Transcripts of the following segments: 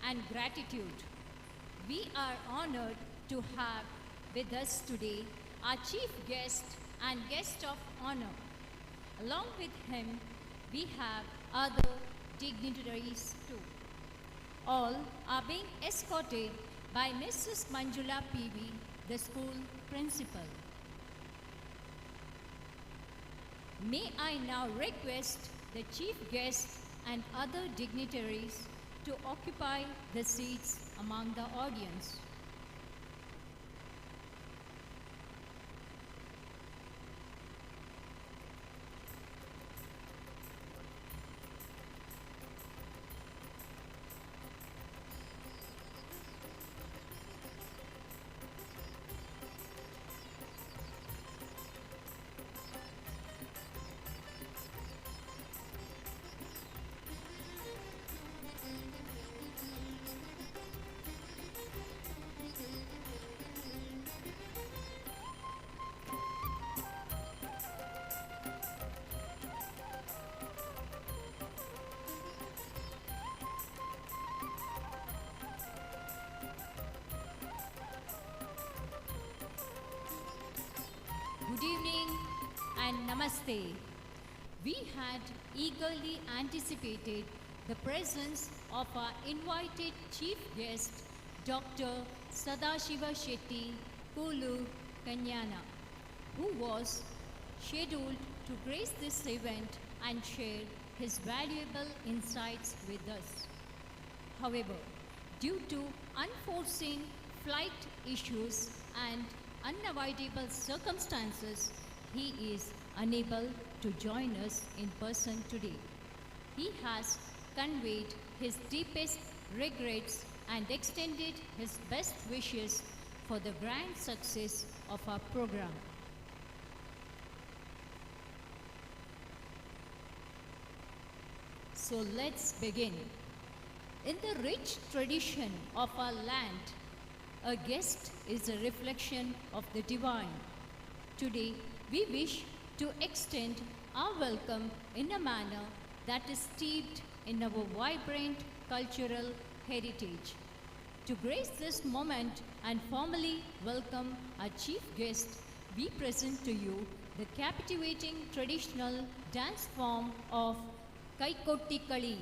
and gratitude. We are honored to have with us today our chief guest and guest of honor. Along with him, we have other dignitaries too. All are being escorted by Mrs. Manjula PV, the school principal. May I now request the chief guest and other dignitaries to occupy the seats among the audience. Good evening and namaste. We had eagerly anticipated the presence of our invited chief guest, Dr. Sadashiva Shetty Kulu Kanyana, who was scheduled to grace this event and share his valuable insights with us. However, due to unforeseen flight issues and unavoidable circumstances, he is unable to join us in person today. He has conveyed his deepest regrets and extended his best wishes for the grand success of our program. So let's begin. In the rich tradition of our land, a guest is a reflection of the divine. Today, we wish to extend our welcome in a manner that is steeped in our vibrant cultural heritage. To grace this moment and formally welcome our chief guest, we present to you the captivating traditional dance form of Kaikotti Kali.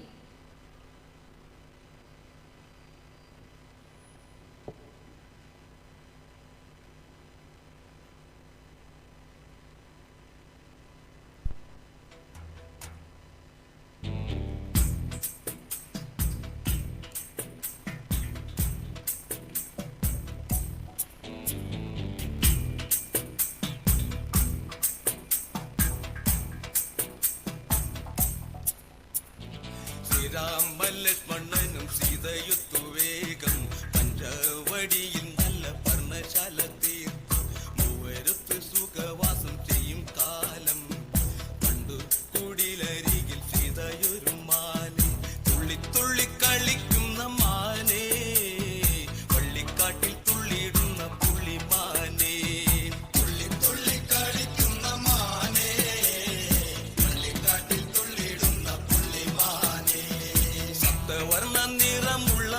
രാമലക്ഷ്മണനും സീതയുത്തു വേഗം പഞ്ചവടിയിൽ നല്ല പർണശാല തീർത്തു മൂവരത്ത് സുഖവാസം ചെയ്യും കാലം പണ്ടു കുടിലരികിൽ സീതയൊരു മാനെ തുള്ളി തുള്ളി കളിക്കുന്ന മാനേ വള്ളിക്കാട്ടിൽ തുള്ളിയിടുന്ന പുള്ളിമാനേ തുള്ളി തുള്ളി കളിക്കുന്ന മാനേ വള്ളിക്കാട്ടിൽ തുള്ളിയിടുന്ന പുള്ളിമാനേ വർണ്ണ നിറമുള്ള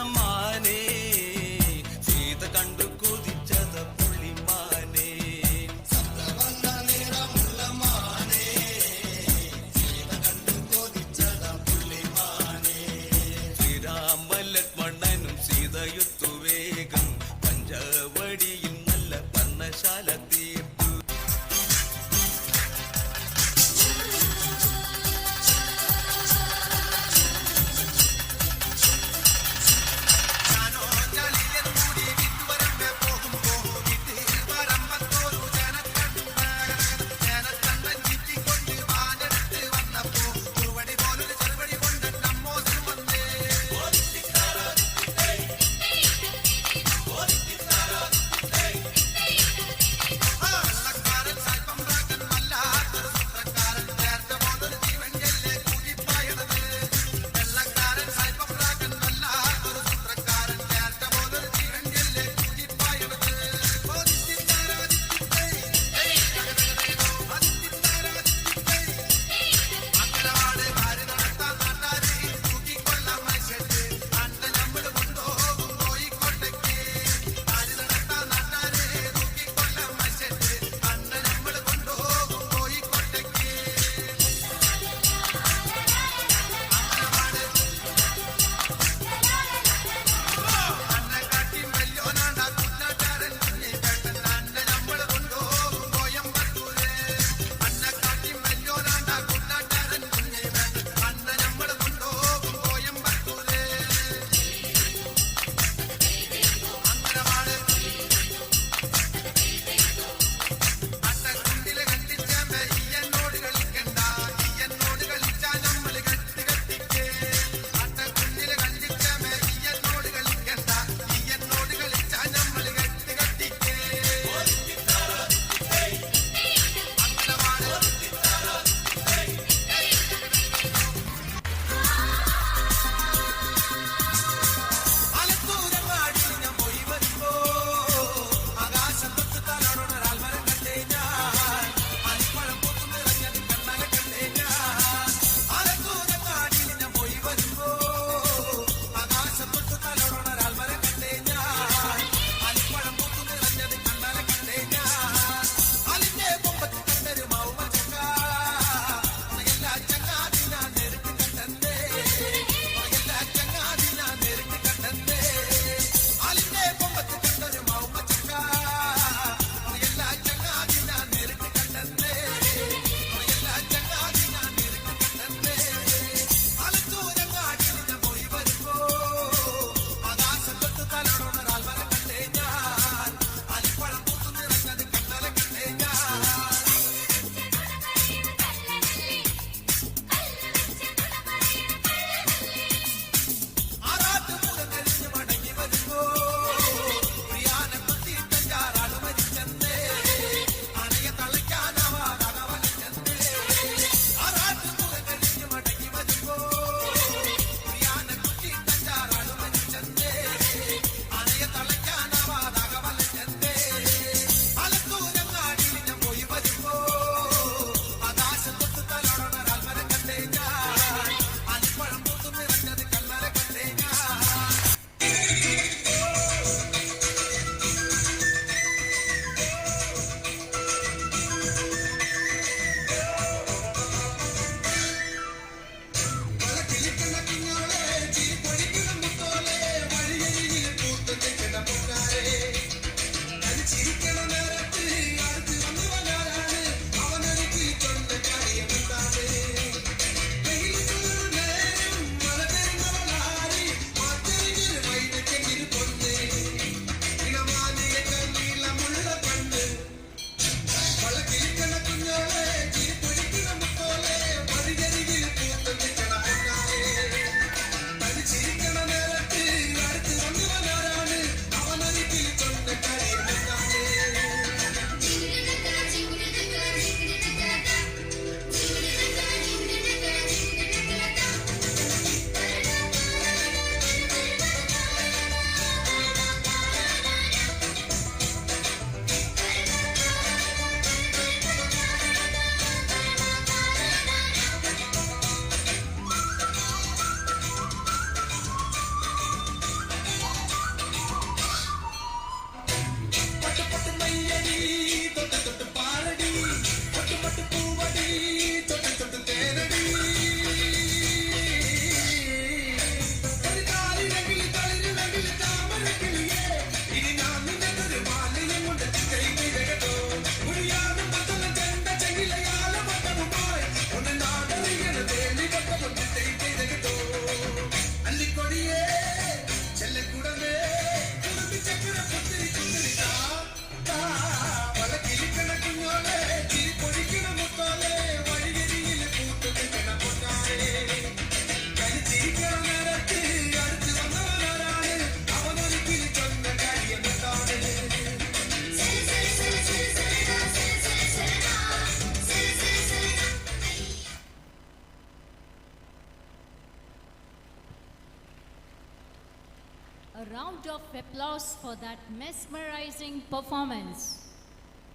A round of applause for that mesmerizing performance.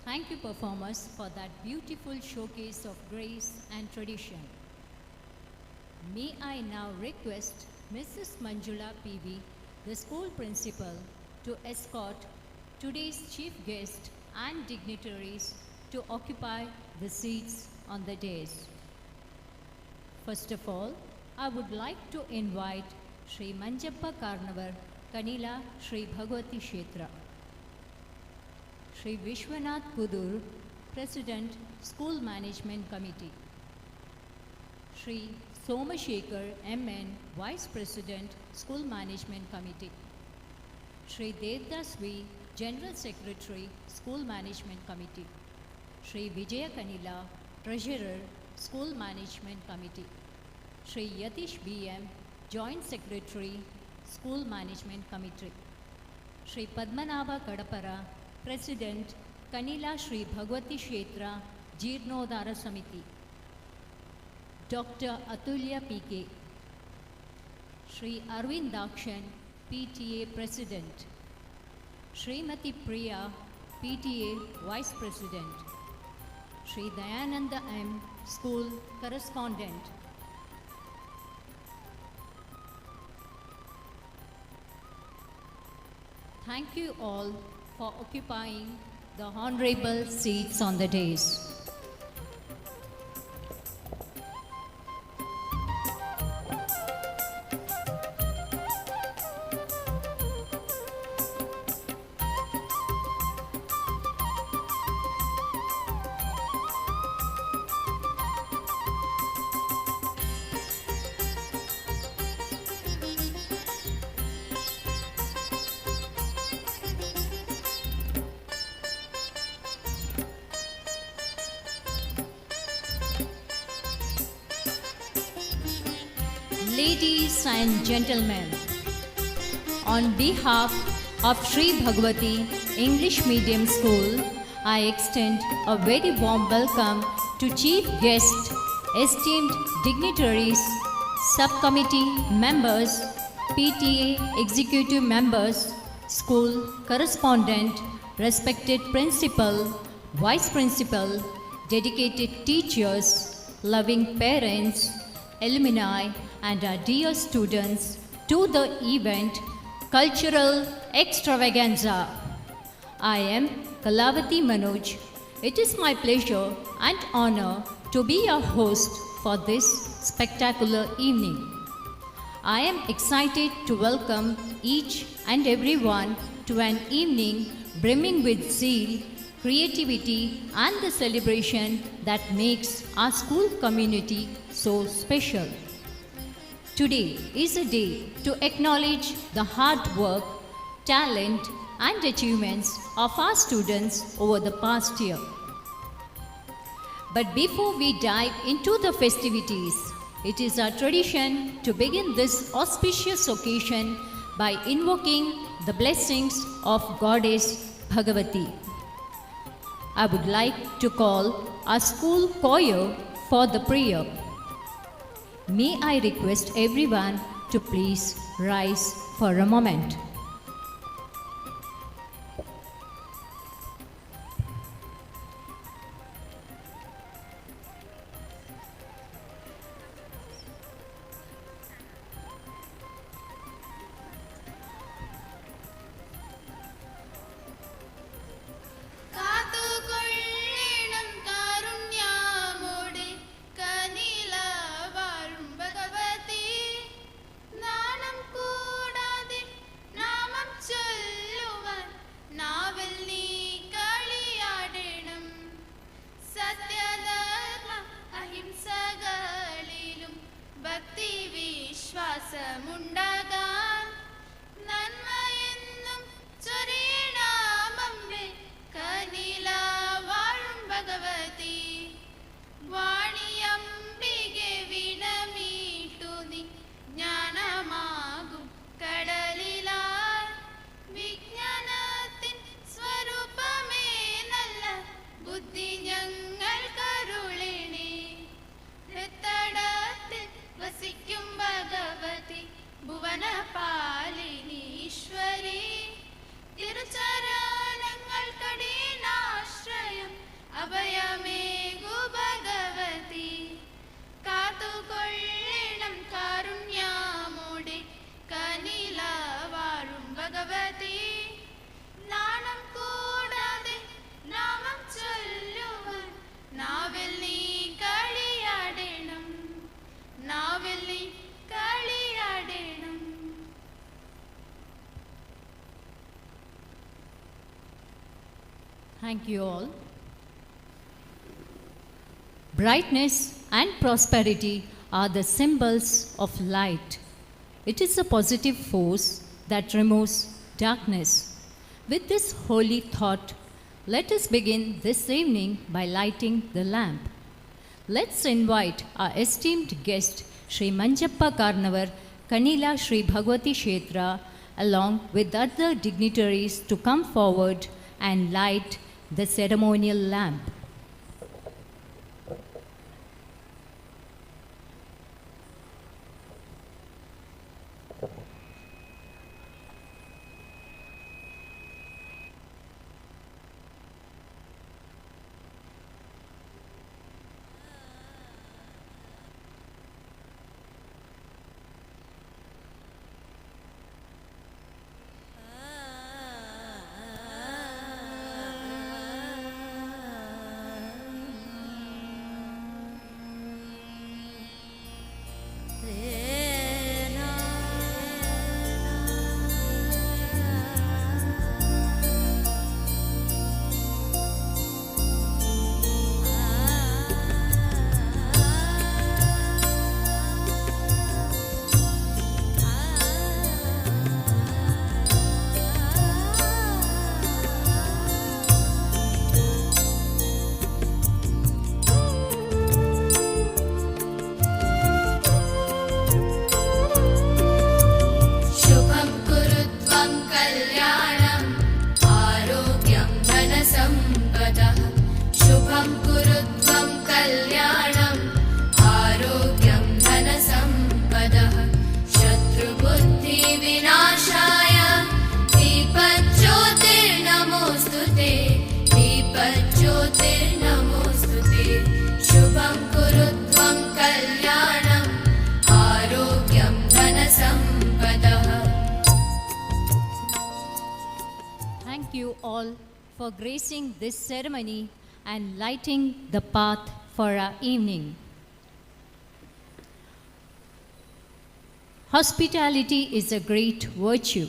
Thank you, performers, for that beautiful showcase of grace and tradition. May I now request Mrs. Manjula PV, the school principal, to escort today's chief guest and dignitaries to occupy the seats on the dais. First of all, I would like to invite Sri Manjappa Karnavar, Kanila Sri Bhagwati Kshetra. Sri Vishwanath Kudur, President, School Management Committee. Sri Somashekar MN, Vice President, School Management Committee. Sri Devdas V, General Secretary, School Management Committee. Sri Vijaya Kanila, Treasurer, School Management Committee. Sri Yatish BM, Joint Secretary, School Management Committee. Sri Padmanabha Kadapara, President, Kanila Sri Bhagwati Kshetra, Jeernodhara Samiti. Dr. Atulya PK. Sri Arvind Dakshan, PTA President. Srimati Priya, PTA Vice President. Sri Dayananda M, School Correspondent. Thank you all for occupying the honorable seats on the dais. Ladies and gentlemen, on behalf of Sri Bhagwati English Medium School, I extend a very warm welcome to chief guests, esteemed dignitaries, subcommittee members, PTA executive members, school correspondent, respected principal, vice principal, dedicated teachers, loving parents, alumni, and our dear students to the event Cultural Extravaganza. I am Kalavati Manoj. It is my pleasure and honor to be your host for this spectacular evening. I am excited to welcome each and everyone to an evening brimming with zeal, creativity, and the celebration that makes our school community so special. Today is a day to acknowledge the hard work, talent, and achievements of our students over the past year. But before we dive into the festivities, it is our tradition to begin this auspicious occasion by invoking the blessings of Goddess Bhagavati. I would like to call our school choir for the prayer. May I request everyone to please rise for a moment. നാണം കൂടാതെ Thank you all. Brightness and prosperity are the symbols of light. It is a positive force that removes darkness. With this holy thought, let us begin this evening by lighting the lamp. Let's invite our esteemed guest, Sri Manjappa Karnavar, Kanila Sri Bhagwati Kshetra, along with other dignitaries to come forward and light the ceremonial lamp. शुभं कुरु त्वं कल्याणम् आरोग्यं धनसम्पदः शुभं कुरु त्वं कल्याणम् आरोग्यं धनसम्पदः शत्रुबुद्धिविनाशाय दीपज्योतिर्नमोऽस्तु ते दीपज्योतिर्नमोऽस्तु ते शुभं कुरु त्वं कल्याणम् आरोग्यं धनसम्पदः Thank you all for gracing this ceremony and lighting the path for our evening. Hospitality is a great virtue.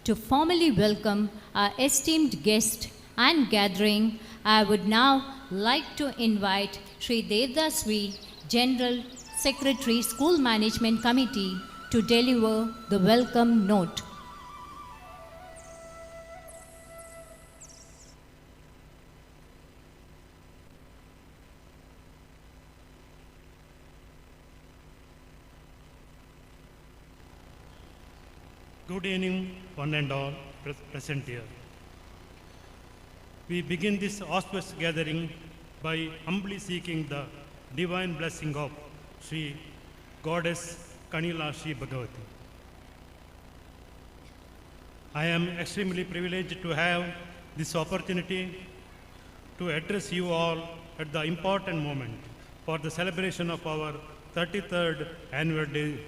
To formally welcome our esteemed guest and gathering, I would now like to invite Sri Devdas V, General Secretary, School Management Committee, to deliver the welcome note. Good evening, one and all present here. We begin this auspicious gathering by humbly seeking the divine blessing of Sri Goddess Kanila Sri Bhagavati. I am extremely privileged to have this opportunity to address you all at the important moment for the celebration of our 33rd annual day.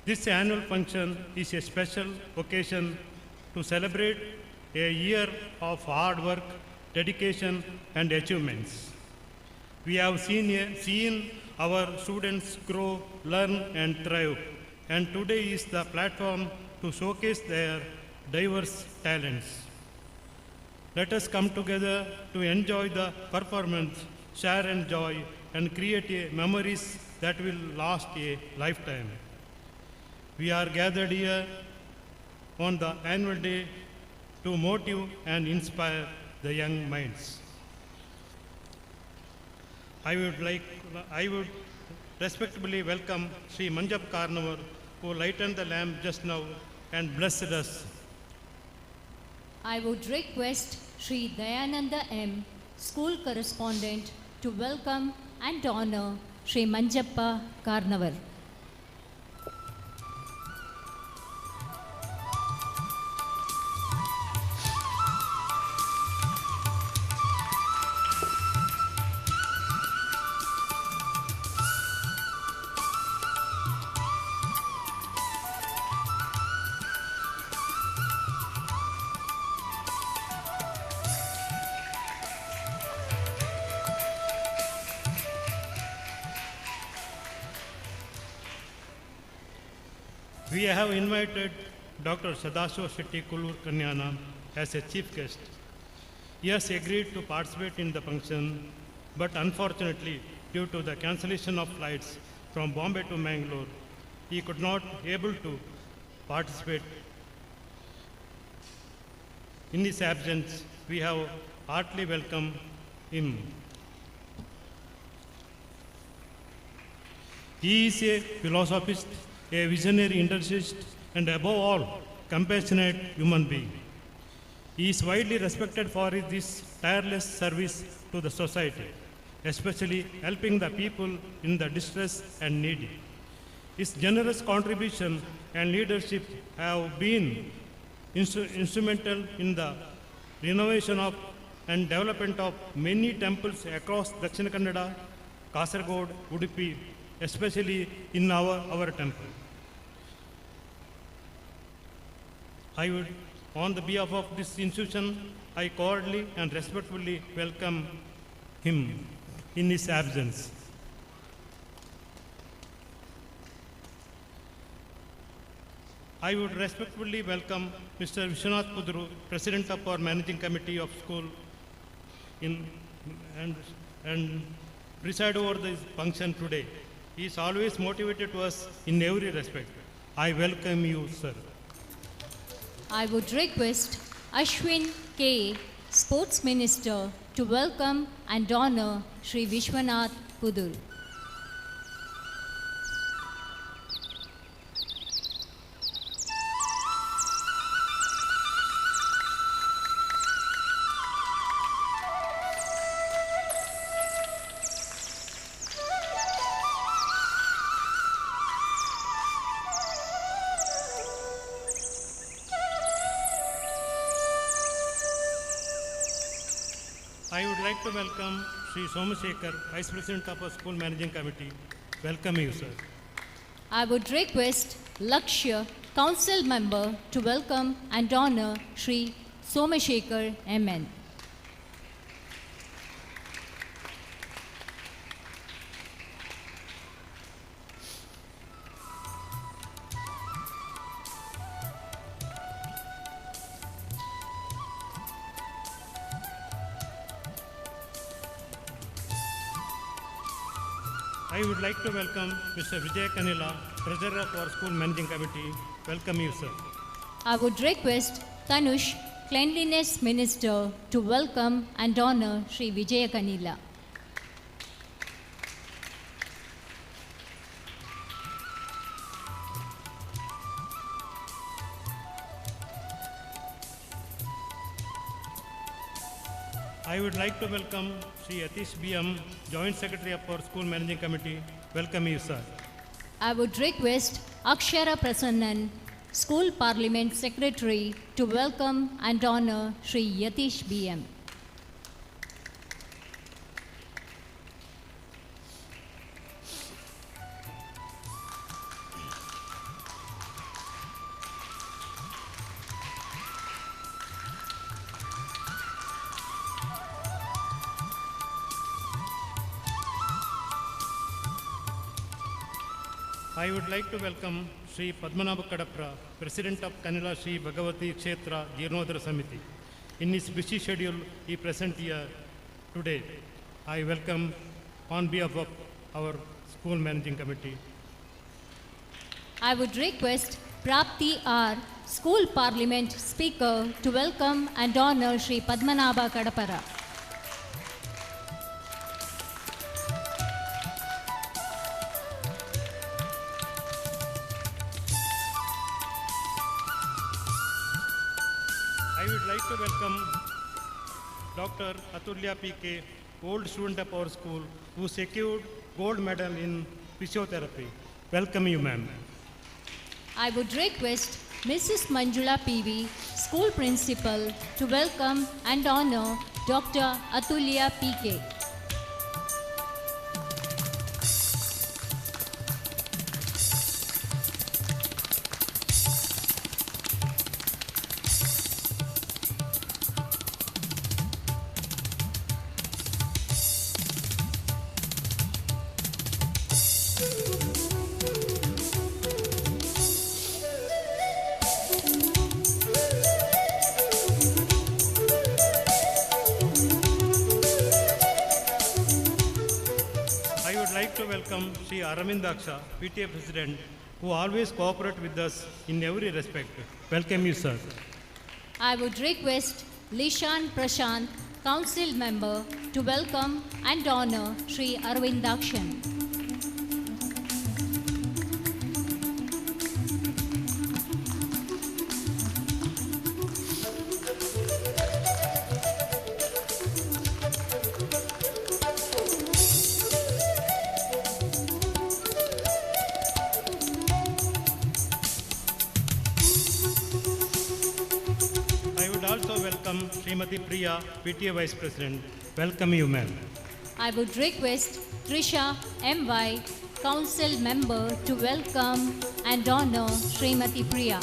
This annual function is a special occasion to celebrate a year of hard work, dedication, and achievements. We have seen our students grow, learn, and thrive, and today is the platform to showcase their diverse talents. Let us come together to enjoy the performance, share and joy, and create memories that will last a lifetime. We are gathered here on the annual day to motivate and inspire the young minds. I would respectfully welcome Sri Manjappa Karnavar, who lightened the lamp just now and blessed us. I would request Sri Dayananda M, School Correspondent, to welcome and honor Sri Manjappa Karnavar. We have invited Dr. Sadashiva Shetty Kullur Kanyanam as a chief guest. He has agreed to participate in the function, but unfortunately, due to the cancellation of flights from Bombay to Mangalore, he could not able to participate. In his absence, we have heartily welcomed him. He is a philosophist, a visionary industrialist, and above all, compassionate human being. He is widely respected for his tireless service to the society, especially helping the people in the distress and needy. His generous contribution and leadership have been instrumental in the renovation of and development of many temples across Dakshina Kannada, Kasaragod, Udupi, especially in our temple. I would, on the behalf of this institution, I cordially and respectfully welcome him in his absence. I would respectfully welcome Mr. Vishwanath Kuduru, President of our Managing Committee of School, and preside over this function today. He is always motivated to us in every respect. I welcome you, sir. I would request Ashwin K, Sports Minister, to welcome and honor Sri Vishwanath Kudur. I would like to welcome Sri Somashekar, Vice President of our School Managing Committee. Welcome you, sir. I would request Lakshya, Council Member, to welcome and honor Sri Somashekar MN. I would like to welcome Mr. Vijay Kanila, Treasurer of our School Managing Committee. Welcome you, sir. I would request Tanush, Cleanliness Minister, to welcome and honor Sri Vijaya Kanila. I would like to welcome Sri Yatish BM, Joint Secretary of our School Managing Committee. Welcome you, sir. I would request Akshara Prasannan, School Parliament Secretary, to welcome and honor Sri Yatish BM. I would like to welcome Sri Padmanabha Kadapra, President of Kanila Sri Bhagavati Kshetra Jeernodhara Samiti. In his busy schedule, he present here today. I welcome on behalf of our School Managing Committee. I would request Prapti R, School Parliament Speaker, to welcome and honor Sri Padmanabha Kadapara. I would like to welcome Dr. Atulya PK, old student of our school, who secured gold medal in physiotherapy. Welcome you, ma'am. I would request Mrs. Manjula PV, School Principal, to welcome and honor Dr. Atulya PK. welcome Sri Aravindaksha, PTA President, who always cooperate with us in every respect. Welcome you, sir. I would request Lishan Prashant, Council Member, to welcome and honor Sri Aravindakshan. I would also welcome Srimati Priya, PTA Vice President. Welcome you, ma'am. I would request Trisha M.Y., Council Member, to welcome and honor Srimati Priya.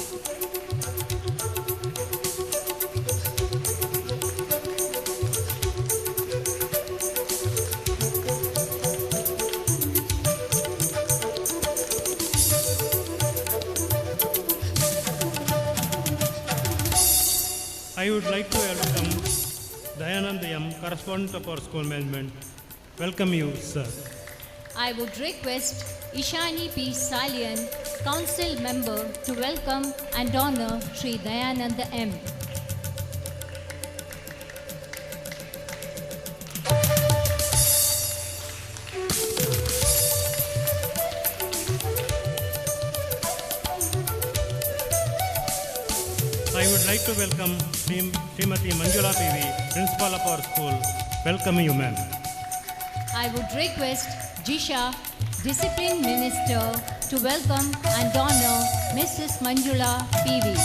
I would like to welcome Dayanand M., correspondent of our school management. Welcome you, sir. I would request Ishani P. Salian, Council Member, to welcome and honor Sri Dayananda M. I would like to welcome Srimati Manjula PV, Principal of our school. Welcome you, ma'am. I would request Jisha, Discipline Minister, to welcome and honor Mrs. Manjula PV.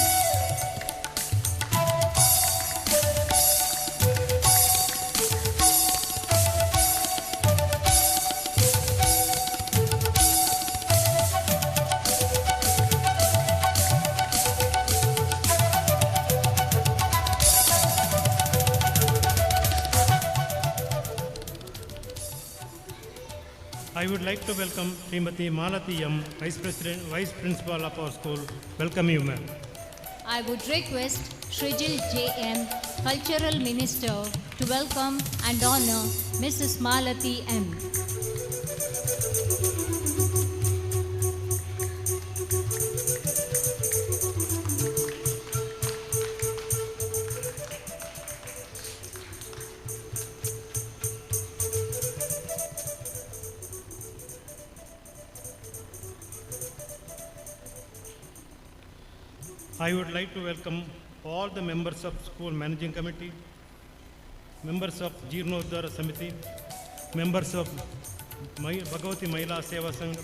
I would like to welcome Srimati Malati M., Vice Principal of our school. Welcome you, ma'am. I would request Srijil J.M., Cultural Minister, to welcome and honor Mrs. Malati M. I would like to welcome all the members of school managing committee, members of Jeernoddhara Samiti, members of Bhagavati Mahila Seva Sangha,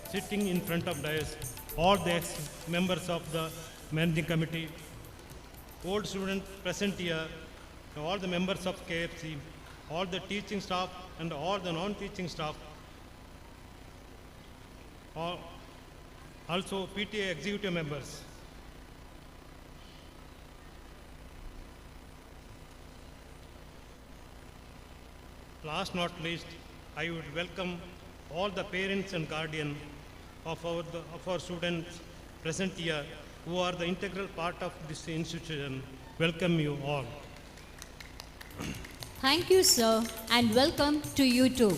sitting in front of dais, all the members of the managing committee, old students present here, all the members of KFC, all the teaching staff and all the non-teaching staff, also PTA executive members. Last not least, I would welcome all the parents and guardians of our students present here who are the integral part of this institution. Welcome you all. Thank you, sir, and welcome to you too.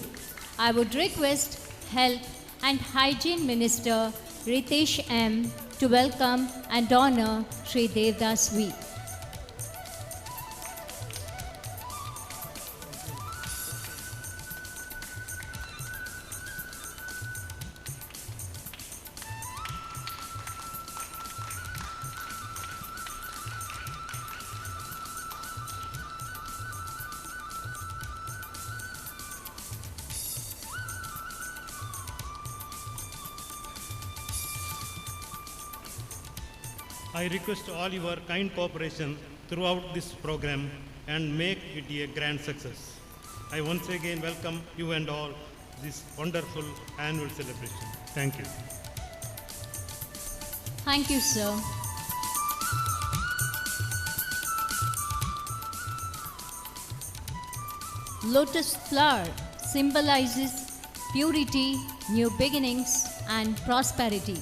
I would request Health and Hygiene Minister Ritesh M. to welcome and honor Sri Devdas V. I request all your kind cooperation throughout this program and make it a grand success. I once again welcome you and all this wonderful annual celebration. Thank you. Thank you, sir. Lotus flower symbolizes purity, new beginnings, and prosperity.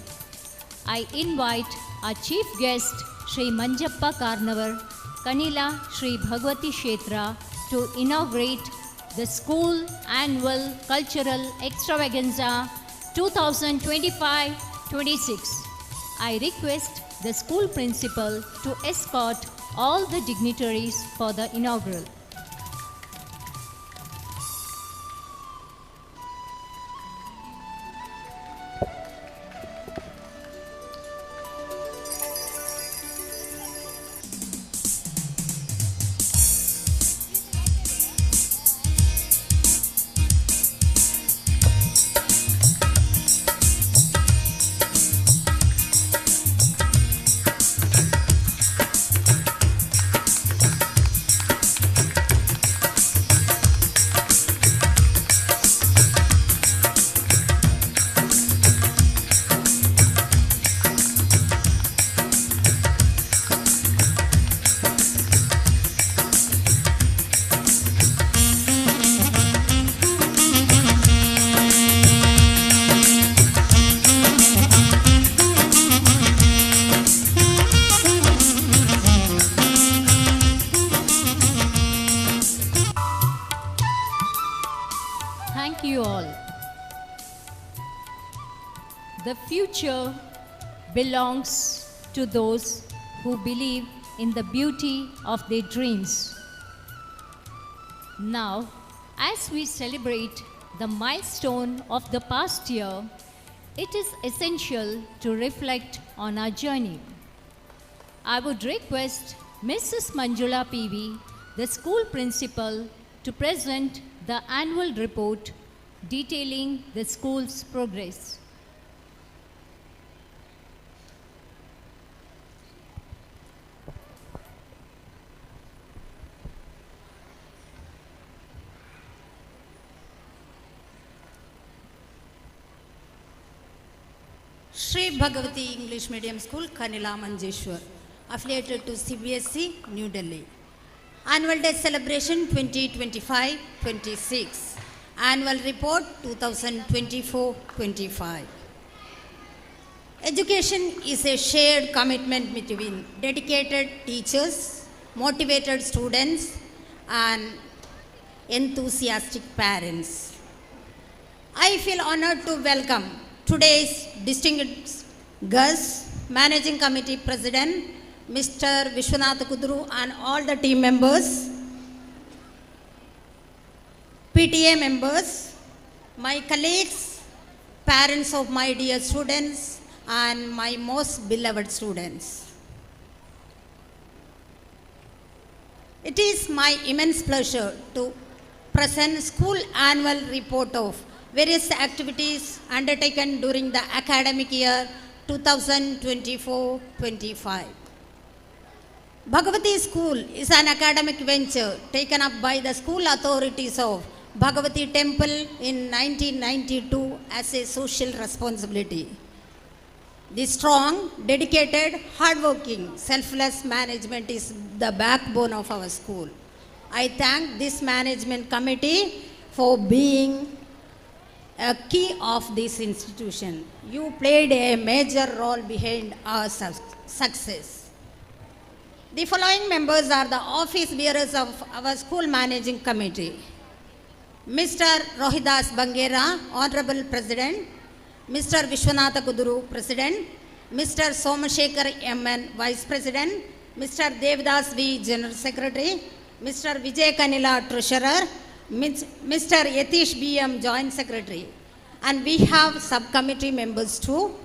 I invite our chief guest, Sri Manjappa Karnavar, Kanila Sri Bhagwati Kshetra, to inaugurate the School Annual Cultural Extravaganza 2025-26. I request the school principal to escort all the dignitaries for the inaugural. Thank you all. The future belongs to those who believe in the beauty of their dreams. Now, as we celebrate the milestone of the past year, it is essential to reflect on our journey. I would request Mrs. Manjula PV, the school principal, to present the annual report detailing the school's progress. Sri Bhagavati English Medium School, Kanila Manjeshwar, affiliated to CBSE, New Delhi. Annual Day Celebration 2025-26. Annual Report 2024-25. Education is a shared commitment between dedicated teachers, motivated students, and enthusiastic parents. I feel honored to welcome today's distinguished guest, Managing Committee President, Mr. Vishwanath Kuduru, and all the team members, PTA members, my colleagues, parents of my dear students, and my most beloved students. It is my immense pleasure to present school annual report of various activities undertaken during the academic year 2024-25. Bhagavati School is an academic venture taken up by the school authorities of Bhagavati Temple in 1992 as a social responsibility. The strong, dedicated, hardworking, selfless management is the backbone of our school. I thank this management committee for being a key of this institution. You played a major role behind our success. The following members are the office bearers of our school managing committee. Mr. Rohidas Bangera, Honorable President, Mr. Vishwanatha Kuduru, President, Mr. Somashekar MN, Vice President, Mr. Devdas V, General Secretary, Mr. Vijay Kanila, Treasurer, Mr. Yatish BM, Joint Secretary. And we have subcommittee members too,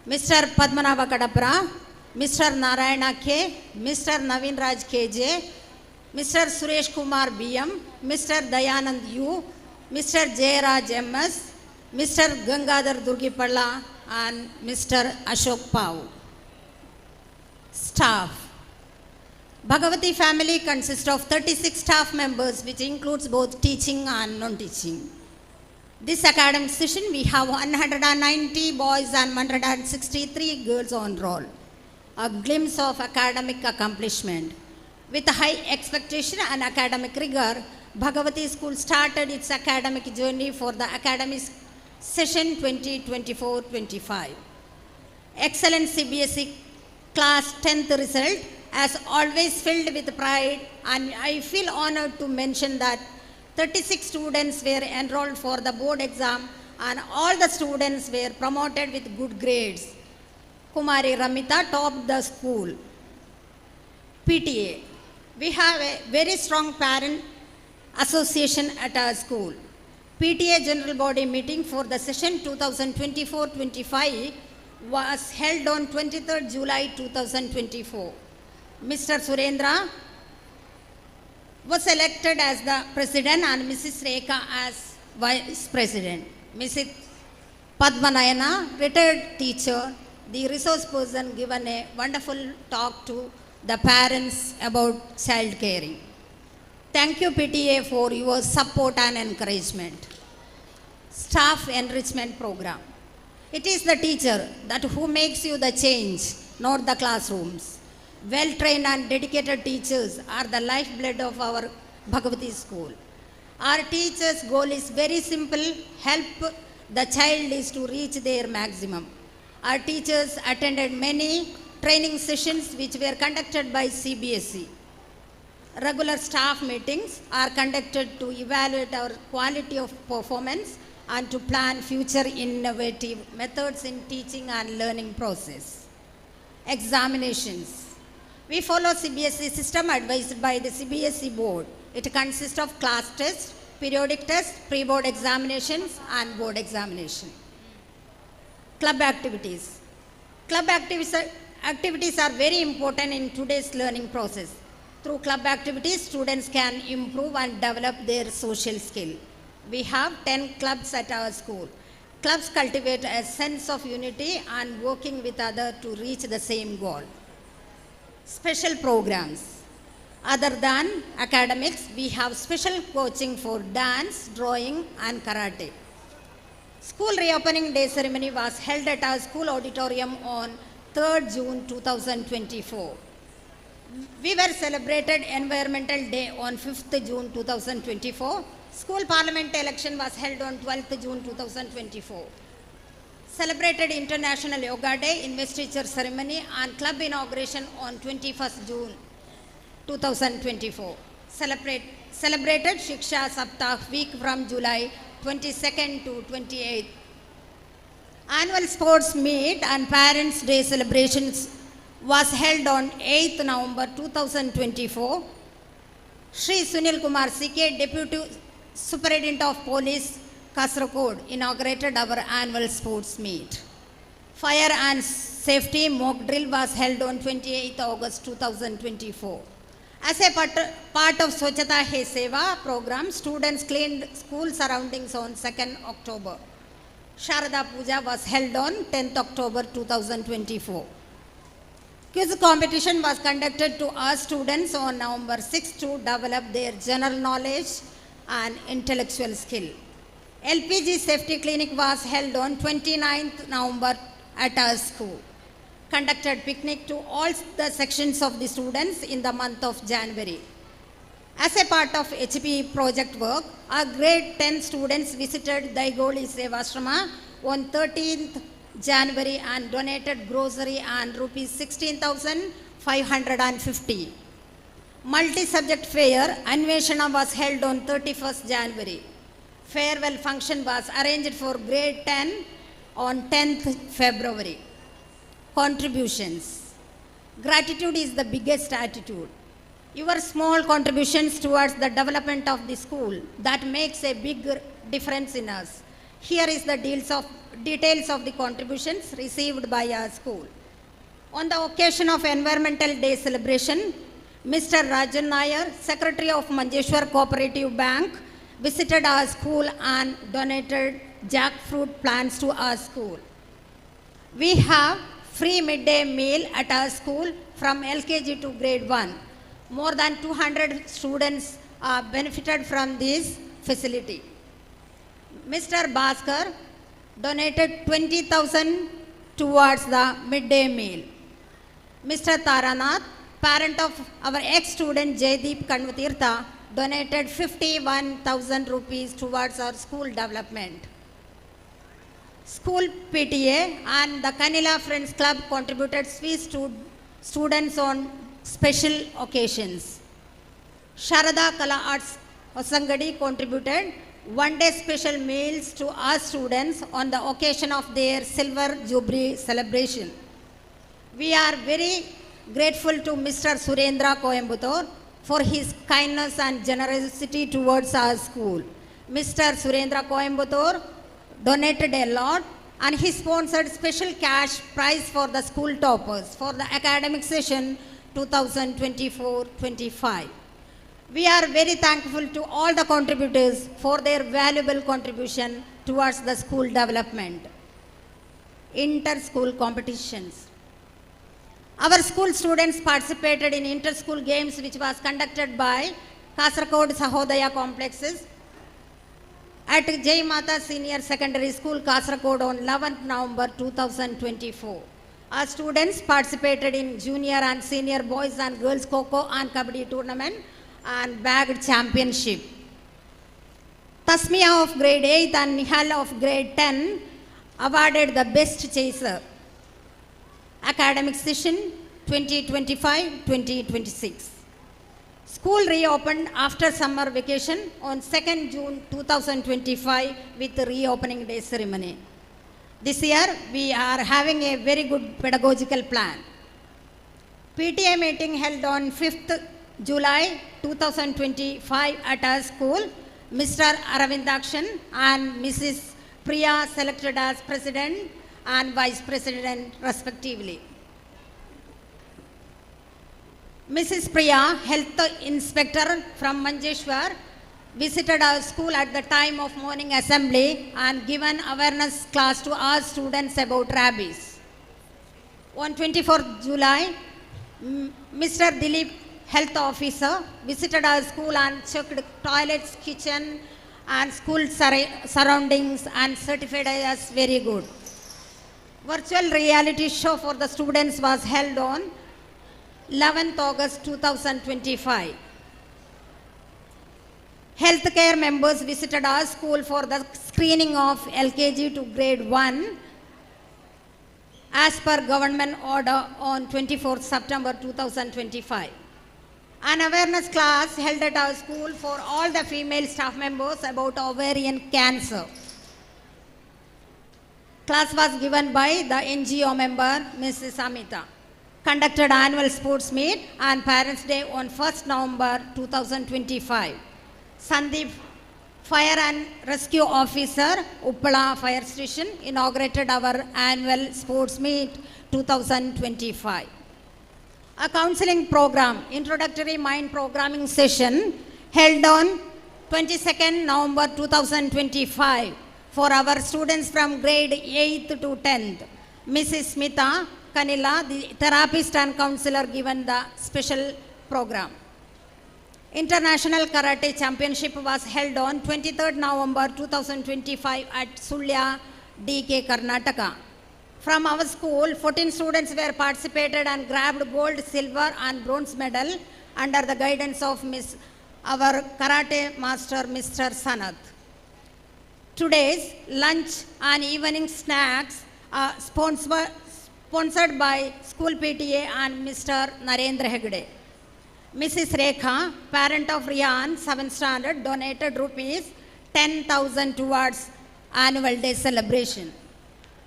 Mr. Padmanabha Kadapra, Mr. Narayana K, Mr. Naveen Raj KJ, Mr. Suresh Kumar BM, Mr. Dayanand U, Mr. Jayaraj MS, Mr. Gangadhar Durgipalla, and Mr. Ashok Pau. Staff. Bhagavati family consists of 36 staff members, which includes both teaching and non-teaching. This academic session, we have 190 boys and 163 girls on roll. A glimpse of academic accomplishment. With high expectation and academic rigor, Bhagavati School started its academic journey for the academic session 2024-25. Excellent CBSE class 10th result as always filled with pride, and I feel honored to mention that 36 students were enrolled for the board exam and all the students were promoted with good grades. Kumari Ramita topped the school. PTA. We have a very strong parent association at our school. PTA General Body meeting for the session 2024-25 was held on 23rd July 2024. Mr. Surendra was elected as the president and Mrs. Rekha as vice president. Mrs. Padmanayana, retired teacher, the resource person, given a wonderful talk to the parents about child caring. Thank you PTA for your support and encouragement. Staff enrichment program. It is the teacher that who makes you the change, not the classrooms. Well-trained and dedicated teachers are the lifeblood of our Bhagavati school. Our teachers' goal is very simple, help the child is to reach their maximum. Our teachers attended many training sessions which were conducted by CBSE. Regular staff meetings are conducted to evaluate our quality of performance and to plan future innovative methods in teaching and learning process. Examinations. We follow CBSE system advised by the CBSE board. It consists of class test, periodic test, pre-board examinations and board examination. Club activities. Club activities are very important in today's learning process. Through club activities, students can improve and develop their social skill. We have 10 clubs at our school. Clubs cultivate a sense of unity and working with others to reach the same goal. Special programs. Other than academics, we have special coaching for dance, drawing and karate. School reopening day ceremony was held at our school auditorium on 3rd June 2024. We were celebrated Environmental Day on 5th June 2024. School Parliament election was held on 12th June 2024. Celebrated International Yoga Day, investiture ceremony and club inauguration on 21st June 2024. Celebrated Shiksha Saptah week from July 22nd to 28th. Annual sports meet and Parents' Day celebrations was held on 8th November 2024. Shri Sunil Kumar CK, Deputy Superintendent of Police, Kasaragod, inaugurated our annual sports meet. Fire and safety mock drill was held on 28th August 2024. As a part of Swachhata Hi Seva program, students cleaned school surroundings on 2nd October. Sharada Puja was held on 10th October 2024. Quiz competition was conducted to our students on November 6 to develop their general knowledge and intellectual skill. LPG safety clinic was held on 29th November at our school. Conducted picnic to all the sections of the students in the month of January. As a part of HP project work, our grade 10 students visited Daigoli Sevashrama on 13th January and donated grocery and rupees 16,550. Multi-subject fair Anveshana was held on 31st January. Farewell function was arranged for grade 10 on 10th February. Contributions. Gratitude is the biggest attitude. Your small contributions towards the development of the school that makes a big difference in us. Here is the details of the contributions received by our school. On the occasion of Environmental Day celebration, Mr. Rajan Nair, Secretary of Manjeshwar Cooperative Bank, visited our school and donated jackfruit plants to our school. We have free midday meal at our school from LKG to grade 1. More than 200 students are benefited from this facility. Mr. Bhaskar donated 20,000 towards the midday meal. Mr. Taranath, parent of our ex-student Jaydeep Kanvatirtha, donated 51,000 rupees towards our school development. School PTA and the Kanila Friends Club contributed sweets to students on special occasions. Sharada Kala Arts Osangadi contributed one-day special meals to our students on the occasion of their Silver Jubilee celebration. We are very grateful to Mr. Surendra Coimbatore for his kindness and generosity towards our school. Mr. Surendra Coimbatore donated a lot and he sponsored special cash prize for the school toppers for the academic session 2024-25. We are very thankful to all the contributors for their valuable contribution towards the school development. Inter-school competitions. Our school students participated in inter-school games which was conducted by Kasaragod Sahodaya complexes at Jai Mata Senior Secondary School, Kasaragod on 11th November 2024. Our students participated in junior and senior boys and girls Kho-Kho and Kabaddi tournament and bagged championship. Tasmiya of grade 8 and Nihal of grade 10 awarded the best chaser. Academic session 2025-2026. School reopened after summer vacation on 2nd June 2025 with the reopening day ceremony. This year we are having a very good pedagogical plan. PTA meeting held on 5th July 2025 at our school. Mr. Aravindakshan and Mrs. Priya selected as President and Vice President respectively. Mrs. Priya, Health Inspector from Manjeshwar, visited our school at the time of morning assembly and given awareness class to our students about rabies. On 24th July, Mr. Dilip, Health Officer, visited our school and checked toilets, kitchen and school surroundings and certified as very good. Virtual reality show for the students was held on 11th August 2025. Healthcare members visited our school for the screening of LKG to grade 1 as per government order on 24th September 2025. An awareness class held at our school for all the female staff members about ovarian cancer. Class was given by the NGO member Mrs. Amita. Conducted annual sports meet and Parents Day on 1st November 2025. Sandeep, Fire and Rescue Officer, Uppala Fire Station, inaugurated our annual sports meet 2025. A counseling program, introductory mind programming session held on 22nd November 2025 for our students from grade 8th to 10th. Mrs. Smita Kanila, the therapist and counselor, given the special program. International Karate Championship was held on 23rd November 2025 at Sulya, DK, Karnataka. From our school, 14 students were participated and grabbed gold, silver and bronze medal under the guidance of our karate master, Mr. Sanath. Today's lunch and evening snacks are sponsored by School PTA and Mr. Narendra Hegde. Mrs. Rekha, parent of Riyan, 7th standard, donated rupees 10,000 towards annual day celebration.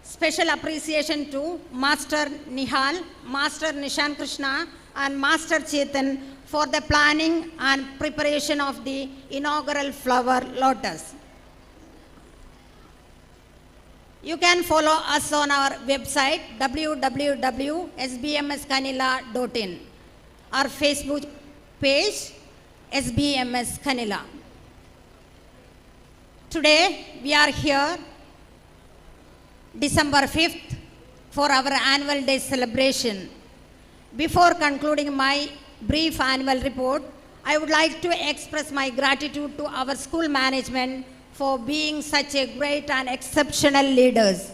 Special appreciation to Master Nihal, Master Nishan Krishna and Master Chetan for the planning and preparation of the inaugural flower lotus. You can follow us on our website www.sbmskanila.in, our Facebook page SBMS Kanila. Today we are here December 5th for our annual day celebration. Before concluding my brief annual report, I would like to express my gratitude to our school management for being such a great and exceptional leaders,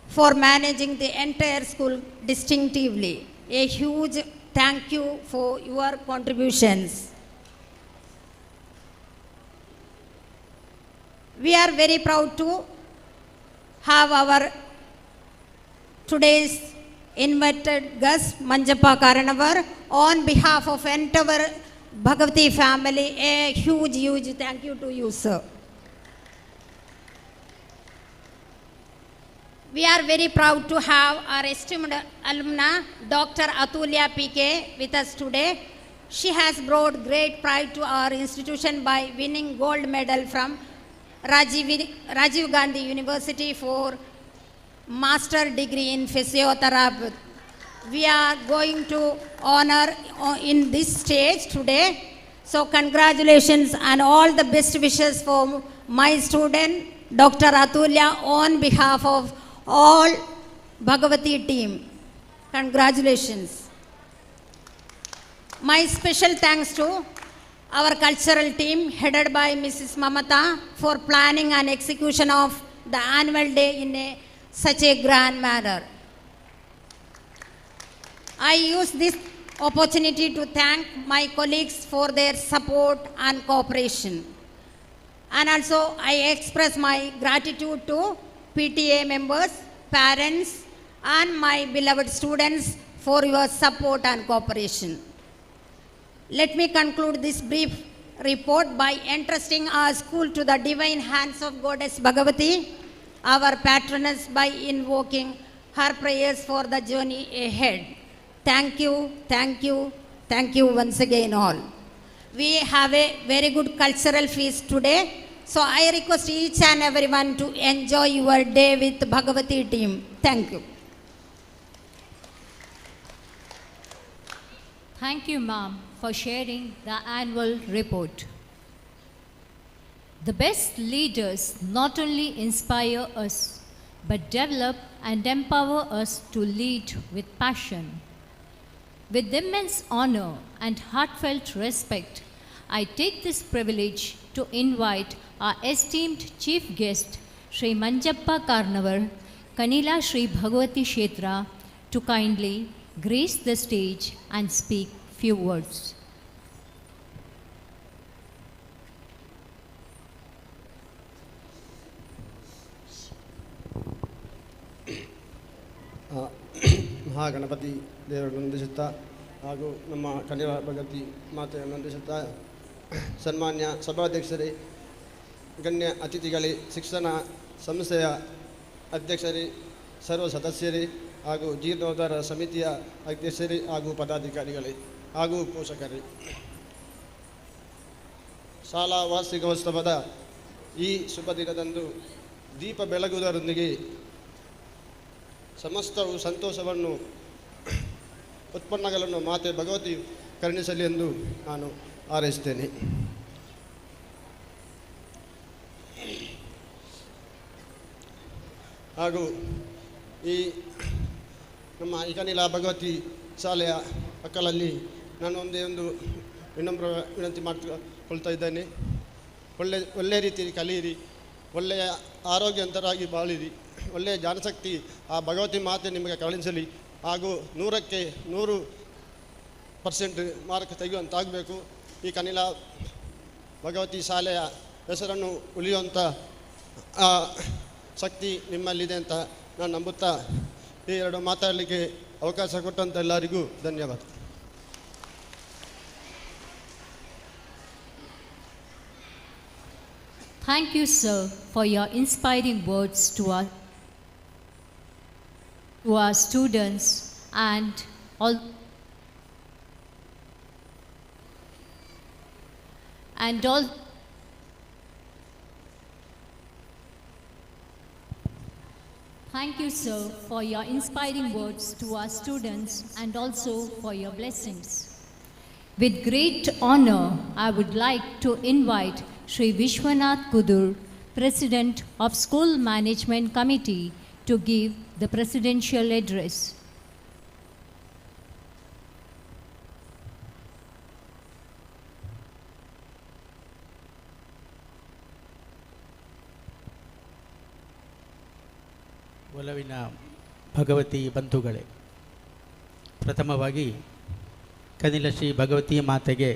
for managing the entire school distinctively. A huge thank you for your contributions. We are very proud to have our today's invited guest Manjappa Karanavar on behalf of entire Bhagavati family, a huge thank you to you, sir. We are very proud to have our esteemed alumna, Dr. Atulya PK, with us today. She has brought great pride to our institution by winning gold medal from Rajiv Gandhi University for master degree in physiotherapy. We are going to honor in this stage today. So congratulations and all the best wishes for my student, Dr. Atulya, on behalf of all Bhagavati team. Congratulations. My special thanks to our cultural team headed by Mrs. Mamata for planning and execution of the annual day in such a grand manner. I use this opportunity to thank my colleagues for their support and cooperation. And also I express my gratitude to PTA members, parents, and my beloved students for your support and cooperation. Let me conclude this brief report by entrusting our school to the divine hands of Goddess Bhagavati, our patroness, by invoking her prayers for the journey ahead. Thank you once again all. We have a very good cultural feast today. So I request each and everyone to enjoy your day with Bhagavati team. Thank you. Thank you, ma'am, for sharing the annual report. The best leaders not only inspire us, but develop and empower us to lead with passion. With immense honor and heartfelt respect, I take this privilege to invite our esteemed chief guest, Sri Manjappa Karnavar, Kanila Sri Bhagavati Kshetra, to kindly grace the stage and speak few words. Mahaganapati ದೇವರನ್ನು ವಂದಿಸುತ್ತಾ ಹಾಗೂ ನಮ್ಮ ಕನ್ಯಾ ಭಗವತಿ ಮಾತೆಯನ್ನು ವಂದಿಸುತ್ತಾ ಸನ್ಮಾನ್ಯ ಸಭಾಧ್ಯಕ್ಷರೇ, ಗಣ್ಯ ಅತಿಥಿಗಳೇ, ಶಿಕ್ಷಣ ಸಂಸ್ಥೆಯ ಅಧ್ಯಕ್ಷರೇ, ಸರ್ವ ಸದಸ್ಯರೇ ಹಾಗೂ ಜೀರ್ಣೋದ್ಧಾರ ಸಮಿತಿಯ ಅಧ್ಯಕ್ಷರೇ ಹಾಗೂ ಪದಾಧಿಕಾರಿಗಳೇ ಹಾಗೂ ಪೋಷಕರೇ, ಶಾಲಾ ವಾರ್ಷಿಕೋತ್ಸವದ ಈ ಶುಭ ದಿನದಂದು ದೀಪ ಬೆಳಗುವುದರೊಂದಿಗೆ ಸಮಸ್ತವು ಸಂತೋಷವನ್ನು ಉತ್ಪನ್ನಗಳನ್ನು ಮಾತೆ ಭಗವತಿ ಕರುಣಿಸಲಿ ಎಂದು ನಾನು ಹಾರೈಸುತ್ತೇನೆ. ಹಾಗೂ ಈ ನಮ್ಮ ಇಕನಿಲ ಭಗವತಿ ಶಾಲೆಯ ಮಕ್ಕಳಲ್ಲಿ ನಾನು ಒಂದು ವಿನಮ್ರ ವಿನಂತಿ ಮಾಡಿಕೊಳ್ತಾ ಇದ್ದೇನೆ. ಒಳ್ಳೆಯ ರೀತಿಯಲ್ಲಿ ಕಲಿಯಿರಿ, ಒಳ್ಳೆಯ ಆರೋಗ್ಯವಂತರಾಗಿ ಬಾಳಿರಿ, ಒಳ್ಳೆಯ ಜನಶಕ್ತಿ ಆ ಭಗವತಿ ಮಾತೆ ನಿಮಗೆ ಕರುಣಿಸಲಿ ಹಾಗೂ 100ಕ್ಕೆ 100% ಮಾರ್ಕ್ ತೆಗೆಯುವಂತಾಗಬೇಕು. ಈ ಕನಿಲ ಭಗವತಿ ಶಾಲೆಯ ಹೆಸರನ್ನು ಉಳಿಯುವಂಥ ಶಕ್ತಿ ನಿಮ್ಮಲ್ಲಿದೆ ಅಂತ ನಾನು ನಂಬುತ್ತಾ ಈ ಎರಡು ಮಾತಾಡಲಿಕ್ಕೆ ಅವಕಾಶ ಕೊಟ್ಟಂಥ ಎಲ್ಲರಿಗೂ ಧನ್ಯವಾದ. Thank you, sir, for your inspiring words to our students and all. Thank you, sir, for your inspiring words to our students and also for your blessings. With great honor, I would like to invite Sri Vishwanath Kudur, President of School Management Committee, to give the presidential address. ಒಲವಿನ ಭಗವತಿ ಬಂಧುಗಳೇ, ಪ್ರಥಮವಾಗಿ ಕನಿಲ ಶ್ರೀ ಭಗವತಿ ಮಾತೆಗೆ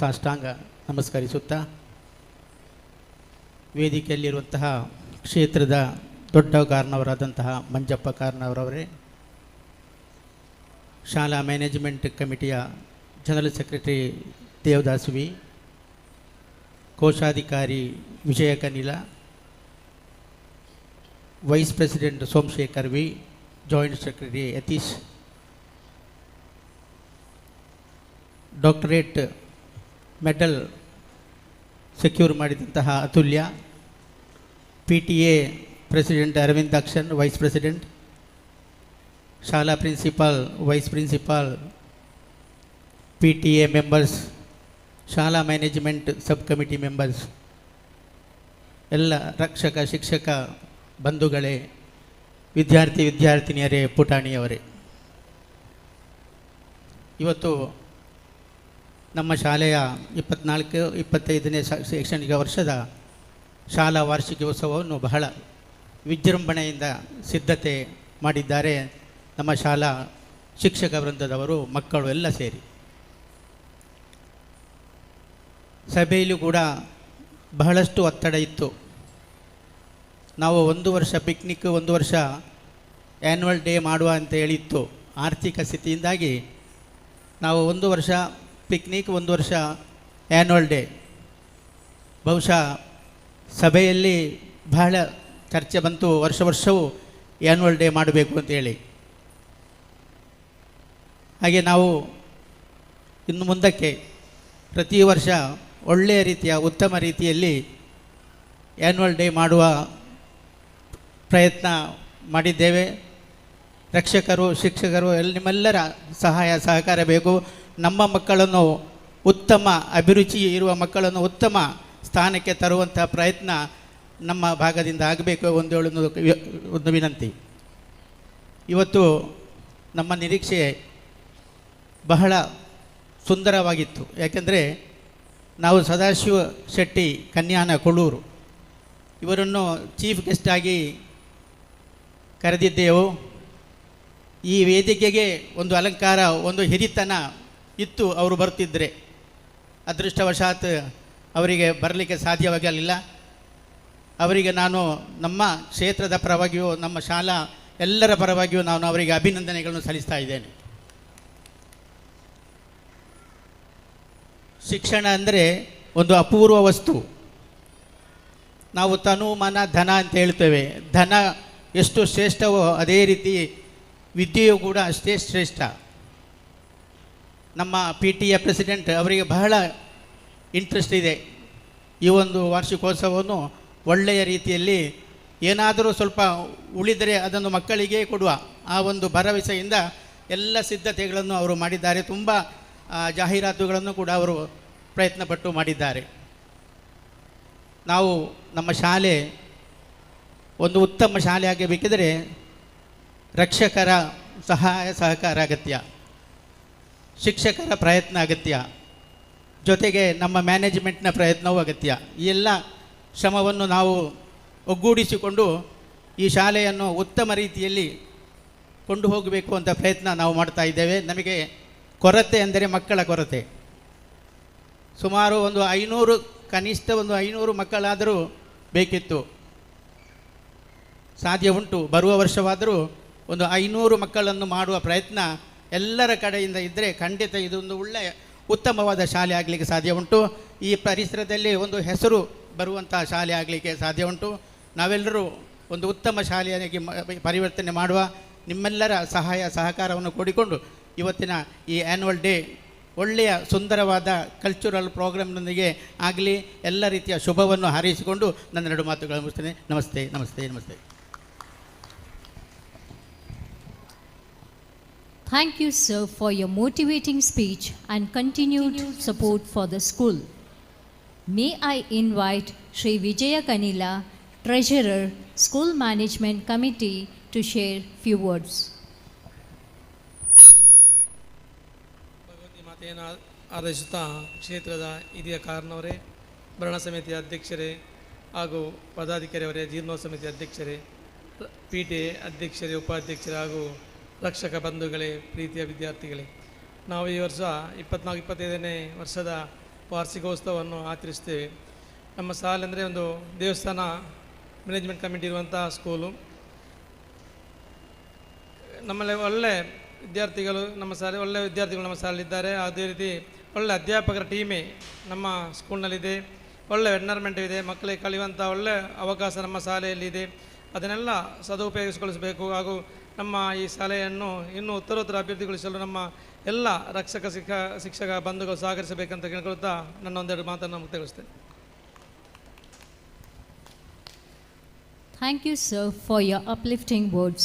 ಸಾಷ್ಟಾಂಗ ನಮಸ್ಕರಿಸುತ್ತಾ, ವೇದಿಕೆಯಲ್ಲಿರುವಂತಹ ಕ್ಷೇತ್ರದ ದೊಡ್ಡ ಕಾರಣವರಾದಂತಹ ಮಂಜಪ್ಪ ಕಾರಣವರವರೇ, ಶಾಲಾ management ಕಮಿಟಿಯ ಜನರಲ್ ಸೆಕ್ರೆಟರಿ ದೇವದಾಸ್ ವಿ, ಕೋಶಾಧಿಕಾರಿ Vijaya Kanila, vice president Somashekhar V, joint secretary Yatish, doctorate medal secure ಮಾಡಿದಂತಹ Atulya, PTA president Aravind Dakshan, vice president, ಶಾಲಾ principal, vice principal, PTA members, ಶಾಲಾ ಮ್ಯಾನೇಜ್ಮೆಂಟ್ ಸಬ್ ಕಮಿಟಿ ಮೆಂಬರ್ಸ್, ಎಲ್ಲ ರಕ್ಷಕ ಶಿಕ್ಷಕ ಬಂಧುಗಳೇ, ವಿದ್ಯಾರ್ಥಿನಿಯರೇ, ಪುಟಾಣಿಯವರೇ, ಇವತ್ತು ನಮ್ಮ ಶಾಲೆಯ 24-25ನೇ ಶೈಕ್ಷಣಿಕ ವರ್ಷದ ಶಾಲಾ ವಾರ್ಷಿಕೋತ್ಸವವನ್ನು ಬಹಳ ವಿಜೃಂಭಣೆಯಿಂದ ಸಿದ್ಧತೆ ಮಾಡಿದ್ದಾರೆ ನಮ್ಮ ಶಾಲಾ ಶಿಕ್ಷಕ ವೃಂದದವರು, ಮಕ್ಕಳು ಎಲ್ಲ ಸೇರಿ. ಸಭೆಯಲ್ಲೂ ಕೂಡ ಬಹಳಷ್ಟು ಒತ್ತಡ ಇತ್ತು. ನಾವು 1 ವರ್ಷ ಪಿಕ್ನಿಕ್, 1 ವರ್ಷ ಆ್ಯನ್ಯುವಲ್ ಡೇ ಮಾಡುವ ಅಂತ ಹೇಳಿತ್ತು. ಆರ್ಥಿಕ ಸ್ಥಿತಿಯಿಂದಾಗಿ ನಾವು 1 ವರ್ಷ ಪಿಕ್ನಿಕ್, 1 ವರ್ಷ ಆ್ಯನ್ಯುವಲ್ ಡೇ. ಬಹುಶಃ ಸಭೆಯಲ್ಲಿ ಬಹಳ ಚರ್ಚೆ ಬಂತು, ವರ್ಷವೂ ಆ್ಯನ್ಯುವಲ್ ಡೇ ಮಾಡಬೇಕು ಅಂತೇಳಿ. ಹಾಗೆ ನಾವು ಇನ್ನು ಮುಂದಕ್ಕೆ ಪ್ರತಿ ವರ್ಷ ಒಳ್ಳೆಯ ರೀತಿಯ ಉತ್ತಮ ರೀತಿಯಲ್ಲಿ ಆ್ಯನ್ಯುವಲ್ ಡೇ ಮಾಡುವ ಪ್ರಯತ್ನ ಮಾಡಿದ್ದೇವೆ. ರಕ್ಷಕರು, ಶಿಕ್ಷಕರು ನಿಮ್ಮೆಲ್ಲರ ಸಹಾಯ ಸಹಕಾರ ಬೇಕು. ನಮ್ಮ ಮಕ್ಕಳನ್ನು ಉತ್ತಮ ಅಭಿರುಚಿ ಇರುವ ಮಕ್ಕಳನ್ನು ಉತ್ತಮ ಸ್ಥಾನಕ್ಕೆ ತರುವಂಥ ಪ್ರಯತ್ನ ನಮ್ಮ ಭಾಗದಿಂದ ಆಗಬೇಕು ಒಂದು ವಿನಂತಿ. ಇವತ್ತು ನಮ್ಮ ನಿರೀಕ್ಷೆ ಬಹಳ ಸುಂದರವಾಗಿತ್ತು. ಯಾಕೆಂದರೆ ನಾವು ಸದಾಶಿವ ಶೆಟ್ಟಿ ಕನ್ಯಾನ ಕೊಳೂರು ಇವರನ್ನು ಚೀಫ್ ಗೆಸ್ಟ್ ಆಗಿ ಕರೆದಿದ್ದೆವು. ಈ ವೇದಿಕೆಗೆ ಒಂದು ಅಲಂಕಾರ, ಒಂದು ಹಿರಿತನ ಇತ್ತು. ಅವರು ಬರ್ತಿದ್ದರೆ ಅದೃಷ್ಟವಶಾತ್ ಅವರಿಗೆ ಬರಲಿಕ್ಕೆ ಸಾಧ್ಯವಾಗಲಿಲ್ಲ. ಅವರಿಗೆ ನಾನು ನಮ್ಮ ಕ್ಷೇತ್ರದ ಪರವಾಗಿಯೂ ನಮ್ಮ ಶಾಲಾ ಎಲ್ಲರ ಪರವಾಗಿಯೂ ನಾನು ಅವರಿಗೆ ಅಭಿನಂದನೆಗಳನ್ನು ಸಲ್ಲಿಸ್ತಾ ಇದ್ದೇನೆ. ಶಿಕ್ಷಣ ಅಂದರೆ ಒಂದು ಅಪೂರ್ವ ವಸ್ತು. ನಾವು ತನು ಮನ ಧನ ಅಂತ ಹೇಳ್ತೇವೆ. ಧನ ಎಷ್ಟು ಶ್ರೇಷ್ಠವೋ ಅದೇ ರೀತಿ ವಿದ್ಯೆಯೂ ಕೂಡ ಅಷ್ಟೇ ಶ್ರೇಷ್ಠ. ನಮ್ಮ PTA ಪ್ರೆಸಿಡೆಂಟ್ ಅವರಿಗೆ ಬಹಳ ಇಂಟ್ರೆಸ್ಟ್ ಇದೆ. ಈ ಒಂದು ವಾರ್ಷಿಕೋತ್ಸವವನ್ನು ಒಳ್ಳೆಯ ರೀತಿಯಲ್ಲಿ ಏನಾದರೂ ಸ್ವಲ್ಪ ಉಳಿದರೆ ಅದನ್ನು ಮಕ್ಕಳಿಗೆ ಕೊಡುವ ಆ ಒಂದು ಭರವಸೆಯಿಂದ ಎಲ್ಲ ಸಿದ್ಧತೆಗಳನ್ನು ಅವರು ಮಾಡಿದ್ದಾರೆ. ತುಂಬ ಜಾಹೀರಾತುಗಳನ್ನು ಕೂಡ ಅವರು ಪ್ರಯತ್ನಪಟ್ಟು ಮಾಡಿದ್ದಾರೆ. ನಾವು ನಮ್ಮ ಶಾಲೆ ಒಂದು ಉತ್ತಮ ಶಾಲೆ ಆಗಬೇಕಿದ್ದರೆ ರಕ್ಷಕರ ಸಹಾಯ ಸಹಕಾರ ಅಗತ್ಯ, ಶಿಕ್ಷಕರ ಪ್ರಯತ್ನ ಅಗತ್ಯ, ಜೊತೆಗೆ ನಮ್ಮ ಮ್ಯಾನೇಜ್ಮೆಂಟ್ನ ಪ್ರಯತ್ನವೂ ಅಗತ್ಯ. ಈ ಎಲ್ಲ ಶ್ರಮವನ್ನು ನಾವು ಒಗ್ಗೂಡಿಸಿಕೊಂಡು ಈ ಶಾಲೆಯನ್ನು ಉತ್ತಮ ರೀತಿಯಲ್ಲಿ ಕೊಂಡು ಹೋಗಬೇಕು ಅಂತ ಪ್ರಯತ್ನ ನಾವು ಮಾಡ್ತಾ ಇದ್ದೇವೆ. ನಮಗೆ ಕೊರತೆ ಅಂದರೆ ಮಕ್ಕಳ ಕೊರತೆ. ಸುಮಾರು ಒಂದು 500, ಕನಿಷ್ಠ ಒಂದು 500 ಮಕ್ಕಳಾದರೂ ಬೇಕಿತ್ತು. ಸಾಧ್ಯ ಉಂಟು, ಬರುವ ವರ್ಷವಾದರೂ ಒಂದು 500 ಮಕ್ಕಳನ್ನು ಮಾಡುವ ಪ್ರಯತ್ನ ಎಲ್ಲರ ಕಡೆಯಿಂದ ಇದ್ದರೆ ಖಂಡಿತ ಇದೊಂದು ಒಳ್ಳೆಯ ಉತ್ತಮವಾದ ಶಾಲೆ ಆಗಲಿಕ್ಕೆ ಸಾಧ್ಯ ಉಂಟು. ಈ ಪರಿಸರದಲ್ಲಿ ಒಂದು ಹೆಸರು ಬರುವಂಥ ಶಾಲೆ ಆಗಲಿಕ್ಕೆ ಸಾಧ್ಯ ಉಂಟು. ನಾವೆಲ್ಲರೂ ಒಂದು ಉತ್ತಮ ಶಾಲೆಯಾಗಿ ಪರಿವರ್ತನೆ ಮಾಡುವ ನಿಮ್ಮೆಲ್ಲರ ಸಹಾಯ ಸಹಕಾರವನ್ನು ಕೂಡಿಕೊಂಡು ಇವತ್ತಿನ ಈ ಆ್ಯನ್ಯುವಲ್ ಡೇ ಒಳ್ಳೆಯ ಸುಂದರವಾದ ಕಲ್ಚರಲ್ ಪ್ರೋಗ್ರಾಮ್ನೊಂದಿಗೆ ಆಗಲಿ. ಎಲ್ಲ ರೀತಿಯ ಶುಭವನ್ನು ಹಾರೈಸಿಕೊಂಡು ನನ್ನ 2 ಮಾತುಗಳನ್ನು ಮುಗಿಸ್ತೇನೆ. ನಮಸ್ತೆ, ನಮಸ್ತೆ, ನಮಸ್ತೆ. Thank you, sir, for your motivating speech and continued support for the school. May I invite Shri Vijaya Kanila, Treasurer, School Management Committee, to share few words. Bhagavati ಮಾತೆಯನ್ನು ಆರಾಧಿಸುತ್ತಾ ಕ್ಷೇತ್ರದ ಹಿರಿಯ ಕಾರಣವರೇ, ಭರಣ ಸಮಿತಿಯ ಅಧ್ಯಕ್ಷರೇ ಹಾಗೂ ಪದಾಧಿಕಾರಿಯವರೇ, ಜೀರ್ಣೋತ್ಸವ ಸಮಿತಿ ಅಧ್ಯಕ್ಷರೇ, PTA ಅಧ್ಯಕ್ಷರೇ, ಉಪಾಧ್ಯಕ್ಷರೇ ಹಾಗೂ ರಕ್ಷಕ ಬಂಧುಗಳೇ, ಪ್ರೀತಿಯ ವಿದ್ಯಾರ್ಥಿಗಳೇ, ನಾವು ಈ ವರ್ಷ 24-25ನೇ ವರ್ಷದ ವಾರ್ಷಿಕೋತ್ಸವವನ್ನು ಆಚರಿಸ್ತೇವೆ. ನಮ್ಮ ಶಾಲೆ ಅಂದರೆ ಒಂದು ದೇವಸ್ಥಾನ ಮ್ಯಾನೇಜ್ಮೆಂಟ್ ಕಮಿಟಿ ಇರುವಂಥ ಸ್ಕೂಲು. ನಮ್ಮಲ್ಲಿ ಒಳ್ಳೆ ವಿದ್ಯಾರ್ಥಿಗಳು ನಮ್ಮ ಶಾಲೆ ಒಳ್ಳೆಯ ವಿದ್ಯಾರ್ಥಿಗಳು ನಮ್ಮ ಶಾಲೆಯಲ್ಲಿದ್ದಾರೆ. ಅದೇ ರೀತಿ ಒಳ್ಳೆಯ ಅಧ್ಯಾಪಕರ ಟೀಮೇ ನಮ್ಮ ಸ್ಕೂಲ್ನಲ್ಲಿದೆ. ಒಳ್ಳೆಯ ಎನ್ವೈರ್ಮೆಂಟ್ ಇದೆ. ಮಕ್ಕಳಿಗೆ ಕಲಿಯುವಂಥ ಒಳ್ಳೆಯ ಅವಕಾಶ ನಮ್ಮ ಶಾಲೆಯಲ್ಲಿದೆ. ಅದನ್ನೆಲ್ಲ ಸದುಪಯೋಗಿಸಿಕೊಳ್ಳಬೇಕು. ಹಾಗೂ ನಮ್ಮ ಈ ಶಾಲೆಯನ್ನು ಇನ್ನೂ ಉತ್ತರೋತ್ತರ ಅಭಿವೃದ್ಧಿಗೊಳಿಸಲು ನಮ್ಮ ಎಲ್ಲ ರಕ್ಷಕ ಶಿಕ್ಷಕ ಬಂಧುಗಳು ಸಹಕರಿಸಬೇಕಂತ ಕೇಳ್ಕೊಳ್ತಾ ನನ್ನ ಒಂದೆರಡು ಮಾತನ್ನು ಮುಕ್ತಾಯಗೊಳಿಸ್ತೇನೆ. Thank you, sir, for your uplifting words.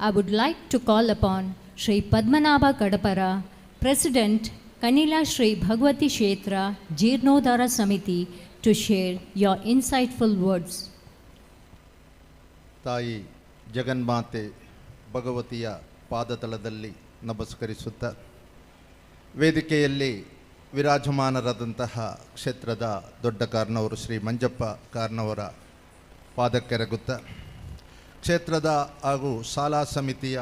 I would like to call upon Sri Padmanabha Kadapara, President, Kanila Sri Bhagavati Kshetra Jeernodhara Samiti, to share your insightful words. ತಾಯಿ ಜಗನ್ಮಾತೆ ಭಗವತಿಯ ಪಾದತಳದಲ್ಲಿ ನಮಸ್ಕರಿಸುತ್ತಾ, ವೇದಿಕೆಯಲ್ಲಿ ವಿರಾಜಮಾನರಾದಂತಹ ಕ್ಷೇತ್ರದ ದೊಡ್ಡ ಕಾರ್ನವರು ಶ್ರೀ ಮಂಜಪ್ಪ ಕಾರ್ನವರ ಪಾದಕ್ಕೆರಗುತ್ತಾ, ಕ್ಷೇತ್ರದ ಹಾಗೂ ಶಾಲಾ ಸಮಿತಿಯ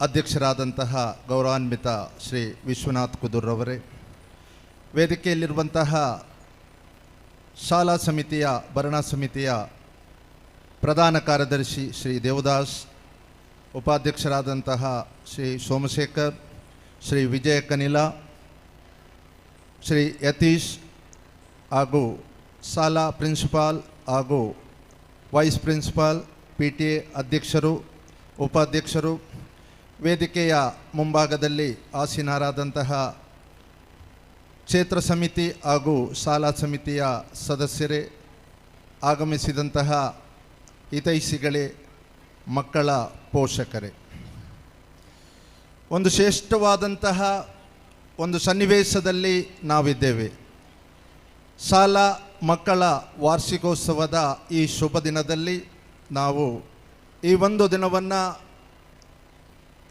ಅಧ್ಯಕ್ಷರಾದಂತಹ ಗೌರವಾನ್ವಿತ ಶ್ರೀ ವಿಶ್ವನಾಥ್ ಕುದುರ್ರವರೇ, ವೇದಿಕೆಯಲ್ಲಿರುವಂತಹ ಶಾಲಾ ಸಮಿತಿಯ ಭರಣ ಸಮಿತಿಯ ಪ್ರಧಾನ ಕಾರ್ಯದರ್ಶಿ ಶ್ರೀ ದೇವದಾಸ್, ಉಪಾಧ್ಯಕ್ಷರಾದಂತಹ ಶ್ರೀ ಸೋಮಶೇಖರ್, ಶ್ರೀ ವಿಜಯ ಕನಿಲ, ಶ್ರೀ ಯತೀಶ್ ಹಾಗೂ ಶಾಲಾ ಪ್ರಿನ್ಸಿಪಾಲ್ ಹಾಗೂ ವೈಸ್ ಪ್ರಿನ್ಸಿಪಾಲ್, PTA ಅಧ್ಯಕ್ಷರು, ಉಪಾಧ್ಯಕ್ಷರು, ವೇದಿಕೆಯ ಮುಂಭಾಗದಲ್ಲಿ ಆಸೀನರಾದಂತಹ ಕ್ಷೇತ್ರ ಸಮಿತಿ ಹಾಗೂ ಶಾಲಾ ಸಮಿತಿಯ ಸದಸ್ಯರೇ, ಆಗಮಿಸಿದಂತಹ ಹಿತೈಷಿಗಳೇ, ಮಕ್ಕಳ ಪೋಷಕರೇ, ಒಂದು ಶ್ರೇಷ್ಠವಾದಂತಹ ಒಂದು ಸನ್ನಿವೇಶದಲ್ಲಿ ನಾವಿದ್ದೇವೆ. ಶಾಲಾ ಮಕ್ಕಳ ವಾರ್ಷಿಕೋತ್ಸವದ ಈ ಶುಭ ದಿನದಲ್ಲಿ ನಾವು ಈ ಒಂದು ದಿನವನ್ನು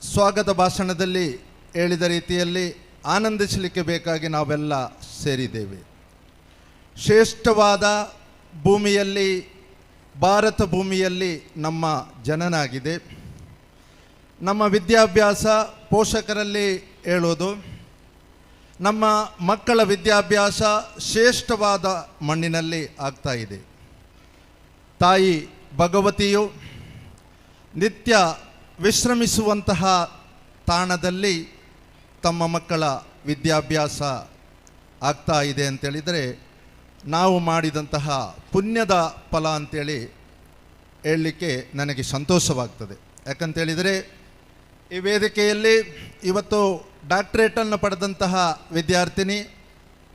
ಸ್ವಾಗತ ಭಾಷಣದಲ್ಲಿ ಹೇಳಿದ ರೀತಿಯಲ್ಲಿ ಆನಂದಿಸಲಿಕ್ಕೆ ಬೇಕಾಗಿ ನಾವೆಲ್ಲ ಸೇರಿದ್ದೇವೆ. ಶ್ರೇಷ್ಠವಾದ ಭೂಮಿಯಲ್ಲಿ, ಭಾರತ ಭೂಮಿಯಲ್ಲಿ ನಮ್ಮ ಜನನಾಗಿದೆ. ನಮ್ಮ ವಿದ್ಯಾಭ್ಯಾಸ ಪೋಷಕರಲ್ಲಿ ಹೇಳೋದು, ನಮ್ಮ ಮಕ್ಕಳ ವಿದ್ಯಾಭ್ಯಾಸ ಶ್ರೇಷ್ಠವಾದ ಮಣ್ಣಿನಲ್ಲಿ ಆಗ್ತಾ ಇದೆ. ತಾಯಿ ಭಗವತಿಯು ನಿತ್ಯ ವಿಶ್ರಮಿಸುವಂತಹ ತಾಣದಲ್ಲಿ ತಮ್ಮ ಮಕ್ಕಳ ವಿದ್ಯಾಭ್ಯಾಸ ಆಗ್ತಾ ಇದೆ ಅಂತೇಳಿದರೆ ನಾವು ಮಾಡಿದಂತಹ ಪುಣ್ಯದ ಫಲ ಅಂತೇಳಿ ಹೇಳಲಿಕ್ಕೆ ನನಗೆ ಸಂತೋಷವಾಗ್ತದೆ. ಯಾಕಂತೇಳಿದರೆ ಈ ವೇದಿಕೆಯಲ್ಲಿ ಇವತ್ತು ಡಾಕ್ಟ್ರೇಟನ್ನು ಪಡೆದಂತಹ ವಿದ್ಯಾರ್ಥಿನಿ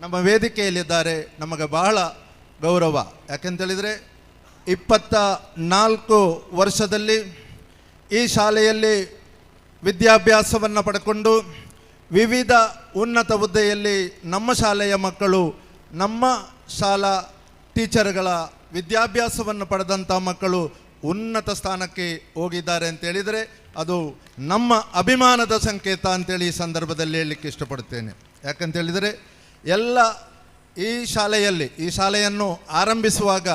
ನಮ್ಮ ವೇದಿಕೆಯಲ್ಲಿದ್ದಾರೆ. ನಮಗೆ ಬಹಳ ಗೌರವ. ಯಾಕಂತೇಳಿದರೆ 24 ವರ್ಷದಲ್ಲಿ ಈ ಶಾಲೆಯಲ್ಲಿ ವಿದ್ಯಾಭ್ಯಾಸವನ್ನು ಪಡ್ಕೊಂಡು ವಿವಿಧ ಉನ್ನತ ಹುದ್ದೆಯಲ್ಲಿ ನಮ್ಮ ಶಾಲೆಯ ಮಕ್ಕಳು, ನಮ್ಮ ಶಾಲಾ ಟೀಚರ್ಗಳ ವಿದ್ಯಾಭ್ಯಾಸವನ್ನು ಪಡೆದಂಥ ಮಕ್ಕಳು ಉನ್ನತ ಸ್ಥಾನಕ್ಕೆ ಹೋಗಿದ್ದಾರೆ ಅಂತೇಳಿದರೆ ಅದು ನಮ್ಮ ಅಭಿಮಾನದ ಸಂಕೇತ ಅಂತೇಳಿ ಈ ಸಂದರ್ಭದಲ್ಲಿ ಹೇಳಲಿಕ್ಕೆ ಇಷ್ಟಪಡ್ತೇನೆ. ಯಾಕಂತೇಳಿದರೆ ಎಲ್ಲ ಈ ಶಾಲೆಯನ್ನು ಆರಂಭಿಸುವಾಗ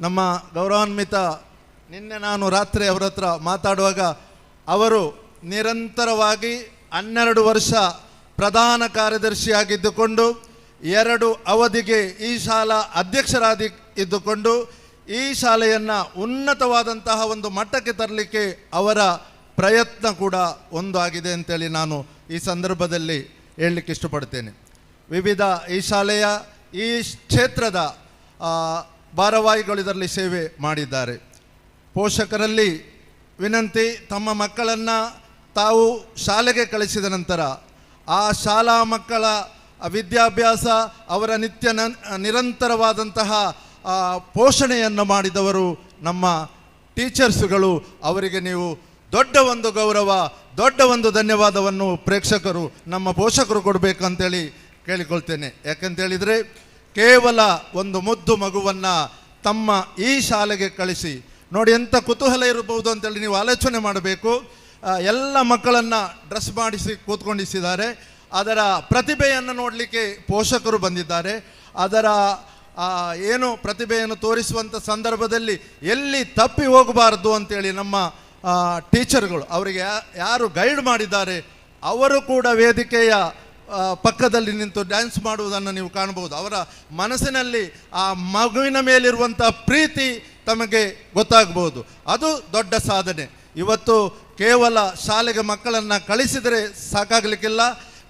ನಮ್ಮ ಗೌರವಾನ್ವಿತ ನಿನ್ನೆ ನಾನು ರಾತ್ರಿ ಅವರ ಹತ್ರ ಮಾತಾಡುವಾಗ ಅವರು ನಿರಂತರವಾಗಿ 12 ವರ್ಷ ಪ್ರಧಾನ ಕಾರ್ಯದರ್ಶಿಯಾಗಿದ್ದುಕೊಂಡು 2 ಅವಧಿಗೆ ಈ ಶಾಲಾ ಅಧ್ಯಕ್ಷರಾಗಿ ಇದ್ದುಕೊಂಡು ಈ ಶಾಲೆಯನ್ನು ಉನ್ನತವಾದಂತಹ ಒಂದು ಮಟ್ಟಕ್ಕೆ ತರಲಿಕ್ಕೆ ಅವರ ಪ್ರಯತ್ನ ಕೂಡ ಒಂದು ಆಗಿದೆ ಅಂತೇಳಿ ನಾನು ಈ ಸಂದರ್ಭದಲ್ಲಿ ಹೇಳಲಿಕ್ಕೆ ಇಷ್ಟಪಡ್ತೇನೆ. ವಿವಿಧ ಈ ಶಾಲೆಯ ಈ ಕ್ಷೇತ್ರದ ಭಾರವಾಹಿಗಳು ಇದರಲ್ಲಿ ಸೇವೆ ಮಾಡಿದ್ದಾರೆ. ಪೋಷಕರಲ್ಲಿ ವಿನಂತಿ, ತಮ್ಮ ಮಕ್ಕಳನ್ನು ತಾವು ಶಾಲೆಗೆ ಕಳಿಸಿದ ನಂತರ ಆ ಶಾಲಾ ಮಕ್ಕಳ ವಿದ್ಯಾಭ್ಯಾಸ, ಅವರ ನಿರಂತರವಾದಂತಹ ಪೋಷಣೆಯನ್ನು ಮಾಡಿದವರು ನಮ್ಮ ಟೀಚರ್ಸುಗಳು. ಅವರಿಗೆ ನೀವು ದೊಡ್ಡ ಒಂದು ಗೌರವ, ದೊಡ್ಡ ಒಂದು ಧನ್ಯವಾದವನ್ನು ಪ್ರೇಕ್ಷಕರು, ನಮ್ಮ ಪೋಷಕರು ಕೊಡಬೇಕಂತೇಳಿ ಕೇಳಿಕೊಳ್ತೇನೆ. ಯಾಕಂತೇಳಿದರೆ ಕೇವಲ ಒಂದು ಮುದ್ದು ಮಗುವನ್ನು ತಮ್ಮ ಈ ಶಾಲೆಗೆ ಕಳಿಸಿ ನೋಡಿ ಎಂಥ ಕುತೂಹಲ ಇರಬಹುದು ಅಂತೇಳಿ ನೀವು ಆಲೋಚನೆ ಮಾಡಬೇಕು. ಎಲ್ಲ ಮಕ್ಕಳನ್ನು ಡ್ರೆಸ್ ಮಾಡಿಸಿ ಕೂತ್ಕೊಂಡಿಸಿದ್ದಾರೆ. ಅದರ ಪ್ರತಿಭೆಯನ್ನು ನೋಡಲಿಕ್ಕೆ ಪೋಷಕರು ಬಂದಿದ್ದಾರೆ. ಅದರ ಏನು ಪ್ರತಿಭೆಯನ್ನು ತೋರಿಸುವಂಥ ಸಂದರ್ಭದಲ್ಲಿ ಎಲ್ಲಿ ತಪ್ಪಿ ಹೋಗಬಾರ್ದು ಅಂತೇಳಿ ನಮ್ಮ ಟೀಚರ್ಗಳು, ಅವರಿಗೆ ಯಾರು ಗೈಡ್ ಮಾಡಿದ್ದಾರೆ ಅವರು ಕೂಡ ವೇದಿಕೆಯ ಪಕ್ಕದಲ್ಲಿ ನಿಂತು ಡ್ಯಾನ್ಸ್ ಮಾಡುವುದನ್ನು ನೀವು ಕಾಣಬಹುದು. ಅವರ ಮನಸ್ಸಿನಲ್ಲಿ ಆ ಮಗುವಿನ ಮೇಲಿರುವಂಥ ಪ್ರೀತಿ ತಮಗೆ ಗೊತ್ತಾಗ್ಬೋದು. ಅದು ದೊಡ್ಡ ಸಾಧನೆ. ಇವತ್ತು ಕೇವಲ ಶಾಲೆಗೆ ಮಕ್ಕಳನ್ನು ಕಳಿಸಿದರೆ ಸಾಕಾಗಲಿಕ್ಕಿಲ್ಲ.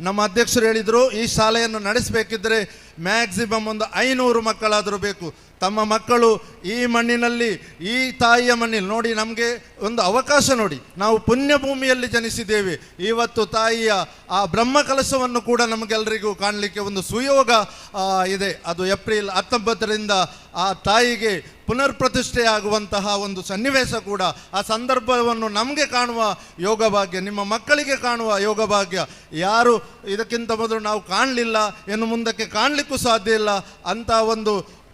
ನಮ್ಮ ಅಧ್ಯಕ್ಷರು ಹೇಳಿದರು, ಈ ಶಾಲೆಯನ್ನು ನಡೆಸಬೇಕಿದ್ದರೆ ಮ್ಯಾಕ್ಸಿಮಮ್ ಒಂದು 500 ಮಕ್ಕಳಾದರೂ ಬೇಕು. ತಮ್ಮ ಮಕ್ಕಳು ಈ ಮಣ್ಣಿನಲ್ಲಿ, ಈ ತಾಯಿಯ ಮಣ್ಣಿನಲ್ಲಿ ನೋಡಿ, ನಮಗೆ ಒಂದು ಅವಕಾಶ ನೋಡಿ, ನಾವು ಪುಣ್ಯಭೂಮಿಯಲ್ಲಿ ಜನಿಸಿದ್ದೇವೆ. ಇವತ್ತು ತಾಯಿಯ ಆ ಬ್ರಹ್ಮ ಕಲಶವನ್ನು ಕೂಡ ನಮಗೆಲ್ಲರಿಗೂ ಕಾಣಲಿಕ್ಕೆ ಒಂದು ಸುಯೋಗ ಇದೆ. ಅದು ಏಪ್ರಿಲ್ 19ರಿಂದ ಆ ತಾಯಿಗೆ ಪುನರ್ ಪ್ರತಿಷ್ಠೆಯಾಗುವಂತಹ ಒಂದು ಸನ್ನಿವೇಶ ಕೂಡ, ಆ ಸಂದರ್ಭವನ್ನು ನಮಗೆ ಕಾಣುವ ಯೋಗ ಭಾಗ್ಯ, ನಿಮ್ಮ ಮಕ್ಕಳಿಗೆ ಕಾಣುವ ಯೋಗ ಭಾಗ್ಯ ಯಾರು ಇದಕ್ಕಿಂತ ಮೊದಲು ನಾವು ಕಾಣಲಿಲ್ಲ, ಇನ್ನು ಮುಂದಕ್ಕೆ ಕಾಣಲಿಕ್ಕೂ ಸಾಧ್ಯ ಇಲ್ಲ. ಅಂಥ ಒಂದು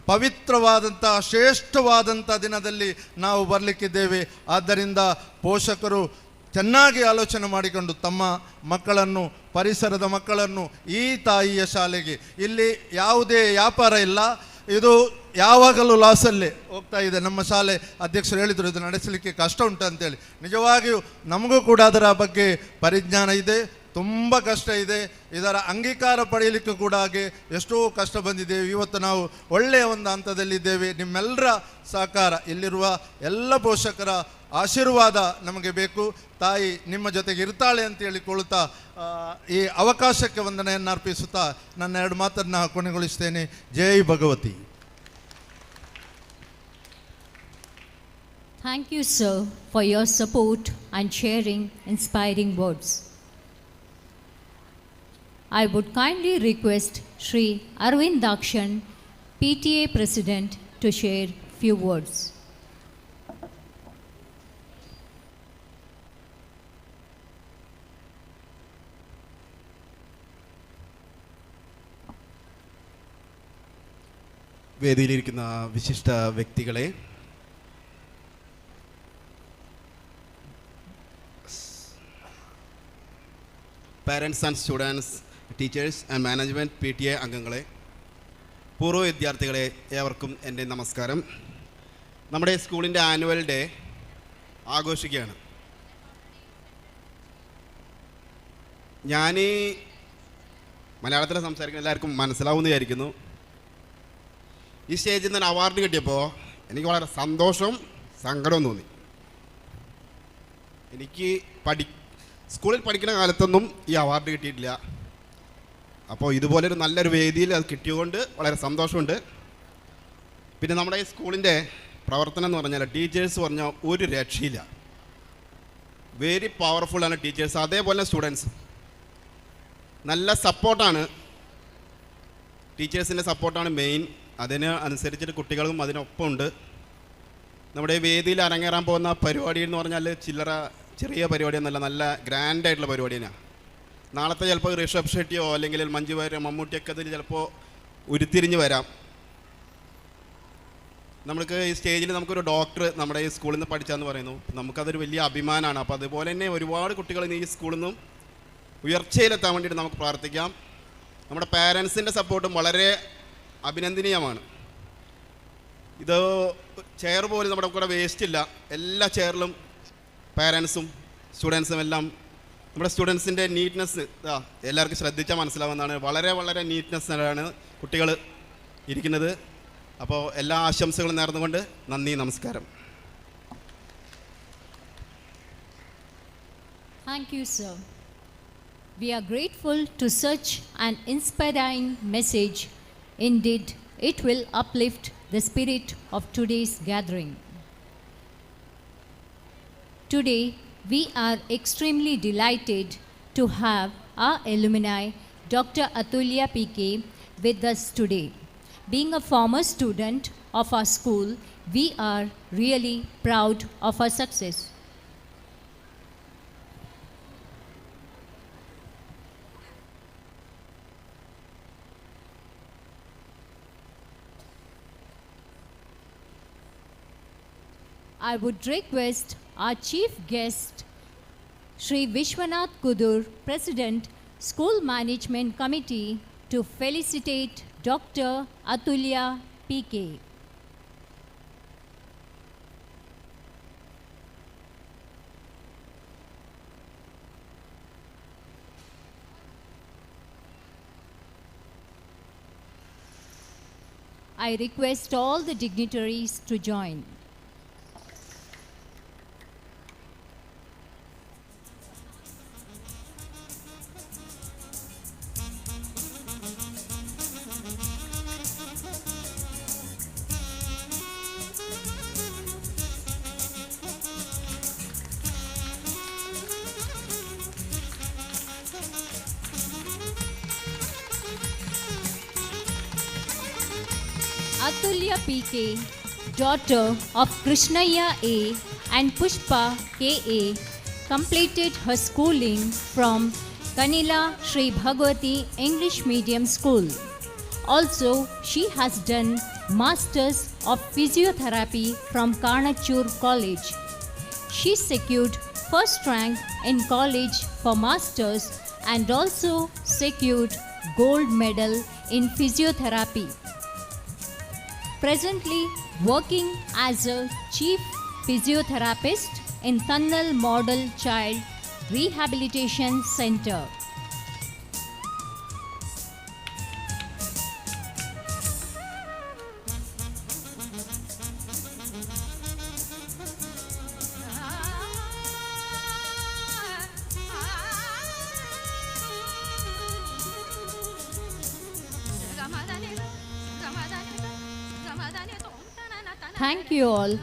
ಪವಿತ್ರವಾದಂಥ ಶ್ರೇಷ್ಠವಾದಂಥ ದಿನದಲ್ಲಿ ನಾವು ಬರಲಿಕ್ಕಿದ್ದೇವೆ. ಆದ್ದರಿಂದ ಪೋಷಕರು ಚೆನ್ನಾಗಿ ಆಲೋಚನೆ ಮಾಡಿಕೊಂಡು ತಮ್ಮ ಮಕ್ಕಳನ್ನು, ಪರಿಸರದ ಮಕ್ಕಳನ್ನು ಈ ತಾಯಿಯ ಶಾಲೆಗೆ, ಇಲ್ಲಿ ಯಾವುದೇ ವ್ಯಾಪಾರ ಇಲ್ಲ, ಇದು ಯಾವಾಗಲೂ ಲಾಸಲ್ಲೇ ಹೋಗ್ತಾ ಇದೆ. ನಮ್ಮ ಶಾಲೆ ಅಧ್ಯಕ್ಷರು ಹೇಳಿದರು ಇದು ನಡೆಸಲಿಕ್ಕೆ ಕಷ್ಟ ಉಂಟು ಅಂತೇಳಿ. ನಿಜವಾಗಿಯೂ ನಮಗೂ ಕೂಡ ಅದರ ಬಗ್ಗೆ ಪರಿಜ್ಞಾನ ಇದೆ. ತುಂಬ ಕಷ್ಟ ಇದೆ. ಇದರ ಅಂಗೀಕಾರ ಪಡೆಯಲಿಕ್ಕೆ ಕೂಡ ಹಾಗೆ ಎಷ್ಟೋ ಕಷ್ಟ ಬಂದಿದ್ದೇವೆ. ಇವತ್ತು ನಾವು ಒಳ್ಳೆಯ ಒಂದು ಹಂತದಲ್ಲಿದ್ದೇವೆ. ನಿಮ್ಮೆಲ್ಲರ ಸಹಕಾರ, ಇಲ್ಲಿರುವ ಎಲ್ಲ ಪೋಷಕರ ಆಶೀರ್ವಾದ ನಮಗೆ ಬೇಕು. ತಾಯಿ ನಿಮ್ಮ ಜೊತೆಗೆ ಇರ್ತಾಳೆ ಅಂತ ಹೇಳಿಕೊಳ್ಳುತ್ತಾ ಈ ಅವಕಾಶಕ್ಕೆ ವಂದನೆಯನ್ನು ಅರ್ಪಿಸುತ್ತಾ ನನ್ನ 2 ಮಾತನ್ನು ಕೊನೆಗೊಳಿಸ್ತೇನೆ. ಜೈ Bhagavati. Thank you, sir, for your support and sharing inspiring words. I would kindly request Shri Arvind Dakshan, PTA President, to share few words. വേദിയിലിരിക്കുന്ന വിശിഷ്ട വ്യക്തികളെ, parents and students, teachers and management, PTA അംഗങ്ങളെ, പൂർവ്വ വിദ്യാർത്ഥികളെ, ഏവർക്കും എൻ്റെ നമസ്കാരം. നമ്മുടെ സ്കൂളിൻ്റെ ആനുവൽ ഡേ ആഘോഷിക്കുകയാണ്. ഞാൻ മലയാളത്തിൽ സംസാരിക്കുന്ന എല്ലാവർക്കും മനസ്സിലാവുമെന്ന് വിചാരിക്കുന്നു. ഈ സ്റ്റേജിൽ നിന്ന് അവാർഡ് കിട്ടിയപ്പോൾ എനിക്ക് വളരെ സന്തോഷവും സങ്കടവും തോന്നി. എനിക്ക് സ്കൂളിൽ പഠിക്കുന്ന കാലത്തൊന്നും ഈ അവാർഡ് കിട്ടിയിട്ടില്ല. അപ്പോൾ ഇതുപോലൊരു നല്ലൊരു വേദിയിൽ അത് കിട്ടിയതുകൊണ്ട് വളരെ സന്തോഷമുണ്ട്. പിന്നെ നമ്മുടെ ഈ സ്കൂളിൻ്റെ പ്രവർത്തനം എന്ന് പറഞ്ഞാൽ ടീച്ചേഴ്സ് പറഞ്ഞാൽ ഒരു രക്ഷയില്ല. വെരി പവർഫുള്ളാണ് ടീച്ചേഴ്സ്, അതേപോലെ സ്റ്റുഡൻസ്. നല്ല സപ്പോർട്ടാണ്, ടീച്ചേഴ്സിൻ്റെ സപ്പോർട്ടാണ് മെയിൻ. അതിന് അനുസരിച്ചിട്ട് കുട്ടികളും അതിനൊപ്പമുണ്ട്. നമ്മുടെ വേദിയിൽ അരങ്ങേറാൻ പോകുന്ന പരിപാടി എന്ന് പറഞ്ഞാൽ ചെറിയ പരിപാടിയൊന്നുമല്ല, നല്ല ഗ്രാൻഡായിട്ടുള്ള പരിപാടി തന്നെയാണ്. നാളത്തെ ചിലപ്പോൾ ഋഷഭ് ഷെട്ടിയോ അല്ലെങ്കിൽ മഞ്ജു വാര്യരോ മമ്മൂട്ടിയൊക്കെ അതിൽ ചിലപ്പോൾ ഉരുത്തിരിഞ്ഞ് വരാം. നമുക്ക് ഈ സ്റ്റേജിൽ നമുക്കൊരു ഡോക്ടർ നമ്മുടെ ഈ സ്കൂളിൽ നിന്ന് പഠിച്ചാന്ന് പറയുന്നു, നമുക്കതൊരു വലിയ അഭിമാനമാണ്. അപ്പോൾ അതുപോലെ തന്നെ ഒരുപാട് കുട്ടികൾ ഈ സ്കൂളിൽ നിന്നും ഉയർച്ചയിലെത്താൻ വേണ്ടിയിട്ട് നമുക്ക് പ്രാർത്ഥിക്കാം. നമ്മുടെ പാരൻസിൻ്റെ സപ്പോർട്ടും വളരെ അഭിനന്ദനീയമാണ്. ഇത് ചെയർ പോലും നമ്മുടെ കൂടെ വേസ്റ്റ് ഇല്ല, എല്ലാ ചെയറിലും പാരൻസും സ്റ്റുഡൻസും എല്ലാം. നമ്മുടെ സ്റ്റുഡൻസിൻ്റെ നീറ്റ്നെസ് എല്ലാവർക്കും ശ്രദ്ധിച്ചാൽ മനസ്സിലാവുന്നതാണ്. വളരെ വളരെ നീറ്റ്നെസ്സിലാണ് കുട്ടികൾ ഇരിക്കുന്നത്. അപ്പോൾ എല്ലാ ആശംസകളും നേർന്നുകൊണ്ട് നന്ദി, നമസ്കാരം. Thank you, sir. We are grateful to such an inspiring message. Indeed, it will uplift the spirit of today's gathering. Today, we are extremely delighted to have our alumni, Dr. Atulya PK, with us today. Being a former student of our school, we are really proud of her success. I would request our chief guest, Shri Vishwanath Kudur, President, School Management Committee, to felicitate Dr. Atulya PK. I request all the dignitaries to join. Atulya PK, daughter of Krishnaya A and Pushpa KA, completed her schooling from Kanila Sri Bhagwati English Medium School. Also, she has done Masters of Physiotherapy from Kanachur College. She secured first rank in college for Masters and also secured gold medal in physiotherapy. Presently working as a chief physiotherapist in Thannal Model Child Rehabilitation Center. Thank you all.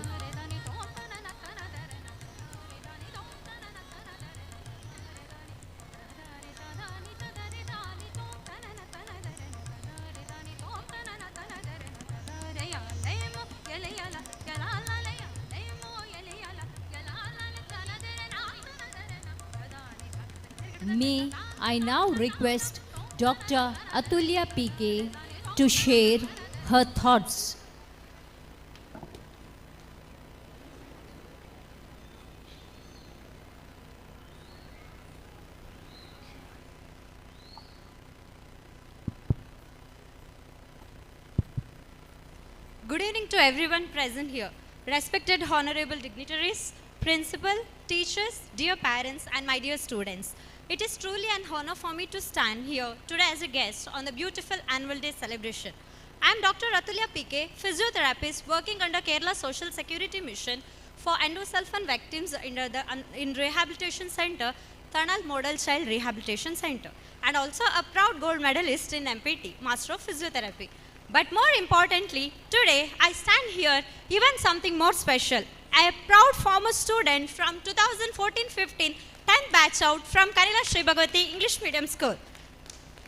May I now request Dr. Atulya PK to share her thoughts. Good evening to everyone present here. Respected honorable dignitaries, principal, teachers, dear parents and my dear students. It is truly an honor for me to stand here today as a guest on the beautiful annual day celebration. I am Dr. Atulya PK, physiotherapist working under Kerala Social Security Mission for endosulfan victims in Rehabilitation Center, Thanal Model Child Rehabilitation Center, and also a proud gold medalist in MPT, Master of Physiotherapy. But more importantly, today I stand here even something more special. I am a proud former student from 2014-15 10th batch out from Kanila Sri Bhagwati English Medium School.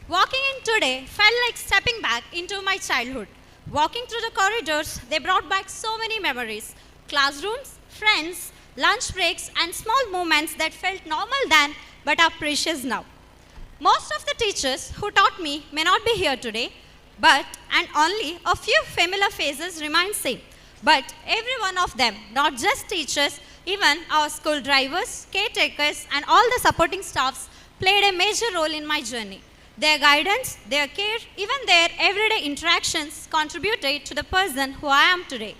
Walking in today felt like stepping back into my childhood. Walking through the corridors, they brought back so many memories. Classrooms, friends, lunch breaks and small moments that felt normal then but are precious now. Most of the teachers who taught me may not be here today, and only a few familiar faces remain same. But every one of them, not just teachers, even our school drivers, caretakers and all the supporting staffs played a major role in my journey. Their guidance, their care, even their everyday interactions contributed to the person who I am today.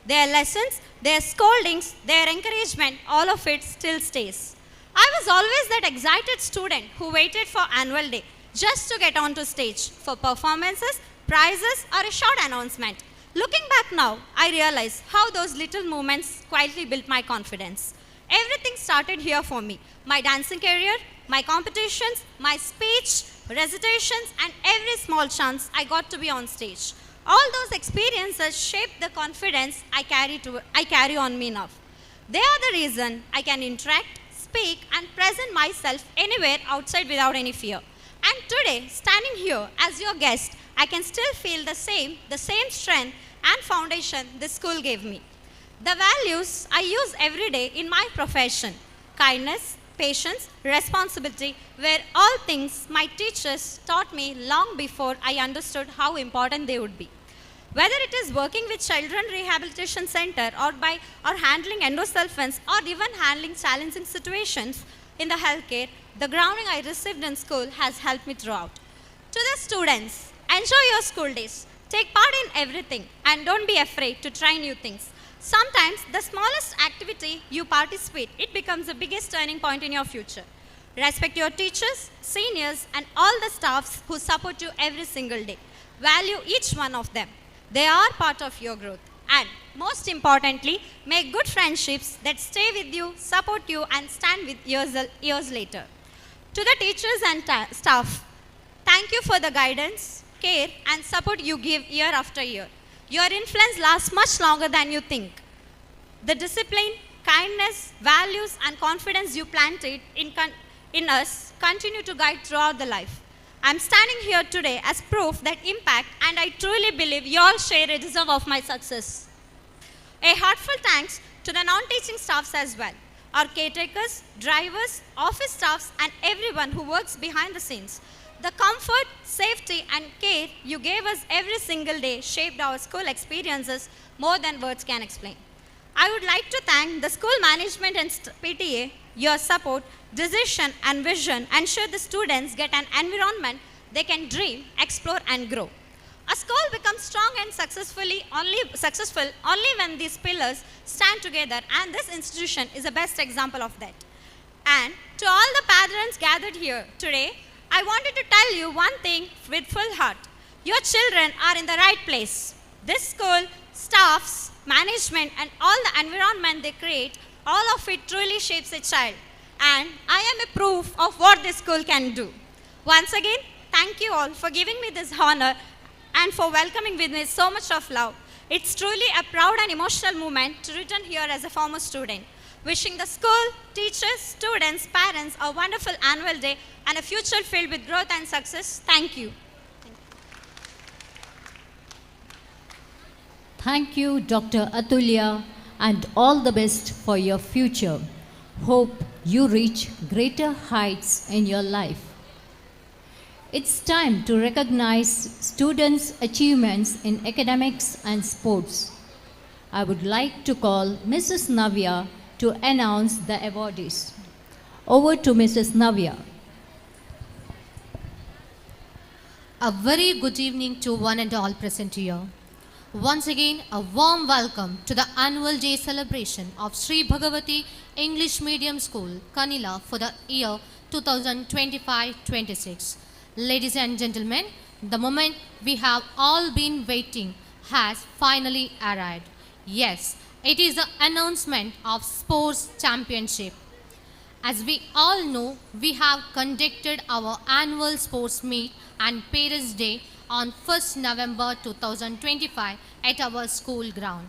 Their lessons, their scoldings, their encouragement, all of it still stays. I was always that excited student who waited for annual day just to get onto stage for performances, prizes or a short announcement. Looking back now, I realize how those little moments quietly built my confidence. Everything started here for me. My dancing career, my competitions, my speech, recitations and every small chance I got to be on stage. All those experiences shaped the confidence I carry on me now. They are the reason I can interact, speak and present myself anywhere outside without any fear. And today, standing here as your guest, I can still feel the same strength and foundation this school gave me. The values I use every day in my profession, kindness, patience, responsibility, were all things my teachers taught me long before I understood how important they would be. Whether it is working with Children Rehabilitation Center or handling endosulfans or even handling challenging situations in the healthcare, the grounding I received in school has helped me throughout. To the students, enjoy your school days. Take part in everything and don't be afraid to try new things. Sometimes the smallest activity you participate, it becomes the biggest turning point in your future. Respect your teachers, seniors and all the staffs who support you every single day. Value each one of them. They are part of your growth. And most importantly, make good friendships that stay with you, support you and stand with years later. To the teachers and staff, thank you for the guidance, care and support you give year after year. Your influence lasts much longer than you think. The discipline, kindness, values and confidence you planted in us continue to guide throughout the life. I'm standing here today as proof that impact, and I truly believe you all share a deserve of my success. A heartfelt thanks to the non-teaching staffs as well, our caretakers, drivers, office staffs, and everyone who works behind the scenes. The comfort, safety, and care you gave us every single day shaped our school experiences more than words can explain. I would like to thank the school management and PTA. Your support, decision, and vision ensure the students get an environment they can dream, explore, and grow. A school becomes strong and successful only when these pillars stand together, and this institution is the best example of that. And to all the parents gathered here today, I wanted to tell you one thing with full heart. Your children are in the right place. This school, staffs, management, and all the environment they create, all of it truly shapes a child. And I am a proof of what this school can do. Once again, thank you all for giving me this honor and for welcoming with me so much of love. It's truly a proud and emotional moment to return here as a former student. Wishing the school, teachers, students, parents a wonderful annual day and a future filled with growth and success. Thank you. Thank you, Dr. Atulya, and all the best for your future. Hope you reach greater heights in your life. It's time to recognize students' achievements in academics and sports. I would like to call Mrs. Navya to announce the awardees. Over to Mrs. Navya. A very good evening to one and all present here. Once again, a warm welcome to the annual day celebration of Sri Bhagavati English Medium School, Kanila for the year 2025-26. Ladies and gentlemen, the moment we have all been waiting has finally arrived. Yes, it is the announcement of Sports Championship. As we all know, we have conducted our annual sports meet and Parents' Day on 1st November 2025 at our school ground.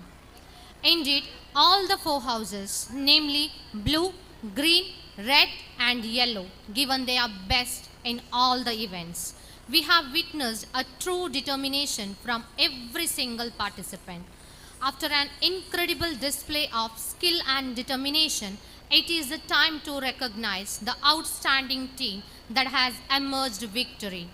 Indeed, all the four houses, namely blue, green, red and yellow, given their best in all the events. We have witnessed a true determination from every single participant. After an incredible display of skill and determination, it is the time to recognize the outstanding team that has emerged victory.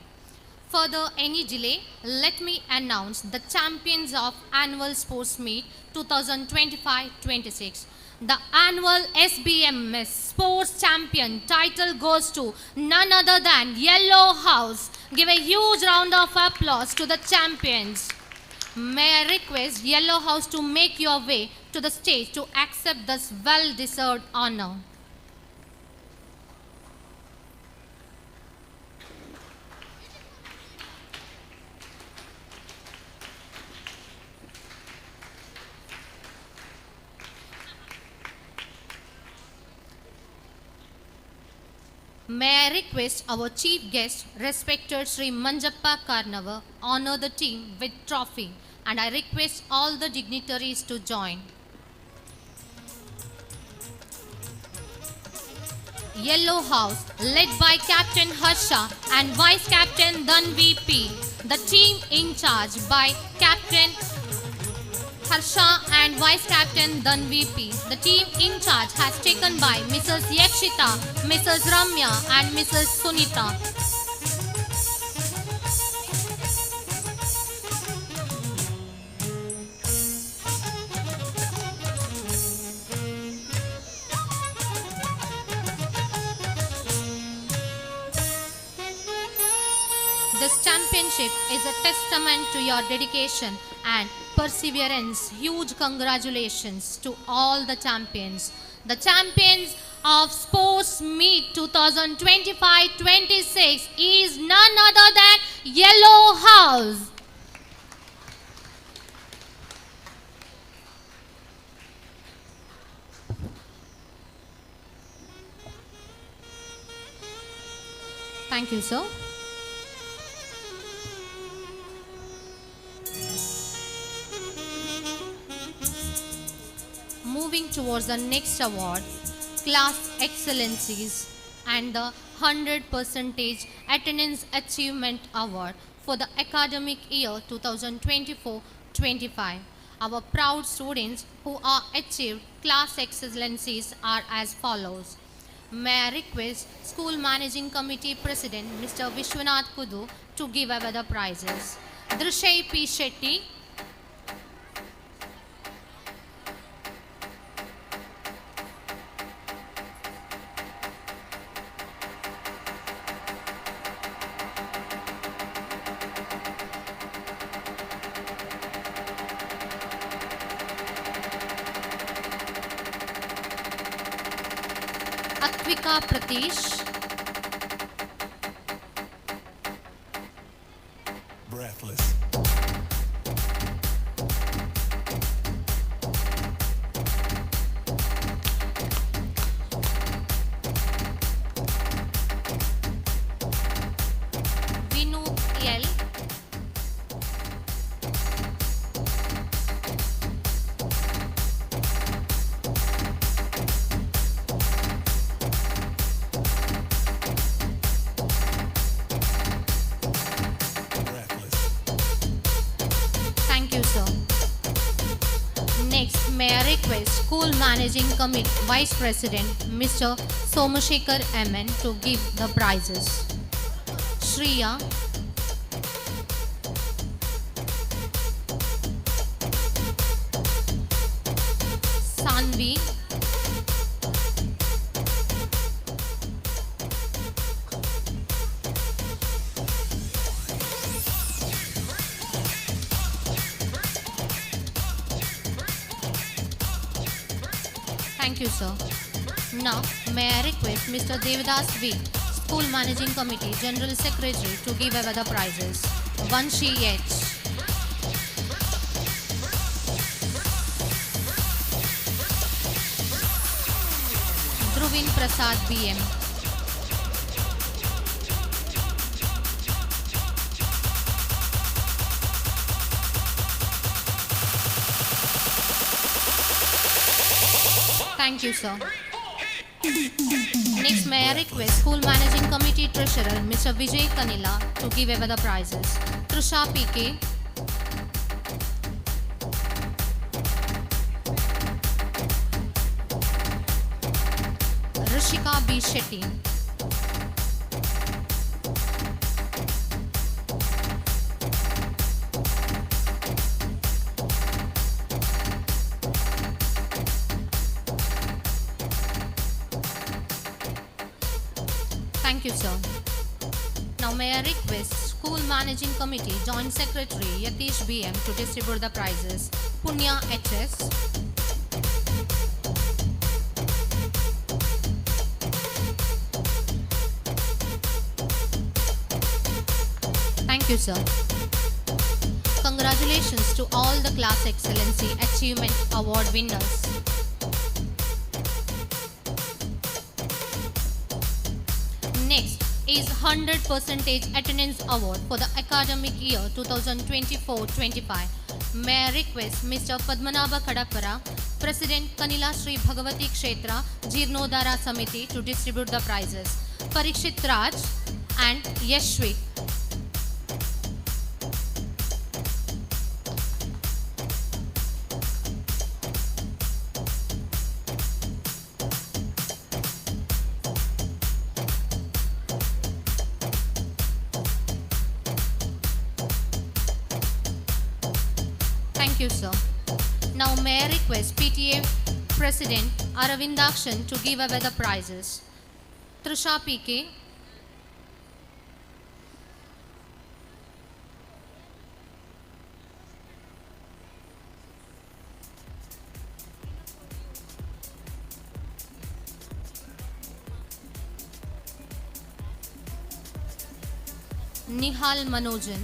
Further any delay, let me announce the champions of annual sports meet 2025-26. The annual SBMS Sports Champion title goes to none other than Yellow House. Give a huge round of applause to the champions. May I request Yellow House to make your way to the stage to accept this well-deserved honor. May I request our chief guest, respected Sri Manjappa Karnava, honor the team with trophy, and I request all the dignitaries to join. Yellow House, led by Captain Harsha and Vice Captain Dhanvi P. The team in charge by Captain Harsha and Vice Captain Dhanvi P. The team in charge has taken by Mrs. Yakshita, Mrs. Ramya and Mrs. Sunita. This championship is a testament to your dedication and perseverance. Huge congratulations to all the champions. The champions of Sports Meet 2025-26 is none other than Yellow House. Thank you, sir. Moving towards the next award, Class Excellencies and the 100% Attendance Achievement Award for the academic year 2024-25. Our proud students who are achieved class excellencies are as follows. May I request School Managing Committee President Mr. Vishwanath Kudu to give away the prizes. Drishay P. Shetty, Atvika Pratish, Breathless. Vinu L. Thank you, sir. Next, may I request School Managing Committee Vice President Mr. Somashekar MN to give the prizes. Shriya, Sanvi, thank you, sir. Now, may I request Mr. Devadas V, School Managing Committee General Secretary, to give away the prizes. Vanshi H. Dhruvin Prasad BM. Thank you, sir. Next, may I request School Managing Committee Treasurer Mr. Vijay Kanila to give away the prizes. Trisha PK, Rishika B. Shetty, thank you, sir. Now, may I request School Managing Committee Joint Secretary Yatish BM to distribute the prizes. Punya HS, thank you, sir. Congratulations to all the Class Excellency Achievement Award winners. Next is 100% Attendance Award for the academic year 2024-25. May I request Mr. Padmanabha Kadakara, President Kanila Sri Bhagavati Kshetra Jeernodhara Samiti, to distribute the prizes. Parikshit Raj and Yashwik. Thank you, sir. Now, may I request PTA President Aravindakshan to give away the prizes. Trisha PK, Nihal Manojan,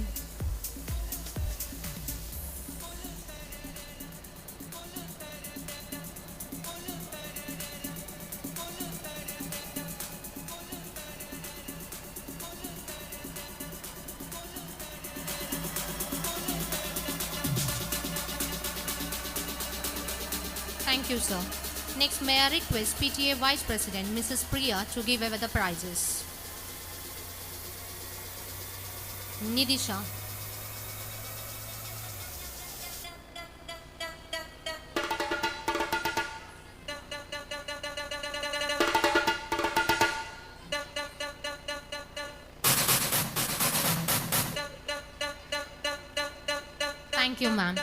thank you, sir. Next, may I request PTA Vice President Mrs. Priya to give away the prizes. Nidisha. Thank you, ma'am.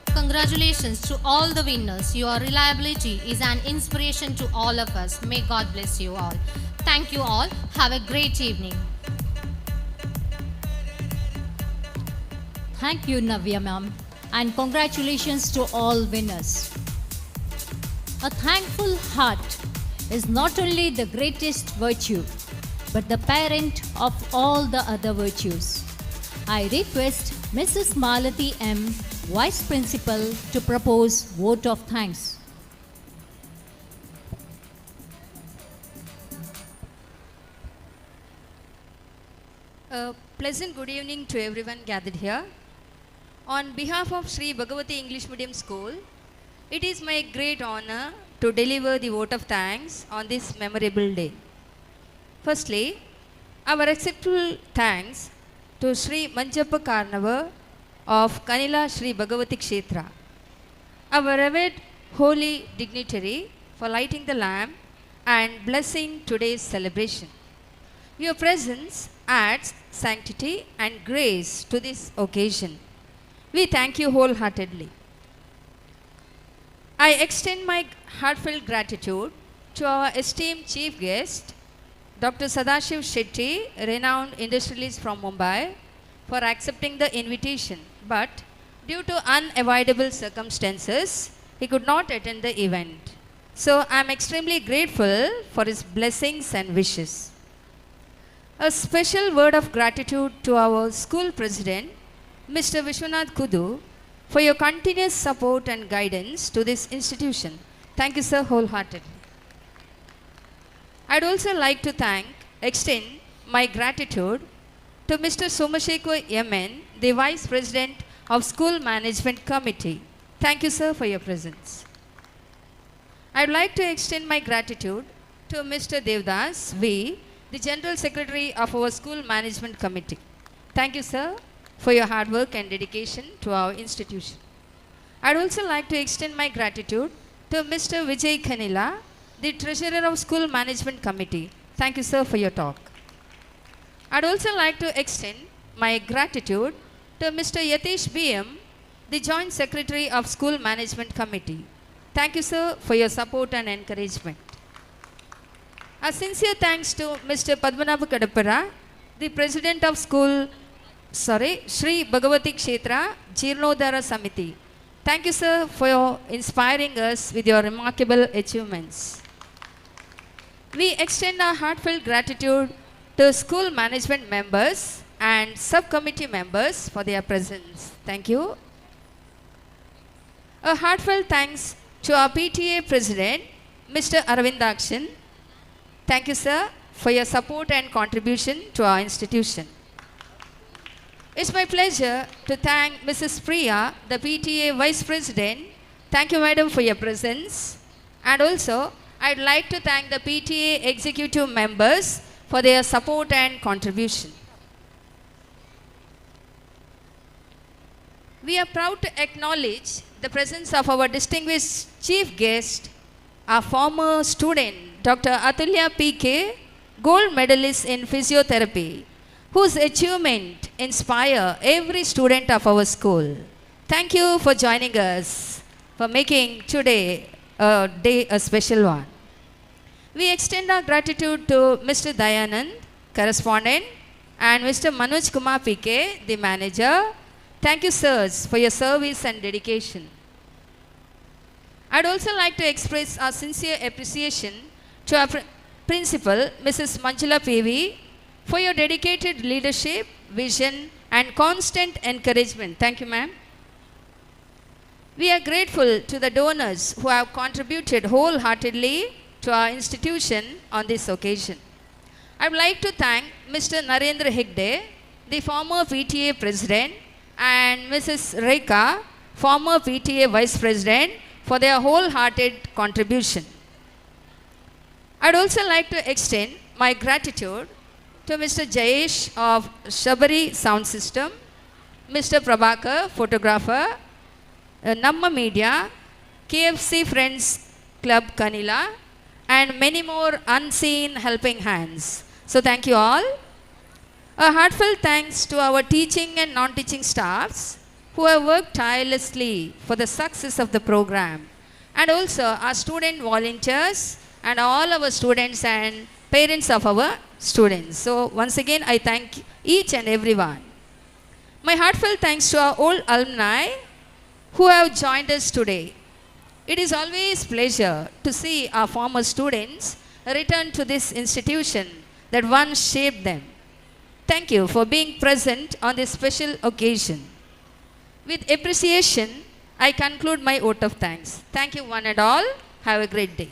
Congratulations to all the winners. Your reliability is an inspiration to all of us. May God bless you all. Thank you all. Have a great evening. Thank you, Navya ma'am, and congratulations to all winners. A thankful heart is not only the greatest virtue, but the parent of all the other virtues. I request Mrs. Malati M., Vice Principal, to propose vote of thanks. A pleasant good evening to everyone gathered here. On behalf of Sri Bhagavati English Medium School, it is my great honor to deliver the vote of thanks on this memorable day. Firstly, our acceptful thanks to Sri Manjappa Karnava of Kanila Sri Bhagavati Kshetra, our revered holy dignitary, for lighting the lamp and blessing today's celebration. Your presence adds sanctity and grace to this occasion. We thank you wholeheartedly. I extend my heartfelt gratitude to our esteemed chief guest, Dr. Sadashiv Shetty, renowned industrialist from Mumbai, for accepting the invitation, but due to unavoidable circumstances, he could not attend the event. So I am extremely grateful for his blessings and wishes. A special word of gratitude to our school president, Mr. Vishwanath Kudu, for your continuous support and guidance to this institution. Thank you, sir, wholeheartedly. I'd also like to extend my gratitude to Mr. Somashekar MN, the Vice President of School Management Committee. Thank you, sir, for your presence. I'd like to extend my gratitude to Mr. Devdas V., the General Secretary of our School Management Committee. Thank you, sir, for your hard work and dedication to our institution. I'd also like to extend my gratitude to Mr. Vijay Kanila, the Treasurer of School Management Committee. Thank you, sir, for your talk. I'd also like to extend my gratitude to Mr. Yatish BM, the Joint Secretary of School Management Committee. Thank you, sir, for your support and encouragement. A sincere thanks to Mr. Padmanabha Kadapara, the President of Sri Bhagavati Kshetra Jeernodhara Samiti. Thank you, sir, for inspiring us with your remarkable achievements. We extend our heartfelt gratitude to school management members and subcommittee members for their presence. Thank you. A heartfelt thanks to our PTA President, Mr. Aravindakshan. Thank you, sir, for your support and contribution to our institution. It's my pleasure to thank Mrs. Priya, the PTA Vice President. Thank you, madam, for your presence. And also, I'd like to thank the PTA executive members for their support and contribution. We are proud to acknowledge the presence of our distinguished chief guest, our former student, Dr. Atulya PK, gold medalist in physiotherapy, whose achievement inspire every student of our school. Thank you for joining us, for making today a day a special one. We extend our gratitude to Mr. Dayanand, correspondent, and Mr. Manoj Kumar PK, the manager. Thank you, sirs, for your service and dedication. I'd also like to express our sincere appreciation to our principal, Mrs. Manjula PV, for your dedicated leadership, vision, and constant encouragement. Thank you, ma'am. We are grateful to the donors who have contributed wholeheartedly to our institution on this occasion. I would like to thank Mr. Narendra Hegde, the former PTA President, and Mrs. Rekha, former PTA Vice President, for their wholehearted contribution. I would also like to extend my gratitude to Mr. Jayesh of Shabari Sound System, Mr. Prabhakar, photographer, Namma Media, KFC Friends Club Kanila, and many more unseen helping hands. So thank you all. A heartfelt thanks to our teaching and non-teaching staffs who have worked tirelessly for the success of the program, and also our student volunteers and all our students and parents of our students. So once again, I thank each and everyone. My heartfelt thanks to our old alumni who have joined us today. It is always pleasure to see our former students return to this institution that once shaped them. Thank you for being present on this special occasion. With appreciation, I conclude my vote of thanks. Thank you one and all. Have a great day.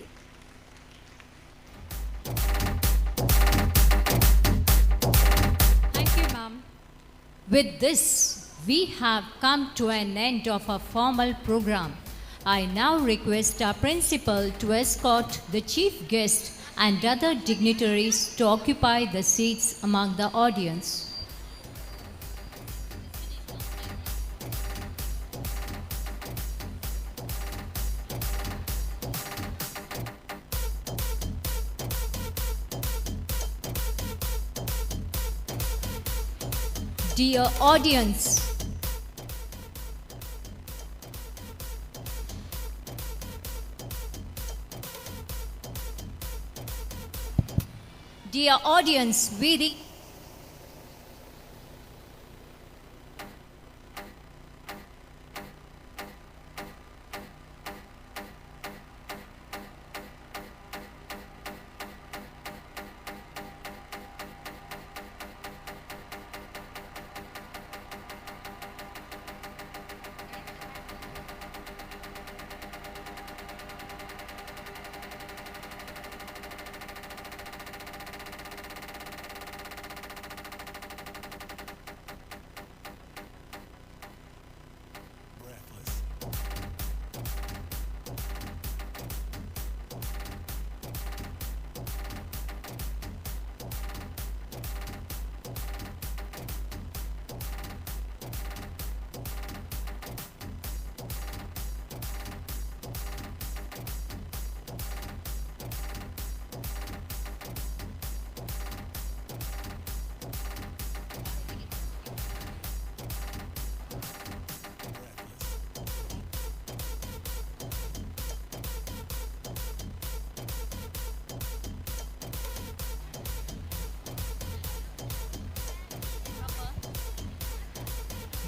Thank you, ma'am. With this, we have come to an end of our formal program. I now request our principal to escort the chief guest and other dignitaries to occupy the seats among the audience. Dear audience, we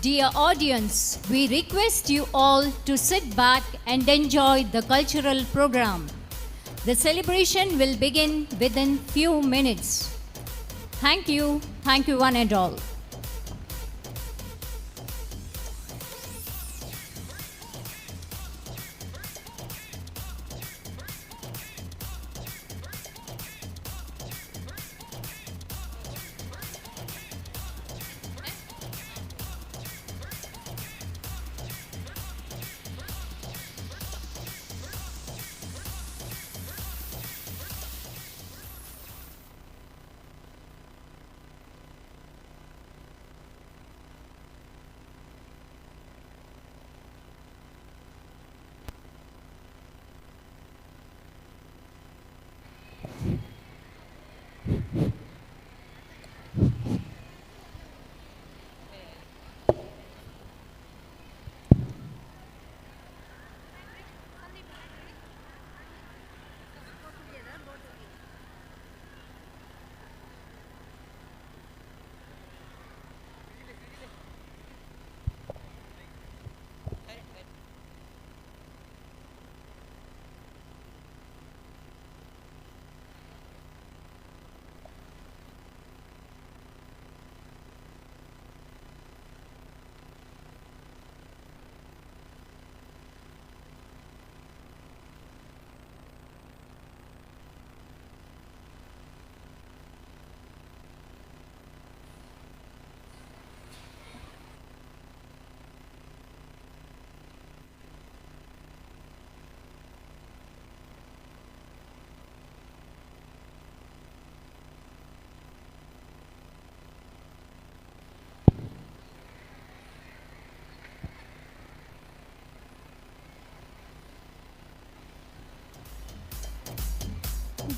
Dear audience, we request you all to sit back and enjoy the cultural program. The celebration will begin within few minutes. Thank you one and all.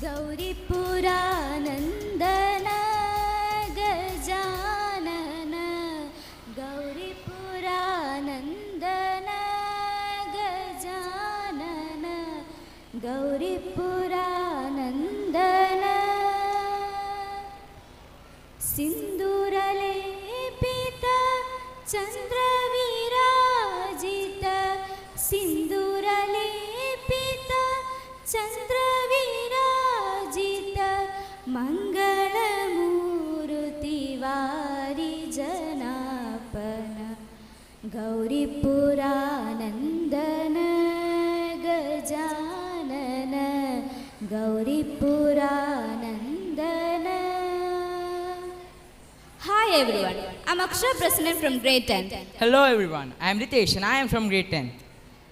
गौरीपुरानन्दन Gajanan गौरीपुरानन्दन Gajanan गौरीपुरानन्दन सिन्दूरलेपित चन्द्रविराजित सिन्दूरलेपित चन्द्रविराजित मङ्गलमूर्तिवारि जनापन गौरीपुरानन्दन Gajanan गौरीपुरानन्दन. Hi everyone, I'm Akshara Prasannan from grade 10. Hello everyone, I am Ritesh and I am from grade 10.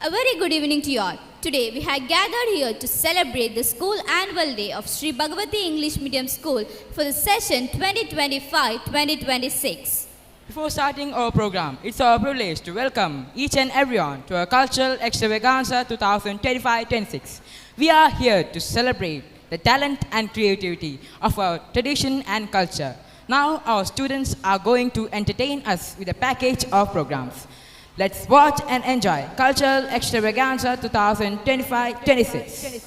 A very good evening to you all. Today we have gathered here to celebrate the school annual day of Sri Bhagavati English Medium School for the session 2025-2026. Before starting our program, it's our privilege to welcome each and everyone to our Cultural Extravaganza 2025-26. We are here to celebrate the talent and creativity of our tradition and culture. Now our students are going to entertain us with a package of programs. Let's watch and enjoy Cultural Extravaganza 2025-26.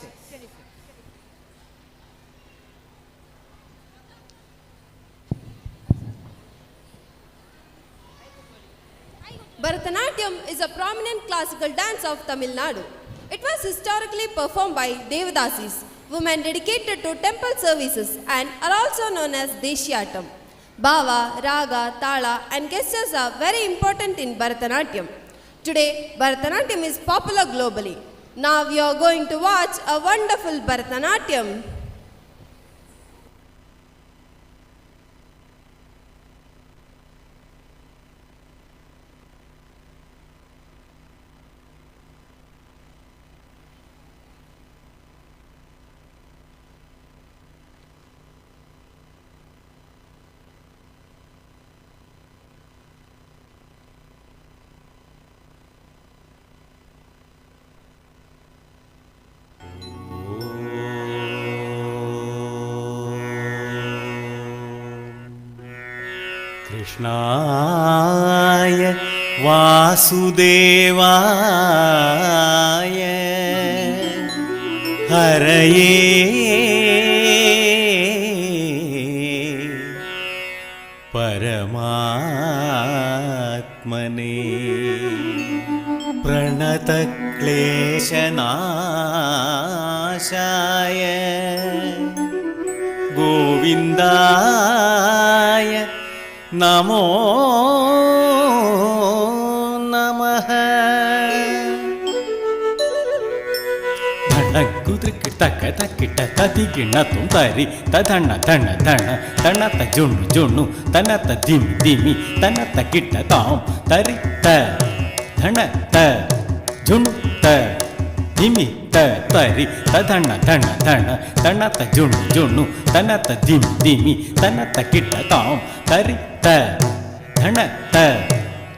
Bharatanatyam is a prominent classical dance of Tamil Nadu. It was historically performed by Devadasis, women dedicated to temple services and are also known as Deshiyatam. Bhava, Raga, Tala and gestures are very important in Bharatanatyam. Today, Bharatanatyam is popular globally. Now we are going to watch a wonderful Bharatanatyam. कृष्णाय वासुदेवाय हरये परमात्मने प्रणतक्लेशनाशाय गोविन्दाय नमो नमः. धडकुद्रिक तक तकिट तदिगिण तुम तरि तधण धण धण तणत जुणु जुणु तनत दिमि दिमि तनत kit ताम तरि त धण त जुणु त दिमि त तरि तधण धण धण तणत जुणु जुणु तनत दिमि दिमि तनत किट ताम तरि त धण त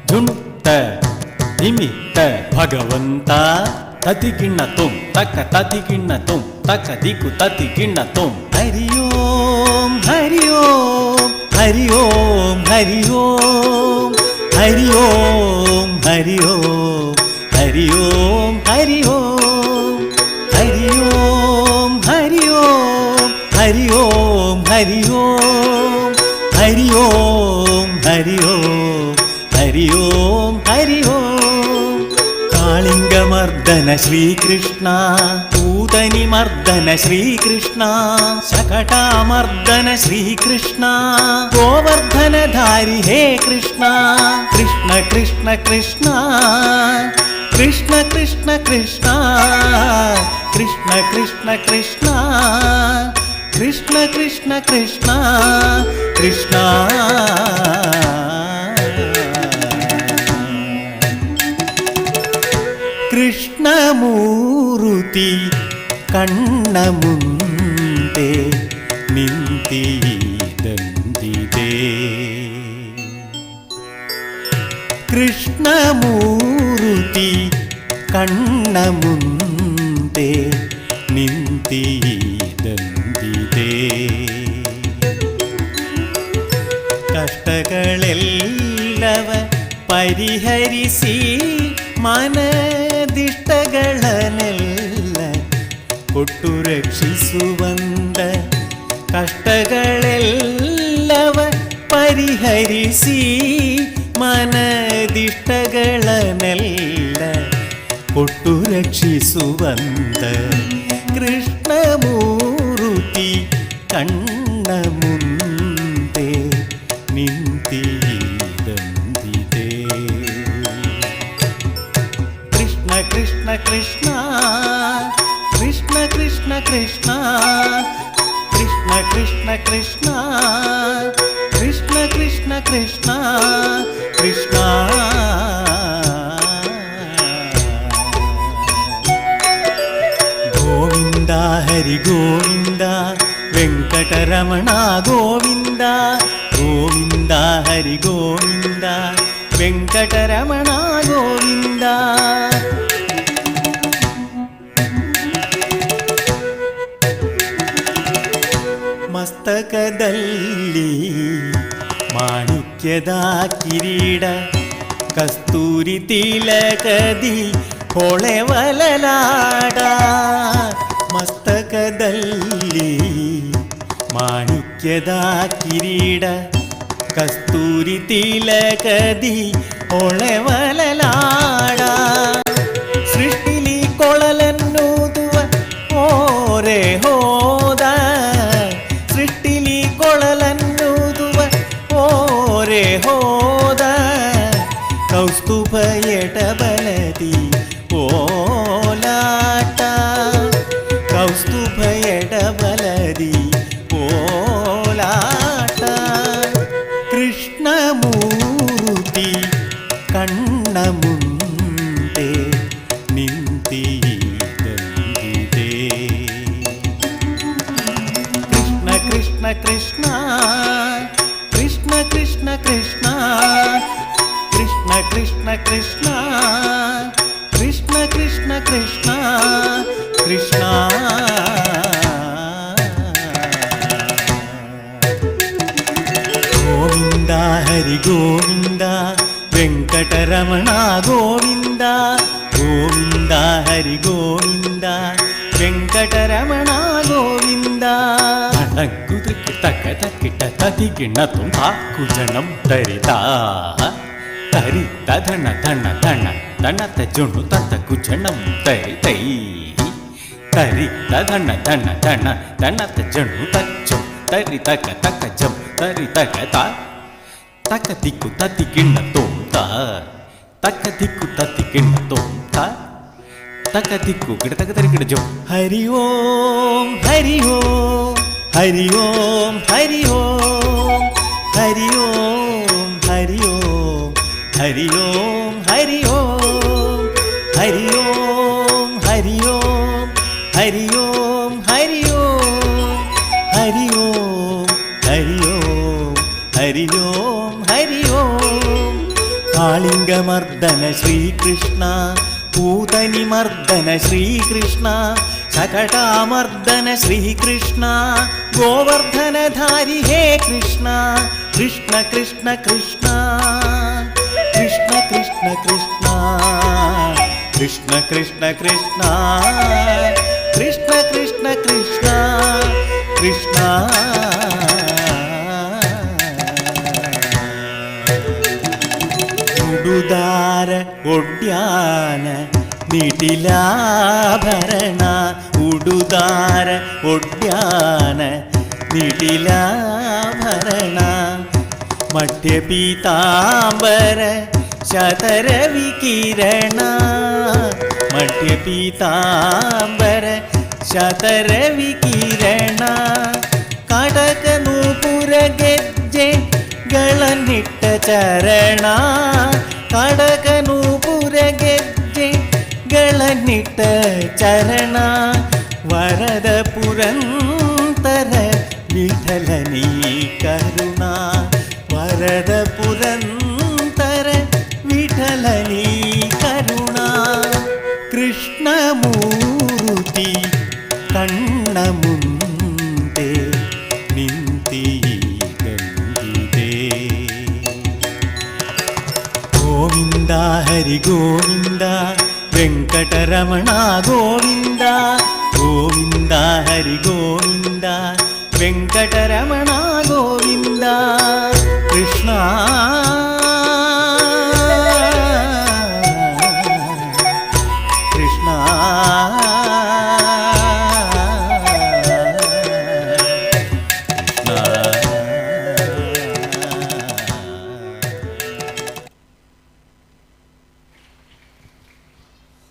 जुणु त दिमि त भगवन्ता तदिगिण तुम तक तदिगिण तुम तक दिकु तदिगिण तुम. हरि ओम हरि ओम हरि ओम हरि ओम हरि ओम हरि ओम हरि ओम हरि ओम हरि ओम हरि ओम हरि ओम हरि ओम हरि ओम हरि ओम हरि ओम हरि ओम. कालिंगमर्दन श्रीकृष्ण पूतनिमर्दन श्रीकृष्ण शकटामर्दन श्रीकृष्ण गोवर्धनधारि हे कृष्ण कृष्ण कृष्ण कृष्ण कृष्ण कृष्ण कृष्ण कृष्ण कृष्ण कृष्ण कृष्ण कृष्ण कृष्ण कृष्ण. ಕೃಷ್ಣಮೂರುತಿ ಕಣ್ಣ ಮುಂದೆ ನಿಂತಿದಂದಿದೆ. ಕೃಷ್ಣಮೂರುತಿ ಕಣ್ಣ ಮುಂದೆ ನಿಂತಿದಂದಿದೆ. ಕಷ್ಟಗಳೆಲ್ಲವ ಪರಿಹರಿಸಿ ಮನದಿಷ್ಟಗಳನ್ನೆಲ್ಲ ಕೊಟ್ಟು ರಕ್ಷಿಸುವಂದ ಕಷ್ಟಗಳೆಲ್ಲವ ಪರಿಹರಿಸಿ ಮನದಿಷ್ಟಗಳನ್ನೆಲ್ಲ ಕೊಟ್ಟು ರಕ್ಷಿಸುವಂತ ಕೃಷ್ಣಮೂರ್ತಿ ಕಣ್ಣ ಮುಂದೆ ನಿಂತಿದಂದಿದೆ. ಕೃಷ್ಣ ಕೃಷ್ಣ ಕೃಷ್ಣ ಕೃಷ್ಣ ಕೃಷ್ಣ ಕೃಷ್ಣ ಕೃಷ್ಣ ಕೃಷ್ಣ ಕೃಷ್ಣ ಕೃಷ್ಣ ಕೃಷ್ಣ ಕೃಷ್ಣ ಕೃಷ್ಣ. ಗೋವಿಂದ ಹರಿ ಗೋವಿಂದ ವೆಂಕಟರಮಣ ಗೋವಿಂದ ಗೋವಿಂದ ಹರಿ ಗೋವಿಂದ ವೆಂಕಟರಮಣ ಗೋವಿಂದ. ಮಸ್ತಕದಲ್ಲಿ ಮಾಣಿಕ್ಯದ ಕಿರೀಟ ಕಸ್ತೂರಿ ತಿಲಕದಿ ಹೊಳೆವಲಲಾಡ. ಮಸ್ತಕದಲ್ಲಿ ಮಾಣಿಕ್ಯದ ಕಿರೀಟ ಕಸ್ತೂರಿ ತಿಲಕದಿ ಹೊಳೆವಲಲಾಡ. ಸೃಷ್ಟಿಲಿ ಕೊಳಲನ್ನೂದುವ ಓರೆ ಹೋದ ಸೃಷ್ಟಿಲಿ ಕೊಳಲನ್ನೂದುವ ಓರೆ ಹೋದ. ಕೌಸ್ತುಭ ಎಡಬಲದಿ ಓಲಾಟ ಕೌಸ್ತುಭ ಎಡಬಲದಿ ಓಲಾಟ. ಕೃಷ್ಣಮೂರ್ತಿ ಕಣ್ಣ ಮುಂದೆ ನಿಂತಿದಂದಿದೆ. ಕೃಷ್ಣ ಕೃಷ್ಣ ಕೃಷ್ಣ ಕೃಷ್ಣ ಕೃಷ್ಣ ಕೃಷ್ಣ ಕೃಷ್ಣ ಕೃಷ್ಣ ಕೃಷ್ಣ ಕೃಷ್ಣ ಕೃಷ್ಣ ಕೃಷ್ಣ ಕೃಷ್ಣ. ಗೋವಿಂದ ಹರಿ ಗೋವಿಂದ ವೆಂಕಟರಮಣ ಗೋವಿಂದ ಗೋವಿಂದ ಹರಿ ಗೋವಿಂದ ವೆಂಕಟರಮಣ ಗೋವಿಂದ. ಕುದುಕು ತಕ್ಕ ತಕ್ಕಿಟ್ಟ ತದಿಗಿಣ್ಣ ತುಂಬ ಕುಜಣಂ ತರಿತ ತರಿ ತಧಣ ಧಣ ಧಣ ದಣತ ಜುಣು ತತ್ತ ಕುಜಣಂ ತರಿತೈ ತರಿ ತಧಣ ಧಣ ಧಣ ದಣತ ಜುಣು ತಚ್ಚು ತರಿ ತಕ ತಕ ಜಂ ತರಿ ತಕ ತಕ ದಿಕ್ಕು ತದಿಗಿಣ್ಣ ತೋಂತ ತಕ್ಕ ದಿಕ್ಕು ತದಿಗಿಣ್ಣ ತೋಂತ ತಕ್ಕ ದಿಕ್ಕು ಗಿಡ ತಕ ತರಿ ಗಿಡ ಜೋ. ಹರಿ ಓಂ ಹರಿ ಓಂ ಹರಿ ಓಂ ಹರಿ ಓಂ ಹರಿ ಓಂ ಹರಿ ಓಂ ಹರಿ ಓಂ ಹರಿ ಓಂ ಹರಿ ಓಂ ಹರಿ ಓಂ ಹರಿ ಓಂ ಹರಿ ಓಂ ಹರಿ ಓಂ ಹರಿ ಓಂ ಹರಿ ಓಂ ಹರಿ ಓಂ. ಕಾಳಿಂಗಮರ್ದನ ಶ್ರೀಕೃಷ್ಣ पूतनि मर्दन श्रीकृष्ण शकटामर्दन श्रीकृष्ण गोवर्धनधारी हे कृष्ण कृष्ण कृष्ण कृष्ण कृष्ण कृष्ण कृष्ण कृष्ण कृष्ण कृष्ण कृष्ण कृष्ण कृष्ण कृष्ण. ഉടുദാര ഒഡ്യാന നിടിലാഭരണ ഉടുദാര ഒഡ്യാന നിടിലാഭരണ മഠ്യപീതാംബര ശതരവികിരണ മഠ്യപീതാംബര ശതരവികിരണ കടകനൂപുര ಗೆಜ್ಜೆ ಗಳನ್ನಿಟ್ಟ ಚರಣ ಕಡಕನೂಪುರ ಗೆಜ್ಜೆಗಳನ್ನಿಟ್ಟ ಚರಣ ವರದ ಪುರಂತರ ವಿಠಲನೀ ಕರುಣ ವರದ ಪುರಂತರ ವಿಠಲನೀ ಕರುಣ ಕೃಷ್ಣಮೂರ್ತಿ ಕಣ್ಣ ಮುಂದೆ ನಿಂತಿದಂದಿದೆ. Hari Govinda Venkataramana Govinda Govinda Hari Govinda Venkataramana Govinda Krishna Krishna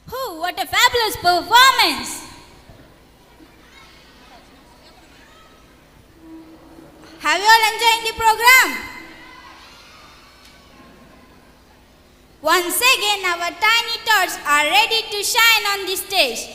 Oh, what a fabulous performance! Have you all enjoyed the program? Once again, our tiny tots are ready to shine on the stage.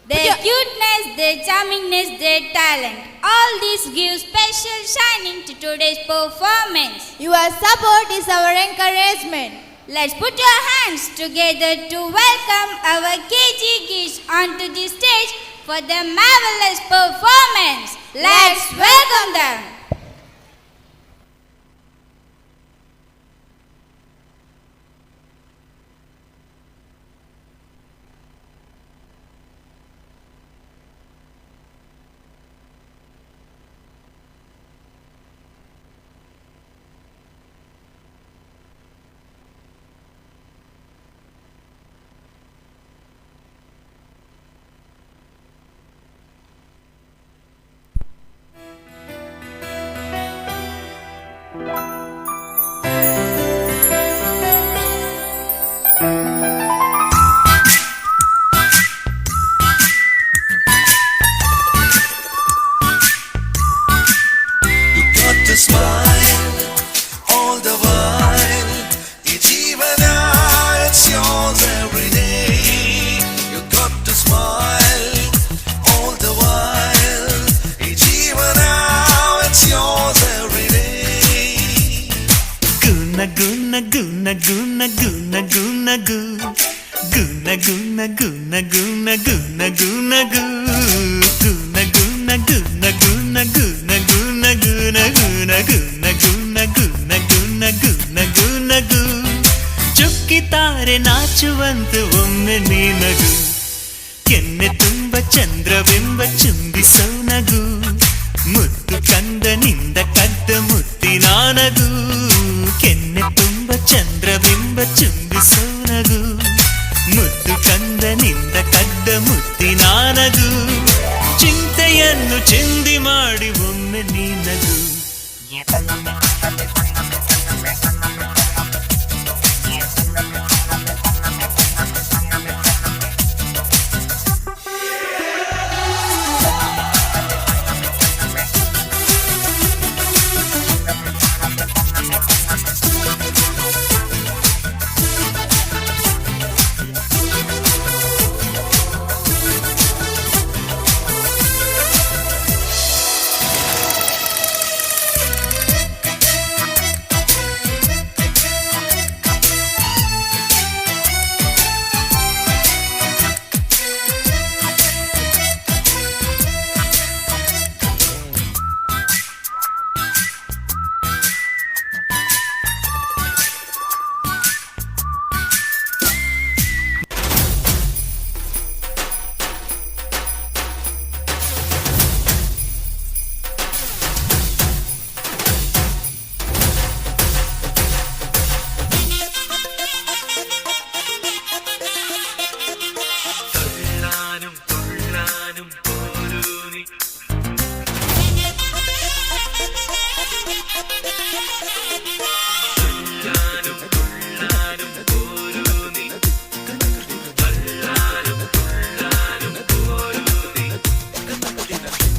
Their cuteness, their charmingness, their talent, all this gives special shining to today's performance. Your support is our encouragement. Let's put your hands together to welcome our KG kids onto the stage for their marvelous performance. Let's welcome them. ಚುಕ್ಕಿತಾರೆ ನಾಚುವಂತೆ ಒಮ್ಮೆ ನೀನಗು ಕೆನ್ನೆ ತುಂಬ ಚಂದ್ರಬಿಂಬ ಚುಂಬಿಸೋ ನಗು ಮುತ್ತು ಕಂದನಿಂದ ಕದ್ದ ಮುತ್ತಿನಾನಗು ಕೆನ್ನೆ ತುಂಬ ಚಂದ್ರಬಿಂಬ ಚುಂಬಿಸೋ ನಗು ಮುತ್ತು ಕಂದನಿಂದ ಕದ್ದ ಮುತ್ತಿನಾನಗು ಚಿಂತೆಯನ್ನು ಚಿಂದಿ ಮಾಡಿ ಒಮ್ಮೆ ನೀನಗು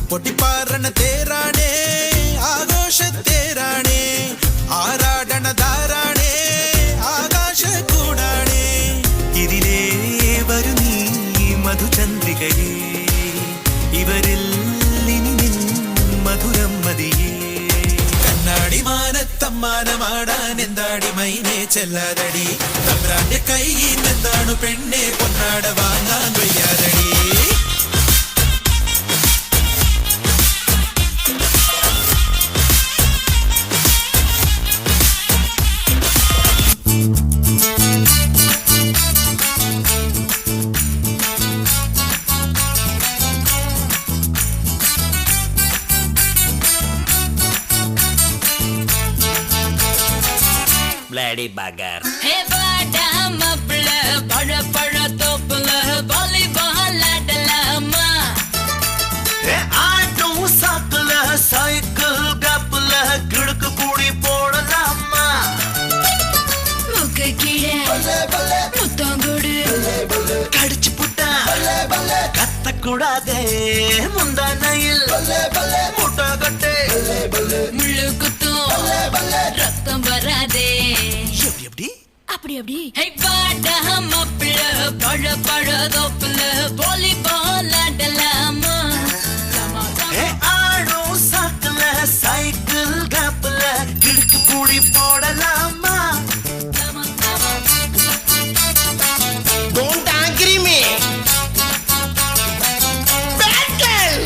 പൊട്ടിപ്പാറണ തേരാണേ ആഘോഷത്തേരാണേ ആരാടണ ധാരാണേ ആകാശ കൂടാണേ ഇതിലേ വരു നീ മധുചന്ദ്രികയേ ഇവരിൽ ഇനി നിൻ മധുരം മതിയേ കണ്ണാടി മാനത്തമ്മാനമാടാൻ എന്താടി മൈനെ ചെല്ലാതടി തമ്പ്രാന്റെ കൈയിൽ എന്താണ് പെണ്ണെ പൊന്നാട വാങ്ങാൻ വയ്യാതടി bloody bugger. Hey, badam apple, pada pada topla, volleyball adalama. Hey, auto sakla, cycle gapla, gidak puri podalama. Mukka kide, muttangudu, kadichu putta, katta kudade, mundanayil, mutta gatte, mullu kuttu, raktam varade. அப்படி அப்படி Hey, badam apple, pada pada topla, volleyball adalama. Hey, auto sakla, cycle gapla, gidak puri podalama. Don't angry me. Bad girl.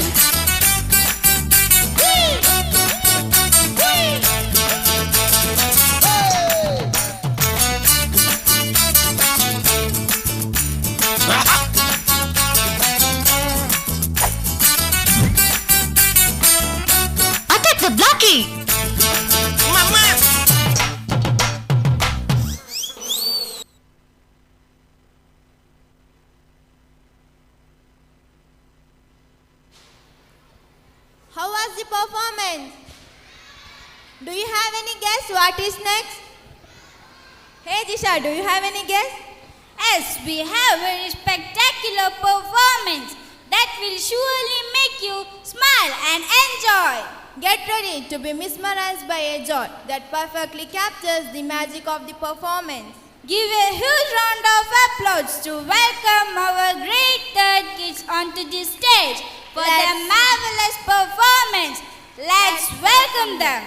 Attack the blocky. Mama. How was the performance? Do you have any guess what is next? Hey Jisha, do you have any guess? Yes, we have a spectacular performance that will surely make you smile and enjoy. Get ready to be mesmerized by a joy that perfectly captures the magic of the performance. Give a huge round of applause to welcome our great third kids onto the stage for their marvelous performance. Let's welcome them.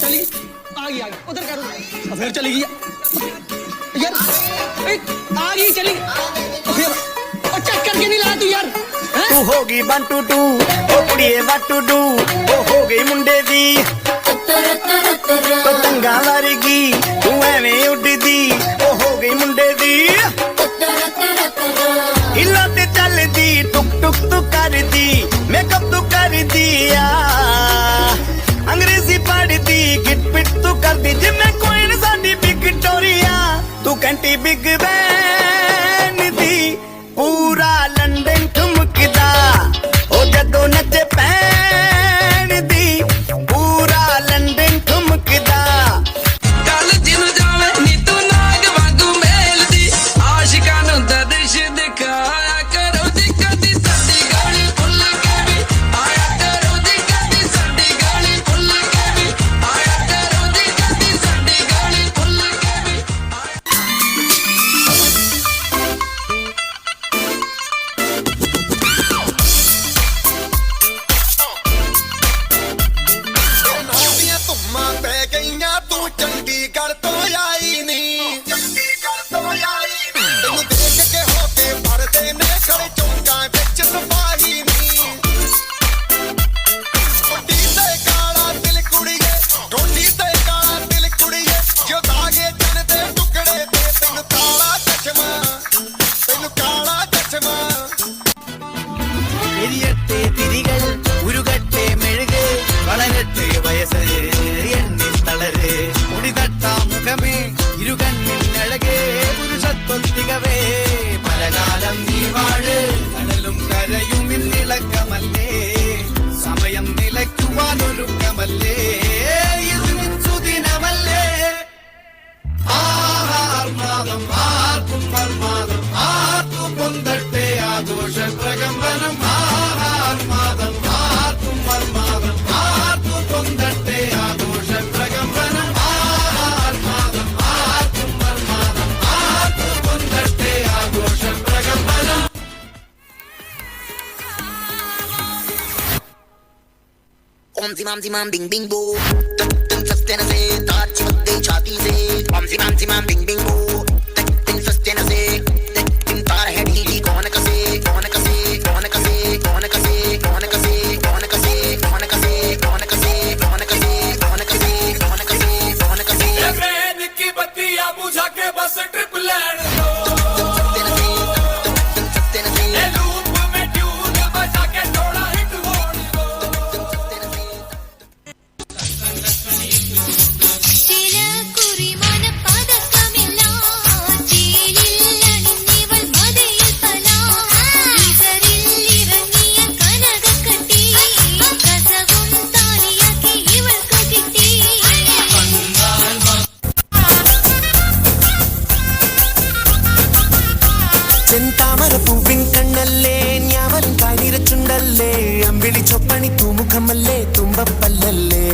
चली आ गई उधर करो फिर चली गई यार आ गई चली फिर और चेक करके नहीं ला तू यार तू होगी 1 2 2 ओ कुड़िए व्हाट टू डू ओ हो गई मुंडे दी पतंगा वर्गी तू एवें उड़दी ओ हो गई मुंडे दी हिला ते चलदी टुक टुक तू करदी मेकअप तू कर दिया अंग्रेजी पढ़दी गिट पिट तू करदी जिम्मे कोई न साडी विक्टोरिया तू कंटी बिग बैन दी पूरा लंदन ठुमकदा ओ जदों नचे पैन दी पूरा लंदन ठुमकदा कल जिन जावे नी तू नाग वांगू मेलदी आशिकां नूं दर्श दिखाया करो जी कदी साडी गाली भुल के भी आया करो जी कदी साडी गाली भुल के भी आया करो जी कदी साडी गाली भुल के भी ਨੌਵੀਆਂ ਧੁੰਮਾਂ ਪੈ ਗਈਆਂ ਤੂੰ ਚੰਡੀਗੜ੍ਹ ਤੋਂ ਆਈ ਨੀ ਚੰਡੀਗੜ੍ਹ ਤੋਂ ਆਈ ਨੀ ਤੈਨੂੰ ਦੇਖ ਕੇ ਹੋ ਕੇ ਪਰਦੇ ਨੇ ਖੜੇ ਚੌਂਕਾਂ ਵਿੱਚ ਸਫਾਈ ਨੀ ਕੋਟੀ ਤੇ ਕਾਲਾ ਦਿਲ ਕੁੜੀਏ ਕੋਟੀ ਤੇ ਕਾਲਾ ਦਿਲ ਕੁੜੀਏ ਜੋ ਦਾਗੇ ਚੰਨ ਦੇ ਟੁਕੜੇ ਤੇ ਤੈਨੂੰ ਕਾਲਾ ਚਸ਼ਮਾ ਤੈਨੂੰ ਕਾਲਾ ਚਸ਼ਮਾ എരിയട്ടെ തിരികൾ ഉരുകട്ടെ മെഴുക് വളരട്ടെ വയസ്സ് എണ്ണി തളര് മുടിതട്ടാ മുഖമേ ഇരുകണ്ണിൽ അഴകേ പുരുഷത്വത്തികവേ പലകാലം നീ വാഴ് കടലും കരയും ഇന്നിളക്കമല്ലേ സമയം നിലയ്ക്കുവാനൊരുക്കമല്ലേ ഇത് സുദിനമല്ലേ ആഹാർമാദം ആർക്കും പർമാദം ആർക്കും പൊന്തട്ടെ ആഘോഷ പ്രകമ്പനം ആഹാർമാദം ആർക്കും പർമാദം ആർക്കും പൊന്തട്ടെ ആഘോഷ പ്രകമ്പനം ആഹാർമാദം ആർക്കും പർമാദം ആർക്കും പൊന്തട്ടെ ആഘോഷ പ്രകമ്പനം Om zimam bing bing boo. Tum sastena se taar chimakde chati se. Om zimam bing bing boo. Tum sastena se. Tum taar hai dili kaun kase kaun kase kaun kase kaun kase kaun kase kaun kase kaun kase ചൊപ്പണി തൂമുഖമല്ലേ തുമ്പപ്പല്ലല്ലേ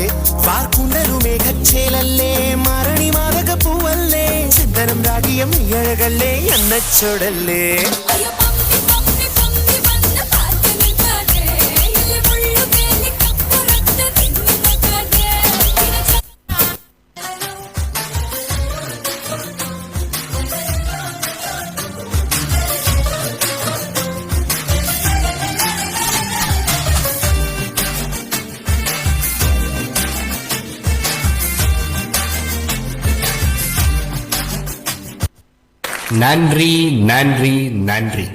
വാർക്കുണ്ടലു മേഘച്ചേലല്ലേ മരണി മാതക പൂവല്ലേ സിദ്ധനം രാഗിയം നീയഴകല്ലേ എന്നച്ചൊടല്ലേ நன்றி நன்றி நன்றி.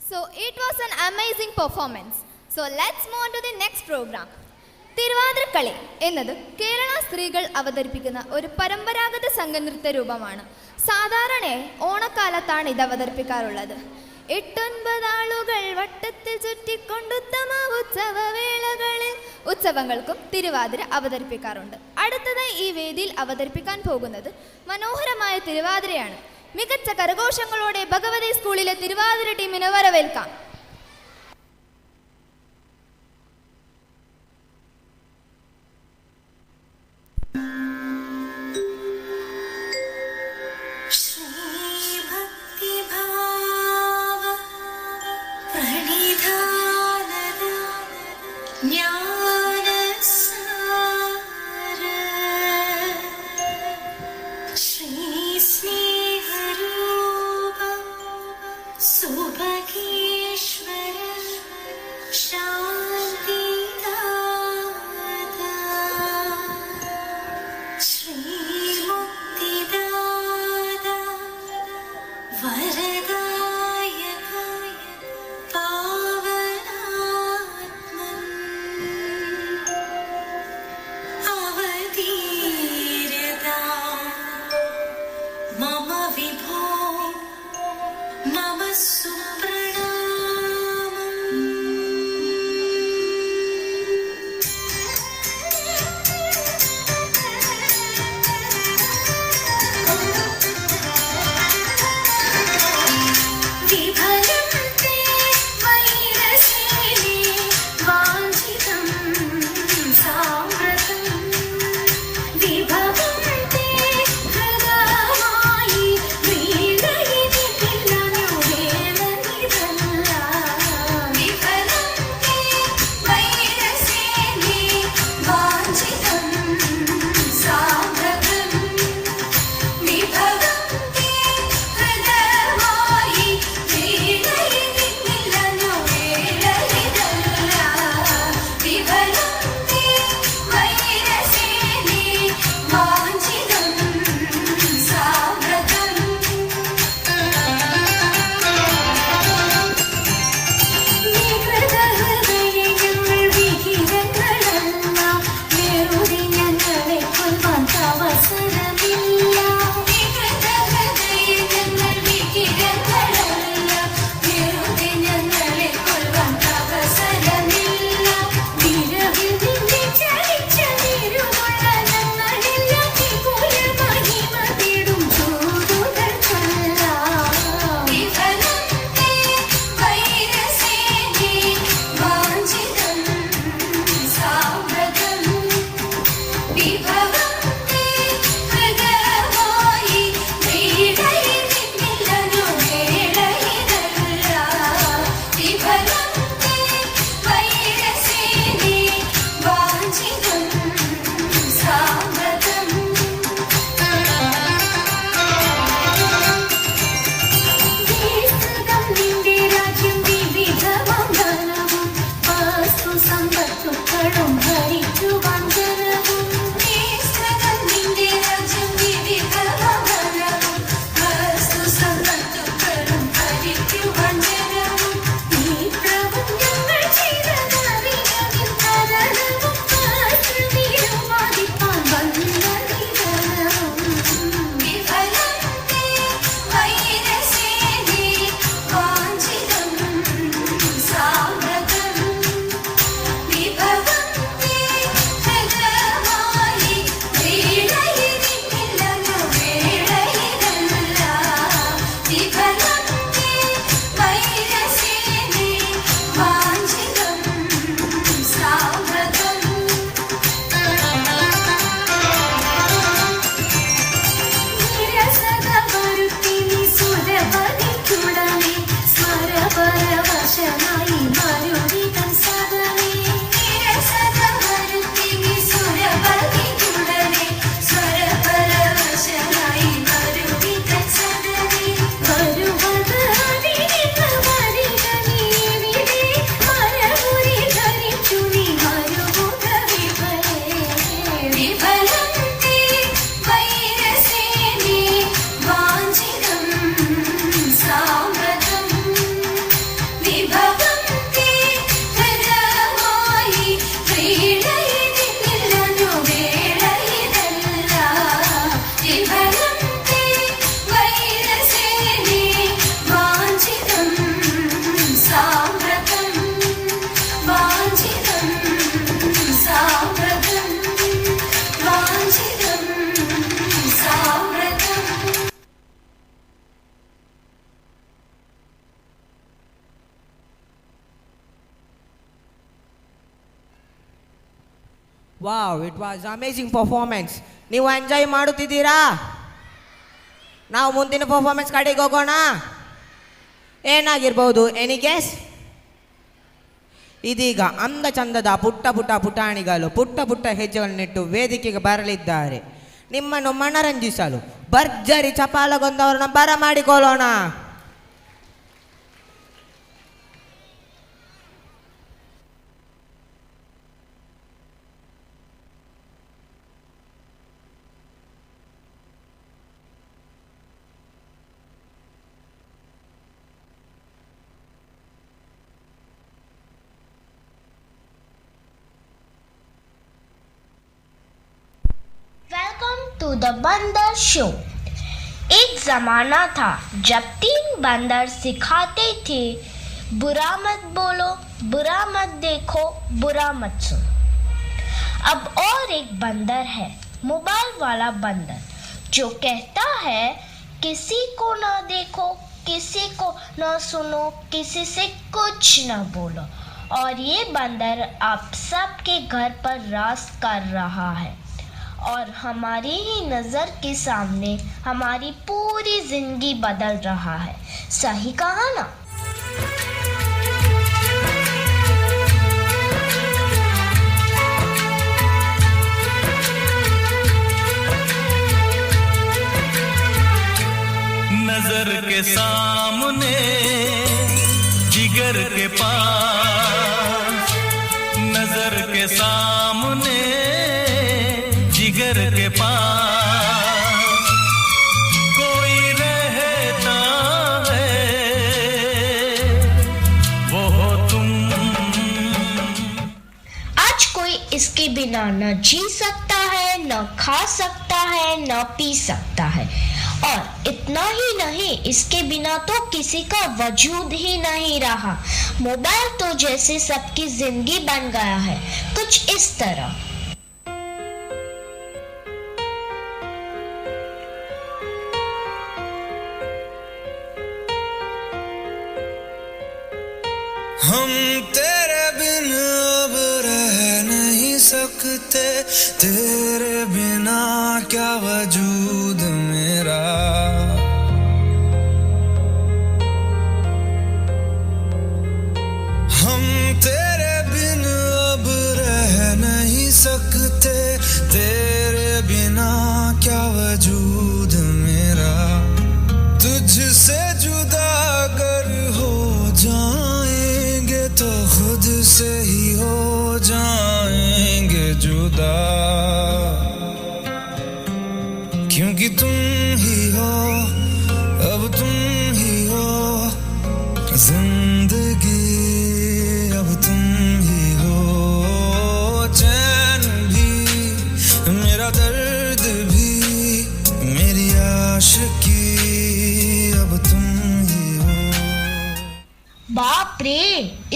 So it was an amazing performance. So let's move on to the next program. Thiruvathirakali എന്നത് കേരള സ്ത്രീകൾ അവതരിപ്പിക്കുന്ന ഒരു പരമ്പരാഗത സംഘനൃത്ത രൂപമാണ്. സാധാരണയായി ഓണക്കാലത്താണ് ഇത് അവതരിപ്പിക്കാറുള്ളത്. 8-9 ആളുകൾ വട്ടത്തിൽ ചുറ്റിക്കൊണ്ടുത്തമ ഉത്സവവേളകളിൽ ഉത്സവങ്ങൾക്കും തിരുവാതിര അവതരിപ്പിക്കാറുണ്ട്. അടുത്തതായി ഈ വേദിയിൽ അവതരിപ്പിക്കാൻ പോകുന്നത് മനോഹരമായ തിരുവാതിരയാണ്. മികച്ച കരഘോഷങ്ങളോടെ ഭഗവതി സ്കൂളിലെ തിരുവാതിര ടീമിനെ വരവേൽക്കാം. Wow, it was amazing performance. ನೀವು ಎಂಜಾಯ್ ಮಾಡುತ್ತಿದ್ದೀರಾ? ನಾವು ಮುಂದಿನ ಪರ್ಫಾರ್ಮೆನ್ಸ್ ಕಡೆಗೆ ಹೋಗೋಣ. ಏನಾಗಿರ್ಬೋದು? Any guess? ಇದೀಗ ಅಂದ ಚಂದದ ಪುಟ್ಟ ಪುಟ್ಟ ಪುಟಾಣಿಗಳು ಪುಟ್ಟ ಪುಟ್ಟ ಹೆಜ್ಜೆಗಳನ್ನಿಟ್ಟು ವೇದಿಕೆಗೆ ಬರಲಿದ್ದಾರೆ. ನಿಮ್ಮನ್ನು ಮನರಂಜಿಸಲು ಭರ್ಜರಿ ಚಪಾಲಗೊಂದವರನ್ನ ಬರಮಾಡಿಕೊಳ್ಳೋಣ. वेलकम टू द बंदर शो। एक ज़माना था जब 3 बंदर सिखाते थे, बुरा मत बोलो, बुरा मत देखो, बुरा मत सुनो। अब और एक बंदर है, मोबाइल वाला बंदर, जो कहता है किसी को ना देखो, किसी को ना सुनो, किसी से कुछ ना बोलो। और ये बंदर आप सबके घर पर राज कर रहा है और हमारी ही नज़र के सामने हमारी पूरी जिंदगी बदल रहा है। सही कहा ना? नजर के सामने जिगर के पास, नजर के सामने जिगर के पास कोई रहता है, वो हो तुम। आज कोई इसके बिना न जी सकता है, न खा सकता है, न पी सकता है। और इतना ही नहीं, इसके बिना तो किसी का वजूद ही नहीं रहा। मोबाइल तो जैसे सबकी जिंदगी बन गया है, कुछ इस तरह। हम तेरे बिन अब रह नहीं सकते, तेरे बिना क्या वजूद मेरा। हम तेरे बिन अब रह नहीं सकते, तेरे बिना क्या वजूद मेरा। तुझसे जुदा अगर हो जाएंगे तो खुद से ही हो जाएंगे जुदा, क्योंकि तुम ही हो, अब तुम ही हो जिंदगी, अब तुम ही हो चैन भी, मेरा दर्द भी, मेरी आशिकी, अब तुम ही हो। बाप रे,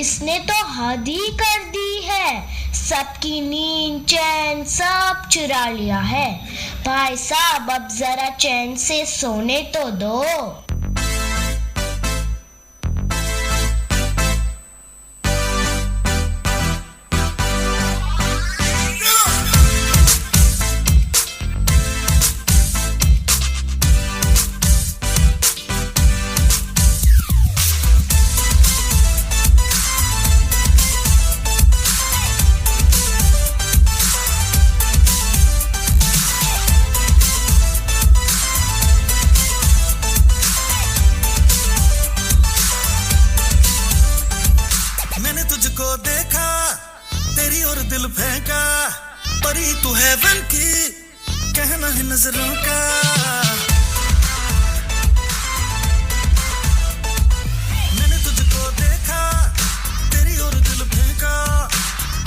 इसने तो हद ही कर दी है, सबकी नींद चैन सब चुरा लिया है। भाई साहब, अब जरा चैन से सोने तो दो। मैंने तुझको देखा, तेरी और दिल फेंका, परी तू हेवन की, कहना है नजरों का। मैंने तुझको देखा, तेरी और दिल फेंका,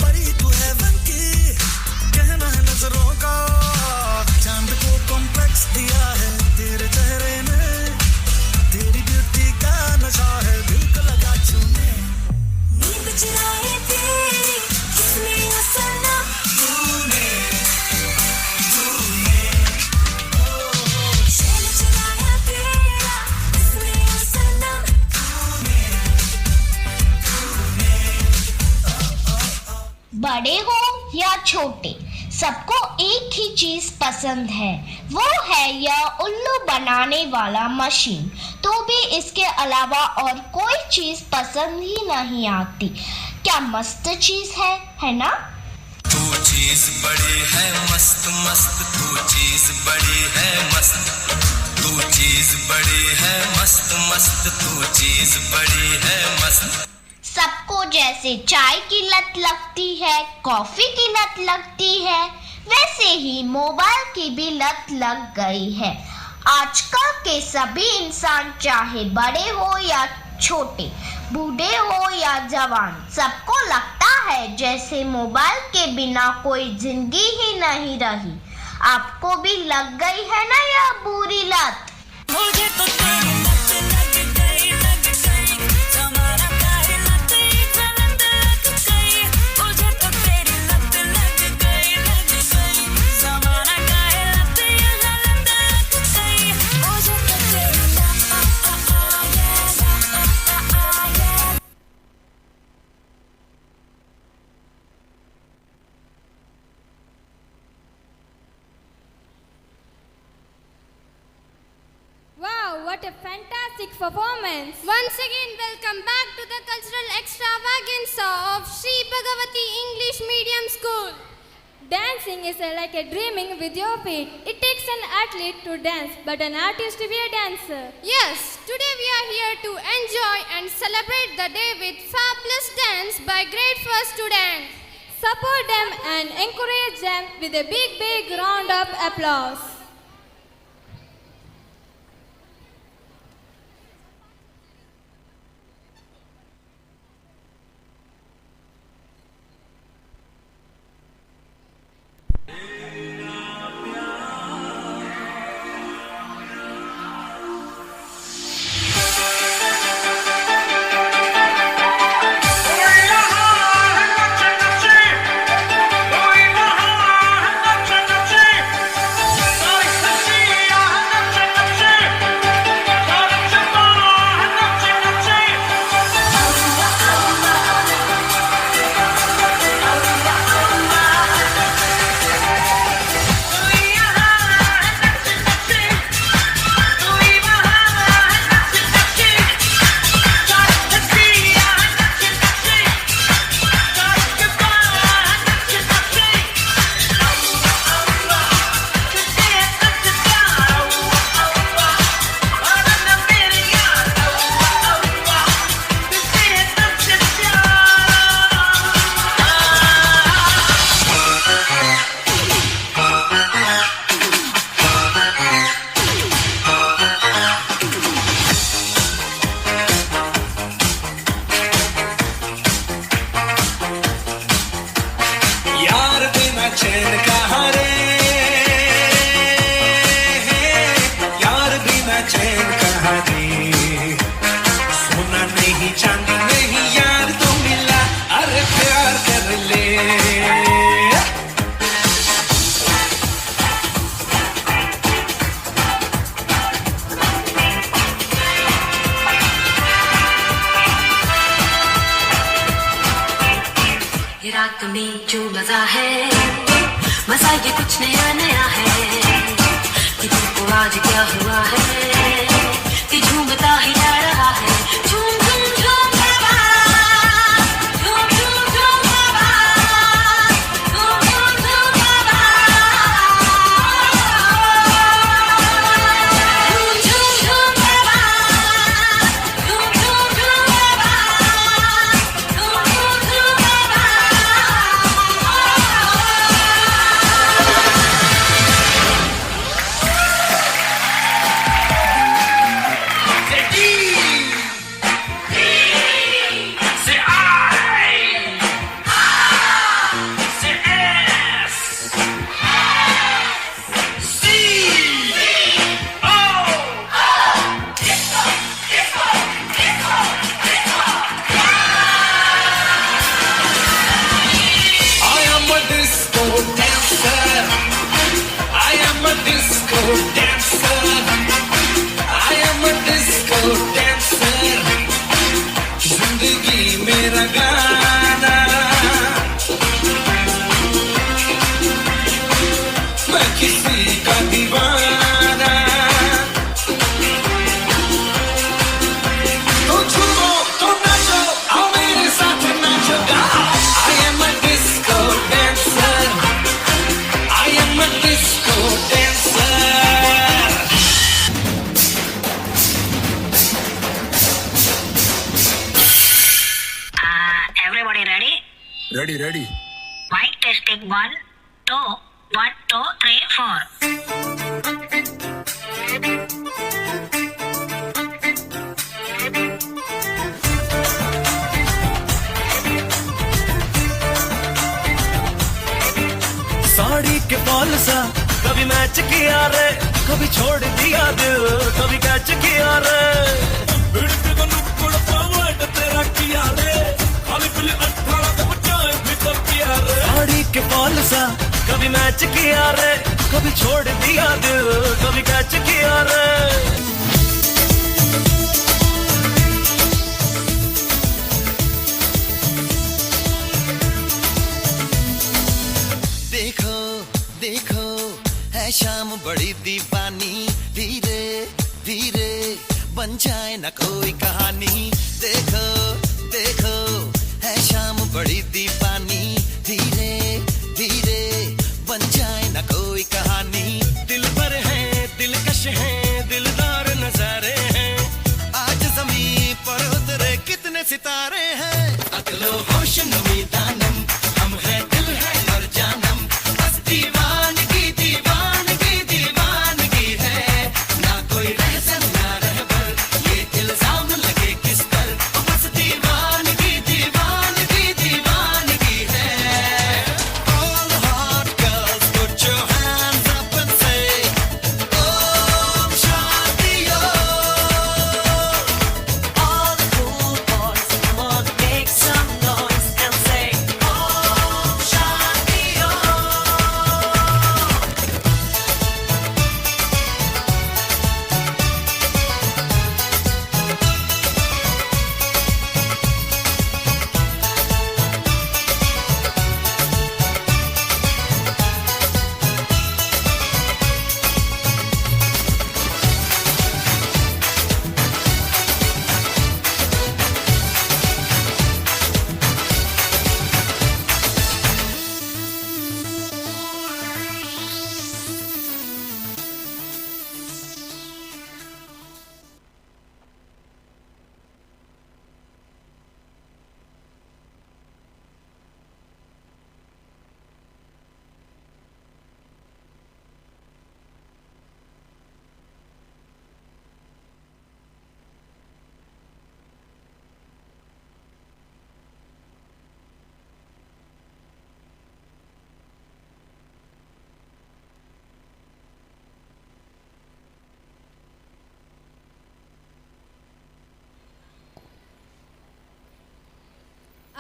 परी तू हेवन की, कहना है नजरों का। चांद को कॉम्प्लेक्स दिया है तेरे चेहरे ने, तेरी ब्यूटी का नशा है दिल को लगा छूने। नींद चुराए तेरी किसने ओ सनम, तूने तूने चैन चुराया तेरा किसने ओ सनम, तूने तूने। बड़े हो या छोटे, सबको एक ही चीज पसंद है, वो है यह उल्लू बनाने वाला मशीन। तो भी इसके अलावा और कोई चीज पसंद ही नहीं आती। क्या मस्त चीज है ना? तू चीज बड़ी है मस्त मस्त, तू चीज बड़ी है मस्त, तू चीज बड़ी है मस्त मस्त, तू चीज बड़ी है मस्त। सबको जैसे चाय की लत लगती है, कॉफी की लत लगती है, वैसे ही मोबाइल की भी लत लग गई है। आजकल के सभी इंसान, चाहे बड़े हो या छोटे, बूढ़े हो या जवान, सबको लगता है जैसे मोबाइल के बिना कोई जिंदगी ही नहीं रही। आपको भी लग गई है ना यह बुरी लत? मुझे तो तेरी लत लग गई, लग गई, तुम्हारा काहे लत लग गई, मुझे तो तेरी लत लग गई, लग गई, तुम्हारा काहे लत लग गई, मुझे तो तेरी Wow, what a fantastic performance! Once again, welcome back to the cultural extravaganza of Sri Bhagavati English Medium School. Dancing is like a dreaming with your feet. It takes an athlete to dance, but an artist to be a dancer. Yes, today we are here to enjoy and celebrate the day with fabulous dance by grade 1 students. Support them and encourage them with a big round of applause. रात में जो मजा है, मजा ये कुछ नया नया है, कि तुमको आज क्या हुआ है, कि झूमता ही जा रहा है, झूम झूम झूम बाबा, झूम झूम झूम बाबा, झूम झूम झूम बाबा, झूम झूम झूम बाबा, झूम झूम झूम बाबा, झूम झूम झूम बाबा। Mic testing 1, 2, 1, 2, 3, 4. साड़ी के बॉल सा कभी मैच किया रे, कभी छोड़ दिया दिल, कभी कैच किया रे। तेरा किया रे, खाली पीली 18 के बच्चे भीतर किया रे। साड़ी के बॉल सा कभी मैच किया रे, कभी छोड़ दिया दिल, कभी कैच किया रे। देखो देखो है शाम बड़ी दीवानी, धीरे धीरे बन जाए न कोई कहानी। देखो देखो है शाम बड़ी दीवानी, धीरे धीरे बन जाए न कोई कहानी। दिल पर है दिलकश है दिलदार नजारे हैं, आज ज़मीं पर उतरे कितने सितारे हैं। अकलो होश नमी दानम हम है दिल है और जानम, बस दीवानगी दीवानगी दीवानगी है। ना कोई रहसन ना रहबर, ये इल्जाम लगे किस पर, बस दीवानगी दीवानगी दीवानगी है। All the hot girls put your hands up and say Om Shanti Om. All the cool boys come on make some noise and say Om Shanti Om.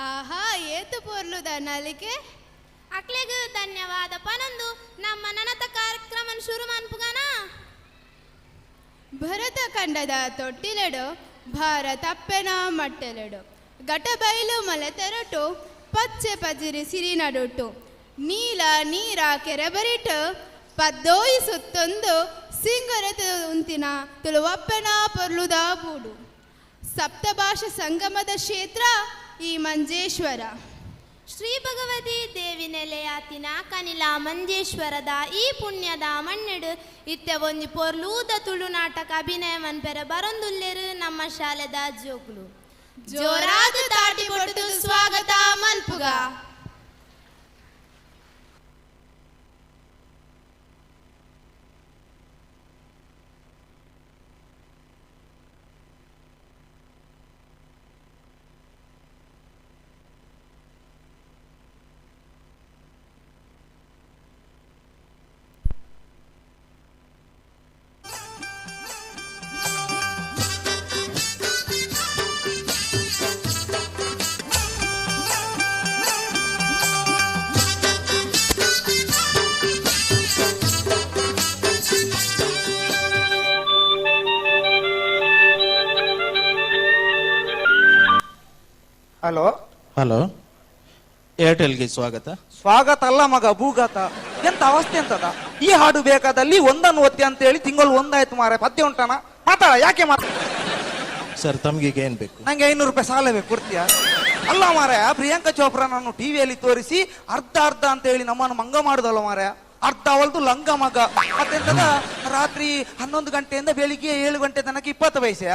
ಆಹಾ ಏತು ಪೊರ್ಲುದ ನಲಿಕೆ ಅಕ್ಲೆಗ್ ಧನ್ಯವಾದ ಪನಂದು ನಮ್ಮ ನನತ ಕಾರ್ಯಕ್ರಮ ಶುರು ಮನ್ಪುಗನ. ಭರತ ಖಂಡದ ತೊಟ್ಟಿಲೆಡು ಭಾರತಪ್ಪೆನ ಮಟ್ಟೆಲೆಡು, ಘಟ ಬಯಲು ಮಲೆ ತೆರಟು ಪಚ್ಚೆ ಪಜಿರಿ ಸಿರಿ ನಡುಟು, ನೀಲ ನೀರ ಕೆರೆಬರಿಟು ಪದ್ದೋಯಿ ಸುತ್ತೊಂದು ಸಿಂಗರತ ಉಂತಿನ ತುಳುವಪ್ಪೆನ ಪೊರ್ಲುದ ಬೂಡು. ಸಪ್ತಭಾಷಾ ಸಂಗಮದ ಕ್ಷೇತ್ರ ಈ ಮಂಜೇಶ್ವರ. ಶ್ರೀ ಭಗವತಿ ದೇವಿ ನೆಲೆಯಾತಿನ ಕನಿಲ ಮಂಜೇಶ್ವರದ ಈ ಪುಣ್ಯದ ಮಣ್ಣೆಡು ಇತ್ತೆ ಒಂಜಿ ಪೊರ್ಲೂದ ತುಳು ನಾಟಕ ಅಭಿನಯ ಮನ್ಪೆರ ಬರೊಂದುಲ್ಲೆರು ನಮ್ಮ ಶಾಲೆದ ಜೋಕುಲು. ಜೋರಾದ ತಾಟಿ ಕೊಟ್ಟು ಸ್ವಾಗತ ಮಲ್ಪುಗ. ಹಲೋ ಹಲೋ, ಏರ್ಟೆಲ್ಗೆ ಸ್ವಾಗತ. ಸ್ವಾಗತ ಅಲ್ಲ ಮಗ, ಭೂಗತ. ಎಂತ ಅವಸ್ಥೆ ಅಂತದ? ಈ ಹಾಡು ಬೇಕಾದಲ್ಲಿ ಒಂದನ್ನು ಒತ್ತಿ ಅಂತ ಹೇಳಿ ತಿಂಗಳು ಒಂದಾಯ್ತು ಮಾರೆ. ಪದ್ಯ ಉಂಟಾನ ಮಾತಾಡ, ಯಾಕೆ ಮಾತಾಡ? ಸರ್ ತಮ್ಗೀಗ ಏನ್ ಬೇಕು? ನಂಗೆ 500 ರೂಪಾಯಿ ಸಾಲ ಬೇಕು, ಕೊಡ್ತೀಯಾ? ಅಲ್ಲ ಮಾರೆ, ಪ್ರಿಯಾಂಕಾ ಚೋಪ್ರಾ ನಾನು ಟಿವಿಯಲ್ಲಿ ತೋರಿಸಿ ಅರ್ಧ ಅರ್ಧ ಅಂತ ಹೇಳಿ ನಮ್ಮನ್ನು ಮಂಗ ಮಾಡುದಲ್ಲ ಮಾರೆ. ಅರ್ಧ ಅವಲ್ದು ಲಂಗ ಮಗ. ಮತ್ತೆಂತದ ರಾತ್ರಿ 11 ಗಂಟೆಯಿಂದ ಬೆಳಿಗ್ಗೆ 7 ಗಂಟೆ ತನಕ 20 ಪೈಸೆ.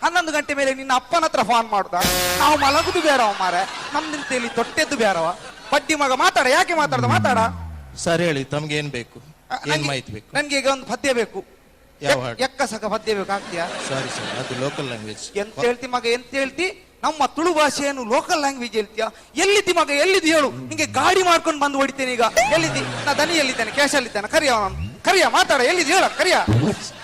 11 ಗಂಟೆ ಮೇಲೆ ನಿನ್ನ ಅಪ್ಪನ ಹತ್ರ ಫೋನ್ ಮಾಡುದ? ನಾವು ಮಲಗುದು ಬೇಡವ ಮಾರೆ, ನಮ್ದಿಂತೇಳಿ ತೊಟ್ಟೆದ್ದು ಬೇಡವ. ಬಡ್ಡಿ ಮಗ ಮಾತಾಡ, ಯಾಕೆ ಮಾತಾಡ? ಸರ್ ಹೇಳಿ, ತಮ್ಗೆ ಏನ್ ಬೇಕು, ಏನ್ ಮಾಹಿತಿ ಬೇಕು? ನನ್ಗೆ ಈಗ ಒಂದು ಪದ್ಯ ಬೇಕು. ಯಾವ ಹಾಡು? ಎಕ್ಕಸಕ ಪದ್ಯ ಬೇಕು, ಆಗ್ತೀಯಾ? ಸಾರಿ ಸರ್, ಅದು ಲೋಕಲ್ ಲ್ಯಾಂಗ್ವೇಜ್. ಎಂತ ಹೇಳ್ತಿ ಮಗ, ಎಂತ ಹೇಳ್ತಿ? ನಮ್ಮ ತುಳು ಭಾಷೆಯನ್ನು ಲೋಕಲ್ ಲ್ಯಾಂಗ್ವೇಜ್ ಹೇಳ್ತೀಯಾ? ಎಲ್ಲಿದ್ದಿ ಮಗ, ಎಲ್ಲಿದ್ದಿ ಹೇಳು? ನಿಂಗೆ ಗಾಡಿ ಮಾಡ್ಕೊಂಡು ಬಂದು ಹೊಡಿತೇನೆ ಈಗ. ಎಲ್ಲಿದ್ದಿ? ನಾ ದನಿ ಎಲ್ಲಿದ್ದೇನೆ, ಕ್ಯಾಶ್ ಅಲ್ಲಿದ್ದೇನೆ. ಕರಿಯ ಮಾತಾಡ, ಎಲ್ಲಿದ್ದಿ ಹೇಳ, ಕರಿಯ.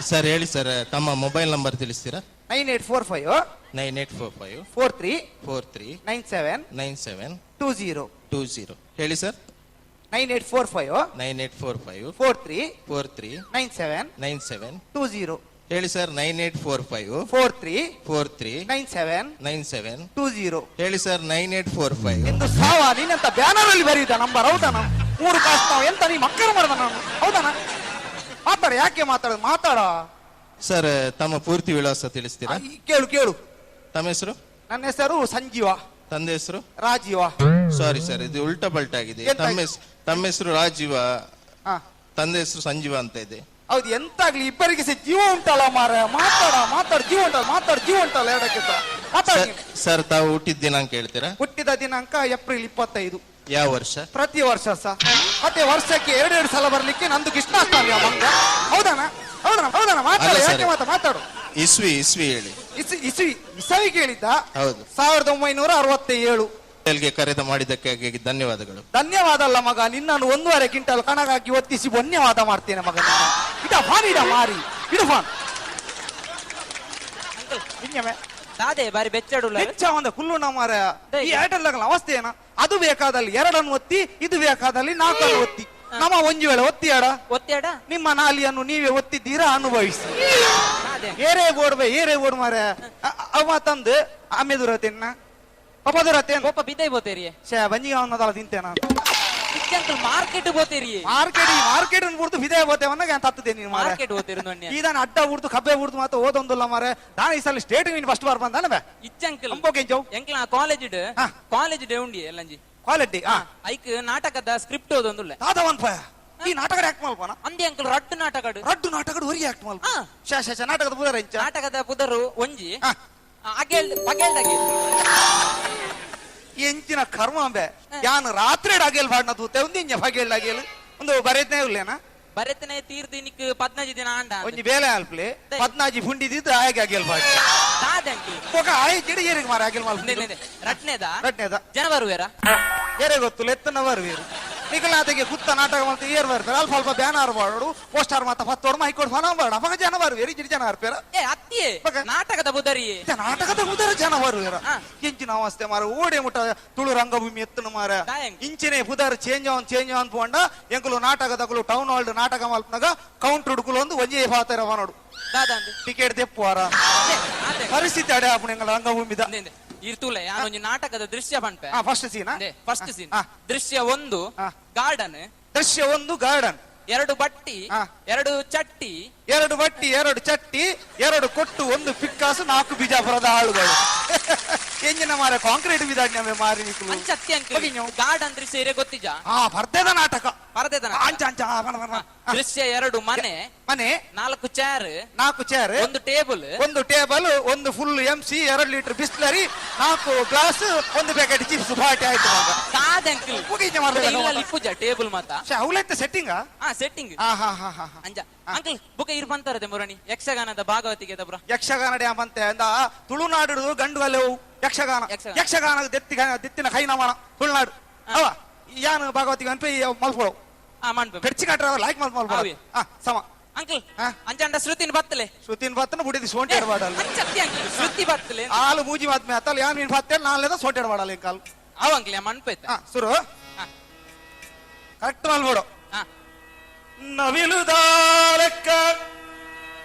ಸರ್ ಹೇಳಿ ಸರ್, ತಮ್ಮ ಮೊಬೈಲ್ ನಂಬರ್ ತಿಳಿಸ್ತೀರಾ? 9845 9845 43 43 97 97 20 20. ಹೇಳಿ ಸರ್. 9845 9845 43 43 97 97 20. ಹೇಳಿ ಸರ್. 9845 43 43 97 97 20. ಹೇಳಿ ಸರ್. 9845 ಎಂದು ಸಾವ ನೀನಂತ ಬ್ಯಾನರ್ ಅಲ್ಲಿ ಬರೀದ ನಂಬರ್, ಹೌದಾನ? 3 ಕಾಸು ನಾವು ಎಂತ ನೀ ಮಕ್ಕಳು ಮಾಡ್ದ ನಾನು, ಹೌದಾನ? ಮಾತಾಡ, ಯಾಕೆ ಮಾತಾಡ. ಸರ್ ತಮ್ಮ ಪೂರ್ತಿ ವಿಳಾಸ ತಿಳಿಸ್ತೀರಾ? ಕೇಳು. ತಮ್ಮ ಹೆಸರು? ನನ್ನ ಹೆಸರು ಸಂಜೀವ. ತಂದೆ ಹೆಸರು? ರಾಜೀವ. ಸಾರಿ ಸರ್, ಇದು ಉಲ್ಟಾ ಪಲ್ಟಾ ಆಗಿದೆ. ತಮ್ಮ ಹೆಸರು ರಾಜೀವ, ತಂದೆ ಹೆಸರು ಸಂಜೀವ ಅಂತ ಇದೆ. ಹೌದು, ಎಂತಾಗ್ಲಿ ಇಬ್ಬರಿಗೆ ಜೀವ ಉಂಟಲ್ಲ ಮಾರ. ಮಾತಾಡ, ಜೀವ ಉಂಟಲ್ಲ ಎರಡಕ್ಕೆ ಸರ್ ತಾವು ಹುಟ್ಟಿದ ದಿನಾಂಕ ಹೇಳ್ತೀರಾ? ಹುಟ್ಟಿದ ದಿನಾಂಕ ಏಪ್ರಿಲ್ 25. ಯಾವ ವರ್ಷ? ಪ್ರತಿ ವರ್ಷ ಸರ್. ಮತ್ತೆ ವರ್ಷಕ್ಕೆ 2 ಸಲ ಬರ್ಲಿಕ್ಕೆ ನಂದು ಕೃಷ್ಣಾಷ್ಟಮಿ ಮಂಗ, ಹೌದಾನ? ಮಾತಾಡ, ಯಾಕೆ ಮಾತಾಡು. ಇಸ್ವಿ ಹೇಳಿ. ಇಸವಿ ಕೇಳಿದ್ದ? ಹೌದು. 1967. ಗೆ ಕರೆದ ಮಾಡಿದ್ದಕ್ಕಾಗಿ ಧನ್ಯವಾದಗಳು. ಧನ್ಯವಾದ ಅಲ್ಲ ಮಗ, ನಿನ್ನನ್ನು 1.5 ಕ್ವಿಂಟಲ್ ಕಣಗಾಕಿ ಒತ್ತಿಸಿ ಧನ್ಯವಾದ ಮಾಡ್ತೇನೆ ಮಗ. ಮಾರಿ ಇಡು ಫಾನ್. ದಾದೆ ಬಾರಿ ಬೆಚ್ಚಡು ಒಂದ ಕುಲ್ಲುಣ ಮಾರ. ಈ ಏರ್ಟೆಲ್ ಅವಸ್ಥೆ ಏನ? ಅದು ಬೇಕಾದಲ್ಲಿ 2 ಒತ್ತಿ, ಇದು ಬೇಕಾದಲ್ಲಿ 4 ಒತ್ತಿ. ನಮ್ಮ ಒಂಜು ವೇಳೆ ಒತ್ತಿಯಾಡ ನಿಮ್ಮ ನಾಲಿಯನ್ನು ನೀವೇ ಒತ್ತಿದ್ದೀರಾ, ಅನುಭವಿಸಿ. ಏರೇ ಬೋರ್ಡ್ ಮಾರ. ಅವ ತಂದು ಆಮೇದುರತೇನ ಪಪದುರತೇನ್ ಪಪ್ಪ ಬಿದ್ದೈ ಬೋತೇರಿ ಬಂಜಿ ಅವನದಲ್ಲ ತಿಂತೆ ನಾನು. ಮಾರ್ಕೆಟ್ ಬೋತೇರಿ ಮಾರ್ಕೆಟ್ ಬಿಡ್ತು ಬಿದೇ ಬೋತೇವನ್ನ ತತ್ತದೆ ನೀನು ಮಾರ್ಕೆಟ್ ಬೋತೇರಿ ಇದನ್ನ ಅಡ್ಡ ಬಿಡ್ತು ಕಬ್ಬೆ ಬಿಡ್ತು ಮಾತ್ರ ಓದೊಂದಿಲ್ಲ ಮಾರೆ. ನಾನು ಈ ಸಲ ಸ್ಟೇಟ್ ನೀನು ಫಸ್ಟ್ ಬಾರ್ ಬಂದಾನೆ ಇಚ್ಚಂಕಲ್ ಎಂಕ್ಲ ಕಾಲೇಜ್ ಡೇ ಉಂಡಿ ಎಲ್ಲಂಜಿ ಕ್ವಾಲಿಟಿ ಐಕ್ ನಾಟಕದ ಸ್ಕ್ರಿಪ್ಟ್ ಓದೊಂದುಲ್ಲ ದಾದವನ್ ಪಯ ಈ ನಾಟಕ ಆಕ್ಟ್ ಮಲ್ಪನ ಅಂದಿ ಅಂಕಲ್ ರಡ್ಡು ನಾಟಕ ಹೊರಿ ಆಕ್ಟ್ ಮಲ್ಪ ನಾಟಕದ ಪುದರ ನಾಟಕದ ಪುದರು ಒಂಜಿ ಪಗೆಲ್ದಾಗೆ ಎಂಚಿನ ಕರ್ಮ ಅಂಬೆ ಯಾನು ರಾತ್ರಿ ಅಗೇಲ್ ಬಾಡ್ನ ತೂತೆ ಒಂದು ಬಗೆಲ್ ಅಗೇಲ್ ಒಂದು ಬರೆತನೇ ಇಲ್ಲೇನಾ ಬರೆತನೇ ತೀರ್ದಿ ನಿಕ್ 15 ದಿನ ಆಂಡ ಒಂಜಿ ಬೇಲೆ ಅಲ್ಪ್ಲೆ 15 ಫುಂಡಿದಿದ್ದು ಆಯ್ಕೆ ಅಗೇಲ್ ಬಾಡ್ ಒಕ ಆಯ್ ಜಿಡಿ ಏರಿಗೆ ಮಾರ ಅಗೇಲ್ ಮಲ್ಪ ರಟ್ನೇದ ಜನ ಬರುವೇರ ಏರೆ ಗೊತ್ತು ಎತ್ತನ ಬರುವೇರು ನಿಖಲಾತೆಗೆ ಕುತ್ತ ನಾಟಕ ಮಾಡ್ತಾ ಏರ್ ಬರ್ತಾರೆ ಅಲ್ಪ ಅಲ್ಪ ಬ್ಯಾನರ್ ಬಾಡು ಪೋಸ್ಟರ್ ಮಾತ ಫತ್ತೋಡ್ ಮೈಕೋಡ್ ಫನ ಬಾಡ ಅವಾಗ ಜನ ಬರುವೇರು ಜಿಡಿ ಜನ ಬರ್ಪೇರ ಅತ್ತಿಯೇ ನಾಟಕದ ಬುದರಿ ಜನ ಬರುವೇರ ಇಂಚಿನ ಅವಸ್ಥೆ ಮಾರ ಓಡೆ ಮುಟ್ಟ ತುಳು ರಂಗಭೂಮಿ ಎತ್ತನ ಮಾರ ಇಂಚಿನೇ ಪುದರ್ ಚೇಂಜ್ ಆನ್ ಪೋಂಡ ಎಂಕುಲು ನಾಟಕದಗಳು ಟೌನ್ ಹಾಲ್ ನಾಟಕ ಮಲ್ಪನಾಗ ಕೌಂಟರ್ ಹುಡುಕಲು ಒಂದು ಒಂಜೇ ಪಾತರ ನೋಡು ಟಿಕೆಟ್ ತೆಪ್ಪುವಾರ ಪರಿಸ್ಥಿತಿ ಅಡೆ ಆಪಣ ಎಂಗಲ ರಂಗಭೂಮಿದ ಇರ್ತೂಲೆ ಯಾನೊಂದು ನಾಟಕದ ದೃಶ್ಯ ಪಂಪೆ ಫಸ್ಟ್ ಸೀನ್ ದೃಶ್ಯ 1 ಗಾರ್ಡನ್ ದೃಶ್ಯ 1 ಗಾರ್ಡನ್ 2 ಬಟ್ಟಿ 2 ಚಟ್ಟಿ 2 ಬಟ್ಟಿ 2 ಚಟ್ಟಿ 2 ಕೊಟ್ಟು 1 ಪಿಕ್ಕಾಸು 4 ಬಿಜಾಪುರದ ಆಳುಗಳು ಎಂಜಿನ ಮಾರ ಕಾಂಕ್ರೀಟ್ ಬಿದಾಡ್ನೆ ಮಾರಿ ನಿಕ್ಲು ಗಾರ್ಡನ್ ದೃಶ್ಯ ಗೊತ್ತಿಜ ಪರ್ದೆದ ನಾಟಕ ದೃಶ್ಯ 2 ಮನೆ 4 chair 1 table 1 full MC 2 litre Bisleri 4 glass 1 packet chips party ಆಯ್ತು ಟೇಬಲ್ ಮಾತ ಸೆಟ್ಟಿಂಗ್ ಅಂಜ ಅಂಕಲ್ ಬುಕ ಇರ್ ಬಂತಾರದೆ ಮುರಣಿ ಯಕ್ಷಗಾನದ ಭಾಗವತಿಗೆ ದಬ್ರ ಯಕ್ಷಗಾನ ಡ್ಯಾಮ್ ಅಂತ ಅಂದ ತುಳುನಾಡು ಗಂಡು ಅಲ್ಲೆವು ಯಕ್ಷಗಾನ ದೆತ್ತಿನ ಕೈನಮಣ ತುಳುನಾಡು ಅವ ಯಾನು ಭಾಗವತಿಗೆ ಅನ್ಪಿ ಮಲ್ಪೋ ಬೆಡ್ಚಿ ಕಾಟ್ರ ಲೈಕ್ ಮಲ್ಪೋ ಸಮ ಅಂಕಲ್ ಅಂಜಂಡ ಶ್ರುತಿನ ಬತ್ತಲೆ ಬುಡಿದಿ ಸೋಂಟೇಡ್ ಬಾಡಲ್ಲ ಶ್ರುತಿ ಬತ್ತಲೆ ಹಾಲು ಮೂಜಿ ಮಾತ್ಮೆ ಅತ್ತಲ್ಲ ಯಾನ್ ನೀನ್ ಬತ್ತೇಳ ನಾಳೆದ ಸೋಂಟೇಡ್ ಬಾಡಲ್ಲ ಕಾಲ್ ಅವ ಅಂಕಲ್ ಮನ್ಪೈತೆ ಸುರು ಕರೆಕ್ಟ್ ಮಲ್ಬೋಡು ನವಿಲುದಾಲೆಕ್ಕ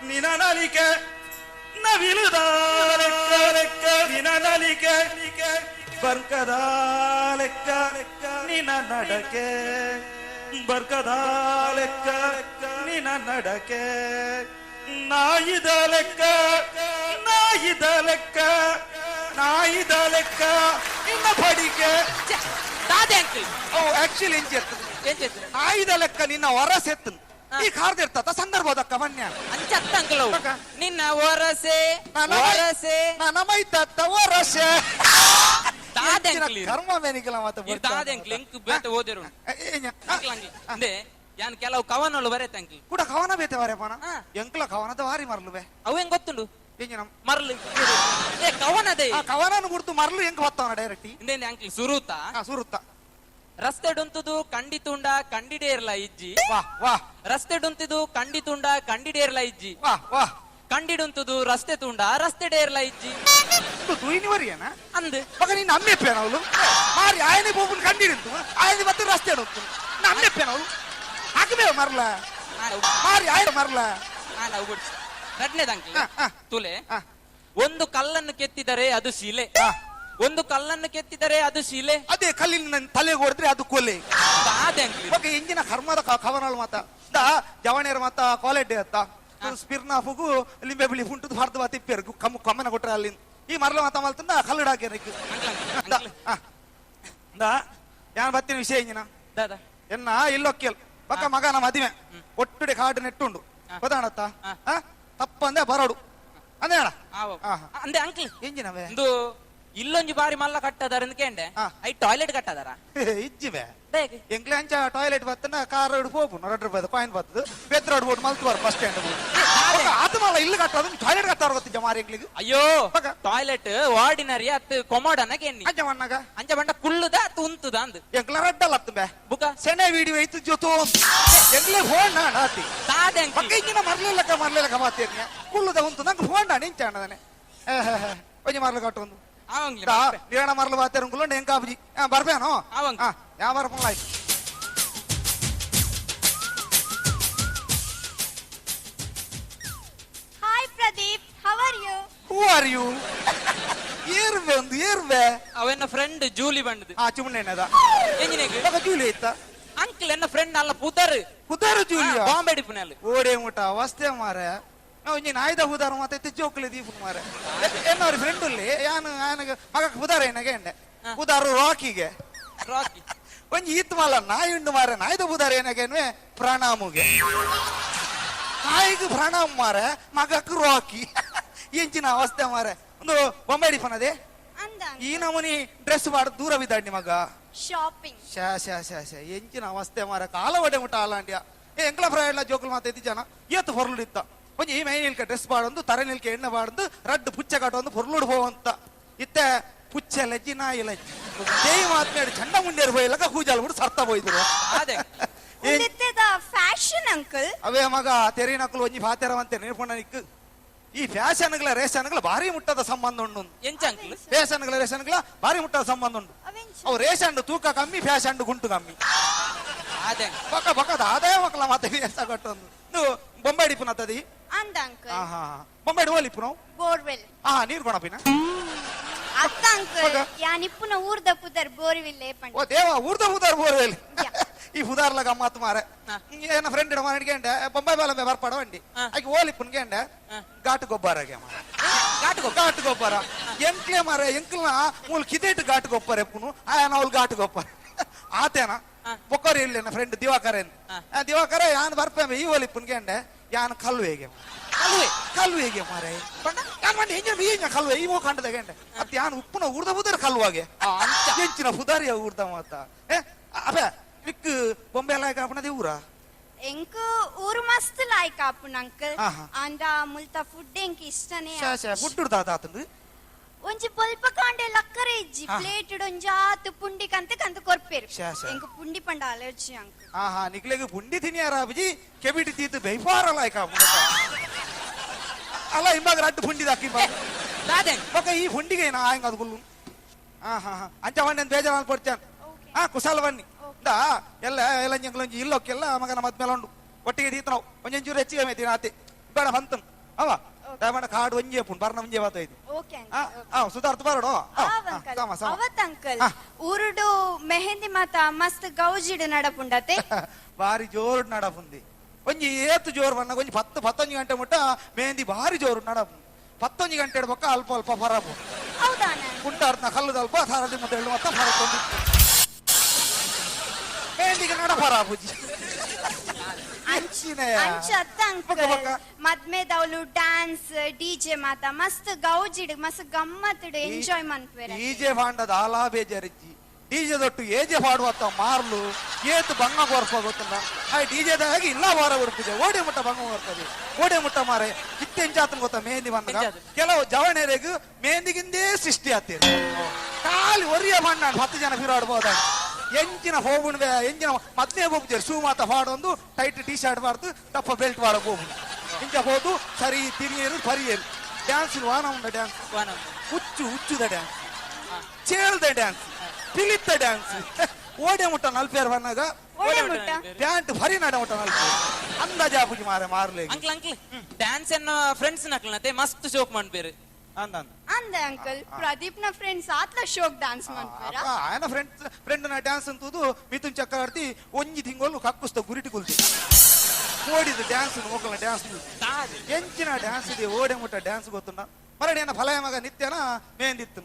ನಿನ ನಲಿಕೆ ನವಿಲುದಾಲೆಕ್ಕ ನಿನ ನಲಿಕೆ ಬರ್ಕದ ಲೆಕ್ಕ ನಿನ ನಡಕೆ ಬರ್ಕದ ಲೆಕ್ಕ ನಿನ ನಡಕೆ ನಾಯಿದ ಲೆಕ್ಕ ನಿನ್ನ ಪಡಿಕೆ ಆಕ್ಚುಲಿ ನಾಯಿದ ಲೆಕ್ಕ ನಿನ್ನ ಹೊರಸೆತ್ತು ಈ ಕಾರ್ದಿರ್ತದ ಸಂದರ್ಭದಕ್ಕ ಬನ್ಯ ಅಂಚತ್ತ ಅಂಕಲ್ ನಿನ್ನ ಹೊರಸೆ ನನ್ನ ಮೈತತ್ತ ಹೊರಸೆ ದಾದೆ ಕರ್ಮ ಬೇನಿಕಲ ಮತ್ತೆ ದಾದೆ ಅಂಕ್ಲಿ ಎಂಕ್ ಬೇತೆ ಓದಿರು ಅಂದೆ ಯಾನ್ ಕೆಲವು ಕವನಗಳು ಬರೆತ ಅಂಕ್ಲಿ ಕೂಡ ಕವನ ಬೇತೆ ಬರೆಪನ ಎಂಕ್ಲ ಕವನದ ವಾರಿ ಮರ್ಲುವೆ ಅವು ಹೆಂಗ್ ಗೊತ್ತುಂಡು ಮರ್ಲು ಏ ಕವನದೇ ಕವನನು ಗುರ್ತು ಮರ್ಲು ಹೆಂಗ್ ಬತ್ತವನ ಡೈರೆಕ್ಟ್ ಇಂದೇನೆ ಅಂಕ್ಲಿ ಸುರುತ ರಸ್ತೆ ಡೊಂತದು ಕಂಡಿತುಂಡ ಕಂಡಿಡೇರ್ಲ ಇಜ್ಜಿ ರಸ್ತೆ ಡೊಂತಿದು ಕಂಡಿತುಂಡ ಕಂಡಿಡೇರ್ಲ ಇಜ್ಜಿ ಕಂಡಿಡುಂತದು ರಸ್ತೆ ತುಂಡ ರಸ್ತೆ ಡೇರ್ಲ ಇಜ್ಜಿ ತುಯಿನಿವರಿಯನ ಅಂದು ಮಗ ನೀನು ಅಮ್ಮೆಪ್ಪೇನವಳು ಮಾರಿ ಆಯನೆ ಬೋಬುನ್ ಕಂಡಿಡಿಂತು ಆಯನೆ ಮತ್ತೆ ರಸ್ತೆ ಡೊಂತು ಅಮ್ಮೆಪ್ಪೇನವಳು ಹಾಕಬೇ ಮರ್ಲ ಮಾರಿ ಆಯನೆ ಮರ್ಲ ರಡ್ನೇದಂಕ್ಲಿ ತುಲೆ ಒಂದು ಕಲ್ಲನ್ನು ಕೆತ್ತಿದರೆ ಅದು ಶಿಲೆ ಒಂದು ಕಲ್ಲನ್ನು ಕೆತ್ತಿದರೆ ಅದು ಶಿಲೆ ಅದೇ ಕಲ್ಲಿನ ತಲೆಗೆ ಹೊಡೆದ್ರೆ ಅದು ಕೊಲೆ ಓಕೆ ಇಂಜಿನ ಕರ್ಮದ ಕವನಗಳು ಮಾತ ಜವಣೇರ ಮಾತ ಕಾಲೇಜ್ ಅತ್ತ ಸ್ಪಿರ್ನಾಫುಗು ಲಿಂಬೆ ಬಿಳಿ ಫುಂಟು ಹೊರದು ತಿಪ್ಪೇರು ಕಮ್ಮನ ಕೊಟ್ರೆ ಅಲ್ಲಿ ಈ ಮರಳ ಮಾತ ಮಲ್ತಂದ ಕಲ್ಲಡಾಕ್ಯಾರ ಯಾನ್ ಬತ್ತಿನ ವಿಷಯ ಇಂಜಿನ ಎನ್ನ ಇಲ್ಲೊಕ್ಕೇಲ್ ಪಕ್ಕ ಮಗನ ಮದಿಮೆ ಒಟ್ಟುಡೆ ಕಾಡು ನೆಟ್ಟುಂಡು ಗೊತ್ತಾಣತ್ತ ತಪ್ಪಂದೆ ಬರೋಡು ಅಂದೆ ಅಂದೆ ಅಂಕ್ಲಿ ಇಂಜಿನವೇ ಒಂದು ಇಲ್ಲೊಂಜಿ ಬಾರಿ ಮಲ್ಲ ಕಟ್ಟದಾರ ಕೇಂಡೆ ಐ ಟಾಯ್ಲೆಟ್ ಕಟ್ಟದಾರ ಇಜ್ಜಿವೆ ಎಂಕ್ಲೆ ಅಂಚ ಟಾಯ್ಲೆಟ್ ಬತ್ತನ ಕಾರ್ ರೋಡ್ ಹೋಗ್ಬೋದು 2 ರೂಪಾಯಿ coin ಬತ್ತದು Bedra road boat ಮಲ್ತುವಾರ bus stand ಅದು ಮಲ್ಲ ಇಲ್ಲಿ ಕಟ್ಟೋದು ಟಾಯ್ಲೆಟ್ ಕಟ್ಟಾರ ಗೊತ್ತಿದ್ದ ಮಾರಿ ಎಂಕ್ಲಿಗೆ ಅಯ್ಯೋ ಟಾಯ್ಲೆಟ್ ಆರ್ಡಿನರಿ ಅತ್ ಕೊಮೋಡನ ಕೇನಿ ಅಂಚ ಮಣ್ಣಗ ಅಂಚ ಬಂಡ ಕುಳ್ಳುದ ಅತ್ ಉಂತುದ ಅಂದ್ ಎಂಕ್ಲ ರಡ್ಡಲ್ಲ ಅತ್ತು ಬೇ ಬುಕ ಸೆನೆ ವಿಡಿಯೋ ಐತು ಜೊತು ಎಂಕ್ಲೆ ಫೋನ್ ನಾತಿ ತಾದೆ ಪಕ್ಕ ಇಂಜಿನ ಮರ್ಲೆಲಕ ಮಾತೇರ್ನಿ ಕುಳ್ಳುದ ಉಂತು ನಂಗೆ ಫೋನ್ ನಾ ನಿಂಚ ಅಣ್ಣದನೆ ಒಂಜಿ ಮರ್ಲು ಕಟ್ಟೊಂದು ಲೇಣ ಮರಲು ಬಾತೇರಂಗುಲ್ಲ ಎಂಕಾಬುಜಿ ಬರ್ಬೇನೋ ಯಾ ಬರ್ಪಂಗಾಯ್ತು Hi Pradeep, how are you? Who are you? Airway ಒಂದು ಏರ್ವೆ ಅವೆನ್ನ ಫ್ರೆಂಡ್ ಜೂಲಿ ಬಂದದು ಚುಮ್ಮಣ್ಣದ ಎಂಜಿನೆಗೆ ಜೂಲಿ ಇತ್ತ ಅಂಕಲ್ ಎನ್ನ ಫ್ರೆಂಡ್ ಅಲ್ಲ ಪುದರ್ ಜೂಲಿಯ ಬಾಂಬೆ ಡಿಪುನಲ್ಲಿ ಓಡೇ ಮುಟ ಅವಸ್ಥೆ ಮಾರೆ ಒಂಜಿ ನಾಯ್ದ ಹುದಾರ ಮತ್ತೆ ತಿಚ್ಚೋಕ್ಲೆ ದೀಪು ಮಾರೆ ಎನ್ನವ್ರ ಫ್ರೆಂಡ್ ಅಲ್ಲಿ ಯಾನು ಆನಗ ಮಗ ಹುದಾರ ಏನಗೆ ಎಂಡೆ ಹುದಾರು ರಾಕಿಗೆ ಒಂಜಿ ಈತ್ ಮಲ್ಲ ನಾಯಿ ಉಂಡು ಮಾರೆ ನಾಯ್ದ ಹುದಾರ ಏನಗೆ ಪ್ರಣಾಮುಗೆ ನಾಯಿಗೆ ಪ್ರಣಾಮ ಮಾರೆ ಮಗಕ್ಕೆ ರಾಕಿ ಎಂಚಿನ ಅವಸ್ಥೆ ಮಾರೆ ಒಂದು ಬೊಂಬೆ ಡಿಫನದೆ ಈ ನಮೂನಿ ಡ್ರೆಸ್ ಮಾಡ ದೂರ ಬಿದ್ದಾಡಿ ಮಗ ಶಾಪಿಂಗ್ ಶಾ ಎಂಚಿನ ಅವಸ್ಥೆ ಮಾರೆ ಕಾಲ ಒಡೆ ಮುಟ್ಟ ಅಲಾಂಡ್ಯ ಎಂಕ್ಲ ಫ್ರೈಡ್ಲ ಜೋಕುಲ್ ಮಾತಾಯ್ತಿ ಜನ ಏತು ಹೊರಲಿತ್ತ ಒಂಜಿ ಈ ಮೈನಿಲ್ಕ ಡ್ರೆಸ್ ಬಾಡೊಂದು ತರೆ ನಿಲ್ಕ ಎಣ್ಣೆ ಬಾಡೊಂದು ರಡ್ಡು ಪುಚ್ಚ ಕಾಟೊಂದು ಪೊರ್ಲುಡು ಹೋವಂತ ಇತ್ತೆ ಪುಚ್ಚ ಲಜ್ಜಿ ನಾಯಿ ಲಜ್ಜಿ ದೇಯಿ ಮಾತನಾಡಿ ಚಂಡ ಮುಂಡೇರು ಹೋಯ್ಲಕ ಕೂಜಾಲ್ ಬಿಟ್ಟು ಸರ್ತ ಹೋಯ್ದ್ರು ಫ್ಯಾಷನ್ ಅಂಕಲ್ ಅವೇ ಮಗ ತೆರಿ ನಕಲು ಒಂಜಿ ಫಾತೆರವಂತೆ ನೆನಪುಂಡ ನಿಕ್ಕು ಈ ಫ್ಯಾಷನ್ಗಳ ರೇಷನ್ಗಳ ಭಾರಿ ಮುಟ್ಟದ ಸಂಬಂಧ ಉಂಡು ಫ್ಯಾಷನ್ಗಳ ರೇಷನ್ಗಳ ಭಾರಿ ಮುಟ್ಟದ ಸಂಬಂಧ ಉಂಟು ಅವು ರೇಷನ್ ತೂಕ ಕಮ್ಮಿ ಫ್ಯಾಷನ್ ಗುಂಟು ಕಮ್ಮಿ ಪಕ್ಕ ಪಕ್ಕದ ಅದೇ ಮಕ್ಕಳ ಮತ್ತೆ ಕೊಟ್ಟೊಂದು ನೀವು ಬೊಂಬೆ ಡಿಪುನ ತದಿ ಅಂದ ಅಂಕಲ್ ಬೊಂಬೆ ಹೋಲಿಪ್ಪು ನಾವು ಬೋರ್ವೆಲ್ ನೀರು ಕೊಣಪಿನ ಅತ್ತ ಅಂಕಲ್ ಯಾನಿಪ್ಪುನ ಊರ್ದ ಪುದರ್ ಬೋರ್ವೆಲ್ ಏಪಂಡ ಓ ದೇವ ಊರ್ದ ಪುದರ್ ಬೋರ್ವೆಲ್ ಈ ಹುದಾರ್ಲ ಗಮ್ಮತ್ ಮಾರೆ ಏನ ಫ್ರೆಂಡ್ ಇಡ ಮಾಡಿಕೊಂಡೆ ಬೊಂಬೆ ಬಾಲಂಬೆ ಬರ್ಪಾಡ ಬಂಡಿ ಆಕೆ ಓಲಿಪ್ಪನ್ಗೆಂಡೆ ಘಾಟು ಗೊಬ್ಬರಗೆ ಘಾಟು ಗೊಬ್ಬರ ಎಂಕ್ಲೆ ಮಾರೆ ಎಂಕ್ಲ ಮೂಲ ಕಿದೇಟ್ ಘಾಟು ಗೊಬ್ಬರ ಎಪ್ಪುನು ಆಯನ ಅವ್ಲು ಘಾಟು ಗೊಬ್ಬರ ಆತೇನ ಬೊಕ್ಕರಿ ಇಲ್ಲ ಫ್ರೆಂಡ್ ದಿವಾಕರೇನ್ ದಿವಾಕರ ಯಾನ್ ಬರ್ಪೆ ಈ ಓಲಿಪ್ಪನ್ಗೆಂಡೆ ಯಾನ್ ಕಲ್ವೇಗೆ ಕಲ್ವೇಗೆ ಮಾರೆ ಕಲ್ವೆ ಈ ಕಂಡದಗೆಂಡೆ ಅತ್ ಯಾನ್ ಉಪ್ಪುನ ಊರ್ದ ಬುದರ್ ಕಲ್ವಾಗೆ ಎಂಚಿನ ಹುದಾರಿಯ ಊರ್ದ ಮಾತ ಅಬೆ ನಿಕ್ಕು ಬೊಂಬೆ ಎಲ್ಲ ಕಾಪಣದೆ ಊರ ಎಂಕ್ ಊರು ಮಸ್ತ್ ಲಾಯ್ಕ್ ಆಪುನ್ ಅಂಕಲ್ ಅಂದ ಮುಲ್ತ ಫುಡ್ ಎಂಕ್ ಇಷ್ಟನೇ ಫುಡ್ ಉಡ್ದಾತಂದು ಒಂಜಿ ಪಲ್ಪ ಕಾಂಡೆ ಲಕ್ಕರೆ ಇಜ್ಜಿ ಪ್ಲೇಟ್ ಒಂಜಾತು ಪುಂಡಿ ಕಂತೆ ಕಂತ ಕೊರ್ಪೇರು ಎಂಕ್ ಪುಂಡಿ ಪಂಡ ಅಲರ್ಜಿ ಅಂಕಲ್ ನಿಕ್ಲೆಗೆ ಪುಂಡಿ ತಿನಿಯಾರ ಅಬಜಿ ಕೆಬಿಟಿ ತೀತು ಬೈಫಾರ ಲಾಯ್ಕ ಅಲ್ಲ ಇಂಬಾಗ ರಡ್ಡು ಪುಂಡಿ ದಾಕಿ ಬೊಕ್ಕ ಈ ಪುಂಡಿಗೆ ನಾ ಹೆಂಗ ಅದು ಗುಲ್ಲು ಅಂಚ ಬಣ್ಣಿ ಅಂತ ಬೇಜಾರ ಕೊಡ್ತೇನೆ ಕುಶಾಲ ಬನ್ನಿ ಎಲ್ಲ ಎಲ್ಲ ಎಂಗ್ಲೊಂಜಿ ಇಲ್ಲೋಕ್ಕೆಲ್ಲ ಮಗನ ಮದ್ಮೇಲೆ ಉಂಡು ಒಟ್ಟಿಗೆ ದೀತ ನಾವು ಒಂಚೂರು ಹೆಚ್ಚಿಗೆ ಮೇತಿ ಆತಿ ಬೇಡ ಬಂತನ್ ಅವ ದಯಮಾಡ ಕಾಡು ಒಂಜಿ ಪುಂಡು ಬರ್ನ ಒಂಜಿ ಬಾತೈದು ಸುಧಾರ್ಥ ಬರೋಡು ಅವತ್ ಅಂಕಲ್ ಊರುಡು ಮೆಹಂದಿ ಮಾತ ಮಸ್ತ್ ಗೌಜಿಡು ನಡಪುಂಡತೆ ಬಾರಿ ಜೋರು ನಡಪುಂದಿ ಒಂಜಿ ಏತು ಜೋರು ಬಣ್ಣ ಒಂಜಿ 10-11 ಗಂಟೆ ಮುಟ್ಟ ಮೆಹಂದಿ ಬಾರಿ ಜೋರು ನಡಪುಂಡು 11 ಗಂಟೆ ಬೊಕ್ಕ ಅಲ್ಪ ಅಲ್ಪ ಫರಪು ಕುಂಟಾರ್ನ ಕಲ್ಲುದ ಅಲ್ಪ ಥರದಿ ಮತ್ತೆ ಎಳ್ಳು ಮತ್ತ ಫರಕೊಂಡು मेहंदी नडपरा पूजी ಅಂಚತ್ತ ಅಂಕಲ್ ಮದ್ಮೆದವಳು ಡ್ಯಾನ್ಸ್ ಡಿಜೆ ಮಾತ ಮಸ್ತ್ ಗೌಜಿಡ್ ಮಸ್ತ್ ಗಮ್ಮತ್ತಿಡ್ ಎಂಜಾಯ್ ಮನ್ಪೇರೆ ಡಿಜೆ ಪಾಂಡದ ಆಲಾ ಬೇಜಾರಿಜ್ಜಿ ಡಿಜೆ ದೊಟ್ಟು ಏಜೆ ಪಾಡುವತ್ತ ಮಾರ್ಲು ಏತು ಬಂಗ ಕೊರ್ಪ ಗೊತ್ತಲ್ಲ ಆ ಡಿಜೆದಾಗಿ ಇಲ್ಲ ವಾರ ಉಡುಪಿದೆ ಓಡೆ ಮುಟ್ಟ ಬಂಗ ಬರ್ತದೆ ಓಡೆ ಮುಟ್ಟ ಮಾರೆ ಇತ್ತೆಂಚಾತನ ಗೊತ್ತ ಮೆಹಂದಿ ಬಂದಾಗ ಕೆಲವು ಜವಣೆರೆಗೂ ಮೆಹಂದಿಗಿಂದೇ ಸೃಷ್ಟಿ ಆಗ್ತದೆ ಖಾಲಿ ಒರಿಯ ಬಣ್ಣ 10 ಜನ ಫಿರಾಡ್ಬೋದ ಎಂಚಿನ ಹೋಗುಣ್ವೆ ಎಂಚಿನ ಮದ್ನೆ ಹೋಗ್ತಾರೆ ಶೂ ಮಾತ ಪಾಡೊಂದು ಟೈಟ್ ಟಿ ಶರ್ಟ್ ಬಾರ್ದು ತಪ್ಪ ಬೆಲ್ಟ್ ಬಾರ ಹೋಗುದು ಇಂಚ ಹೋದು ಸರಿ ತಿರಿಯರು ಪರಿಯರು ಡ್ಯಾನ್ಸ್ ವಾನ ಉಂಡ ಡ್ಯಾನ್ಸ್ ಹುಚ್ಚುದ ಡ್ಯಾನ್ಸ್ ಚೇಳ್ದ ಡ್ಯಾನ್ಸ್ ಪಿಲಿತ್ತ ಡ್ಯಾನ್ಸ್ ಓಡೆ ಮುಟ್ಟ ನಲ್ಪೇರ್ ಬಂದಾಗ ಪ್ಯಾಂಟ್ ಭರಿ ನಡ ಮುಟ್ಟ ನಲ್ಪೇರ್ ಅಂದಾಜ ಆಪುಜಿ ಮಾರ್ಲೆ ಅಂಕಲ್ ಅಂಕಲ್ ಡ್ಯಾನ್ಸ್ ಎನ್ನ ಫ್ರೆಂಡ್ಸ್ ನಕ್ಲನತೆ ಮಸ್ತ್ ಶೋಕ್ ಮಾಡ್ಬೇರು ಅಂದೆ ಅಂಕಲ್ ಪ್ರದೀಪ್ ನ ಫ್ರೆಂಡ್ಸ್ ಆತ್ಲ ಶೋಕ್ ಡ್ಯಾನ್ಸ್ ಮಾಡ್ಬೇರ ఆయన ఫ్రెండ్ నా డాన్స్ అంతూదు మిథున్ చక్రవర్తి ಒಂಜಿ ತಿಂಗಳು ಕಕ್ಕುಸ್ತ ಗುರಿಟಿ ಕುಲ್ತಿ ಓಡಿದ ಡ್ಯಾನ್ಸ್ ಮೋಕಲ ಡ್ಯಾನ್ಸ್ ಎಂಚಿನ ಡ್ಯಾನ್ಸ್ ಇದೆ ಓಡೆ ಮುಟ್ಟ ಡ್ಯಾನ್ಸ್ ಗೊತ್ತುಂಡ ಮರಡಿ ಏನ ಫಲಯ ಮಗ ನಿತ್ಯನ ಮೇಂದಿತ್ತು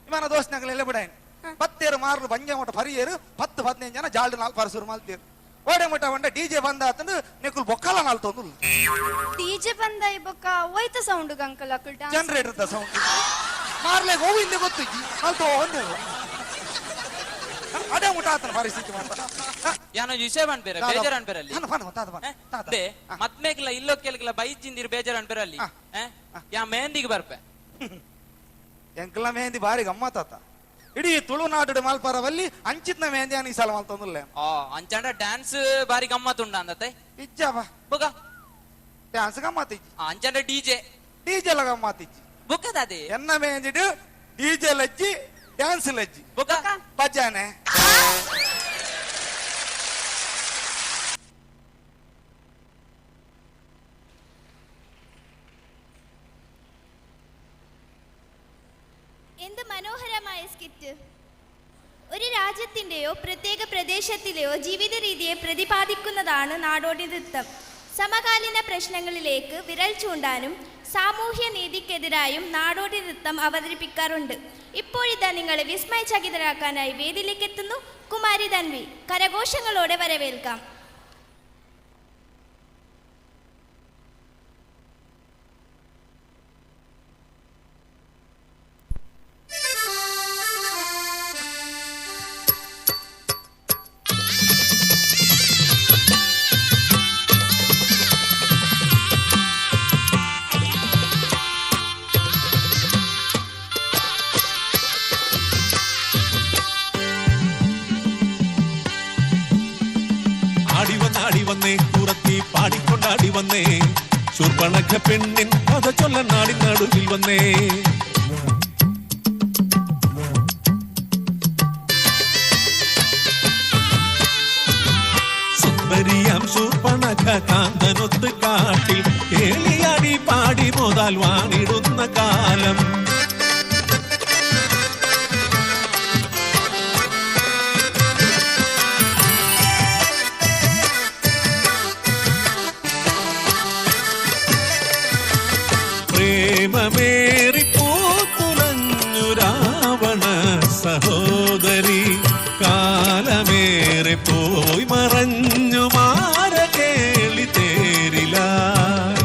ಇವನ ದೋಸ್ತಿನಾಗಲೆಲ್ಲ ಬಿಡಾಯನ್ 10 ಮಾರ್ಲು ಬಂಜ ಮುಟ್ಟ ಪರಿಯರು 10-15 ಜನ ಜಾಲ್ಡ್ 4 ಪರಸೂರು ಮಾಲ್ತೀರು ಓಡೆ ಮುಟ್ಟ ಬಂಡ ಡಿಜೆ ಬಂದ ಆತಂದು ನೆಕ್ಕುಲ್ ಬೊಕ್ಕಲ ನಾಲ್ತೊಂದು ಡಿಜೆ ಬಂದ ಇಬಕ ಒಯ್ತ ಸೌಂಡ್ ಅಂಕಲ್ ಅಕಲ್ ಡ್ಯಾನ್ಸ್ ಜನರೇಟರ್ ದ ಸೌಂಡ್ ಮಾರ್ಲೆ ಗೋವಿಂದ ಗೊತ್ತಿಜ್ಜಿ ನಾಲ್ತೋ ಒಂದೇ ಅಡೆ ಮುಟ್ಟ ಆತನ ಪರಿಸ್ಥಿತಿ ಮಾಡ್ತಾನ ಯಾನೋ ವಿಷಯ ಬಂದ್ಬೇರೆ ಬೇಜಾರ್ ಅನ್ಬೇರೆ ಅಲ್ಲಿ ಅದೇ ಮದ್ಮೇಗ್ಲ ಇಲ್ಲೋ ಕೇಳಕ್ಲ ಬೈಜಿಂದಿರ್ ಬೇಜಾರ್ ಅನ್ಬೇರೆ ಅಲ್ಲಿ ಯಾ ಮೆಹಂದಿಗೆ ಬರ್ಪೆ ಎಂಕಲ ಮೆಹಂದಿ ಬಾರಿ ಗಮ್ಮತ್ತಾತ ಇಡೀ ತುಳುನಾಡು ಮಲ್ಪರವಲ್ಲಿ ಅಂಚಿತ್ನ ಮೆಹಂದಿ ಅನಿ ಸಲ ಮಲ್ತೊಂದುಲ್ಲೆ ಅಂಚಂಡ ಡ್ಯಾನ್ಸ್ ಬಾರಿ ಗಮ್ಮತ್ತುಂಡ ಅಂದತೆ ಇಜ್ಜಾಬ ಬುಗ ಡ್ಯಾನ್ಸ್ ಗಮ್ಮತ್ತಿಜ್ಜಿ ಅಂಚಂಡ ಡಿಜೆ ಲ ಗಮ್ಮತ್ತಿಜ್ಜಿ ಬುಕ್ಕದಾದೆ ಎನ್ನ ಮೆಹಂದಿಡು ಡಿಜೆ ಲಜ್ಜಿ ಡ್ಯಾನ್ಸ್ ಲಜ್ಜಿ ಬುಗ ಬಜ್ಜಾನೆ എന്ത് മനോഹരമായ സ്കിറ്റ്. ഒരു രാജ്യത്തിൻ്റെയോ പ്രത്യേക പ്രദേശത്തിലെയോ ജീവിത രീതിയെ പ്രതിപാദിക്കുന്നതാണ് നാടോടി നൃത്തം. സമകാലീന പ്രശ്നങ്ങളിലേക്ക് വിരൽ ചൂണ്ടാനും സാമൂഹ്യ നീതിക്കെതിരായും നാടോടി നൃത്തം അവതരിപ്പിക്കാറുണ്ട്. ഇപ്പോഴിതാ നിങ്ങളെ വിസ്മയചകിതരാക്കാനായി വേദിയിലേക്ക് എത്തുന്നു കുമാരി തൻവി. കരഘോഷങ്ങളോടെ വരവേൽക്കാം. ആടി വന്നേ കുറത്തി പാടിക്കൊണ്ടാടി വന്നേ ശൂർപ്പണഖ പെണ്ണിൻ കഥ ചൊല്ല നാടി നടുവിൽ വന്നേ സുന്ദരിയാം ശൂർപ്പണഖ കാന്തനൊത്ത് കാട്ടിൽ കേളിയാടി പാടി മോതാൽ വാണിടുന്ന കാലം പ്രേമമേറി പൂത്തുലഞ്ഞു രാവണ സഹോദരി കാലമേറെ പോയി മറഞ്ഞു മാര കേളി തേരിലായി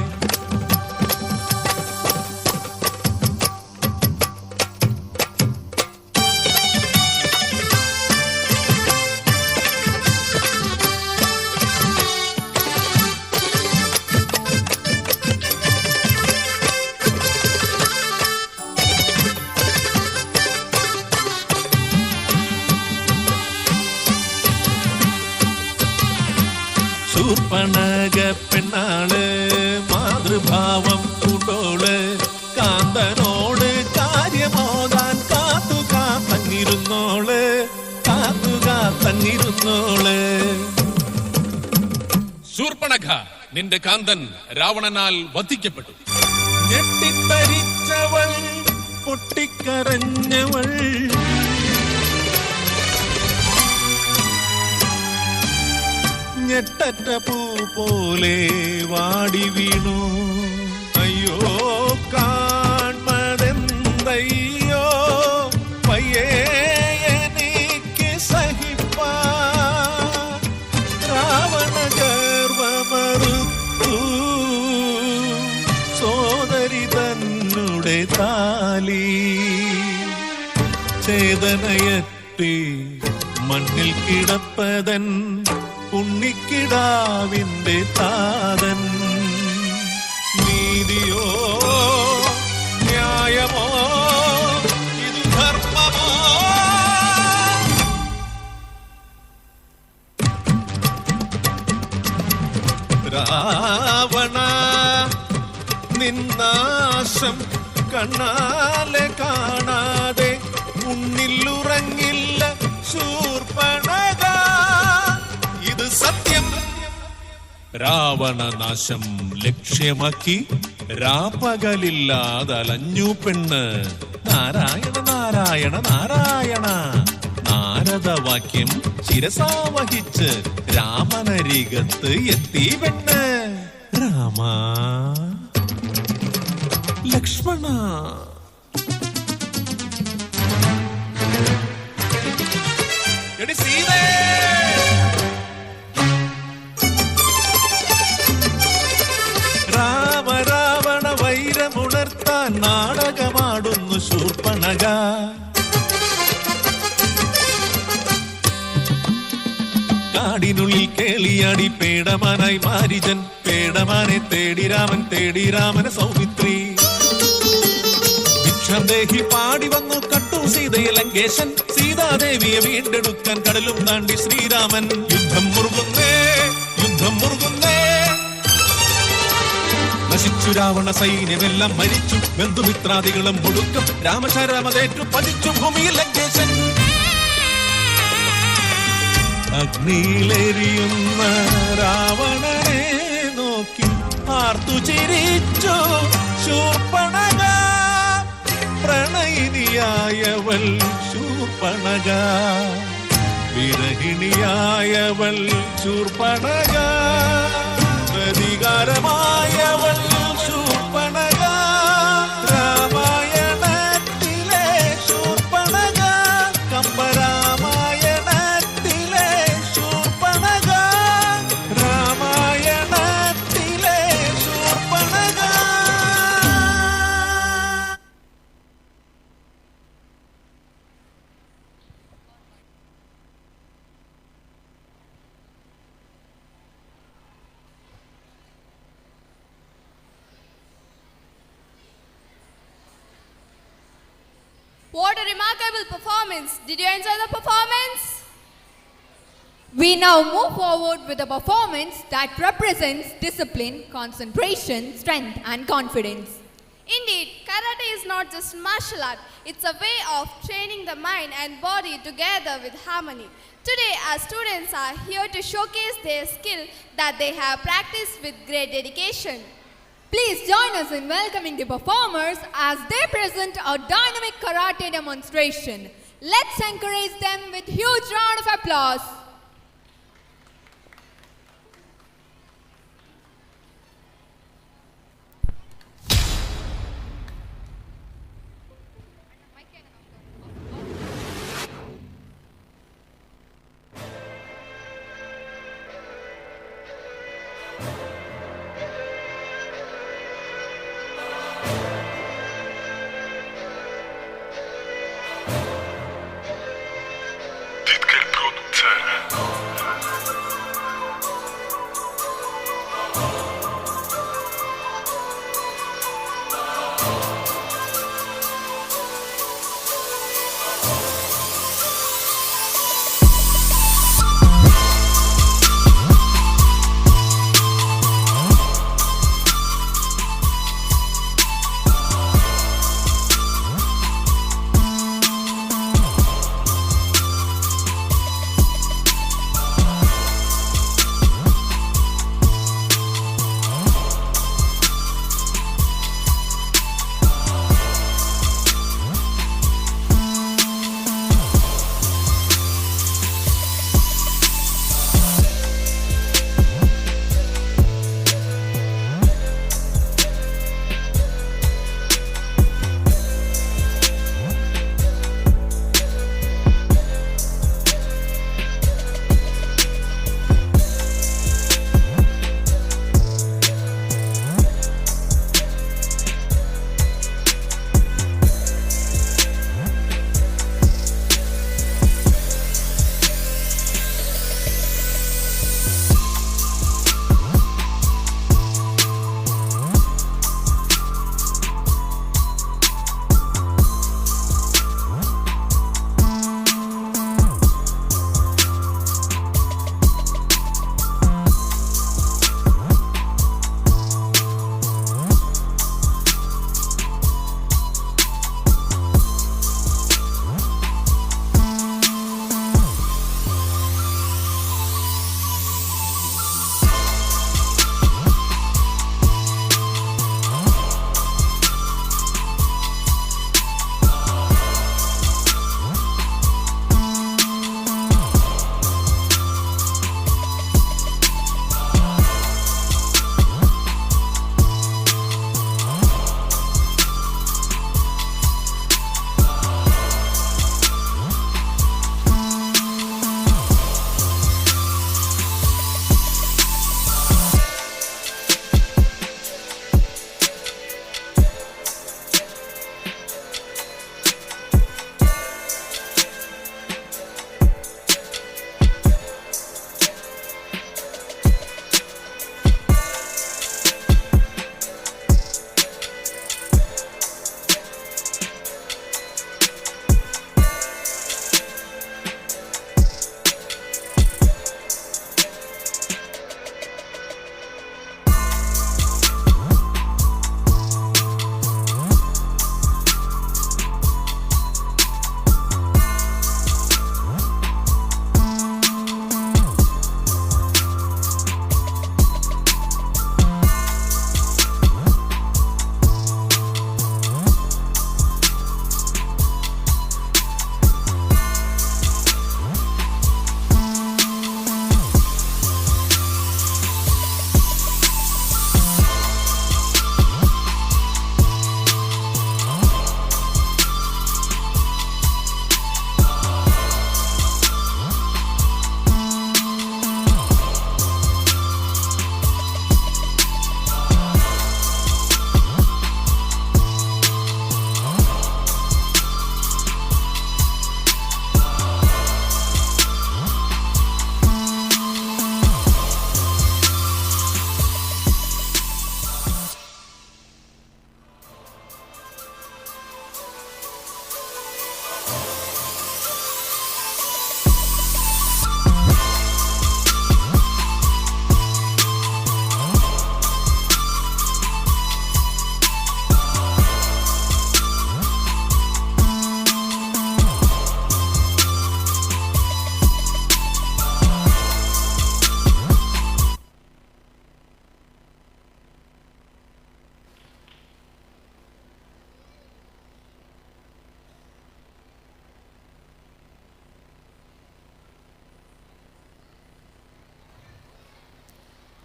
ശൂർപ്പണഖ പെണ്ണാള് മാതൃഭാവം കൂട്ടോള് കാന്തനോട് കാര്യമോതാൻ കാത്തുകാത്തങ്ങിരുന്നോള് ശൂർപ്പണഖ നിന്റെ കാന്തൻ രാവണനാൽ വധിക്കപ്പെട്ടു. ഞെട്ടിത്തരിച്ചവൾ പൊട്ടിക്കരഞ്ഞവൾ ഞെട്ടറ്റ പൂ പോലെ വാടി വീണു. അയ്യോ കാൺമതെന്തയ്യോ പയ്യേ എനിക്ക് സഹിപ്പാൻ ചേതനയറ്റി മണ്ണിൽ കിടപ്പതൻ ഉണ്ണിക്കിടാവിന്റെ താതൻ. നീതിയോ ന്യായമോ ഇത് ധർമ്മമോ? രാവണ നിന്നാശം കണ്ണാലെ കാണാതെ ഉണ്ണിലുറങ്ങില്ല ശൂർപ്പണഖ. ഇത് സത്യം. രാവണനാശം ലക്ഷ്യമാക്കി രാപ്പകലില്ലാതലഞ്ഞു പെണ്ണ്. നാരായണ നാരായണ നാരായണ. നാരദവാക്യം ശിരസാവഹിച്ച് രാമനരികത്ത് എത്തി പെണ്ണ്. രാമ ലക്ഷ്മണ. എടി സീതേ, രാമ രാവണ വൈരമുണർത്താൻ നാടകമാടുന്നു ശൂർപ്പണഖ. കാടിനുള്ളിൽ കേളിയാടി പേടമാനായി മാരിജൻ. പേടമാനെ തേടി രാമൻ, തേടി രാമന് സൗമിത്രി. ഭിക്ഷാദേഹി പാടി വന്നു കട്ടു സീതയെ ലങ്കേശൻ. സീതാദേവിയെ വീണ്ടെടുക്കാൻ കടലും താണ്ടി ശ്രീരാമൻ. യുദ്ധം മുറുകുന്നേ, യുദ്ധം മുറുകുന്നേ. നശിച്ചു രാവണ സൈന്യമെല്ലാം മരിച്ചു. ബന്ധുമിത്രാദികളും മുടുക്കും. രാമശരമതേറ്റു പതിച്ചു ഭൂമിയിൽ ലങ്കേശൻ. അഗ്നിയിലെരിയുന്ന രാവണനെ നോക്കി ആർത്തു ചിരിച്ചു ശൂർപ്പണഖ. പ്രണയിനിയായവൾ ശൂർപ്പണഖ, വിരഹിണിയായവൾ ശൂർപ്പണഖ, പ്രതികാരമായവൾ ശൂർപ്പണഖ. രാമായണത്തിലെ ശൂർപ്പണഖ, കമ്പരാമായണത്തിലെ ശൂർപ്പണഖ, രാമായണത്തിലെ Shurpanakha. What a remarkable performance! Did you enjoy the performance? We now move forward with a performance that represents discipline, concentration, strength and confidence. Indeed, karate is not just martial art, it's a way of training the mind and body together with harmony. Today, our students are here to showcase their skill that they have practiced with great dedication. Please join us in welcoming the performers as they present a dynamic karate demonstration. Let's encourage them with huge round of applause. Dites quel producteur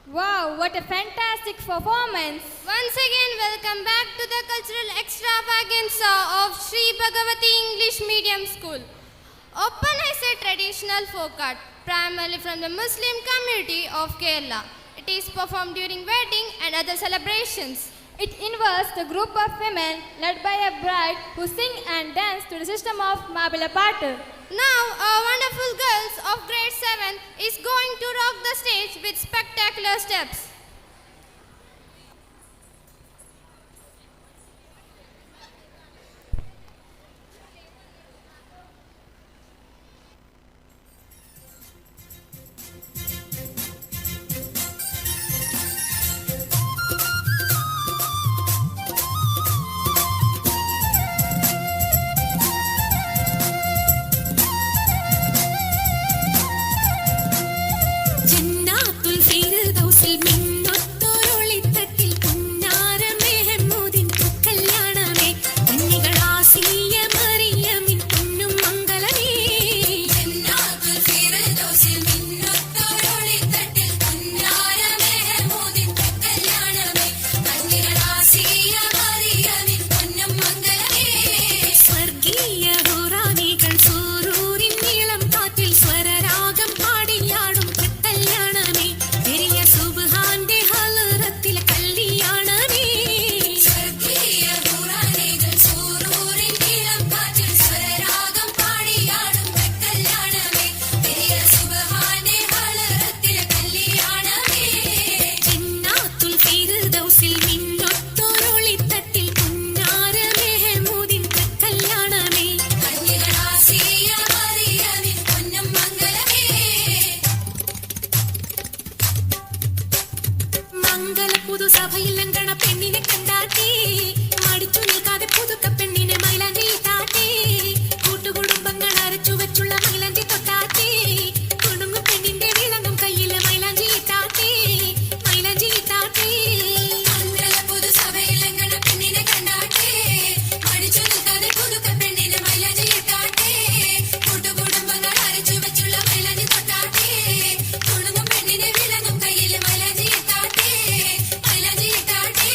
Wow, what a fantastic performance! Once again, welcome back to the cultural extravaganza of Sri Bhagavati English Medium School. Oppan is a traditional folk art, primarily from the Muslim community of Kerala. It is performed during wedding and other celebrations. It involves the group of women led by a bride who sing and dance to the system of Mabila Pattu. Now, our wonderful girls of grade 7 is going to rock the stage with spectacular steps. ജന്നാത്തുൽ ഫിർദൗസിൽ മിന്നൊത്തൊരൊളിത്തട്ടിൽ പുന്നാരമേഹമ്മൂദിൻ കല്യാണമേ കന്യകളാസിയ മറിയമിൻ പൊന്നും മംഗളമേ ജന്നാത്തുൽ ഫിർദൗസിൽ മിന്നൊത്തൊരൊളിത്തട്ടിൽ പുന്നാരമേഹമ്മൂദിൻ കല്യാണമേ കന്യകളാസിയ മറിയമിൻ പൊന്നും മംഗളമേ സ്വർഗീയ ഹുറാനികൾ സൂറൂരിൻ നീളം കാറ്റിൽ സ്വരരാഗം പാടിയാടും കല്യാണമേ പെരിയ സുബ്ഹാന്റെ ഹലറത്തിലെ കല്യാണമേ സ്വർഗീയ ഹുറാനികൾ സൂറൂരിൻ നീളം കാറ്റിൽ സ്വരരാഗം പാടിയാടും കല്യാണമേ പെരിയ സുബ്ഹാന്റെ ഹലറത്തിലെ കല്യാണമേ ജന്നാത്തുൽ ഫിർദൗസിൽ മിന്നൊത്തൊരൊളിത്തട്ടിൽ പുന്നാരമേഹമ്മൂദിൻ കല്യാണമേ കന്യകളാസിയ മറിയമിൻ പൊന്നും മംഗളമേ മംഗള പുതുസഭയിൽ ലങ്കണ പെണ്ണിനെ കണ്ടാട്ടേ മടിച്ചു നിൽക്കാതെ പുതുക്ക പെണ്ണിനെ മൈലാഞ്ചി താട്ടേ കൂട്ടുകുടുംബങ്ങൾ അരച്ചു വെച്ചുള്ള മൈലാഞ്ചി തൊട്ടാട്ടേ കുണുങ്ങു പെണ്ണിന്റെ വിളങ്ങും കയ്യിലെ മൈലാഞ്ചി താട്ടേ മൈലാഞ്ചി താട്ടേ മംഗള പുതുസഭയിൽ ലങ്കണ പെണ്ണിനെ കണ്ടാട്ടേ മടിച്ചു നിൽക്കാതെ പുതുക്ക പെണ്ണിനെ മൈലാഞ്ചി താട്ടേ കൂട്ടുകുടുംബങ്ങൾ അരച്ചു വെച്ചുള്ള മൈലാഞ്ചി തൊട്ടാട്ടേ കുണുങ്ങു പെണ്ണിന്റെ വിളങ്ങും കയ്യിലെ മൈലാഞ്ചി താട്ടേ മൈലാഞ്ചി താട്ടേ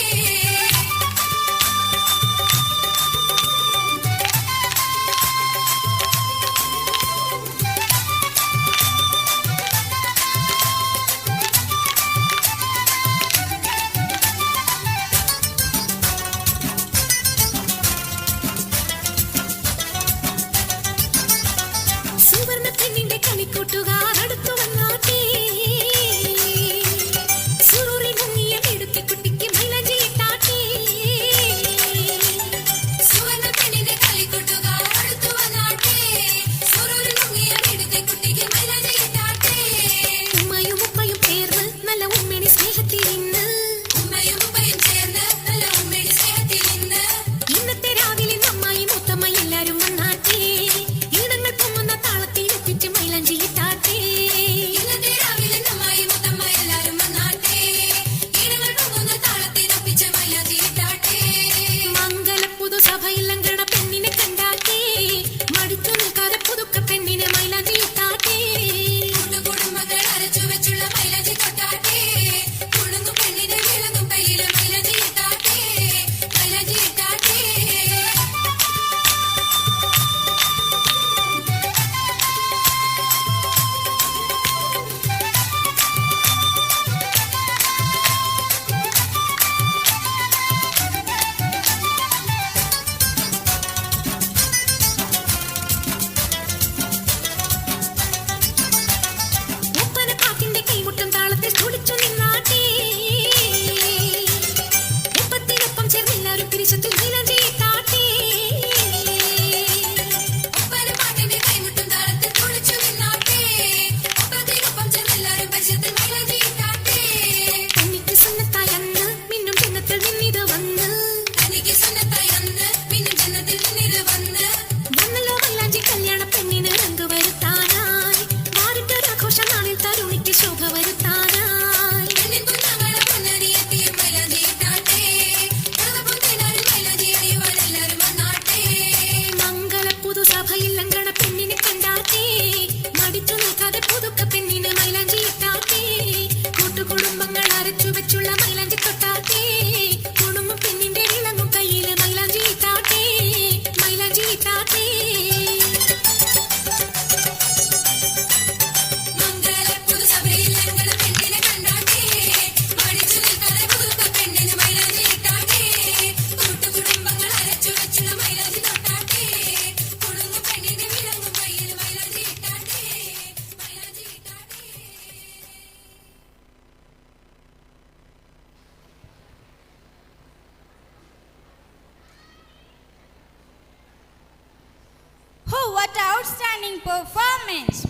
What outstanding performance!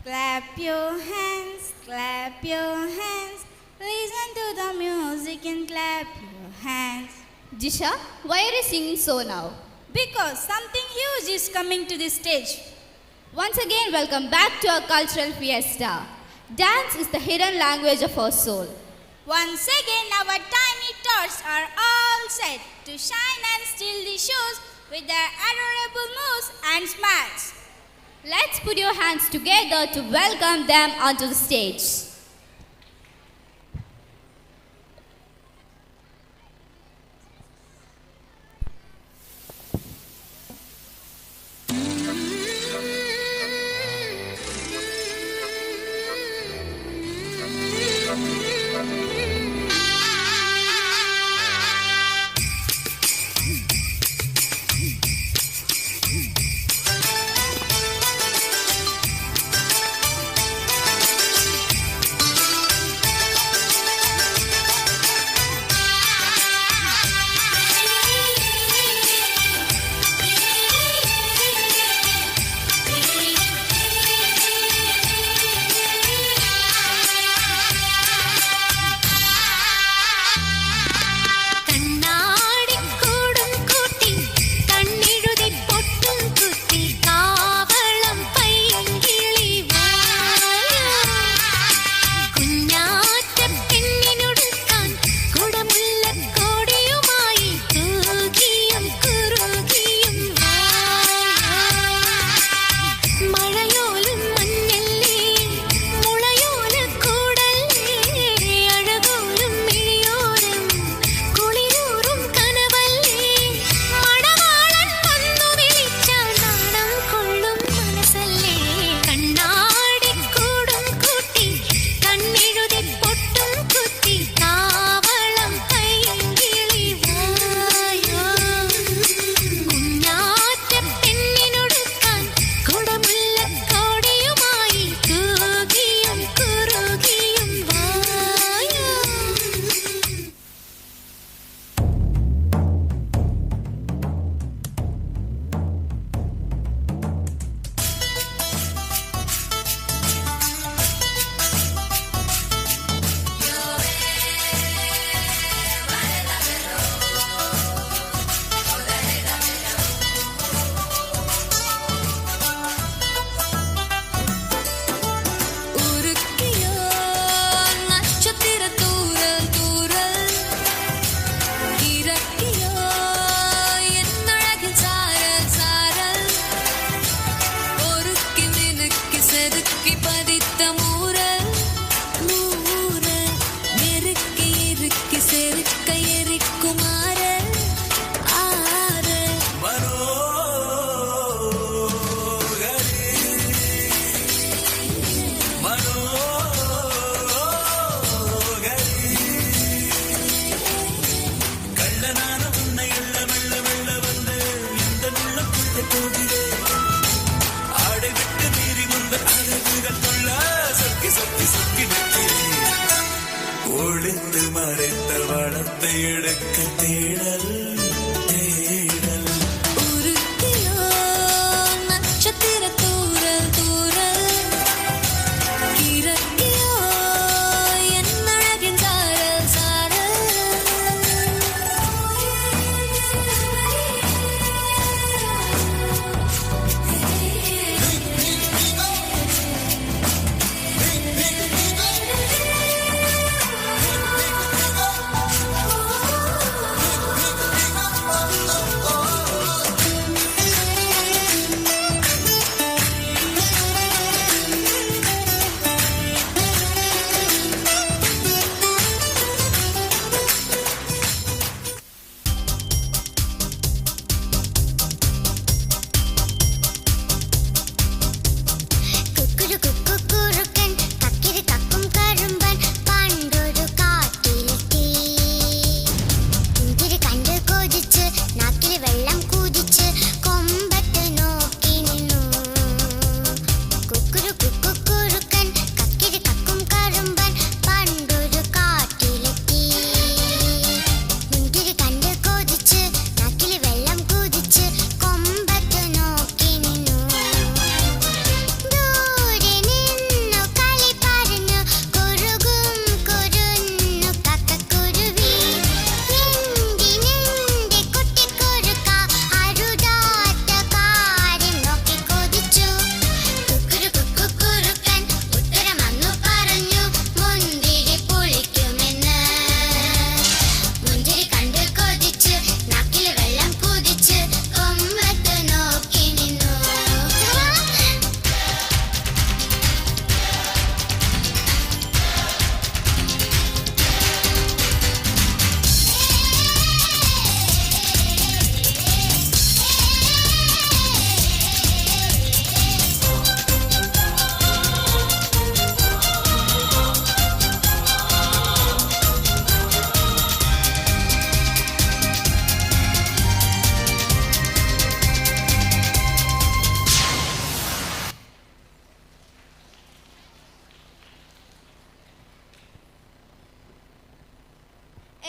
Clap your hands, clap your hands. Listen to the music and clap your hands. Jisha, why are you singing so now? Because something huge is coming to the stage. Once again, welcome back to our cultural fiesta. Dance is the hidden language of our soul. Once again, our tiny tots are all set to shine and steal the shows with their adorable moves and smiles. Let's put your hands together to welcome them onto the stage. ஒளிந்து மறைத்த வளத்தை எடுக்க தேடல் தேடல் உருக்கியோ நட்சத்திர தூரல் தூரல் இறக்கியோ என் அழகின் சாரல் சாரல்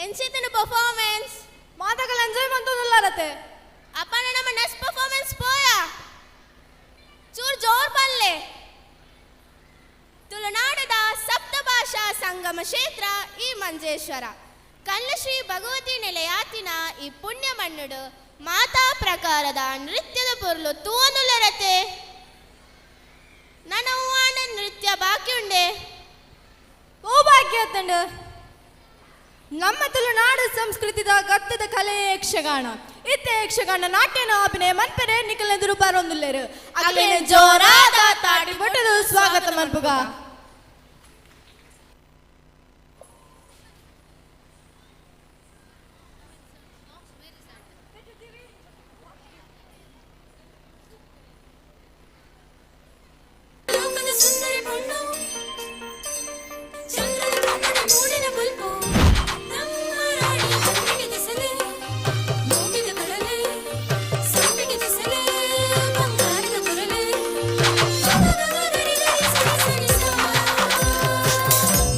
ಎಂಚಿತನ ಪರ್ಫಾರ್ಮೆನ್ಸ್ ಮಾತಗಳು ಎಂಜಾಯ್ ಮಾಡ್ತದಲ್ಲರತೆ ಅಪ್ಪನ ನಮ್ಮ ನೆಕ್ಸ್ಟ್ ಪರ್ಫಾರ್ಮೆನ್ಸ್ ಪೋಯ ಚೂರ್ ಜೋರ್ ಬಲ್ಲೆ ತುಳುನಾಡದ ಸಪ್ತ ಭಾಷಾ ಸಂಗಮ ಕ್ಷೇತ್ರ ಈ ಮಂಜೇಶ್ವರ ಕಲ್ಲ ಶ್ರೀ ಭಗವತಿ ನೆಲೆಯಾತಿನ ಈ ಪುಣ್ಯ ಮಣ್ಣುಡು ಮಾತಾ ಪ್ರಕಾರದ ನೃತ್ಯದ ಪೊರ್ಲು ತೂನುಲರತೆ ನನ್ನ ಹೂವಾನ ನೃತ್ಯ ಬಾಕಿ ಉಂಡೆ ಓ ಭಾಗ್ಯ ತಂಡ ನಮ್ಮ ತುಳುನಾಡು ಸಂಸ್ಕೃತಿದ ಗತ್ತದ ಕಲೆ ಯಕ್ಷಗಾನ ಇತ್ತೆ ಯಕ್ಷಗಾನ ನಾಟ್ಯನ ಅಭಿನಯ ಮನ್ಪೆರೆ ನಿಖಲೆದುರು ಬರೊಂದುಲ್ಲೆರು ಅಗಲೇ ಜೋರಾದ ತಾಡಿ ಬೊಟ್ಟದು ಸ್ವಾಗತ ಮನ್ಪುಗ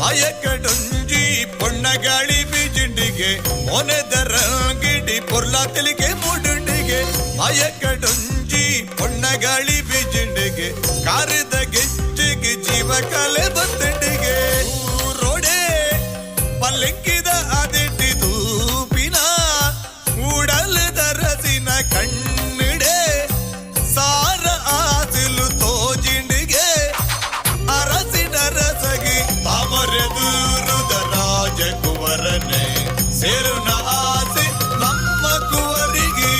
ಮಯಕಡುಂಜಿ ಪೊಣ್ಣಗಾಳಿ ಬೀಜುಂಡಿಗೆ ಮೊನೆದರಂಗಿಡಿ ಪೊರ್ಲಾ ತೆಲಿಗೆ ಮೂಡುಂಡಿಗೆ ಮಯಕಡುಂಜಿ ಪೊಣ್ಣಗಾಳಿ ಬೀಜುಂಡಿಗೆ ಕಾರಿದ ಗೆಜ್ಜೆಗೆ ಜೀವ ಕಲೆ ಬತ್ತಂಡಿಗೆ ರೋಡೆ ಪಲ್ಲಿಕ್ಕಿದ ಅದಿಟ್ಟಿ ತೂಪಿನ ಉಡಲದ ರಸಿನ ಕಣ್ಣಿಡೆ ಸಾರ ಆಸಿಲು ತೋಜಿಂಡಿಗೆ ಅರಸಿನ ರಸಗಿ ತಾಮರೆದೂರುದ ರಾಜಕುವರನೆ ಸೇರುನ ಆಸೆ ನಮ್ಮ ಕುವರಿಗೆ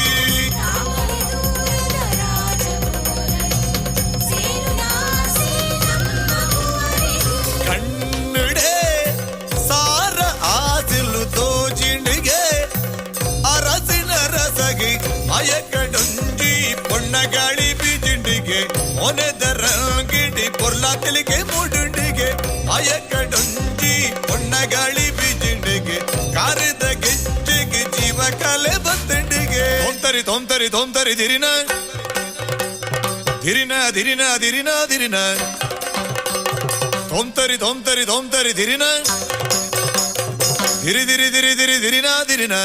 ಕಣ್ಣಿಡೆ ಸಾರ ಆಸಿಲು ತೋಜಿಂಡಿಗೆ ಅರಸಿನ ರಸಗಿ ಮಯಕಡುಂಜಿ ಪೊಣ್ಣಗಾಳಿ ಬೀಜಿಂಡಿಗೆ ಮೊನೆದರಂಗಿಡಿ ಪೊರ್ಲಾ ತೆಲಿಗೆ ಮೂಡುಂಡಿಗೆ ಮಯಕಡುಂಜಿ ಪೊಣ್ಣಗಾಳಿ ಬೀಜಿಂಡಿಗೆ ಕಾರಿದ ಗೆಜ್ಜೆಗೆ ಜೀವ ಕಲೆ ಬತ್ತಂಡಿಗೆ ತೊಂತರಿ ತೊಂತರಿ ದಿರಿನ ದಿರಿನ ದಿರಿನ ದಿರಿನ ದಿರಿನ ತೊಂತರಿ ದಿರಿನ ದಿರಿ ದಿರಿ ದಿರಿ ದಿರಿ ದಿರಿನ ದಿರಿನ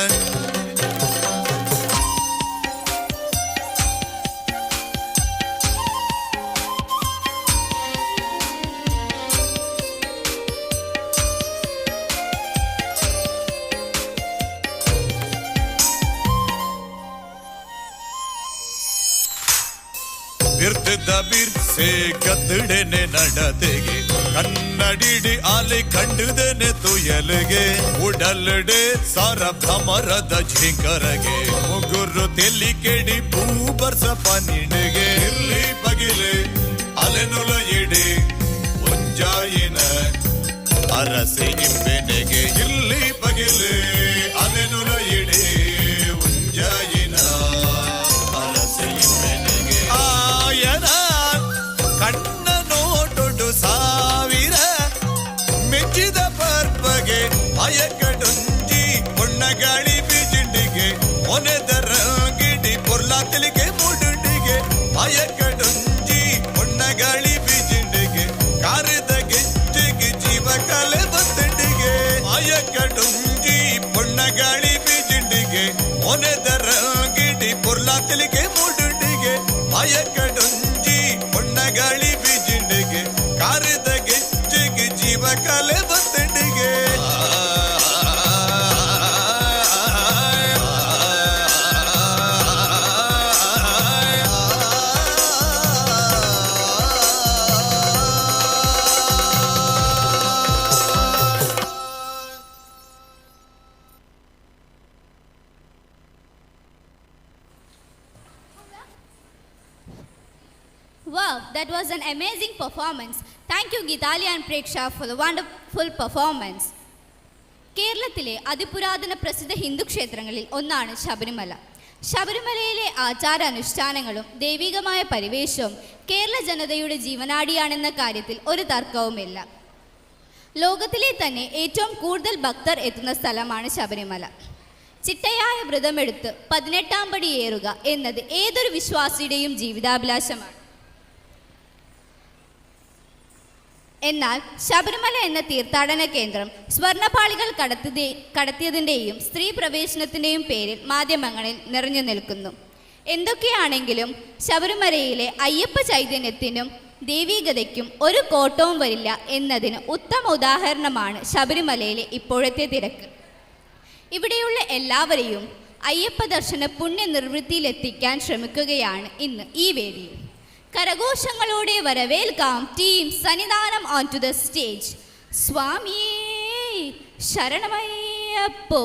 ಬಿರ್ತಿದ್ದ ಬಿರ್ಸೆ ಗದ್ದಡೆನೆ ನಡತೆಗೆ ಕನ್ನಡಿಡಿ ಆಲೆ ಕಂಡುದನೆ ತುಯಲಿಗೆ ಉಡಲ್ಡೆ ಸಾರ ಭ್ರಮರದ ಝಿಂಕರಗೆ ಮುಗುರು ತೆಲಿ ಕೆಡಿ ಭೂಬರ್ಸ ಪನಿಣಿಗೆ ಇರ್ಲಿ ಬಗಿಲೆ ಅಲೆನುಲ ಇಡಿ ಮುಂಜಾಯಿನ ಅರಸೆ ಇಂಬೆನೆಗೆ ಇರ್ಲಿ ಬಗಿಲೆ ಅಲೆನುಲ ಇಡಿ ಮುಂಜಾಯಿನ ಅರಸೆ ಇಂಬೆನೆಗೆ ಆಯನ ಕಣ್ಣ ನೋಟೊಡು ಸಾವಿರ ಮೆಚ್ಚಿದ ಪರ್ಪಗೆ ಮಯಕಡುಂಜಿ ಪೊಣ್ಣಗಾಳಿ ಬೀಜಿಂಡಿಗೆ ಮೊನೆದರಂಗಿಡಿ ಪೊರ್ಲಾ ತೆಲಿಗೆ ಮೂಡುಂಡಿಗೆ ಮಯಕಡುಂಜಿ ಪೊಣ್ಣಗಾಳಿ ಬೀಜಿಂಡಿಗೆ ಕಾರಿದ ಗೆಜ್ಜೆಗೆ ಜೀವ ಕಲೆ ಬತ್ತಂಡಿಗೆ ಮಯಕಡುಂಜಿ ಪೊಣ್ಣಗಾಳಿ ಬೀಜಿಂಡಿಗೆ ಮೊನೆದರಂಗಿಡಿ ಪೊರ್ಲಾ ತೆಲಿಗೆ ಮೂಡುಂಡಿಗೆ ಮಯಕಡುಂಜಿ ಪೊಣ್ಣಗಾಳಿ ಬೀಜಿಂಡಿಗೆ ಕಾರಿದ ಗೆಜ್ಜೆಗೆ ಜೀವ ಕಲೆ ಬತ್ತಂಡಿಗೆ Wow, that was an amazing performance. Thank you Geetali and Preksha for the wonderful performance. കേരളത്തിലെ അതിപുരാതന പ്രസിദ്ധ ഹിന്ദു ക്ഷേത്രങ്ങളിൽ ഒന്നാണ് ശബരിമല. ശബരിമലയിലെ ആചാരാനുഷ്ഠാനങ്ങളും ദൈവികമായ പരിവേഷവും കേരള ജനതയുടെ ജീവനാഡിയാണെന്ന കാര്യത്തിൽ ഒരു തർക്കവുമില്ല. ലോകത്തിലെ തന്നെ ഏറ്റവും കൂടുതൽ ഭക്തർ എത്തുന്ന സ്ഥലമാണ് ശബരിമല. ചിട്ടയായ വ്രതമെടുത്ത് 18-ാം പടി ഏറുക എന്നത് ഏതൊരു വിശ്വാസിയുടെയും ജീവിതാഭിലാഷമാണ്. എന്നാൽ ശബരിമല എന്ന തീർത്ഥാടന കേന്ദ്രം സ്വർണ്ണപാളികൾ കടത്തിയതിൻ്റെയും സ്ത്രീ പ്രവേശനത്തിൻ്റെയും പേരിൽ മാധ്യമങ്ങളിൽ നിറഞ്ഞു നിൽക്കുന്നു. എന്തൊക്കെയാണെങ്കിലും ശബരിമലയിലെ അയ്യപ്പ ചൈതന്യത്തിനും ദൈവീകതയ്ക്കും ഒരു കോട്ടവും വരില്ല എന്നതിന് ഉത്തമ ഉദാഹരണമാണ് ശബരിമലയിലെ ഇപ്പോഴത്തെ തിരക്ക്. ഇവിടെയുള്ള എല്ലാവരെയും അയ്യപ്പ ദർശന പുണ്യ നിർവൃത്തിയിലെത്തിക്കാൻ ശ്രമിക്കുകയാണ് ഇന്ന് ഈ വേദിയിൽ. കരഘോഷങ്ങളോടെ വരവേൽക്കാം team Sannidhanam on to the stage. സ്വാമിയേ ശരണമയ്യപ്പോ.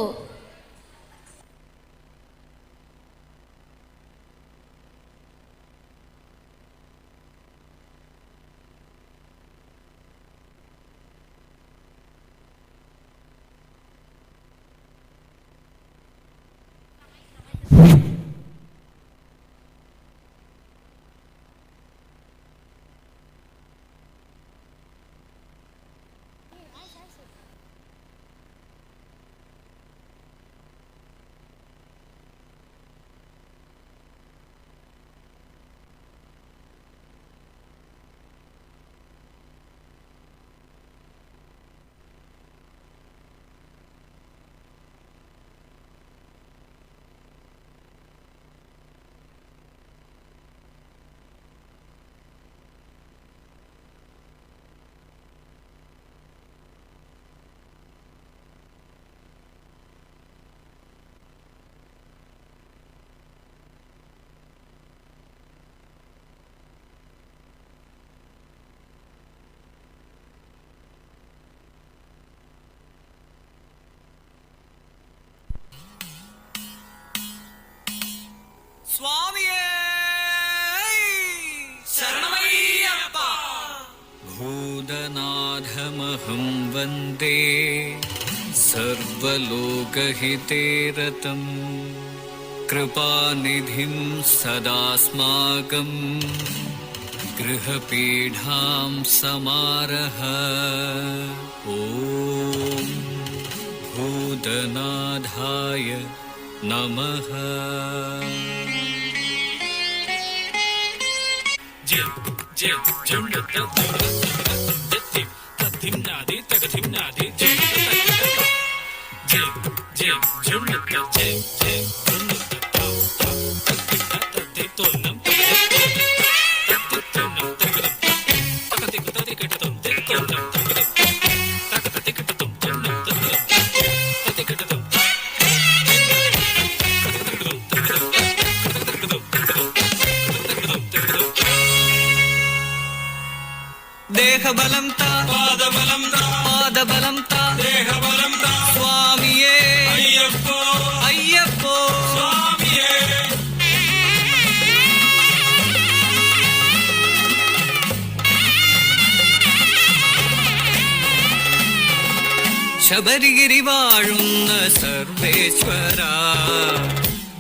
സ്വാമിയേ ശരണമയ്യപ്പ. ഭൂതനാഥമഹം വന്ദേ സർവലോകഹിതേ രതം കൃപാനിധിം സദാസ്മാകം ഗൃഹപീഠാം സമാരഹ. ഓം ഭൂതനാഥായ നമഃ. ദേഹബലം താ പാദബലം താ പാദബലം താ ദേഹബലം താ സ്വാമിയേ അയ്യപ്പോ അയ്യപ്പോ സ്വാമിയേ. ശബരിഗിരി വാഴുന്ന സർവേശ്വര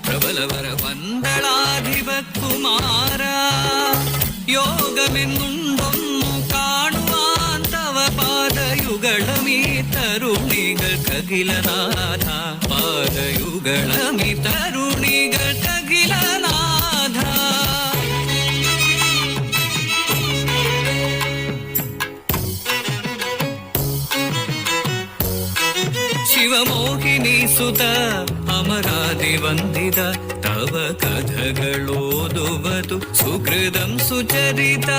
പ്രബലവര പന്തളാധിപ കുമാര യോഗമെന്നുണ്ടൊന്നു കാണുവാൻ തവ പാദയുഗളമീ തരുണികൾക്കഖിലനാഥ പാദയുഗളമീ തരുണികൾക്കഖിലനാഥ. ಶಿವಮೋಹಿನಿ ಸುತ ಅಮರಾದಿ ವಂದಿತ ತವ ಕಥಗಳೋದುವುದು സുകൃതം സുചരിത.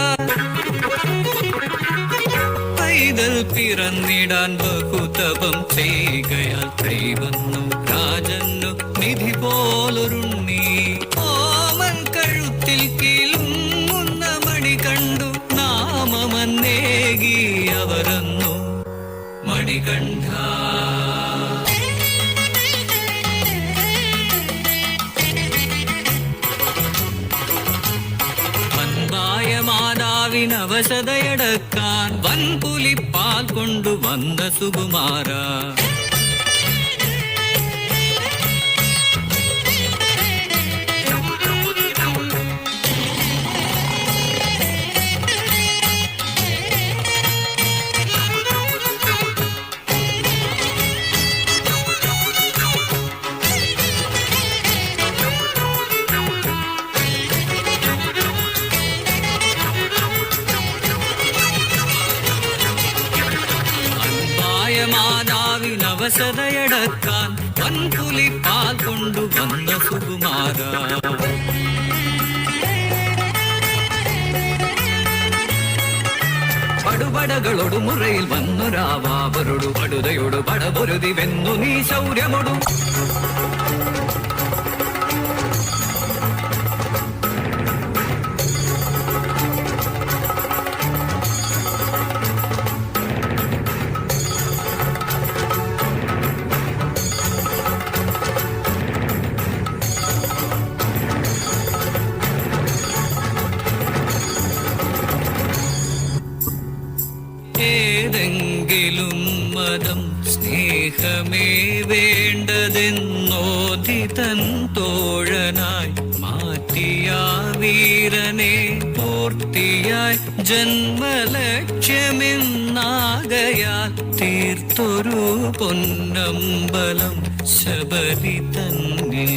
പൈതൽ പിറന്നിടാൻ ബഹുതപം ചെയ്കയാൽ കൈവന്നു രാജന്നു നിധി പോലൊരുണ്ണി. ഓമൻ കഴുത്തിൽ കിലുങ്ങുന്ന മണി കണ്ടു നാമമന്നേകി അവരന്നു മണികണ്ഠ. മാതാവിനവശതയടക്കാൻ വൻപുലിപ്പാൽ കൊണ്ടു വന്ന സുകുമാര. മാതാവിനവസരയടക്കാൻ വൻപുലി പാൽ കൊണ്ടുവന്ന സുകുമാര. പടുപടകളോടു മുറയിൽ വന്നൊരാവാവരോടു പടുതയോടു പടപൊരുതി വെന്നു നീ ശൗര്യമൊടു. ഏതെങ്കിലും മതം സ്നേഹമേ വേണ്ടതെന്നോതി തൻ തോഴനായി മാറ്റിയ വീരനെ പൂർത്തിയായി ജന്മലക്ഷ്യമെന്നാകയാൽ തീർത്തൊരു പൊന്നമ്പലം ശബരി തന്നിൽ.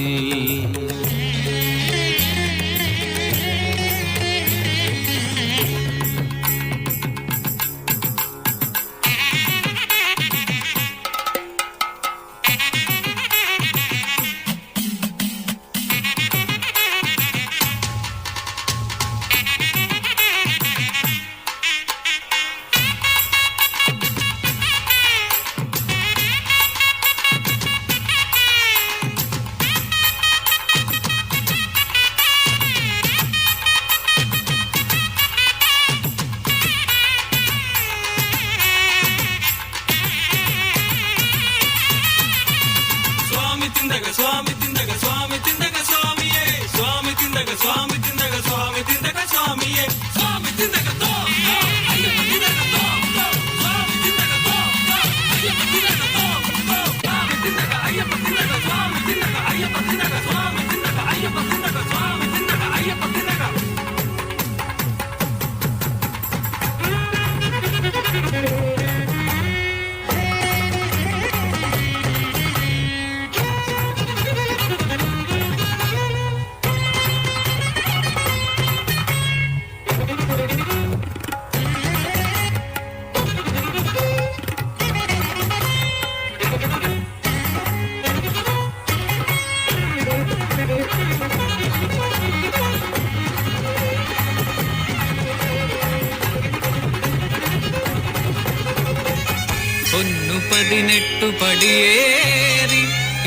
പതിനെട്ടു പടിയേറി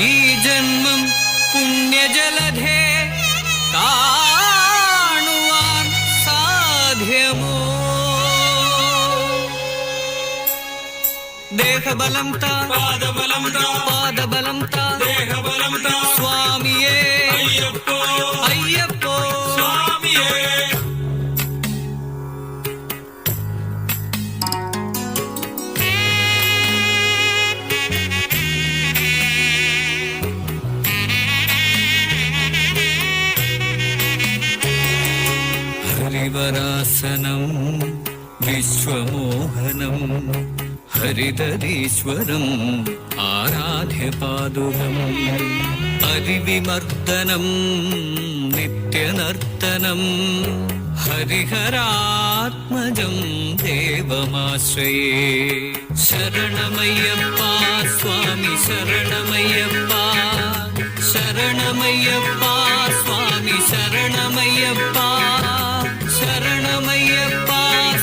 ഈ ജന്മം പുണ്യജലധേ കാണുവാൻ സാധ്യമോ? ദേഹബലം താ പാദബലം താ പാദബലം താ ദേഹബലം താ സ്വാമിയേ അയ്യപ്പോ അയ്യപ്പോ സ്വാമിയേ. ഹരിവരാസനം വിശ്വമോഹനം ഹരിതരീശ്വരം ആരാധ്യപാദുകം ഹരിവിമർദ്ദനം നിത്യനർത്തനം ഹരിഹരാത്മജം ദേവമാശ്രയേ. ശരണമയ്യപ്പ സ്വാമി ശരണമയ്യപ്പ ശരണമയ്യപ്പ സ്വാമി ശരണമയ്യപ്പ ശരണമയ്യപ്പ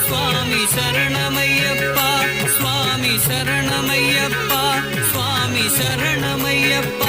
സ്വാമി ശരണമയ്യപ്പ സ്വാമി ശരണമയ്യപ്പ സ്വാമി ശരണമയ്യപ്പ.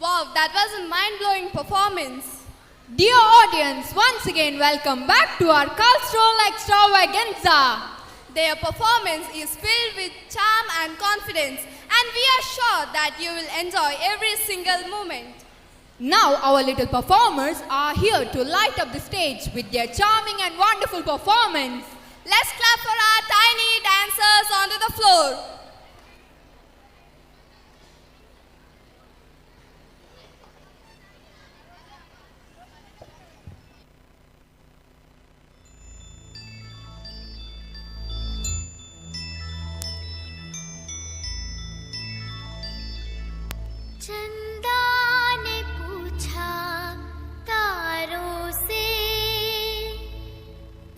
Wow, that was a mind-blowing performance. Dear audience, once again welcome back to our cultural extravaganza. Their performance is filled with charm and confidence, and And we are sure that you will enjoy every single moment. Now our little performers are here to light up the stage with their charming and wonderful performance. Let's clap for our tiny dancers onto the floor. चंदा ने पूछा तारों से,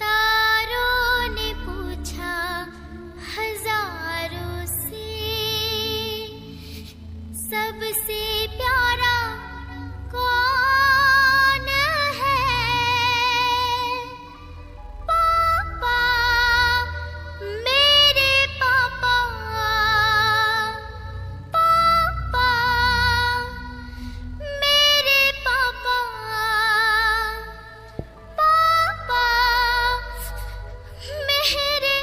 तारों ने पूछा हजारों से, सबसे प्यारा कौन है? पापा, मेरे पापा, पापा, मेरे पापा, पापा, मेरे।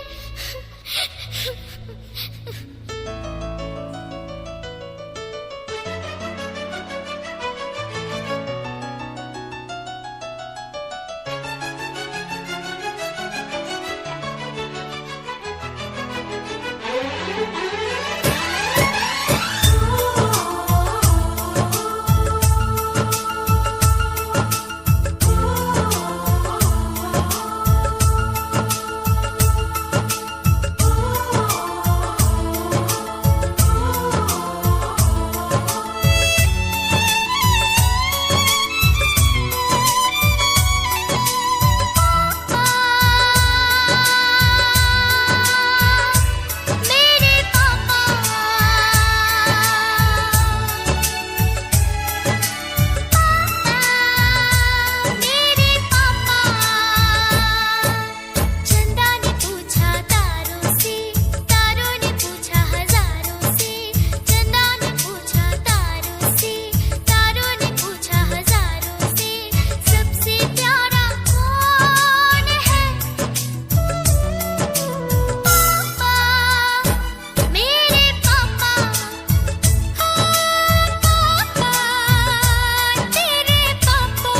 चंदा ने पूछा तारों से, तारों ने पूछा हजारों से, चंदा ने पूछा तारों से, तारों ने पूछा हजारों से, सबसे प्यारा कौन है? पापा, मेरे पापा, पापा, तेरे पापा।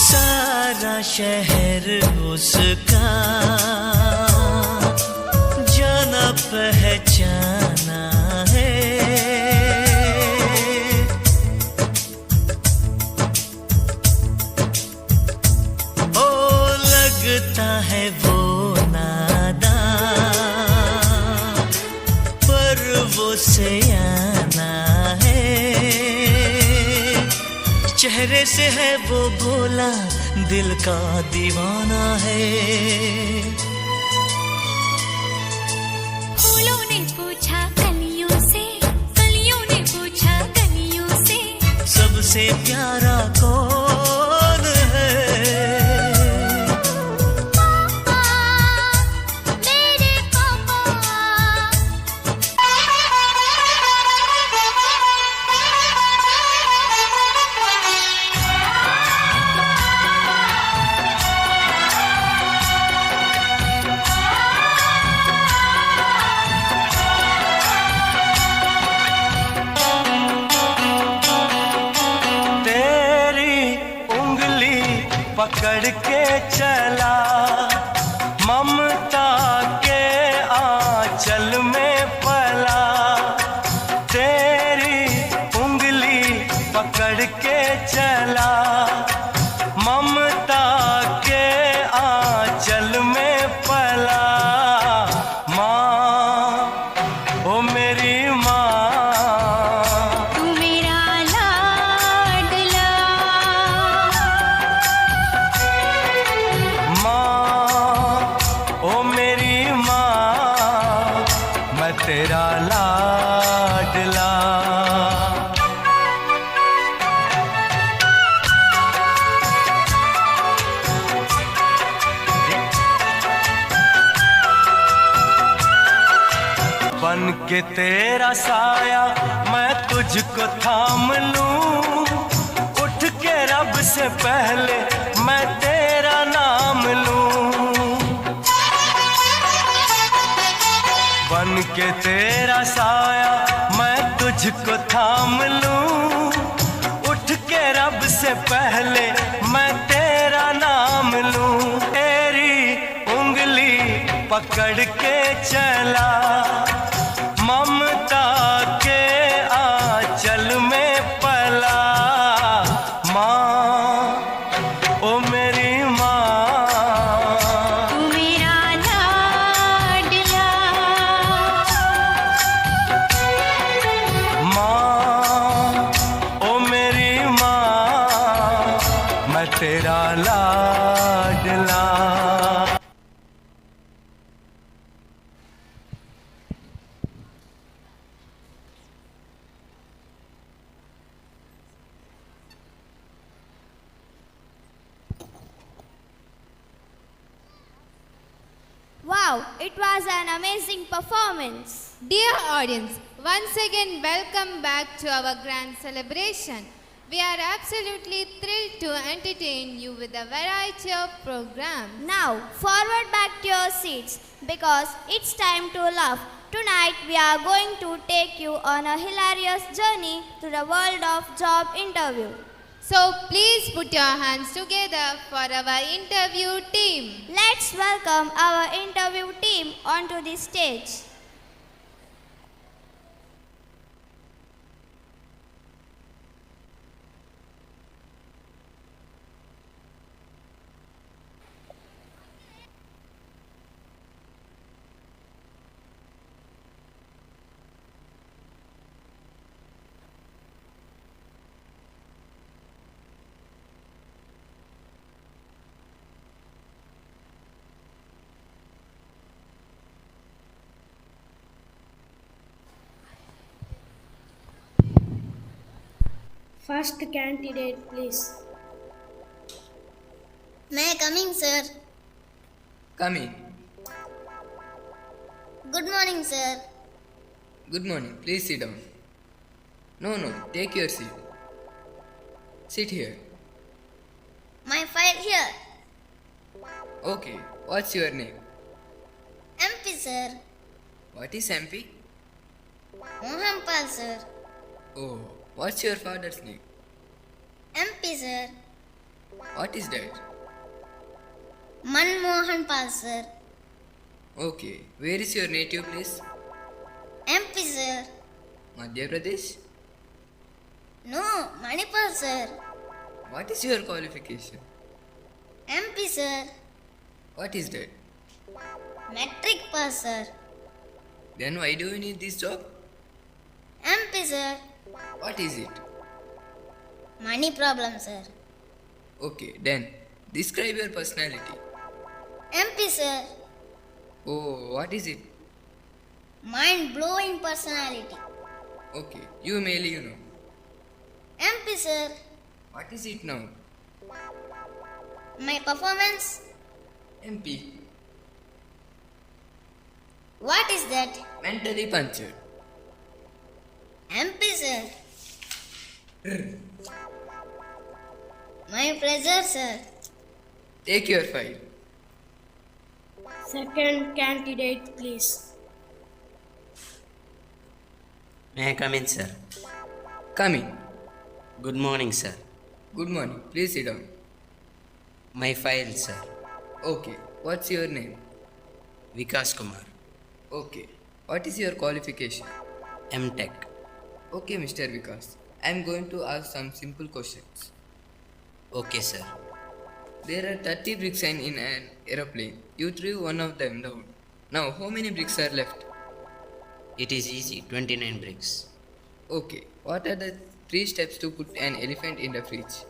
सारा शहर उसका जाना पहचाना है, ओ लगता है वो नादान पर वो सयाना है, चेहरे से है वो भोला दिल का दीवाना है। फूलों ने पूछा कलियों से, कलियों ने पूछा कलियों से, सबसे प्यारा कौन है? पापा, मेरे पापा। तेरी उंगली पकड़ के चला, ममता के आंचल में पला, तेरी उंगली पकड़ के चला, ममता के आंचल में पला। माँ, ओ मेरी माँ, तू मेरा लाडला, माँ, ओ मेरी माँ, मैं तेरा लाडला। के तेरा साया मैं तुझको थाम लूं, उठ के रब से पहले मैं तेरा नाम लूं। बन के तेरा साया मैं तुझको थाम लूं, उठ के रब से पहले मैं तेरा नाम लूं। तेरी उंगली पकड़ के चला ममता के आंचल में पला। माँ ओ मेरी माँ, तू मेरा लाडला, माँ ओ मेरी माँ, मैं तेरा लाडला। Wow, it was an amazing performance. Dear audience, once again welcome back to our grand celebration. We are absolutely thrilled to entertain you with a variety of programs. Now, forward back to your seats because it's time to laugh. Tonight, we are going to take you on a hilarious journey to the world of job interview. So please put your hands together for our interview team. Let's welcome our interview team onto the stage. First candidate, please. May I come in, sir? Come in. Good morning, sir. Good morning. Please sit down. No, take your seat. Sit here. My file here. Okay, what's your name? MP, sir. What is MP? Mohanpal, sir. Oh, what's your father's name? MP, sir. What is that? Manmohanpal, sir. Okay, where is your native place? MP, sir. Madhya Pradesh? No, Manipal, sir. What is your qualification? MP, sir. What is that? Metric pass, sir. Then why do you need this job? MP, sir. What is it? Money problem, sir. Okay, then describe your personality. MP, sir. Oh, what is it? Mind-blowing personality. Okay, you male, you know. MP, sir. What is it now? My performance. MP. What is that? Mentally punctured. MP, sir. My pleasure, sir. Take your file. Second candidate, please. May I come in, sir? Come in. Good morning, sir. Good morning. Please sit down. My file, sir. Okay, what's your name? Vikas Kumar. Okay, what is your qualification? M.Tech. Okay, Mr. Vikas. I am going to ask some simple questions. Okay, sir. There are 30 bricks in an aeroplane. You threw one of them down. Now, how many bricks are left? It is easy, 29 bricks. Okay, what are the 3 steps to put an elephant in the fridge?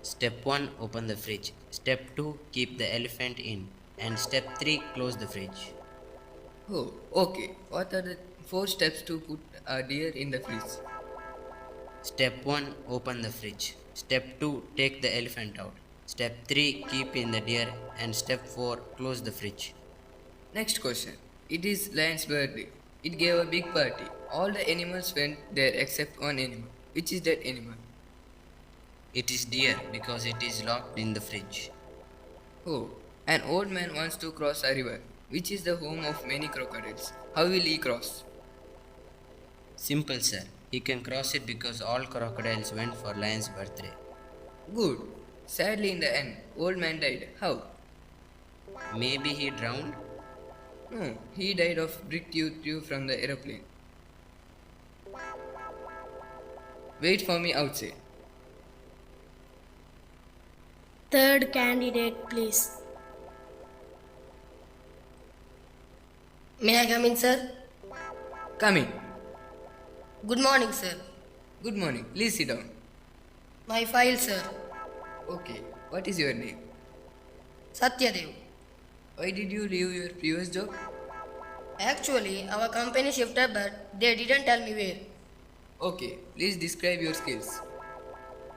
Step 1, open the fridge. Step 2, keep the elephant in. And step 3, close the fridge. Oh, okay. What are the 4 steps to put a deer in the fridge? Step 1, open the fridge. Step 2, take the elephant out. Step 3, keep in the deer. And step 4, close the fridge. Next question. It is lion's birthday. It gave a big party. All the animals went there except one animal. Which is that animal? It is deer because it is locked in the fridge. Oh, an old man wants to cross a river, which is the home of many crocodiles. How will he cross? Simple, sir. He can cross it because all crocodiles went for lion's birthday. Good. Sadly, in the end, old man died. How? Maybe he drowned? No, he died of brick threw from the aeroplane. Wait for me outside. Third candidate, please. May I come in, sir? Come in. Good morning, sir. Good morning. Please sit down. My file, sir. Okay. What is your name? Satyadev. Why did you leave your previous job? Actually, our company shifted, but they didn't tell me where. Okay. Please describe your skills.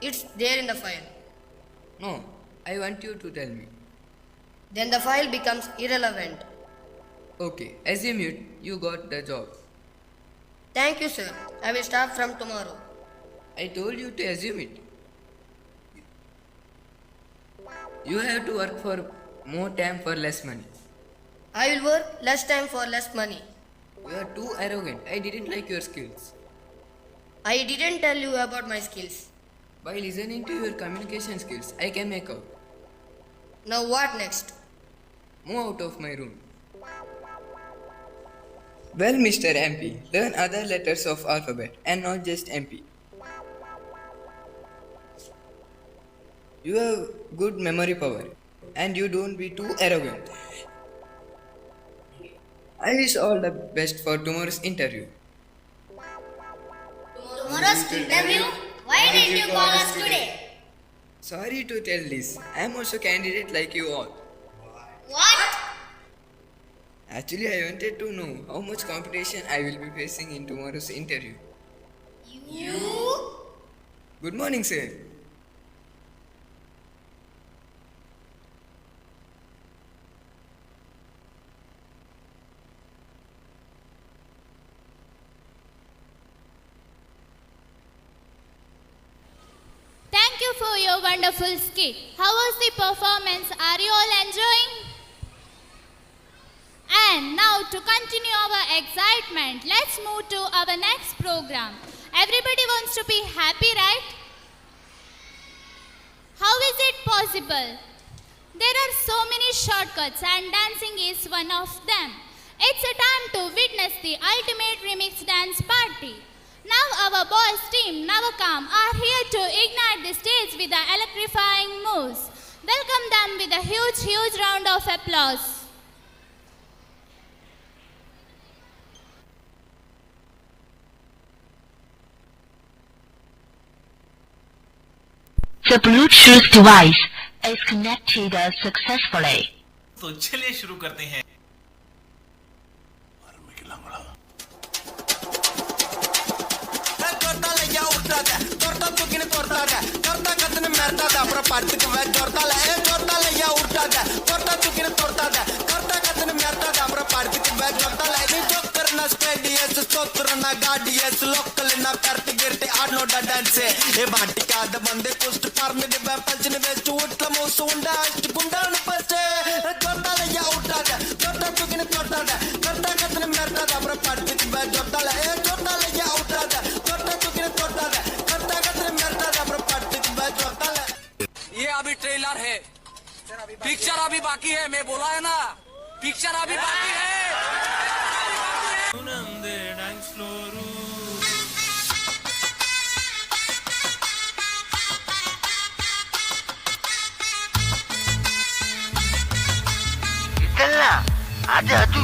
It's there in the file. No, I want you to tell me. Then the file becomes irrelevant. Okay. Assume you got the job. Thank you, sir. I will start from tomorrow. I told you to assume it. You have to work for more time for less money. I will work less time for less money. You are too arrogant. I didn't like your skills. I didn't tell you about my skills. By listening to your communication skills, I can make out. Now what next? Move out of my room. Well, Mr. MP, learn other letters of alphabet and not just MP. You have good memory power and you don't be too arrogant. I wish all the best for tomorrow's interview. Tomorrow's interview? Why did you call us today? Sorry to tell this, I am also candidate like you all. What? Actually, I wanted to know how much competition I will be facing in tomorrow's interview. You? Good morning, sir. Thank you for your wonderful skit. How was the performance? Are you all enjoying? And now to continue our excitement, let's move to our next program. Everybody wants to be happy, right? How is it possible? There are so many shortcuts and dancing is one of them. It's a time to witness the ultimate remix dance party. Now our boys team Navakam are here to ignite the stage with the electrifying moves. Welcome them with a huge round of applause. The Bluetooth device is connected successfully. तो चलिए शुरू करते हैं. ಬಂದೆ ಕುಸ್ಟ್ ಪಾರ್ಮಿದೆ ಪಂಚನೆ West ಉಟ್ಲ ಮೋಸ ಉಂಡ ಅಷ್ಟು ಗುಂಡಾನ ಪಸ್ಟೆ ಜೊತ್ತಾಲ ಯಾ ಉಟ್ಟಾದ ಜೊತ್ತ ತುಗಿನ ತೊಟ್ಟಾದ ಕರ್ತ ಕತ್ತನ ಮೆರ್ತಾದ ಅಬ್ರ ಪಾಡ್ತಿತ್ ಬೆ ಜೊತ್ತಾಲ ಜೊತ್ತಾಲ ಯಾ ಉಟ್ಟಾದ ಜೊತ್ತ ತುಗಿನ ತೊಟ್ಟಾದ ಕರ್ತ ಕತ್ತನ ಮೆರ್ತಾದ ಅಬ್ರ ಪಾಡ್ತಿತ್ ಬೆ ಜೊತ್ತಾಲ. ये अभी ट्रेलर है, पिक्चर अभी बाकी है. मैं बोला है ना, पिक्चर अभी बाकी है. Ada tu.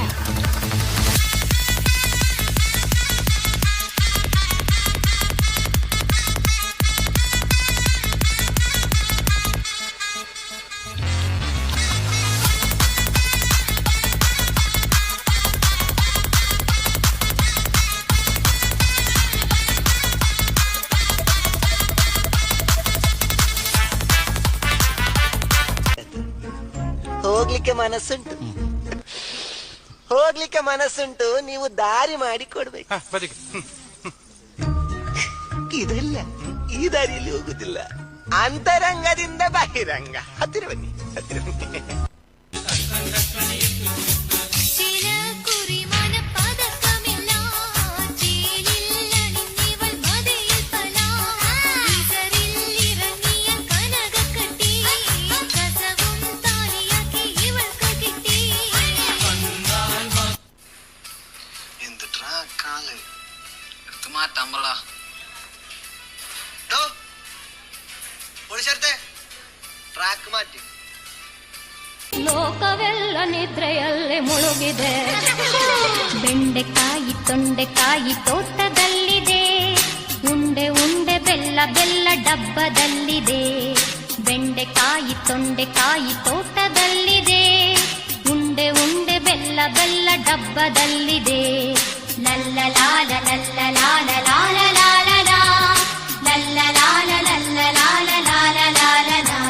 ಹೋಗ್ಲಿಕ್ಕೆ ಮನಸ್ಸುಂಟು ಹೋಗ್ಲಿಕ್ಕೆ ಮನಸ್ಸುಂಟು, ನೀವು ದಾರಿ ಮಾಡಿ ಕೊಡ್ಬೇಕು. ಇದಲ್ಲ, ಈ ದಾರಿಯಲ್ಲಿ ಹೋಗುದಿಲ್ಲ, ಅಂತರಂಗದಿಂದ ಬಹಿರಂಗ. ಹತ್ತಿರ ಬನ್ನಿ, ಹತ್ತಿರ ಬನ್ನಿ. ಟ್ರ್ಯಾಕ್ ಮಾಡಿ. ಲೋಕವೆಲ್ಲ ನಿದ್ರೆಯಲ್ಲೇ ಮುಳುಗಿದೆ, ಬೆಂಡೆಕಾಯಿ ತೊಂಡೆಕಾಯಿ ತೋಟದಲ್ಲಿದೆ, ಉಂಡೆ ಉಂಡೆ ಬೆಲ್ಲ ಬೆಲ್ಲ ಡಬ್ಬದಲ್ಲಿದೆ, ಬೆಂಡೆಕಾಯಿ ತೊಂಡೆಕಾಯಿ ತೋಟದಲ್ಲಿದೆ, ಉಂಡೆ ಉಂಡೆ ಬೆಲ್ಲ ಬೆಲ್ಲ ಡಬ್ಬದಲ್ಲಿದೆ. ಲಲ್ಲ ಲಾಲ ಲಲ್ಲ ಲಾಲ ಲಾಲ ಲಾಲ ಲಾ, ಲಲ್ಲ ಲಾಲ ಲಲ್ಲ ಲಾಲ ಲಾಲ ಲಾಲ ಲಾ.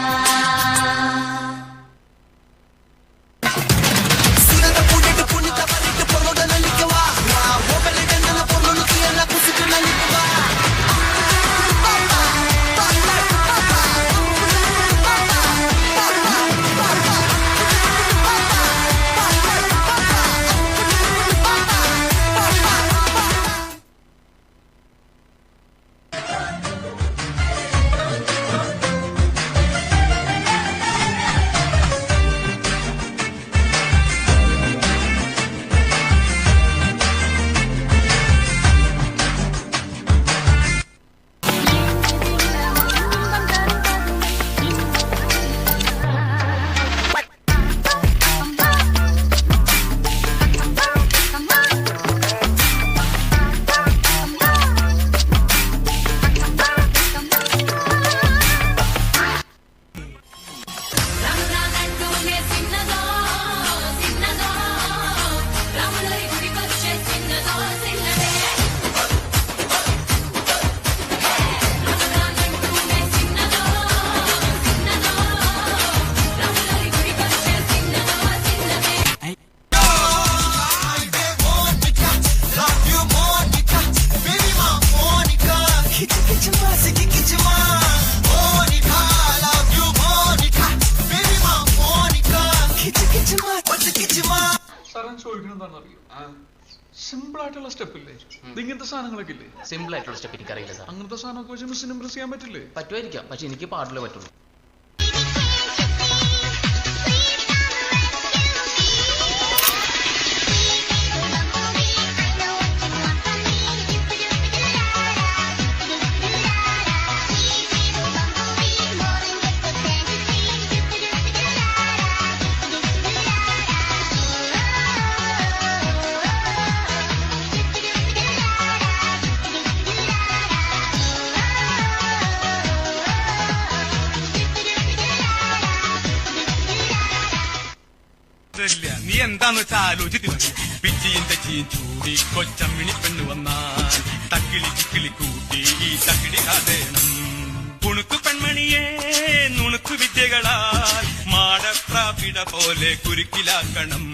സിമ്പിൾ ആയിട്ടുള്ള സ്റ്റെപ്പ് ഇല്ലേ, ഇങ്ങനത്തെ സാധനങ്ങളൊക്കെ ഇല്ലേ? സിമ്പിൾ ആയിട്ടുള്ള സ്റ്റെപ്പ് എനിക്കറിയില്ല സാർ. അങ്ങനത്തെ സാധനമൊക്കെ വെച്ച് മിസ്സിന് ഇംപ്രസ് ചെയ്യാൻ പറ്റില്ലേ? പറ്റുമായിരിക്കാം, പക്ഷെ എനിക്ക് പാടില്ലേ പറ്റുള്ളൂ. നീ എന്താന്ന് വെച്ചാൽ ആലോചിച്ച് മതി. പിച്ചിയും തെച്ചിയും ചൂടി കൊച്ചമ്മിണി പെണ്ണ് വന്നാൽ തക്കിളി ചിക്കിളി കൂട്ടി ഈ തക്കിടി കാതേണം. കുണുക്കു പെൺമണിയെ നുണുക്കു വിദ്യകളാൽ മാടപ്രാപിട പോലെ കുരുക്കിലാക്കണം.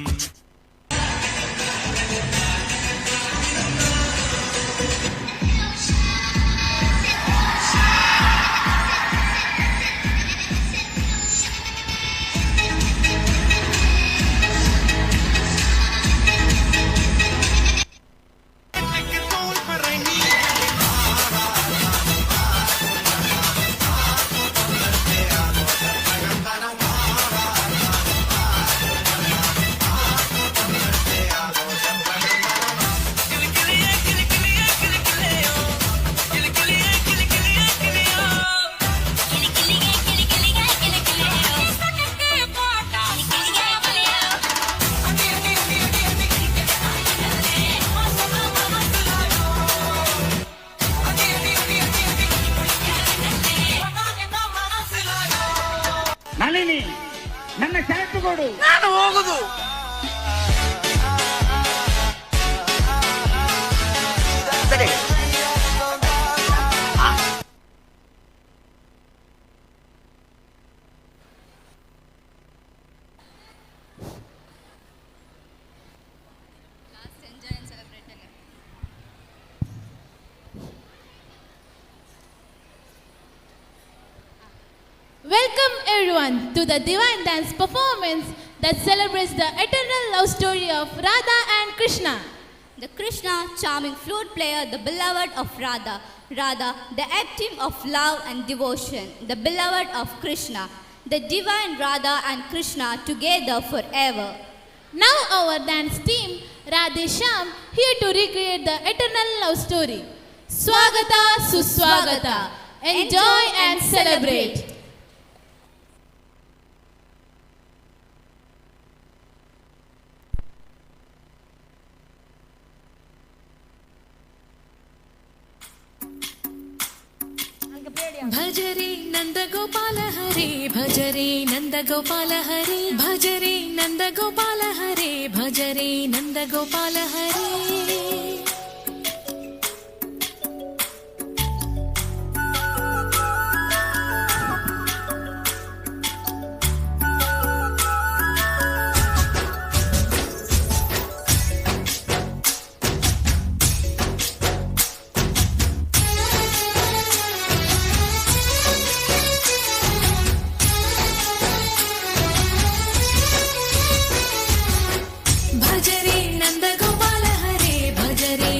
ನಳಿನಿ, ನನ್ನ ಶರತ್ತು ಕೊಡು. ನಾನು ಹೋಗುದು. ಸರಿ. Welcome everyone to the divine dance performance that celebrates the eternal love story of Radha and Krishna. The Krishna, charming flute player, the beloved of Radha. Radha, the active of love and devotion, the beloved of Krishna. The divine Radha and Krishna together forever. Now our dance team, Radhe Shyam, here to recreate the eternal love story. Swagata Suswagata. Enjoy and celebrate. भजरे Nand Gopal हरे भजरे नंद गोपाल हरे भजरे नंद गोपाल हरे भजरे नंद गोपाल हरे भजरे नंद गोपाल हरे भजरे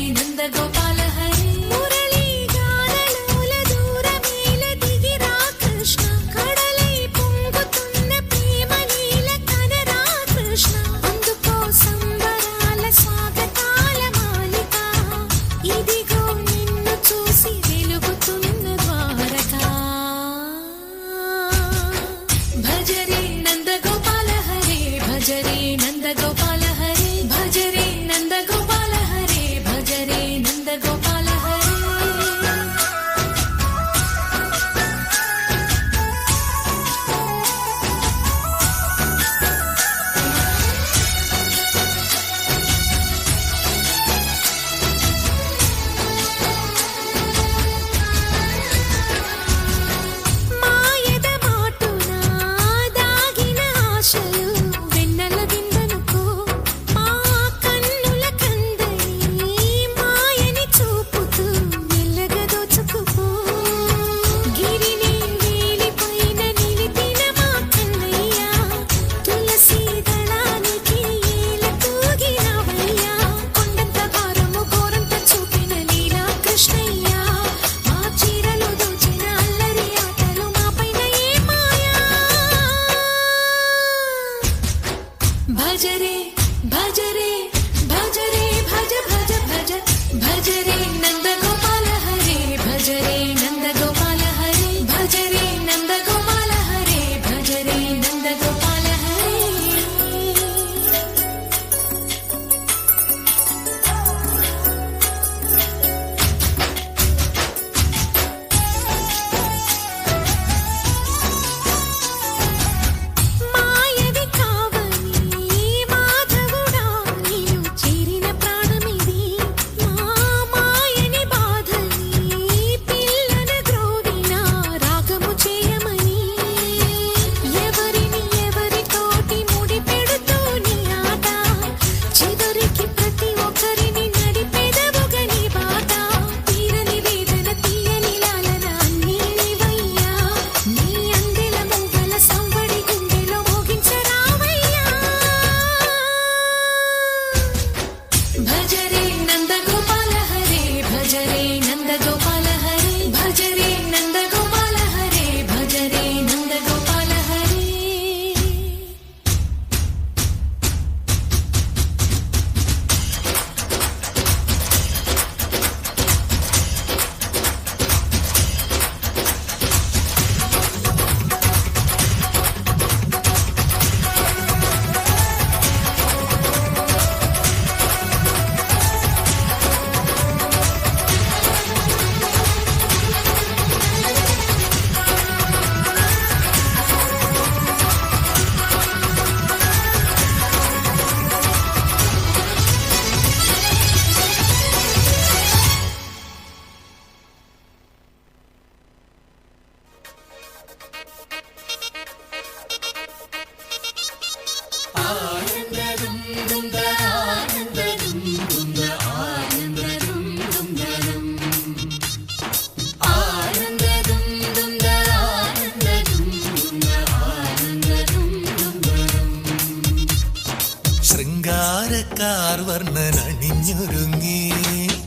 കാർവർണ്ണൻ അണിഞ്ഞൊരുങ്ങി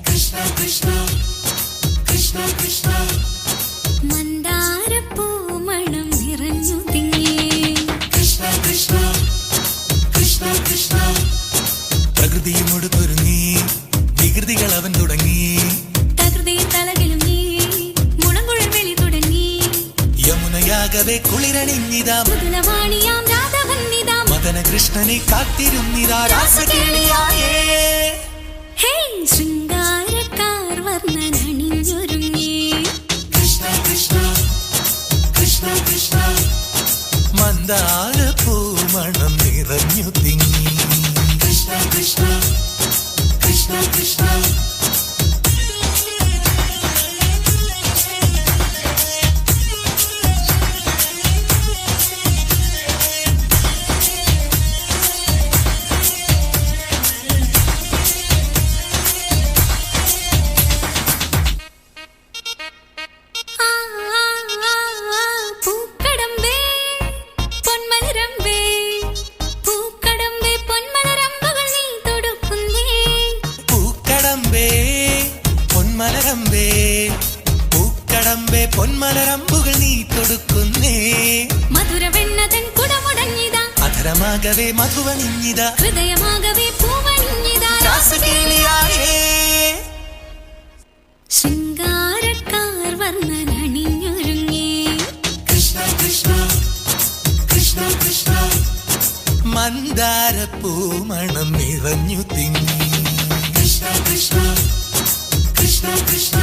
കൃഷ്ണ കൃഷ്ണ കൃഷ്ണ കൃഷ്ണ മന്ദാരപ്പൂമണം നിറഞ്ഞു തിങ്ങി കൃഷ്ണ കൃഷ്ണ കൃഷ്ണ കൃഷ്ണ പ്രകൃതിയോട് പൊരുങ്ങി വികൃതികൾ അവൻ തുടങ്ങി തകൃതി തലകിലുങ്ങി മുളങ്കുഴൽ വിളി തുടങ്ങി യമുനയാകവെ കുളിരണിഞ്ഞിതാ മുതലവാണിയാം രാധവന്നിതാ മദന കൃഷ്ണനെ കാത്തിരുന്നിതാ രാസകേളിയായേ ഹേ ശൃംഗാരക്കാർ വർണ്ണനണിഞ്ഞൊരുങ്ങി കൃഷ്ണ കൃഷ്ണ കൃഷ്ണ കൃഷ്ണ മന്ദാരപ്പൂമണം നിറഞ്ഞു തിങ്ങി കൃഷ്ണ കൃഷ്ണ കൃഷ്ണ കൃഷ്ണ പൂക്കടമ്പേ പൊന്മലരമ്പേ പൂക്കടമ്പേ പൊന്മലരമ്പുകൾ നീ തൊടുക്കുന്നേ പൂക്കടമ്പേ പൊന്മലരമ്പേ പൂക്കടമ്പേ പൊന്മലരമ്പുകൾ നീ തൊടുക്കുന്നേ മധുരവെണ്ണതൻ കുടമുടങ്ങിതാ അധരമാകവേ മധുവണിഞ്ഞിതാ ഹൃദയമാകവേ പൂവണിഞ്ഞിതാ രാസകേളിയായേ ശൃംഗാരക്കാർ വർണ്ണനണിഞ്ഞൊരുങ്ങി കൃഷ്ണ കൃഷ്ണ കൃഷ്ണ കൃഷ്ണ മന്ദാരപ്പൂമണം നിറഞ്ഞു തിങ്ങി കൃഷ്ണ കൃഷ്ണ കൃഷ്ണ കൃഷ്ണ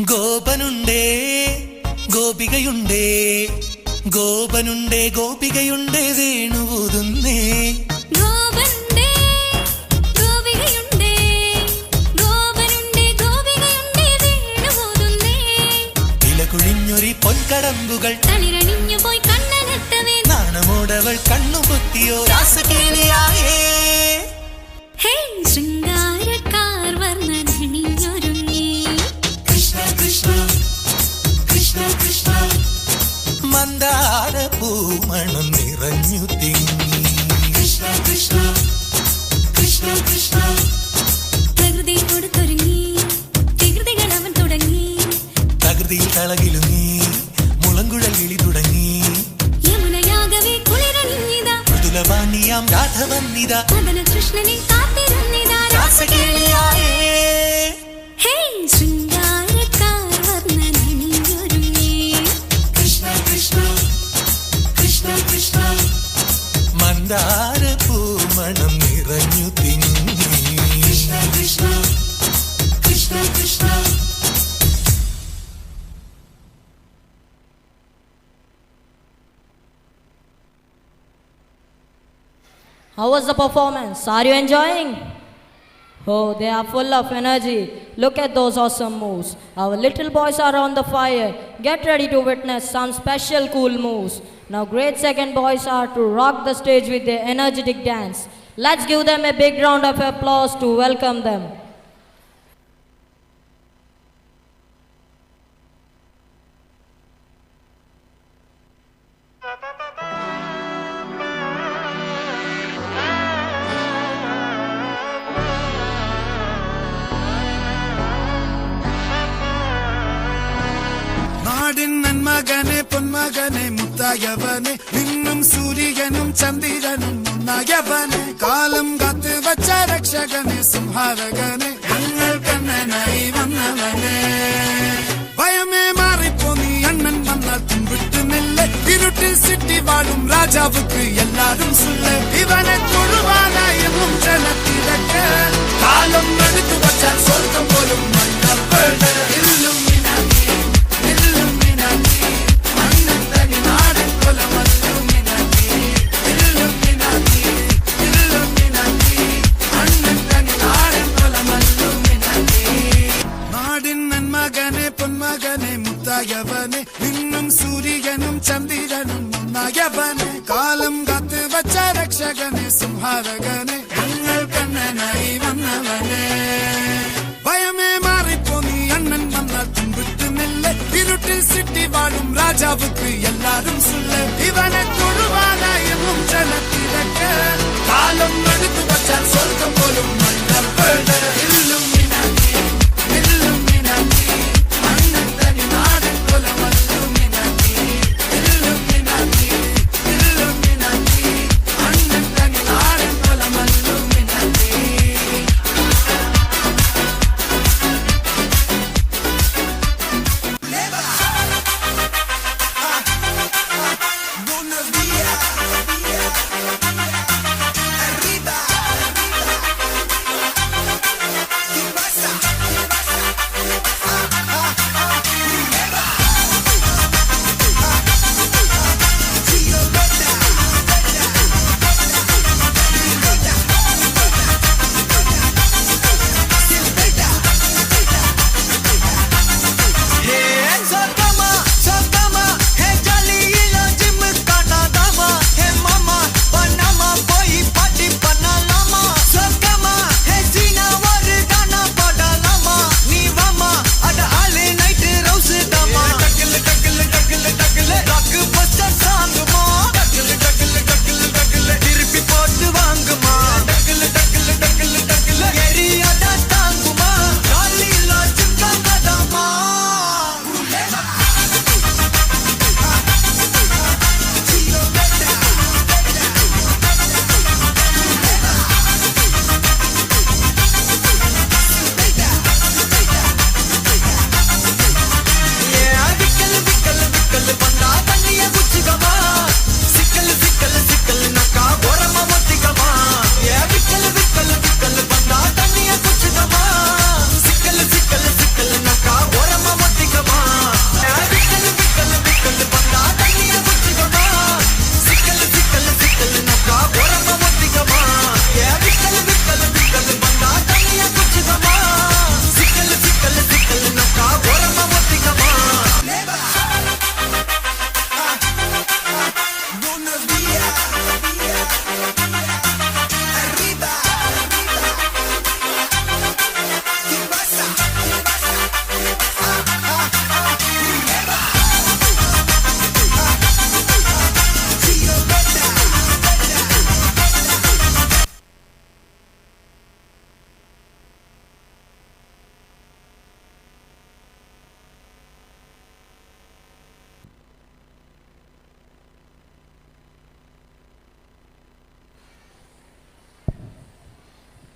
ഗോപനുണ്ടേ ഗോപികയുണ്ടേ ഗോപനുണ്ടേ ഗോപികയുണ്ടേ വേണുവൂതുന്നേ ഗോപനുണ്ടേ ഗോപികയുണ്ടേ ഗോപനുണ്ടേ ഗോപികയുണ്ടേ വേണുപോതുന്നേ ഇലകുഴിഞ്ഞൊരി പൊൻകടമ്പുകൾ തളിരണിഞ്ഞു പോയി കണ്ണനട്ടവേ നാണമോടവൾ കണ്ണുപൊത്തിയോ രാസകേളിയായേ ഹേ ശൃംഗാരക്കാർ വർണ്ണനണിഞ്ഞൊരുങ്ങി കൃഷ്ണ കൃഷ്ണ കൃഷ്ണ കൃഷ്ണ മന്ദാരപ്പൂമണം നിറഞ്ഞു തിങ്ങി കൃഷ്ണ കൃഷ്ണ കൃഷ്ണ കൃഷ്ണ പ്രകൃതി കൊടുത്തൊരുങ്ങി വികൃതികൾ അവൻ തുടങ്ങി തകൃതിയിൽ കളകിലുങ്ങി മുളങ്കുഴൽ വിളി തുടങ്ങി യമുനയാകവേ കുളിരണിഞ്ഞിതാ മൃദുലവാണിയാം രാധവന്നിതാ മദന കൃഷ്ണനെ കാത്തിരുന്നിതാ രാസകേളിയായേ ഹേ ശൃംഗാരക്കാർ വർണ്ണനണിഞ്ഞൊരുങ്ങി കൃഷ്ണ കൃഷ്ണ കൃഷ്ണ കൃഷ്ണ മന്ദാരപ്പൂമണം നിറഞ്ഞു തിങ്ങി Krishna Krishna Krishna Krishna How was the performance? Are you enjoying? Oh, they are full of energy. Look at those awesome moves. Our little boys are on the fire. Get ready to witness some special cool moves. Now, grade second boys are to rock the stage with their energetic dance. Let's give them a big round of applause to welcome them. നാടിൻ നന്മകനെ പൊന്മകനെ മുത്തായവനെ നിന്നും സൂര്യനും ചന്ദ്രനും ഒന്നായവനെ കാലം കാത്ത് വച്ച രക്ഷകനെ സംഹാരകനെ ഞങ്ങൾ കണ്ണനായി വന്നവനെ ഭയമേ മാറിപ്പോ നീ അണ്ണൻ വന്നാൽ തുമ്പിട്ട് നെല്ല് ഇരുട്ടിൽ സിറ്റി വാഴും രാജാവുക്ക് എല്ലാരും സുല്ല് ഇവനെ തൊഴുവാനായി എന്നും ജനത്തിരക്ക് കാലം എടുത്തു വച്ചാൽ സ്വർഗം പോലും മണ്ണ ഇല്ലും Illuminati, മരുമകനെ മുത്തായവനെ നിന്നും സൂര്യനും ചന്ദ്രനും ഒന്നായവനെ കാലം കാത്ത് വച്ച രക്ഷകനെ സംഹാരകനെ ഞങ്ങൾ കണ്ണനായി വന്നവനെ ഭയമേ മാറിപ്പോ നീ അണ്ണൻ വന്നാൽ തുമ്പിട്ടുന്നില്ല ഇരുട്ടിൽ സിറ്റി വാഴും രാജാവുക്ക് എല്ലാരും സുല്ല ഇവനെ തൊഴുവാനായും ജനത്തിരക്ക് കാലം എടുത്തു വച്ചാൽ സ്വർഗം പോലും മണ്ണപ്പെട്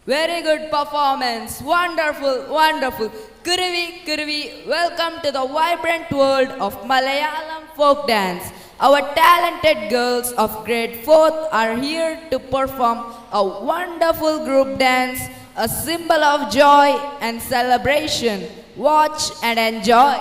Very good performance. Wonderful, wonderful. Kuruvi, Kuruvi, welcome to the vibrant world of Malayalam folk dance. Our talented girls of grade 4th are here to perform a wonderful group dance, a symbol of joy and celebration. Watch and enjoy.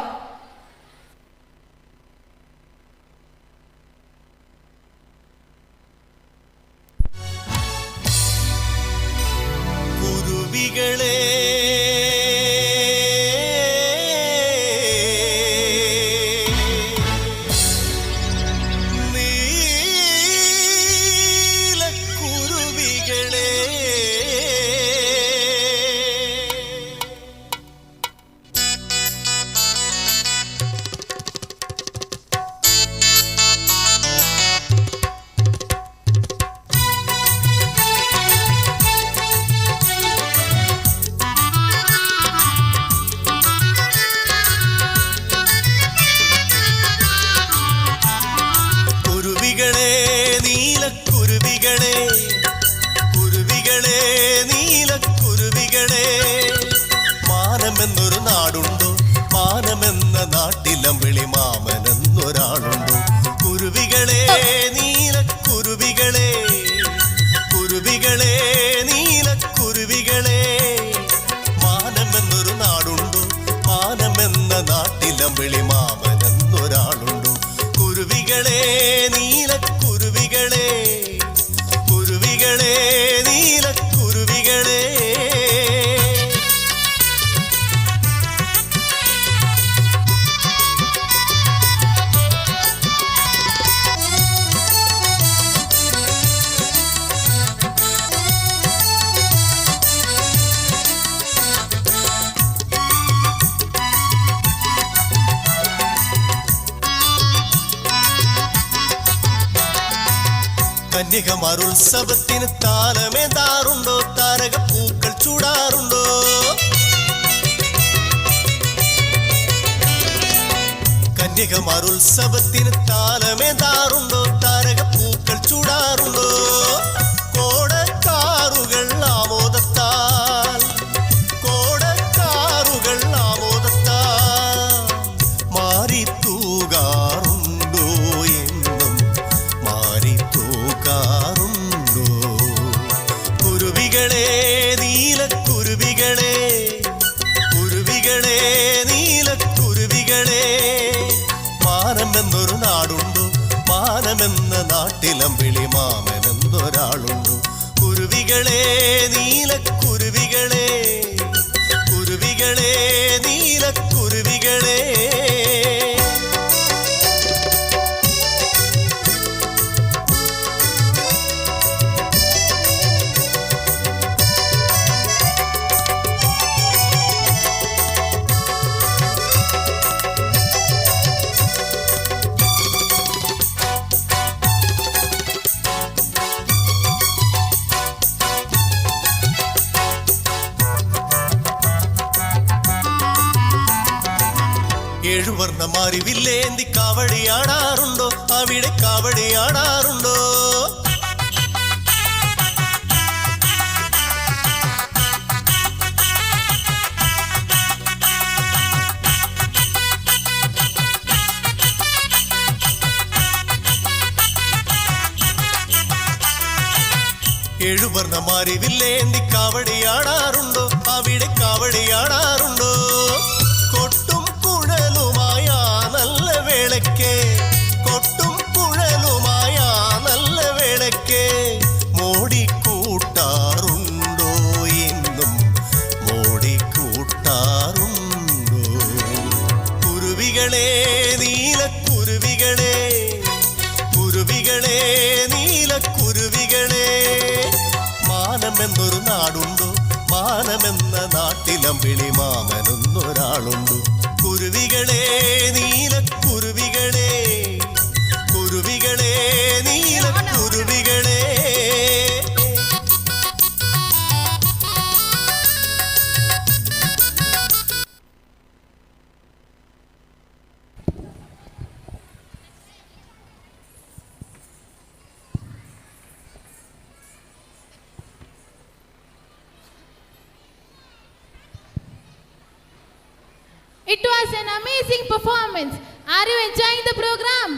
കുരുവികളെ നീലക്കുരുവികളെ മാനമെന്നൊരു നാടുണ്ടോ മാനമെന്ന നാട്ടിലമ്പിളി മാമനെന്നൊരാളുണ്ടോ കുരുവികളെ നീലക്കുരുവികളെ കുരുവികളെ നീലക്കുരുവികളെ മാനമെന്നൊരു നാടുണ്ടോ മാനമെന്ന നാട്ടിലമ്പിളി മാമനെന്നൊരാളുണ്ടോ കുരുവികളെ നീലക്കുരുവികളെ കുരുവികളെ നീലക്കുരുവികളെ കന്യകമാരുത്സവത്തിന് താലമേന്താറുണ്ടോ? താരകപ്പൂക്കൾ ചൂടാറുണ്ടോ? കന്യകമാരുത്സവത്തിന് താലമേന്താറുണ്ടോ? താരകപ്പൂക്കൾ ചൂടാറുണ്ടോ? കോടക്കാറുകൾ ആമോദത്താൽ മാറി തൂകാറുണ്ടോ? എന്നും മാറി തൂകാറുണ്ടോ? കുരുവികളെ നീലക്കുരുവികളെ, കുരുവികളെ നീലക്കുരുവികളെ, മാനമെന്നൊരു നാടുണ്ടോ? മാനമെന്ന നാട്ടിലമ്പിളി മാമനെന്നൊരാളുണ്ടോ? കുരുവികളെ നീലക്കുരുവികളെ, കുരുവികളെ നീലക്കുരുവികളെ. ഏഴുവർണ്ണമാരിവില്ലേന്തി കാവടിയാടാറുണ്ടോ? അവിടെ കാവടിയാടാറുണ്ടോ? ഏഴുവർണ്ണമാരിവില്ലേന്തി കാവടിയാടാറുണ്ടോ? അവിടെ കാവടിയാടാറുണ്ടോ? കൊട്ടും കുഴലുമായ നല്ല വേളയ്ക്ക്, കൊട്ടും കുഴലുമായ നല്ല വേളയ്ക്ക് മോടിക്കൂട്ടാറുണ്ടോ? എന്നും മോടിക്കൂട്ടാറുണ്ടോ? കുരുവികളെ നീലക്കുരുവികളെ, കുരുവികളെ നീലക്കുരുവികളെ, മാനമെന്നൊരു നാടുണ്ടോ? മാനമെന്ന നാട്ടിലമ്പിളി മാമനെന്നൊരാളുണ്ടോ? കുരുവികളെ നീലക്കുരുവികളെ, കുരുവികളെ നീലക്കുരുവികളെ. It was an amazing performance. Are you enjoying the program?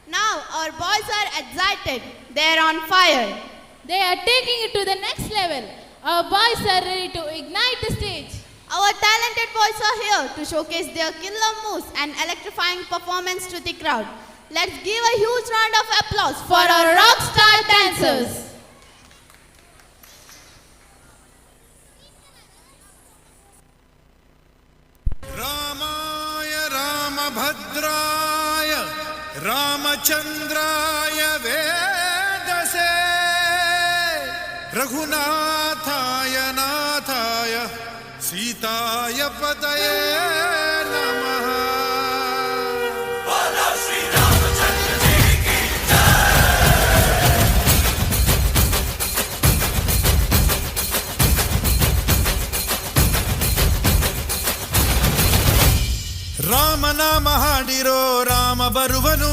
Now our boys are excited. They are on fire. They are taking it to the next level. Our boys are ready to ignite the stage. Our talented boys are here to showcase their killer moves and electrifying performance to the crowd. Let's give a huge round of applause for our rock star dancers. रामाय रामभद्राय रामचन्द्राय वेदसे रघुनाथाय नाथाय सीताय पतये नमः। ರಾಮ ನಾಮ ಹಾಡಿರೋ ರಾಮ ಬರುವನು,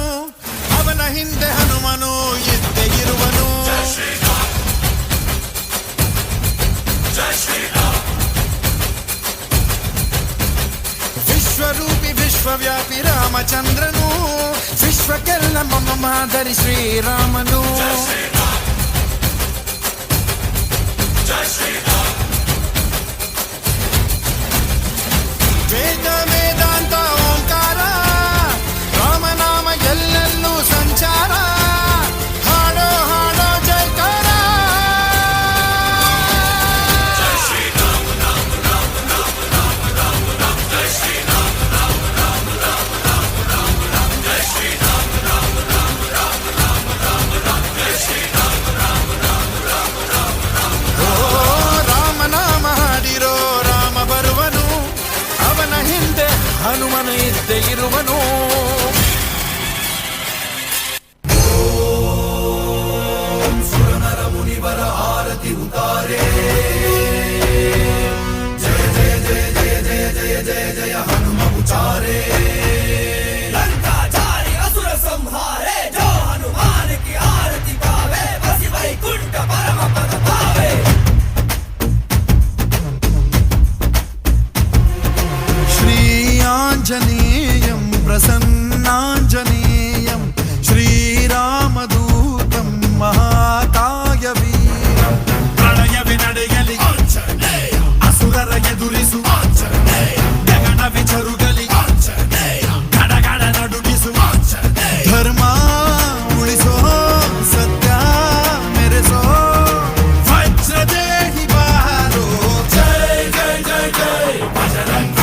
ಅವನ ಹಿಂದೆ ಹನುಮನು ಇದ್ದೇ ಇರುವನು. ವಿಶ್ವರೂಪಿ ವಿಶ್ವವ್ಯಾಪಿ ರಾಮಚಂದ್ರನು, ವಿಶ್ವಕ್ಕೆಲ್ಲ ಮಮ ಮಾದರಿ ಶ್ರೀರಾಮನು. ವೇದ ವೇದಾಂತ ಓಂಕಾರ, ರಾಮನಾಮ ಎಲ್ಲೆಲ್ಲೂ ಸಂಚಾರ. ಹಾಡೋ ಹಾಡೋ ಜಯಕಾರ. ಓ ರಾಮನಾಮ ಹಾಡಿರೋ ರಾಮ ಬರುವನು, ಅವನ ಹಿಂದೆ ಹನುಮನು ಇದ್ದೇ ಇರುವನು. चारे लंका जारी असुर संहारे जो हनुमान की आरती गावे बसी वैकुंठ परम पद पावे श्री आंजनेयं प्रसन्नांजनेयं श्रीरामदूतं महाकाय वीरं प्रणय विनडयलि आंजनेय असुरर ಎದುರಿಸು ಆಂಜನೇಯ ಗಗನ ವಿಚರುಗಲಿ ಆಂಜನೇಯ ಗಡಗಡ ನಡುಗಿಸು ಆಂಜನೇಯ ಧರ್ಮ ಉಳಿಸೋ ಸತ್ಯ ಮೆರೆಸೋ ವಜ್ರದೇಹಿ ಬಾರೋ ಜೈ ಜೈ ಜೈ ಜೈ ಬಜರಂಗ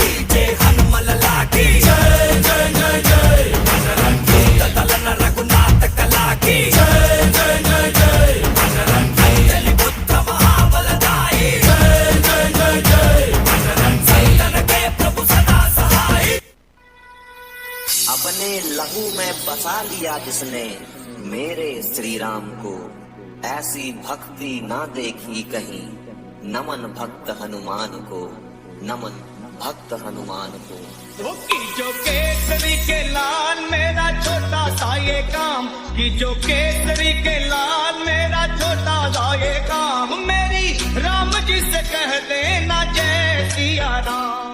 ಕೀ ಜೈ ಹನುಮಲ ಲಾಠಿ ಜೈ ಜೈ ಜೈ ಜೈ ಬಜರಂಗ ದಲನ ರಘುನಾಥ ಕಲಾಕಿ ಜೈ ಜೈ ಜೈ ಜೈ ಬಜರಂಗ ಜಲಿ ಬುದ್ಧ ಮಹಾಬಲದಾಯಿ ಜೈ ಜೈ ಜೈ ಜೈ बजरंग सैतन के प्रभु सदा सहाय अपने लहू में बसा लिया जिसने मेरे श्री राम को ऐसी भक्ति ना देखी कहीं नमन भक्त हनुमान को नमन भक्त हनुमान को की जो केसरी के लाल मेरा छोटा सा ये काम की जो केसरी के लाल मेरा छोटा सा ये काम मेरी राम जी से कह देना जय सिया राम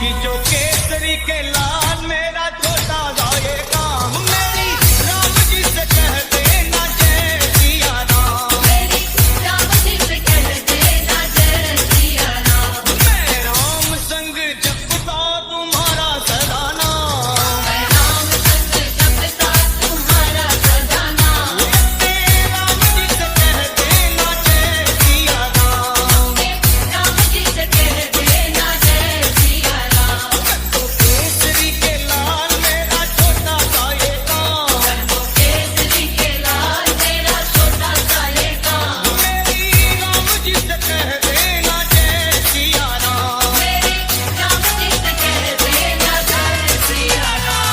की जो केसरी के लाल मेरा छोटा सा ये काम मेरी राम जी से कह देना जय सिया राम मेरी राम जी से कह देना जय सिया राम मैं राम संग जपता तुम्हारा सदा नाम मैं राम संग जपता तुम्हारा सदा नाम राम जी से कह देना जय सिया राम राम जी से कह देना जय सिया राम तो केसरी के लाल मेरा छोटा सा ये काम तो केसरी के लाल मेरा छोटा सा ये काम मेरी राम जी से कह देना जय सिया राम मेरी राम जी से कह देना जय सिया राम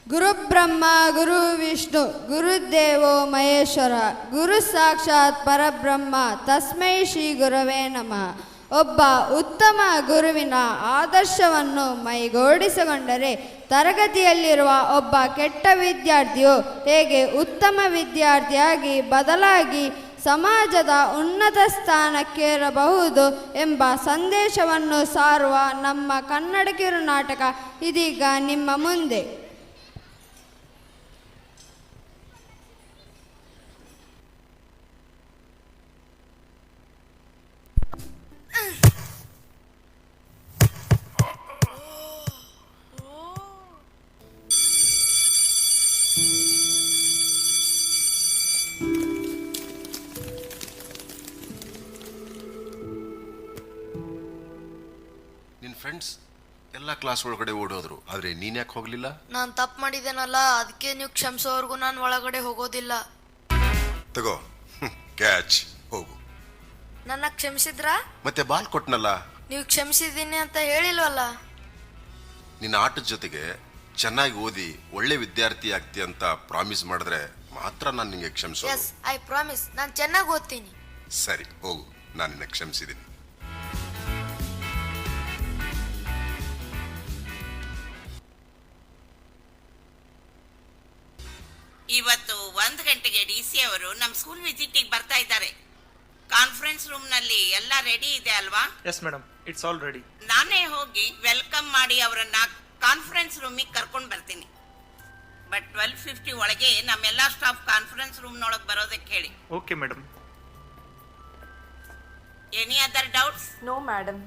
ಗುರು ಬ್ರಹ್ಮ ಗುರು ವಿಷ್ಣು ಗುರುದೇವೋ ಮಹೇಶ್ವರ ಗುರು ಸಾಕ್ಷಾತ್ ಪರಬ್ರಹ್ಮ ತಸ್ಮೈ ಶ್ರೀ ಗುರವೇ ನಮಃ. ಒಬ್ಬ ಉತ್ತಮ ಗುರುವಿನ ಆದರ್ಶವನ್ನು ಮೈಗೂಡಿಸಿಕೊಂಡರೆ ತರಗತಿಯಲ್ಲಿರುವ ಒಬ್ಬ ಕೆಟ್ಟ ವಿದ್ಯಾರ್ಥಿಯು ಹೇಗೆ ಉತ್ತಮ ವಿದ್ಯಾರ್ಥಿಯಾಗಿ ಬದಲಾಗಿ ಸಮಾಜದ ಉನ್ನತ ಸ್ಥಾನಕ್ಕೇರಬಹುದು ಎಂಬ ಸಂದೇಶವನ್ನು ಸಾರುವ ನಮ್ಮ ಕನ್ನಡ ಕಿರು ನಾಟಕ ಇದೀಗ ನಿಮ್ಮ ಮುಂದೆ. ನಿನ್ನ ಫ್ರೆಂಡ್ಸ್ ಎಲ್ಲ ಕ್ಲಾಸ್ ಒಳಗಡೆ ಓಡೋದ್ರು, ಆದ್ರೆ ನೀನ್ ಯಾಕೆ ಹೋಗ್ಲಿಲ್ಲ? ನಾನು ತಪ್ಪು ಮಾಡಿದ್ದೇನಲ್ಲ, ಅದಕ್ಕೆ ನೀವು ಕ್ಷಮಿಸೋವರೆಗೂ ನಾನು ಒಳಗಡೆ ಹೋಗೋದಿಲ್ಲ. ತಗೋ ಕ್ಯಾಚ್, ಹೋಗು. ನನ್ನ ಕ್ಷಮಿಸಿದ್ರಾ? ಮತ್ತೆ ಬಾಲ್ ಕೊಟ್ನಲ್ಲ. ನೀವು ಕ್ಷಮಿಸಿದ್ದೀನಿ ಅಂತ ಹೇಳಿಲ್ವಲ್ಲ. ನಿನ್ನ ಆಟದ ಜೊತೆಗೆ ಚೆನ್ನಾಗಿ ಓದಿ ಒಳ್ಳೆ ವಿದ್ಯಾರ್ಥಿ ಆಗ್ತಿ ಅಂತ ಪ್ರಾಮಿಸ್ ಮಾಡಿದ್ರೆ ಮಾತ್ರ ನಾನು ನಿಂಗೆ ಕ್ಷಮಿಸೋದು. S, I promise. ನಾನು ಚೆನ್ನಾಗಿ ಓದ್ತೀನಿ. ಸರಿ ಹೋಗು, ನಾನು ನಿನ್ನ ಕ್ಷಮಿಸಿದ್ದೀನಿ. ಇವತ್ತು 1 ಗಂಟೆಗೆ DC ಅವರು ನಮ್ಮ ಸ್ಕೂಲ್ ವಿಸಿಟಿಗೆ ಬರ್ತಾ ಇದ್ದಾರೆ. ಕಾನ್ಫರೆನ್ಸ್ ರೂಮ್ ನಲ್ಲಿ ಎಲ್ಲ ರೆಡಿ ಇದೆ ಅಲ್ವಾ? Yes madam, it's all ready. ನಾನೇ ಹೋಗಿ ವೆಲ್ಕಮ್ ಮಾಡಿ ಅವರನ್ನ ಕಾನ್ಫರೆನ್ಸ್ ರೂಮಿಗೆ ಕರ್ಕೊಂಡು ಬರ್ತೀನಿ. ಬಟ್ 12:50 ಒಳಗೆ ನಮ್ಮೆಲ್ಲ ಸ್ಟಾಫ್ ಕಾನ್ಫರೆನ್ಸ್ ರೂಮ್ನೊಳಗೆ ಬರೋದಕ್ಕೆ ಹೇಳಿ. Okay madam. Any other doubts? No madam.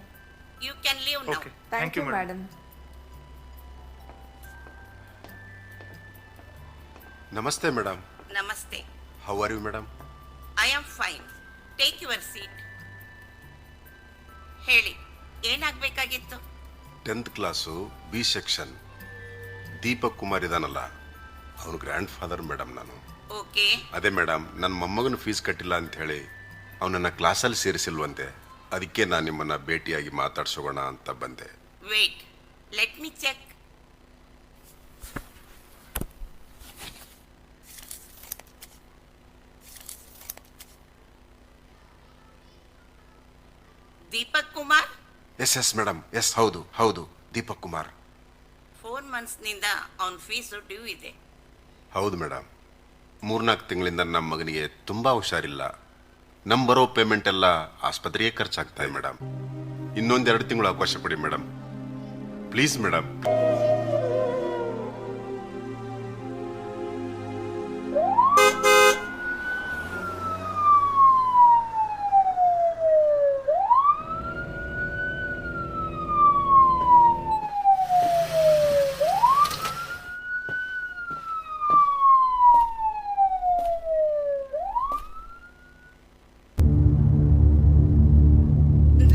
You can leave now. Thank you madam. ನಮಸ್ತೆ ಮೇಡಮ್. ನಮಸ್ತೆ. How are you madam? I am fine. Take your seat. ಹೇಳಿ, ಏನಾಗಬೇಕಾಗಿತ್ತು? 10th class B section Deepak Kumar ಇದಾನಲ್ಲ, ಅವನು grand father madam. ನಾನು okay. ಅದೇ madam, ನನ್ನ ಮೊಮ್ಮಗನ ಫೀಸ್ ಕಟ್ಟಿಲ್ಲ ಅಂತ ಹೇಳಿ ಅವನನ್ನ ಕ್ಲಾಸಲ್ಲಿ ಸೇರಿಸಿಲ್ವಂತೆ. ಅದಕ್ಕೆ ನಾನು ನಿಮ್ಮನ್ನ ಭೇಟಿಯಾಗಿ ಮಾತಾಡ್ಸೋಣ ಅಂತ ಬಂದೆ. Wait, let me check. Deepak Kumar? Yes madam, yes ಹೌದು ದೀಪಕ್ ಕುಮಾರ್. 4 monthsನಿಂದ ಅವನ ಫೀಸು ಡ್ಯೂ ಇದೆ. ಹೌದು ಮೇಡಮ್, 3-4 ತಿಂಗಳಿಂದ ನಮ್ಮ ಮಗನಿಗೆ ತುಂಬಾ ಹುಷಾರಿಲ್ಲ. ಬರೋ ಪೇಮೆಂಟ್ ಎಲ್ಲ ಆಸ್ಪತ್ರೆಗೆ ಖರ್ಚಾಗ್ತಾ ಇದೆ ಮೇಡಮ್. ಇನ್ನೊಂದು 2 ತಿಂಗಳು ಅವಕಾಶ ಕೊಡಿ ಮೇಡಮ್, ಪ್ಲೀಸ್ ಮೇಡಮ್.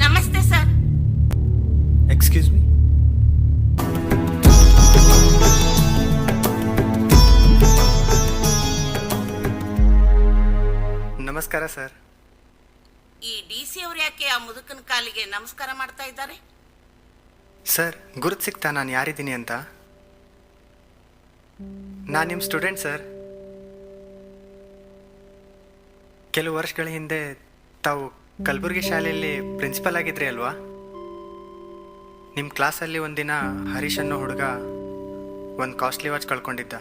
ನಮಸ್ತೆ ಸರ್. Excuse me. ನಮಸ್ಕಾರ ಸರ್. ಈ DC ಅವ್ರು ಯಾಕೆ ಆ ಮುದುಕನ ಕಾಲಿಗೆ ನಮಸ್ಕಾರ ಮಾಡ್ತಾ ಇದ್ದಾರೆ? ಸರ್, ಗುರುತು ಸಿಗ್ತಾ ನಾನು ಯಾರಿದ್ದೀನಿ ಅಂತ? ನಾನು ನಿಮ್ಮ ಸ್ಟೂಡೆಂಟ್ ಸರ್. ಕೆಲವು ವರ್ಷಗಳ ಹಿಂದೆ ತಾವು ಕಲಬುರಗಿ ಶಾಲೆಯಲ್ಲಿ ಪ್ರಿನ್ಸಿಪಲ್ ಆಗಿದ್ರಿ ಅಲ್ವಾ? ನಿಮ್ಮ ಕ್ಲಾಸಲ್ಲಿ ಒಂದಿನ ಹರೀಶ್ ಅನ್ನೋ ಹುಡುಗ ಒಂದು ಕಾಸ್ಟ್ಲಿ ವಾಚ್ ಕಳ್ಕೊಂಡಿದ್ದ.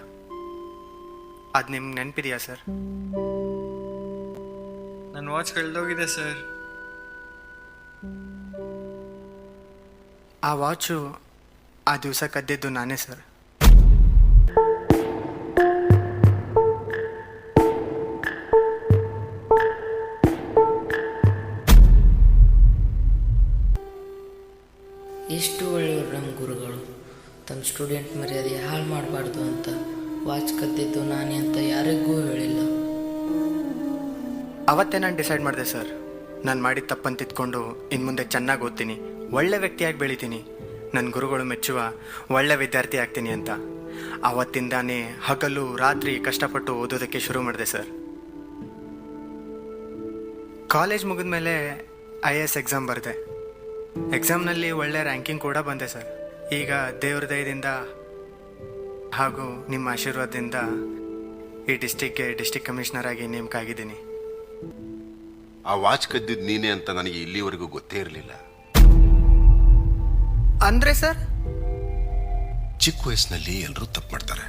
ಅದು ನಿಮ್ಗೆ ನೆನಪಿದೆಯಾ ಸರ್? ನನ್ನ ವಾಚ್ ಕಳೆದೋಗಿದೆ ಸರ್. ಆ ವಾಚು ಆ ದಿವಸ ಕದ್ದಿದ್ದು ನಾನೇ ಸರ್. ಎಷ್ಟು ಒಳ್ಳೆಯವರು ನಮ್ಮ ಗುರುಗಳು. ತಮ್ಮ ಸ್ಟೂಡೆಂಟ್ ಮರ್ಯಾದೆ ಹಾಳು ಮಾಡಬಾರ್ದು ಅಂತ ವಾಚ್ ಕದ್ದಿದ್ದು ನಾನೇ ಅಂತ ಯಾರಿಗೂ ಹೇಳಿಲ್ಲ. ಅವತ್ತೇ ನಾನು ಡಿಸೈಡ್ ಮಾಡಿದೆ ಸರ್, ನಾನು ಮಾಡಿದ ತಪ್ಪನ್ನು ತಿದ್ಕೊಂಡು ಇನ್ನು ಮುಂದೆ ಚೆನ್ನಾಗಿ ಓದ್ತೀನಿ, ಒಳ್ಳೆ ವ್ಯಕ್ತಿಯಾಗಿ ಬೆಳಿತೀನಿ, ನನ್ನ ಗುರುಗಳು ಮೆಚ್ಚುವ ಒಳ್ಳೆ ವಿದ್ಯಾರ್ಥಿ ಆಗ್ತೀನಿ ಅಂತ. ಆವತ್ತಿಂದಾನೇ ಹಗಲು ರಾತ್ರಿ ಕಷ್ಟಪಟ್ಟು ಓದೋದಕ್ಕೆ ಶುರು ಮಾಡಿದೆ ಸರ್. ಕಾಲೇಜ್ ಮುಗಿದ ಮೇಲೆ IAS ಎಕ್ಸಾಮ್ ಬರೆದೆ. ಎಕ್ಸಾಮ್ನಲ್ಲಿ ಒಳ್ಳೆ ರ್ಯಾಂಕಿಂಗ್ ಕೂಡ ಬಂದೆ ಸರ್. ಈಗ ದೇವ್ರ ದಯದಿಂದ ಹಾಗೂ ನಿಮ್ಮ ಆಶೀರ್ವಾದದಿಂದ ಈ ಡಿಸ್ಟಿಕ್ಗೆ ಡಿಸ್ಟಿಕ್ ಕಮಿಷನರ್ ಆಗಿ ನೇಮಕ ಆಗಿದ್ದೀನಿ. ಆ ವಾಚ್ ಕದ್ದಿದ್ದು ನೀನೇ ಅಂತ ನನಗೆ ಇಲ್ಲಿವರೆಗೂ ಗೊತ್ತೇ ಇರಲಿಲ್ಲ. ಅಂದ್ರೆ ಸರ್, ಚಿಕ್ಕ ವಯಸ್ಸಿನಲ್ಲಿ ಎಲ್ಲರೂ ತಪ್ಪು ಮಾಡ್ತಾರೆ.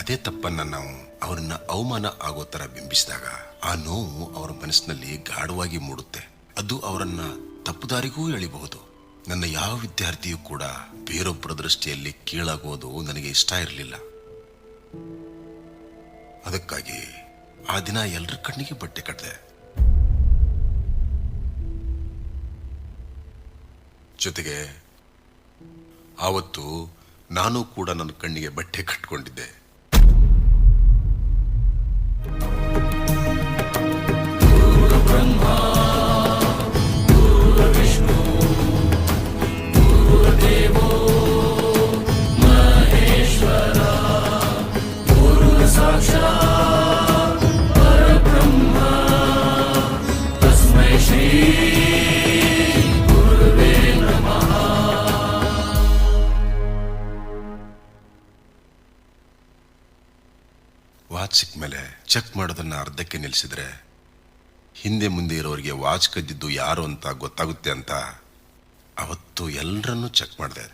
ಅದೇ ತಪ್ಪನ್ನ ನಾವು ಅವರನ್ನ ಅವಮಾನ ಆಗೋ ತರ ಬಿಂಬಿಸಿದಾಗ ಆ ನೋವು ಅವರ ಮನಸ್ಸಿನಲ್ಲಿ ಗಾಢವಾಗಿ ಮೂಡುತ್ತೆ. ಅದು ಅವರನ್ನ ತಪ್ಪುದಾರಿಗೂ ಎಳಿಬಹುದು. ನನ್ನ ಯಾವ ವಿದ್ಯಾರ್ಥಿಯೂ ಕೂಡ ಬೇರೊಬ್ಬರ ದೃಷ್ಟಿಯಲ್ಲಿ ಕೀಳಾಗೋದು ನನಗೆ ಇಷ್ಟ ಇರಲಿಲ್ಲ. ಅದಕ್ಕಾಗಿ ಆ ದಿನ ಎಲ್ಲರ ಕಣ್ಣಿಗೆ ಬಟ್ಟೆ ಕಟ್ಟಿದೆ. ಜೊತೆಗೆ ಆವತ್ತು ನಾನು ಕೂಡ ನನ್ನ ಕಣ್ಣಿಗೆ ಬಟ್ಟೆ ಕಟ್ಕೊಂಡಿದ್ದೆ. ವಾಚ್ ಸಿಕ್ಕ ಮೇಲೆ ಚೆಕ್ ಮಾಡೋದನ್ನ ಅರ್ಧಕ್ಕೆ ನಿಲ್ಲಿಸಿದ್ರೆ ಹಿಂದೆ ಮುಂದೆ ಇರೋರಿಗೆ ವಾಚ್ ಕದ್ದಿದ್ದು ಯಾರು ಅಂತ ಗೊತ್ತಾಗುತ್ತೆ ಅಂತ ಅವತ್ತು ಎಲ್ಲರನ್ನೂ ಚೆಕ್ ಮಾಡಿದೆ.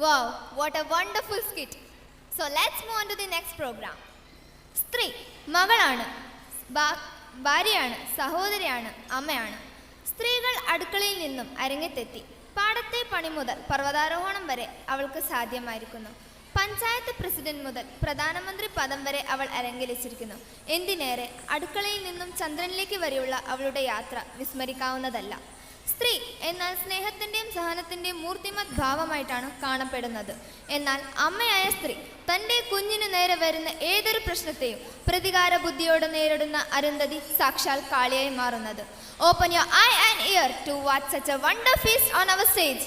Wow, what a wonderful skit. So let's move on to the next program. സ്ത്രീ മകളാണ്, ഭാര്യയാണ്, സഹോദരിയാണ്, അമ്മയാണ്. സ്ത്രീകൾ അടുക്കളയിൽ നിന്നും അരങ്ങത്തെത്തി പാടത്തെ പണി മുതൽ പർവ്വതാരോഹണം വരെ അവൾക്ക് സാധ്യമായിരിക്കുന്നു. പഞ്ചായത്ത് പ്രസിഡന്റ് മുതൽ പ്രധാനമന്ത്രി പദം വരെ അവൾ അലങ്കരിച്ചിരിക്കുന്നു. എന്തിനേറെ, അടുക്കളയിൽ നിന്നും ചന്ദ്രനിലേക്ക് വരെയുള്ള അവളുടെ യാത്ര വിസ്മരിക്കാവുന്നതല്ല. സ്ത്രീ എന്നാൽ സ്നേഹത്തിൻ്റെയും സഹനത്തിൻ്റെയും മൂർത്തിമത് ഭാവമായിട്ടാണ് കാണപ്പെടുന്നത്. എന്നാൽ അമ്മയായ സ്ത്രീ തൻ്റെ കുഞ്ഞിനു നേരെ വരുന്ന ഏതൊരു പ്രശ്നത്തെയും പ്രതികാര ബുദ്ധിയോടെ നേരിടുന്ന അരുന്ധതി സാക്ഷാൽ കാളിയായി മാറുന്നത്. Open your eye and ear to watch such a wonder feast on our stage.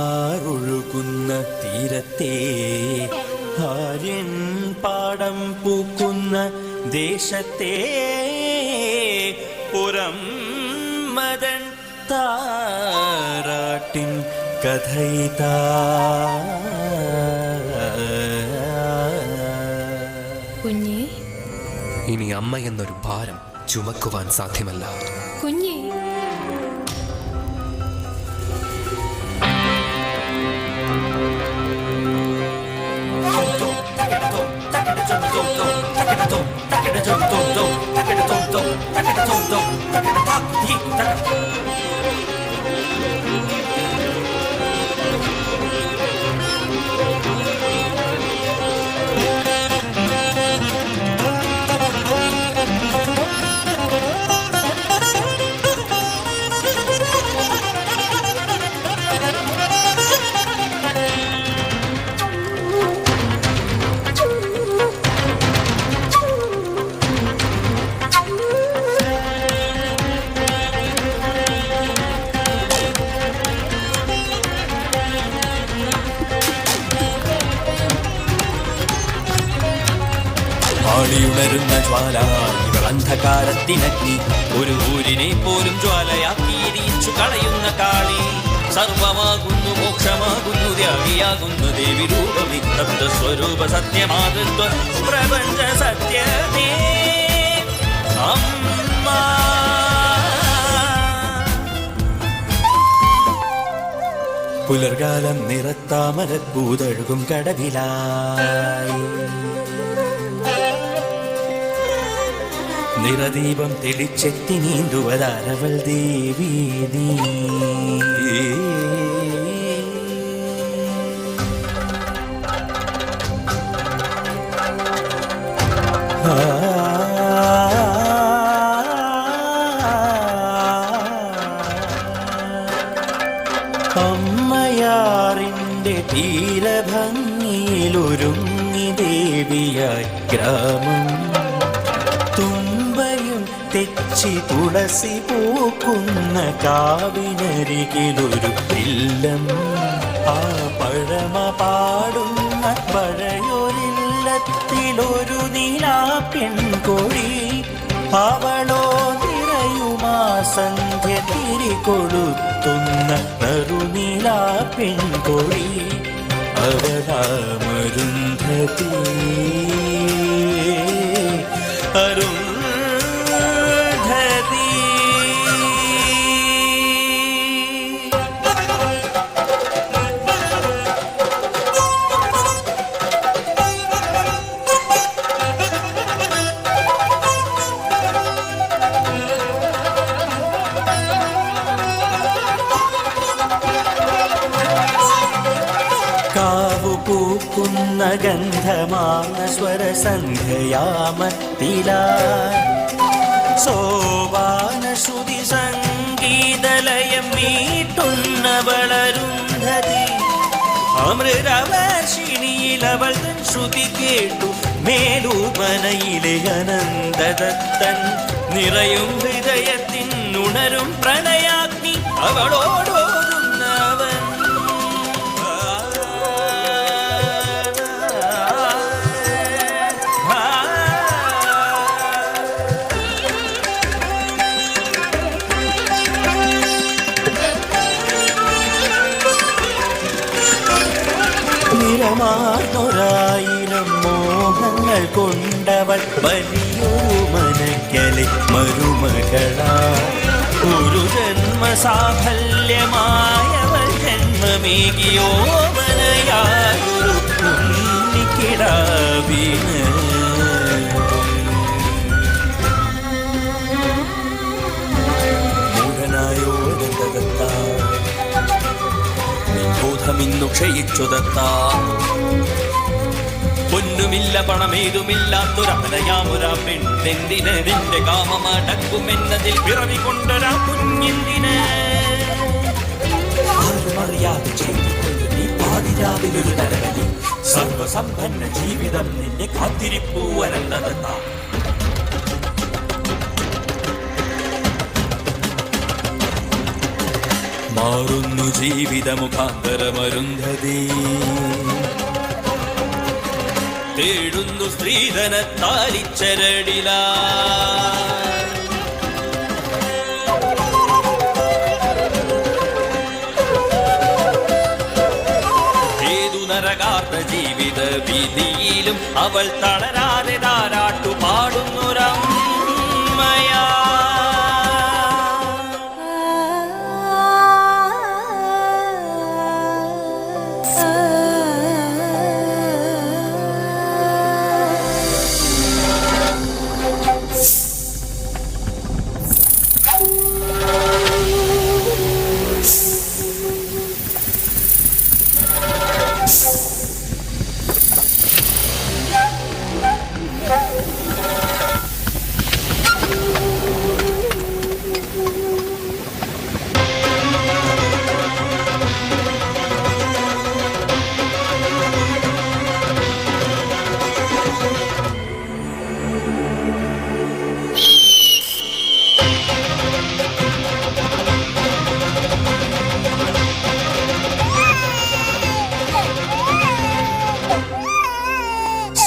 അമ്മയാറൊഴുകുന്ന തീരത്തെ ആര്യൻ പാടം പൂക്കുന്ന ദേശത്തെ പുറം മദൻ താരാട്ടിൻ കഥയിതാ. കുഞ്ഞേ, ഇനി അമ്മ എന്നൊരു ഭാരം ചുമക്കുവാൻ സാധ്യമല്ല. കുഞ്ഞേ, ആളിയുണരുന്ന ജ്വാല ഇവൾ അന്ധകാരത്തിനഗ്നി, ഒരു ഊരിനെ പോലും ജ്വാലയാക്കി എരിയിച്ചു കളയുന്ന കാളി. സർവമാകുന്നു മോക്ഷമാകുന്നു ത്യാഗിയാകുന്നു ദേവി രൂപമി തപ്ത സ്വരൂപ സത്യമാതൃത്വ പ്രപഞ്ച സത്യമേ അമ്മ. പുലർകാലം നിറത്താമരപ്പൂതഴുകും കടവിലായി നിറദീപം തെളിച്ചെത്തി നീന്തുവതാരവൾ ദേവി നീ. അമ്മയാറിൻ്റെ തീരഭംഗിയിലൊരുങ്ങി ദേവിയായി ഗ്രാമം. തെച്ചി തുളസി പൂക്കുന്ന കാവിനരികിലൊരു ഇല്ലം. ആ പഴമ പാടുന്ന പഴയൊരില്ലത്തിലൊരു നീലാ പെൺകൊടി. അവളോ നിറയുമാ സന്ധ്യ തിരികൊളുത്തുന്ന നറുനീലാ പെൺകൊടി. അവളാമരുന്ധതി അരുൺ പൂക്കുന്ന ഗന്ധമാർന്ന സ്വരസന്ധ്യയാമത്തിലായി സോപാന ശ്രുതി സംഗീതലയം മീട്ടുന്നവളരുന്ധതി. അമൃതവർഷിണിയിൽ അവൾ തൻ ശ്രുതി കേട്ടു മേലൂർമനയിലെ അനന്തദത്തൻ. നിറയും ഹൃദയത്തിൻ ഉണരും പ്രണയാഗ്നി അവളോടോടുന്നവൻ. പ്രണയമാർന്നൊരായിരം മോഹങ്ങൾ കൊണ്ടവൾ വലിയൊരു മനക്കലെ മരുമകളാ. ഒരു ജന്മസാഫല്യമായവൾ ജന്മമേകിയോ മനയായൊരു കുഞ്ഞിക്കിടാവിന്. മൂഢനായോ ദത്താ ബോധമിന്നു ക്ഷയിച്ചുതത്താ. പൊന്നുമില്ല പണമേതുമില്ലാത്തൊരമലയാമൊരാ പെണ്ണെന്തിന് നിന്റെ കാമമടക്കുമെന്നതിൽ പിറവി കൊണ്ടൊരാ കുഞ്ഞെന്തിന്. ആരുമറിയാതെ ചെയ്തുകൊണ്ട് നീ പാതിരാവിലൊരു നരകി. സർവസമ്പന്ന ജീവിതം നിന്നെ കാത്തിരിപ്പൂ വരണ്ടതെത്താ. മാറുന്നു ജീവിതമുഖാന്തരമരുന്ധതി. തേടുന്നു സ്ത്രീധനത്താലിച്ചരടില. ഏതു നരകാത്ത ജീവിത വീതിയിലും അവൾ തളരാതെ താരാട്ടു പാടുന്നൊരമ്മയാ.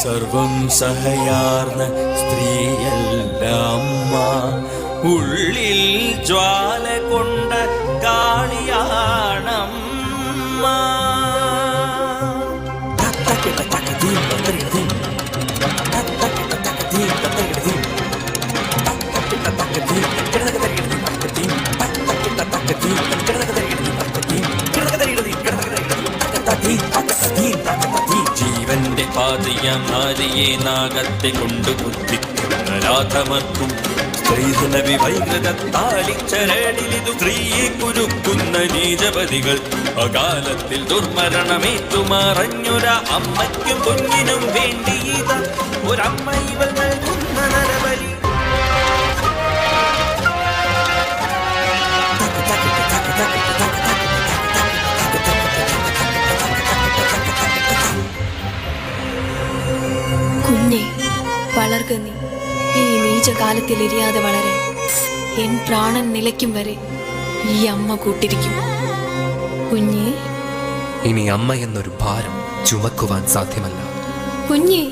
സർവം സഹയാർന്ന സ്ത്രീയല്ല അമ്മ. ഉള്ളിൽ ജ്വാല കൊണ്ട കാളിയാണമ്മ. ജീവന്റെ പാതയാം നാരിയെ നാഗത്തെ കൊണ്ട് കുത്തിക്കുന്ന രാധമർക്കും സ്ത്രീധന വിവൈകൃതത്താലിച്ചരടിലിതു സ്ത്രീയെ കുരുക്കുന്ന നീചപതികൾ. അകാലത്തിൽ ദുർമരണമേറ്റുമറഞ്ഞൊര അമ്മയ്ക്കും കുഞ്ഞിനും വേണ്ടിയിത ഒരമ്മ ഇവൾ നൽകുന്ന നരബലി. കുഞ്ഞെ വളർക നീ ഈ നീചകാലത്തിൽ എരിയാതെ വളരാൻ. എൻ പ്രാണൻ നിലയ്ക്കും വരെ ഈ അമ്മ കൂട്ടിരിക്കും. കുഞ്ഞെ, ഇനി അമ്മ എന്നൊരു ഭാരം ചുമക്കുവാൻ സാധ്യമല്ല. കുഞ്ഞെ,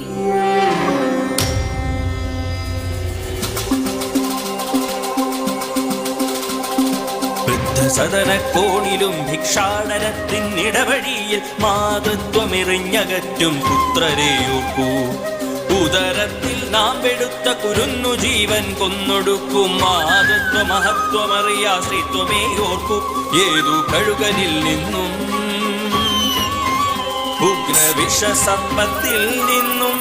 സദനക്കോണിലും ഭിക്ഷാടനത്തിനിടവഴിയിൽ മാതൃത്വമെറിഞ്ഞകറ്റും പുത്രരെയോർക്കൂ. ഉദരത്തിൽ നാം എടുത്ത കുരുന്നു ജീവൻ കൊന്നൊടുക്കും മാതൃത്വ മഹത്വമറിയാശ്രിത്വമേ ഓർക്കൂ. ഏതു കഴുകനിൽ നിന്നും ഉഗ്രവിഷസർപ്പത്തിൽ നിന്നും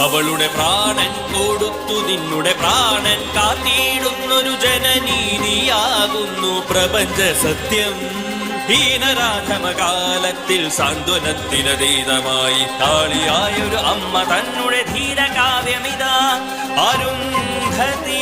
അവളുടെ പ്രാണൻ കൊടുത്തു നിന്നുടെ പ്രാണൻ കാത്തിടുന്നൊരു ജനനീതിയാകുന്നു പ്രപഞ്ച സത്യം. ഹീനരാധമകാലത്തിൽ സാന്ത്വനത്തിനതീതമായി കാളിയായൊരു അമ്മ തന്നെ ധീരകാവ്യമിതാ അരുന്ധതി.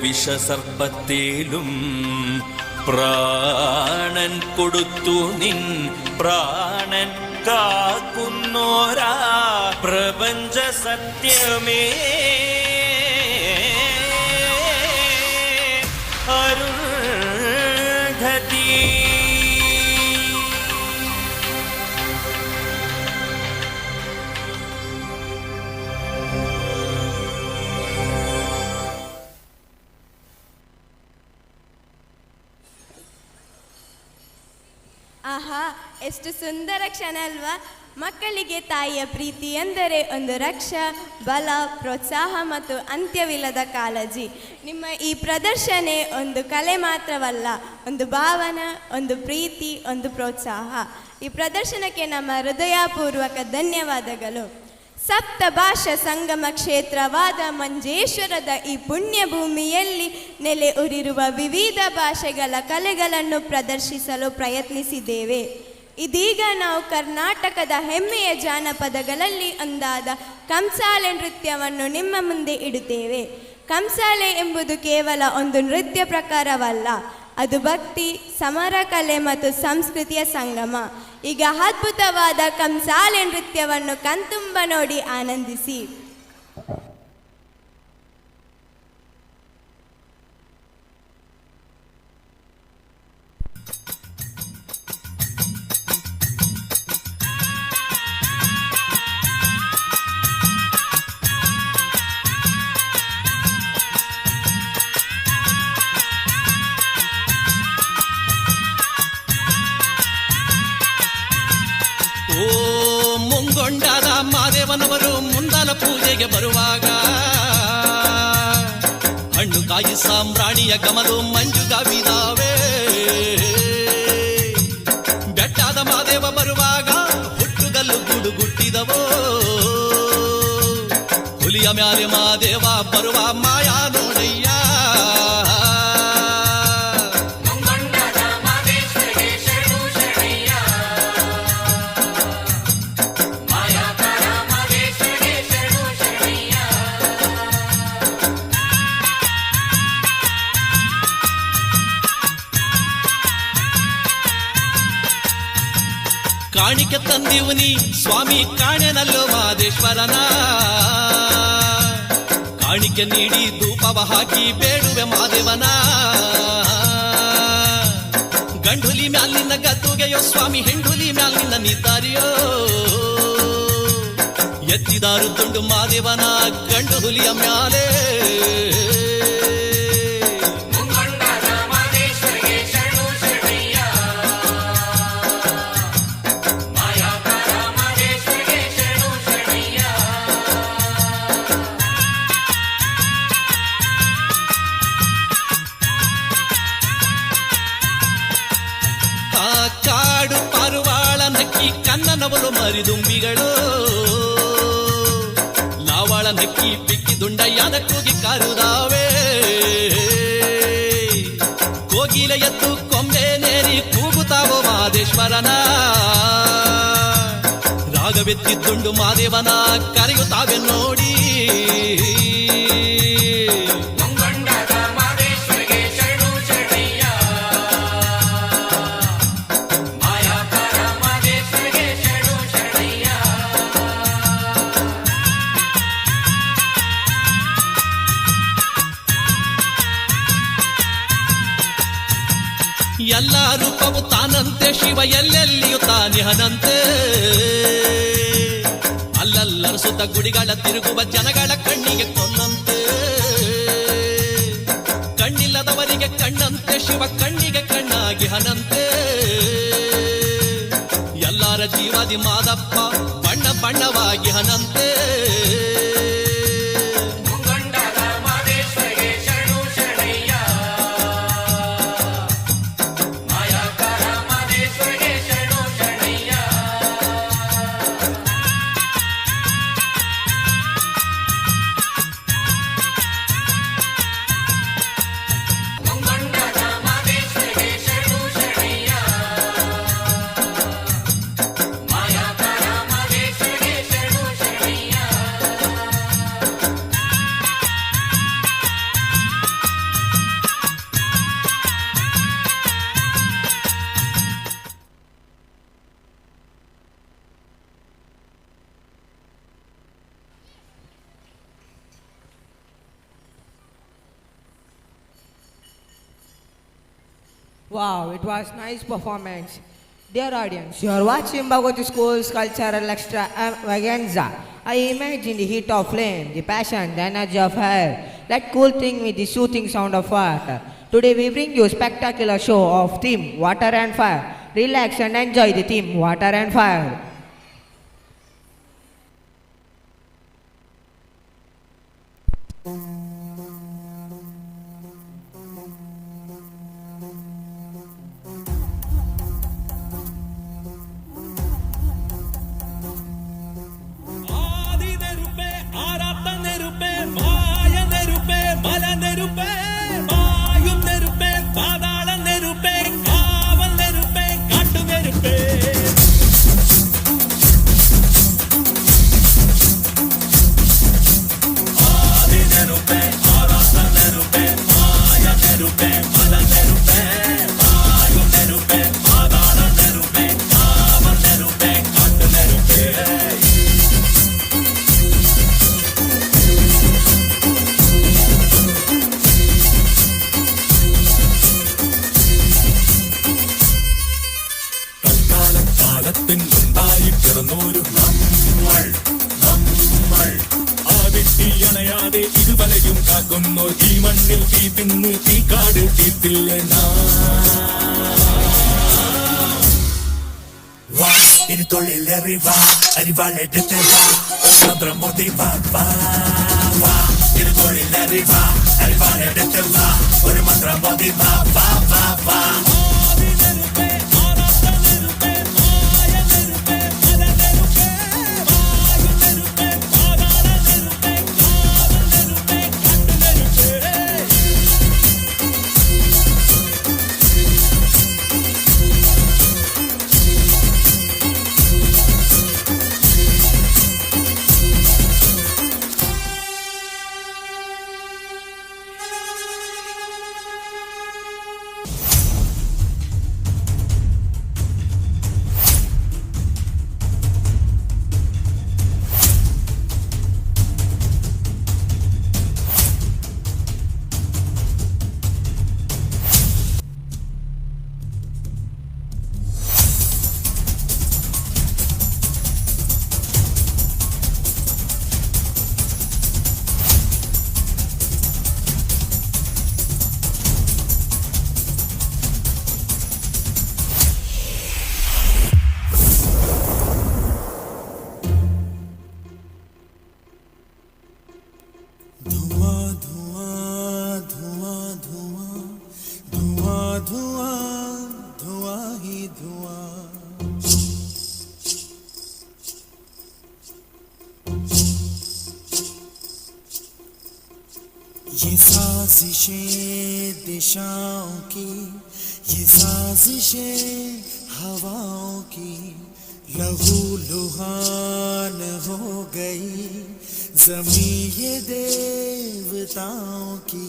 വിഷസർപ്പത്തേലും പ്രാണൻ കൊടുത്തു നിൻ പ്രാണൻ കാക്കുന്നോരാ പ്രപഞ്ച സത്യമേ അരുന്ധതി. ಆಹಾ, ಎಷ್ಟು ಸುಂದರ ಕ್ಷಣ ಅಲ್ವಾ? ಮಕ್ಕಳಿಗೆ ತಾಯಿಯ ಪ್ರೀತಿ ಎಂದರೆ ಒಂದು ರಕ್ಷ, ಬಲ, ಪ್ರೋತ್ಸಾಹ ಮತ್ತು ಅಂತ್ಯವಿಲ್ಲದ ಕಾಳಜಿ. ನಿಮ್ಮ ಈ ಪ್ರದರ್ಶನ ಒಂದು ಕಲೆ ಮಾತ್ರವಲ್ಲ, ಒಂದು ಭಾವನೆ, ಒಂದು ಪ್ರೀತಿ, ಒಂದು ಪ್ರೋತ್ಸಾಹ. ಈ ಪ್ರದರ್ಶನಕ್ಕೆ ನಮ್ಮ ಹೃದಯಪೂರ್ವಕ ಧನ್ಯವಾದಗಳು. ಸಪ್ತ ಭಾಷಾ ಸಂಗಮ ಕ್ಷೇತ್ರವಾದ ಮಂಜೇಶ್ವರದ ಈ ಪುಣ್ಯ ಭೂಮಿಯಲ್ಲಿ ನೆಲೆ ಊರಿರುವ ವಿವಿಧ ಭಾಷೆಗಳ ಕಲೆಗಳನ್ನು ಪ್ರದರ್ಶಿಸಲು ಪ್ರಯತ್ನಿಸಿದ್ದೇವೆ. ಇದೀಗ ನಾವು ಕರ್ನಾಟಕದ ಹೆಮ್ಮೆಯ ಜಾನಪದಗಳಲ್ಲಿ ಒಂದಾದ ಕಂಸಾಳೆ ನೃತ್ಯವನ್ನು ನಿಮ್ಮ ಮುಂದೆ ಇಡುತ್ತೇವೆ. ಕಂಸಾಳೆ ಎಂಬುದು ಕೇವಲ ಒಂದು ನೃತ್ಯ ಪ್ರಕಾರವಲ್ಲ, ಅದು ಭಕ್ತಿ, ಸಮರ ಕಲೆ ಮತ್ತು ಸಂಸ್ಕೃತಿಯ ಸಂಗಮ. ಈಗ ಅದ್ಭುತವಾದ ಕಂಸಾಳೆ ನೃತ್ಯವನ್ನು ಕಣ್ತುಂಬ ನೋಡಿ ಆನಂದಿಸಿ. ಮುಂಗೊಂಡಾದ ಮಾದೇವನವರು ಮುಂದಾಲ ಪೂಜೆಗೆ ಬರುವಾಗ ಹಣ್ಣು ಕಾಯಿ ಸಾಂಬ್ರಾಣಿಯ ಗಮಲು ಮಂಜುಗಾವಿದಾವೆ. ಬೆಟ್ಟಾದ ಮಾದೇವ ಬರುವಾಗ ಹುಟ್ಟುಗಲ್ಲು ಗುಡುಗುಟ್ಟಿದವೋ. ಹುಲಿಯ ಮ್ಯಾಲೆ ಮಾದೇವ ಬರುವ ಮಾಯಾ ನೋಡಯ್ಯ. ಕಾಣಿಕೆ ತಂದಿವುನಿ ಸ್ವಾಮಿ ಕಾಣೆನಲ್ಲೋ ಮಾದೇಶ್ವರನ. ಕಾಣಿಕೆ ನೀಡಿ ಧೂಪವ ಹಾಕಿ ಬೇಡುವೆ ಮಾದೇವನ. ಗಂಡುಲಿ ಮ್ಯಾಲಿನ ಗದ್ದುಗೆಯೋ ಸ್ವಾಮಿ, ಹೆಂಡುಲಿ ಮ್ಯಾಲಿನ ನಿದ್ದಾರಿಯೋ. ಎತ್ತಿದಾರು ತುಂಡು ಮಾದೇವನ ಗಂಡು ಹುಲಿಯ ಮ್ಯಾಲೆ. ಕಾಡು ಪಾರುವಾಳ ನಕ್ಕಿ ಕನ್ನನವಲು ಮರಿದುಂಬಿಗಳು. ಲಾವಾಳ ನಕ್ಕಿ ಪಿಕ್ಕಿ ದುಂಡಯ್ಯನ ಕೂಗಿ ಕಾರುದಾವೆ. ಕೋಗಿಲ ಎದ್ದು ಕೊಂಬೆ ನೇರಿ ಕೂಗುತ್ತಾವೋ ಮಾದೇಶ್ವರನ. ರಾಗವೆತ್ತಿದ್ದುಂಡು ಮಾದೇವನ ಕರೆಯುತ್ತಾವೆ ನೋಡಿ. ಎಲ್ಲ ರೂಪವು ತಾನಂತೆ, ಶಿವ ಎಲ್ಲೆಲ್ಲಿಯೂ ತಾನಿಹನಂತೆ. ಅಲ್ಲಲ್ಲರಿಸುತ್ತ ಗುಡಿಗಳ ತಿರುಗುವ ಜನಗಳ ಕಣ್ಣಿಗೆ ಕೊಲ್ಲಂತೆ. ಕಣ್ಣಿಲ್ಲದವರಿಗೆ ಕಣ್ಣಂತೆ, ಶಿವ ಕಣ್ಣಿಗೆ ಕಣ್ಣಾಗಿ ಹನಂತೆ. ಎಲ್ಲರ ಜೀವಾದಿ ಮಾದಪ್ಪ ಬಣ್ಣ ಬಣ್ಣವಾಗಿ ಹನಂತೆ. Wow, it was nice performance. Dear audience, you are watching Bhagwati School's Cultural Extravaganza. I imagine the heat of flame, the passion, the energy of fire, that cool thing with the soothing sound of water. Today we bring you a spectacular show of theme, water and fire. Relax and enjoy the theme, water and fire. ये साजिशें दिशाओं की, ये साजिशें हवाओं की, लहू लुहान हो गई ज़मीं ये देवताओं की।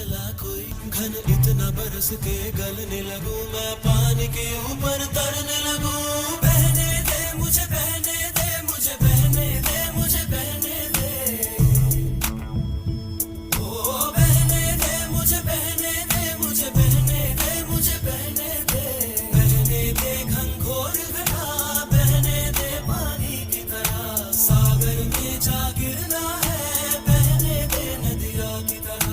बदला कोई घन इतना बरस के गलने लगूं मैं पानी के ऊपर तरने लगूं बहने दे मुझे बहने दे मुझे बहने दे मुझे बहने दे ओ बहने दे मुझे बहने दे मुझे बहने दे मुझे बहने दे घनघोर घटा बहने दे पानी की तरह सागर में जा गिरना है बहने दे नदिया की तरह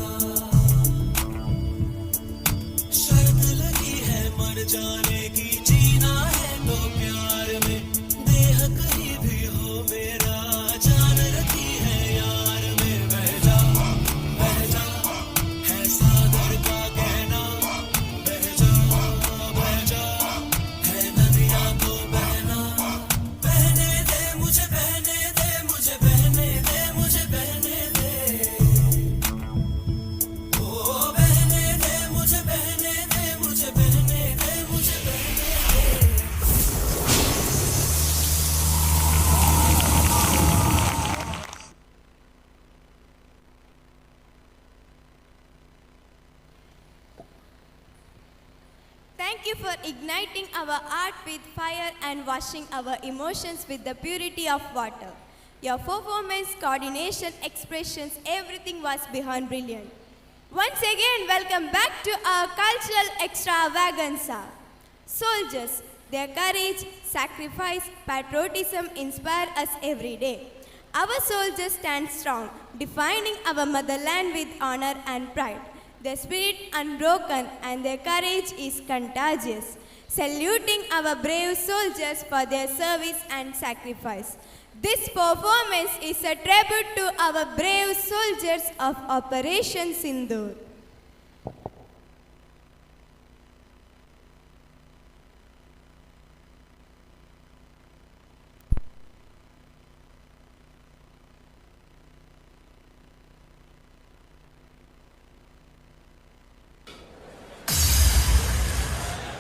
शर्त लगी है मर जाने की जीना है तो प्यार में देह कहीं भी हो मेरा जान रखी है यार में बह जा है सागर का कहना बह जा है नदिया को बहना बहने दे मुझे बहने दे मुझे बहने दे मुझे बहने दे ओ बहने दे मुझे बहने दे मुझे बहने दे मुझे बहने दे Thank you for igniting our art with fire and washing our emotions with the purity of water. Your performance, coordination, expressions, everything was beyond brilliant. Once again, welcome back to our cultural extravaganza. Soldiers, their courage, sacrifice, patriotism inspire us every day. Our soldiers stand strong, defining our motherland with honor and pride. Their spirit unbroken and their courage is contagious. Saluting our brave soldiers for their service and sacrifice. This performance is a tribute to our brave soldiers of Operation Sindoor.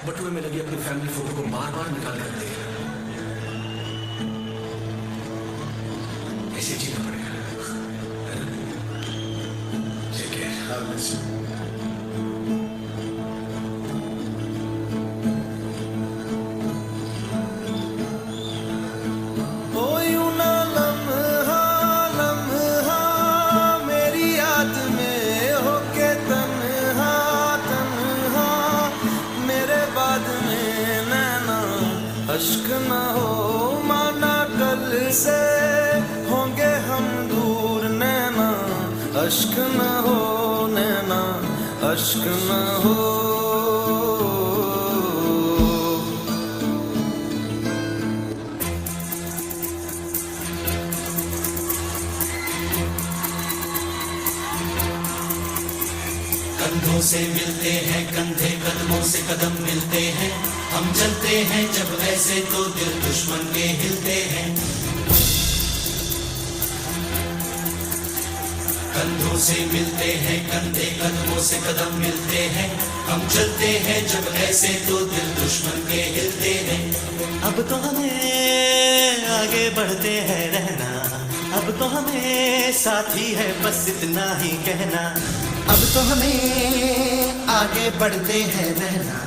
बटुए में लगी अपनी family photo को बार बार निकाल कर दे ऐसे जीना पड़ेगा ठीक है ओ यूं ना लम्हा लम्हा मेरी याद में होके तन्हा तन्हा मेरे बाद में नैना अश्क न हो माना कल से होंगे हम दूर नैना अश्क न हो नैना अश्क न हो कंधों से मिलते हैं कंधे कदमों से कदम मिलते हैं हम चलते हैं जब ऐसे तो दिल दुश्मन के हिलते हैं कंधों से मिलते हैं कंधे कदमों से कदम मिलते हैं हम चलते हैं जब ऐसे तो दिल दुश्मन के हिलते हैं अब तो हमें आगे बढ़ते हैं रहना अब तो हमें साथी है बस इतना ही कहना अब तो हमें आगे बढ़ते हैं रहना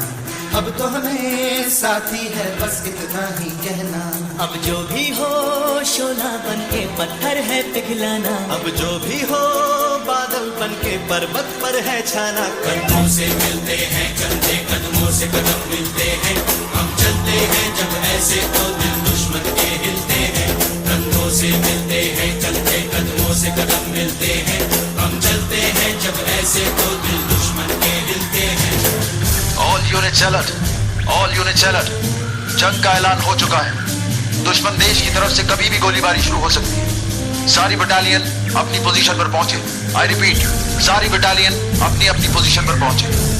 अब तो हमें साथी है बस इतना ही कहना अब जो भी हो शोला बन के पत्थर है पिघलाना अब जो भी हो बादल बन के पर्वत पर है छाना कंधों से मिलते हैं कंधे कदमों से कदम मिलते हैं हम चलते हैं जब ऐसे तो दिल दुश्मन के हिलते हैं कंधों से मिलते हैं कंधे कदमों से कदम मिलते हैं हम चलते हैं जब ऐसे तो दिल दुश्मन के हिलते हैं all units alert all units alert जंग का ऐलान हो चुका है दुश्मन देश की तरफ से कभी भी गोलीबारी शुरू हो सकती है सारी बटालियन अपनी पोजीशन पर पहुंचे आई रिपीट सारी बटालियन अपनी अपनी पोजीशन पर पहुंचे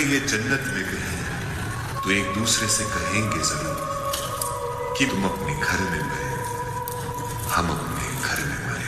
ये जन्नत में कहीं तो एक दूसरे से कहेंगे जरूर कि तुम अपने घर में मरे, हम अपने घर में मरे।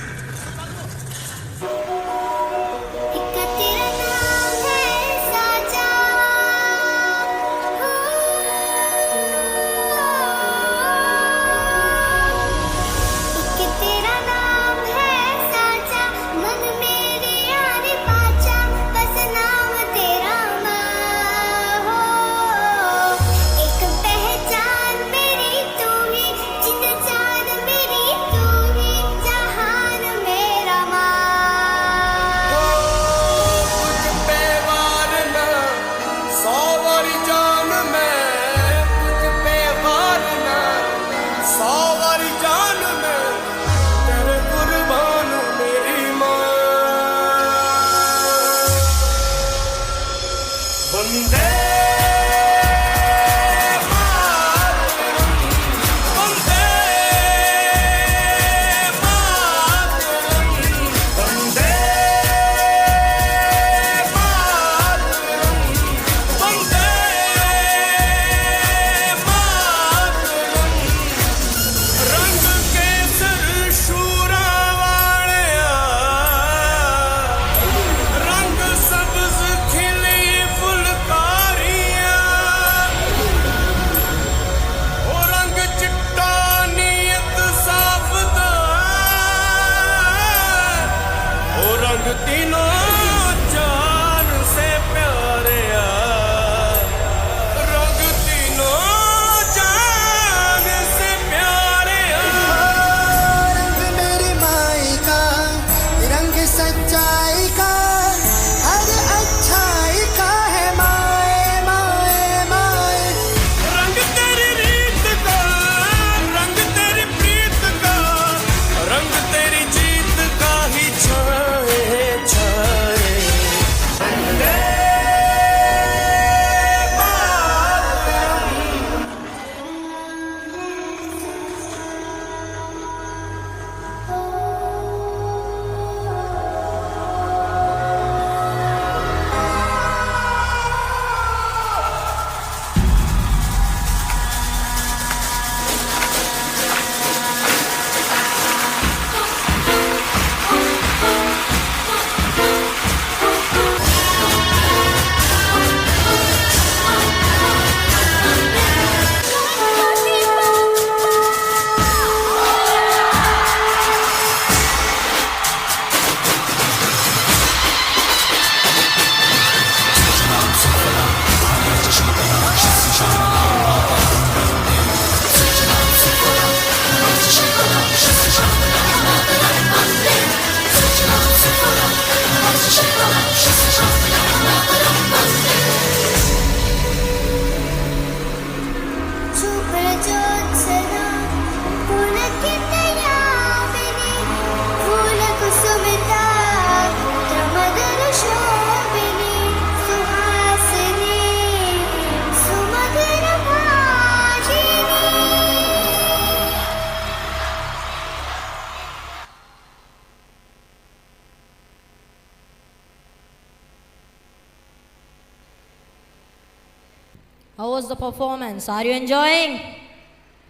How was the performance? Are you enjoying?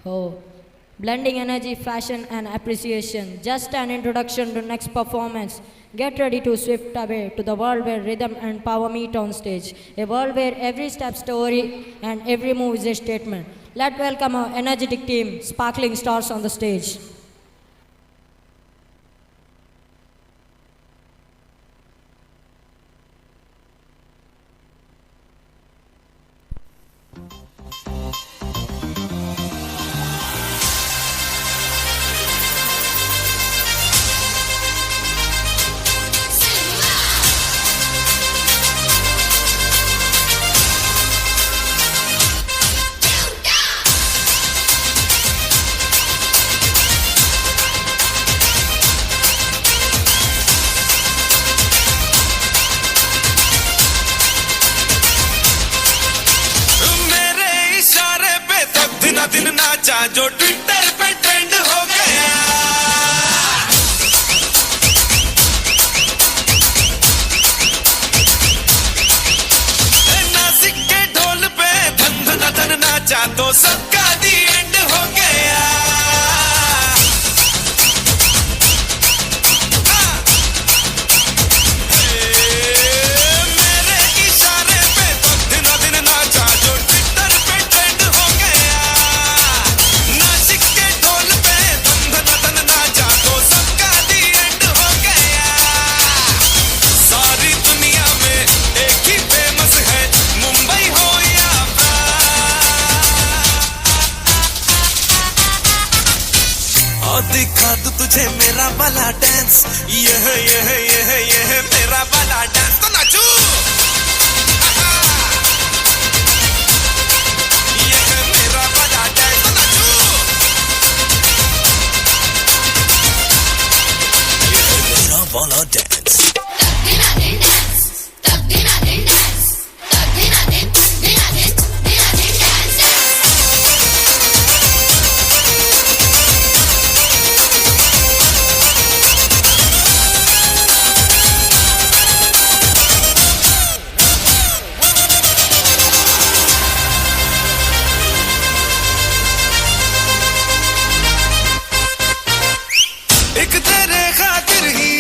Oh, blending energy, fashion and appreciation. Just an introduction to next performance. Get ready to swift away to the world where rhythm and power meet on stage. A world where every step story and every move is a statement. Let's welcome our energetic team, Sparkling Stars on the stage. दिन नाचा जो Twitter पे trend हो गया, नासी दिखा दूं तुझे मेरा वाला डांस, ये मेरा वाला डांस, तो नाचू। ये मेरा वाला डांस, तो नाचू। ये मेरा वाला डांस। एक तेरे खातिर ही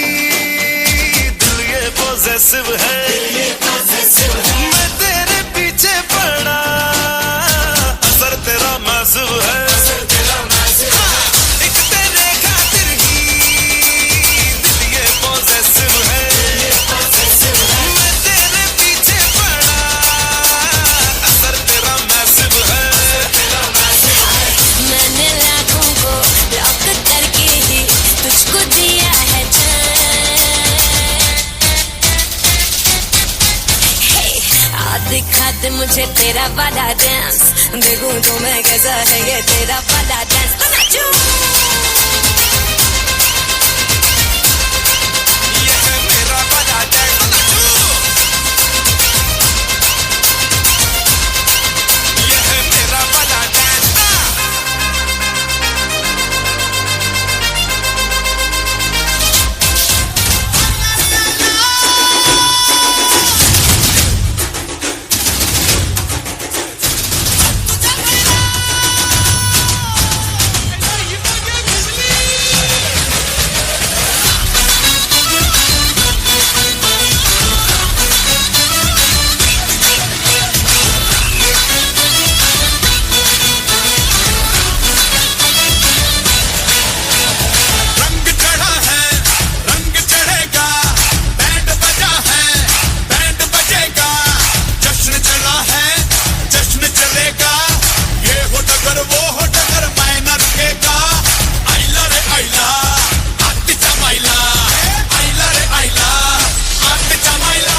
दिल ये पॉसेसिव है, मैं तेरे पीछे पड़ा, असर तेरा मैसिव है। एक तेरे खातिर ही दिल ये पॉसेसिव है, मैं तेरे पीछे पड़ा, असर तेरा मैसिव है। मैंने लाखों को लॉक करके ही तुझको दिया है जान। दिखा दे मुझे तेरा वाला डांस, देखूं तो मैं कैसा है ये तेरा वाला डांस, तो नाचू। ये मेरा वाला डांस, तो नाचू। ये मेरा वाला डांस, रंग चढ़ा है, रंग चढ़ेगा, बैंड बजा है, बैंड बजेगा, जश्न चला है, जश्न चलेगा, ये हो टगर वो हो टगर, मैं न रुकेगा। आइला रे आइला, आती चमाइला, आइला रे आइला, आती चमाइला।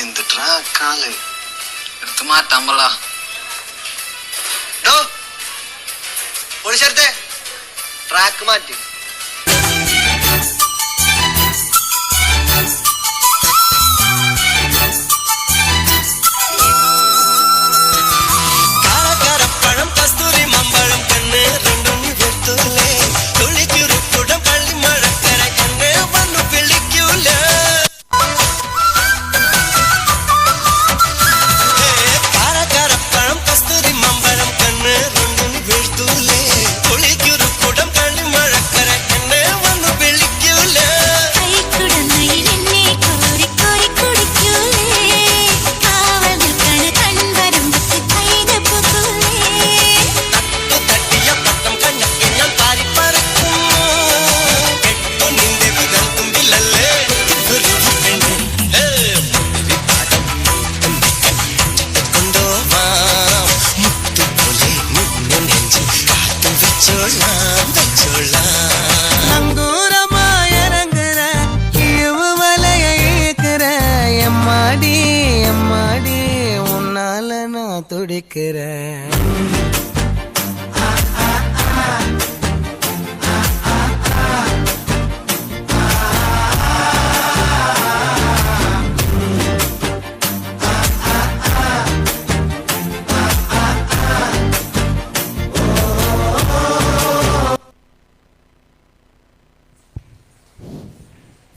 இந்த ட்ராக் காலு எடுத்து மாட்டாம்பலா പൊളിച്ചെടുത്തേ ട്രാക്ക് മാറ്റി. കാരപ്പഴം കസ്തൂരി മമ്പഴം കണ്ണ് രണ്ടും വെത്തൂലേ, തുളിക്കുരുക്കുടം പള്ളി മഴക്കര കണ്ണ് വന്നു വിളിക്കൂല. കാരപ്പഴം കസ്തൂരി മമ്പഴം കണ്ണ് രണ്ടും വെത്തൂലേ, തുളിക്കുരുക്കുടം പള്ളി മഴക്കര வச்சோலாம். நங்கூரமா இறங்குற இவு வலைய ஏக்குற எம்மாடி எம்மாடி உன்னால நான் துடிக்கிறேன்.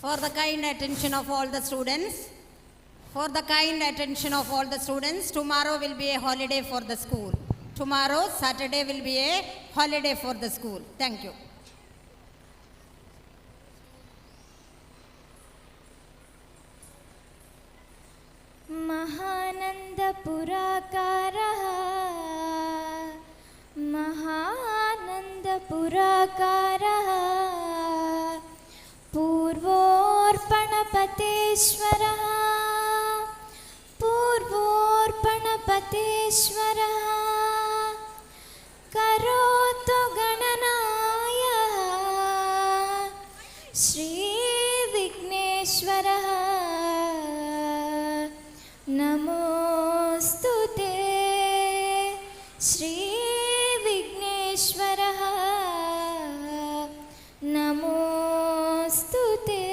For the kind attention of all the students, for the kind attention of all the students, tomorrow will be a holiday for the school. Tomorrow, Saturday, will be a holiday for the school. Thank you. महानन्दपुराकारः महानन्दपुराकारः पूर्वोऽर्पणपतेश्वरः पूर्वोऽर्पणपतेश्वरः करोतु गणनायः श्रीविघ्नेश्वरः नमोऽस्तु ते श्रीविघ्नेश्वरः नमोऽस्तु ते.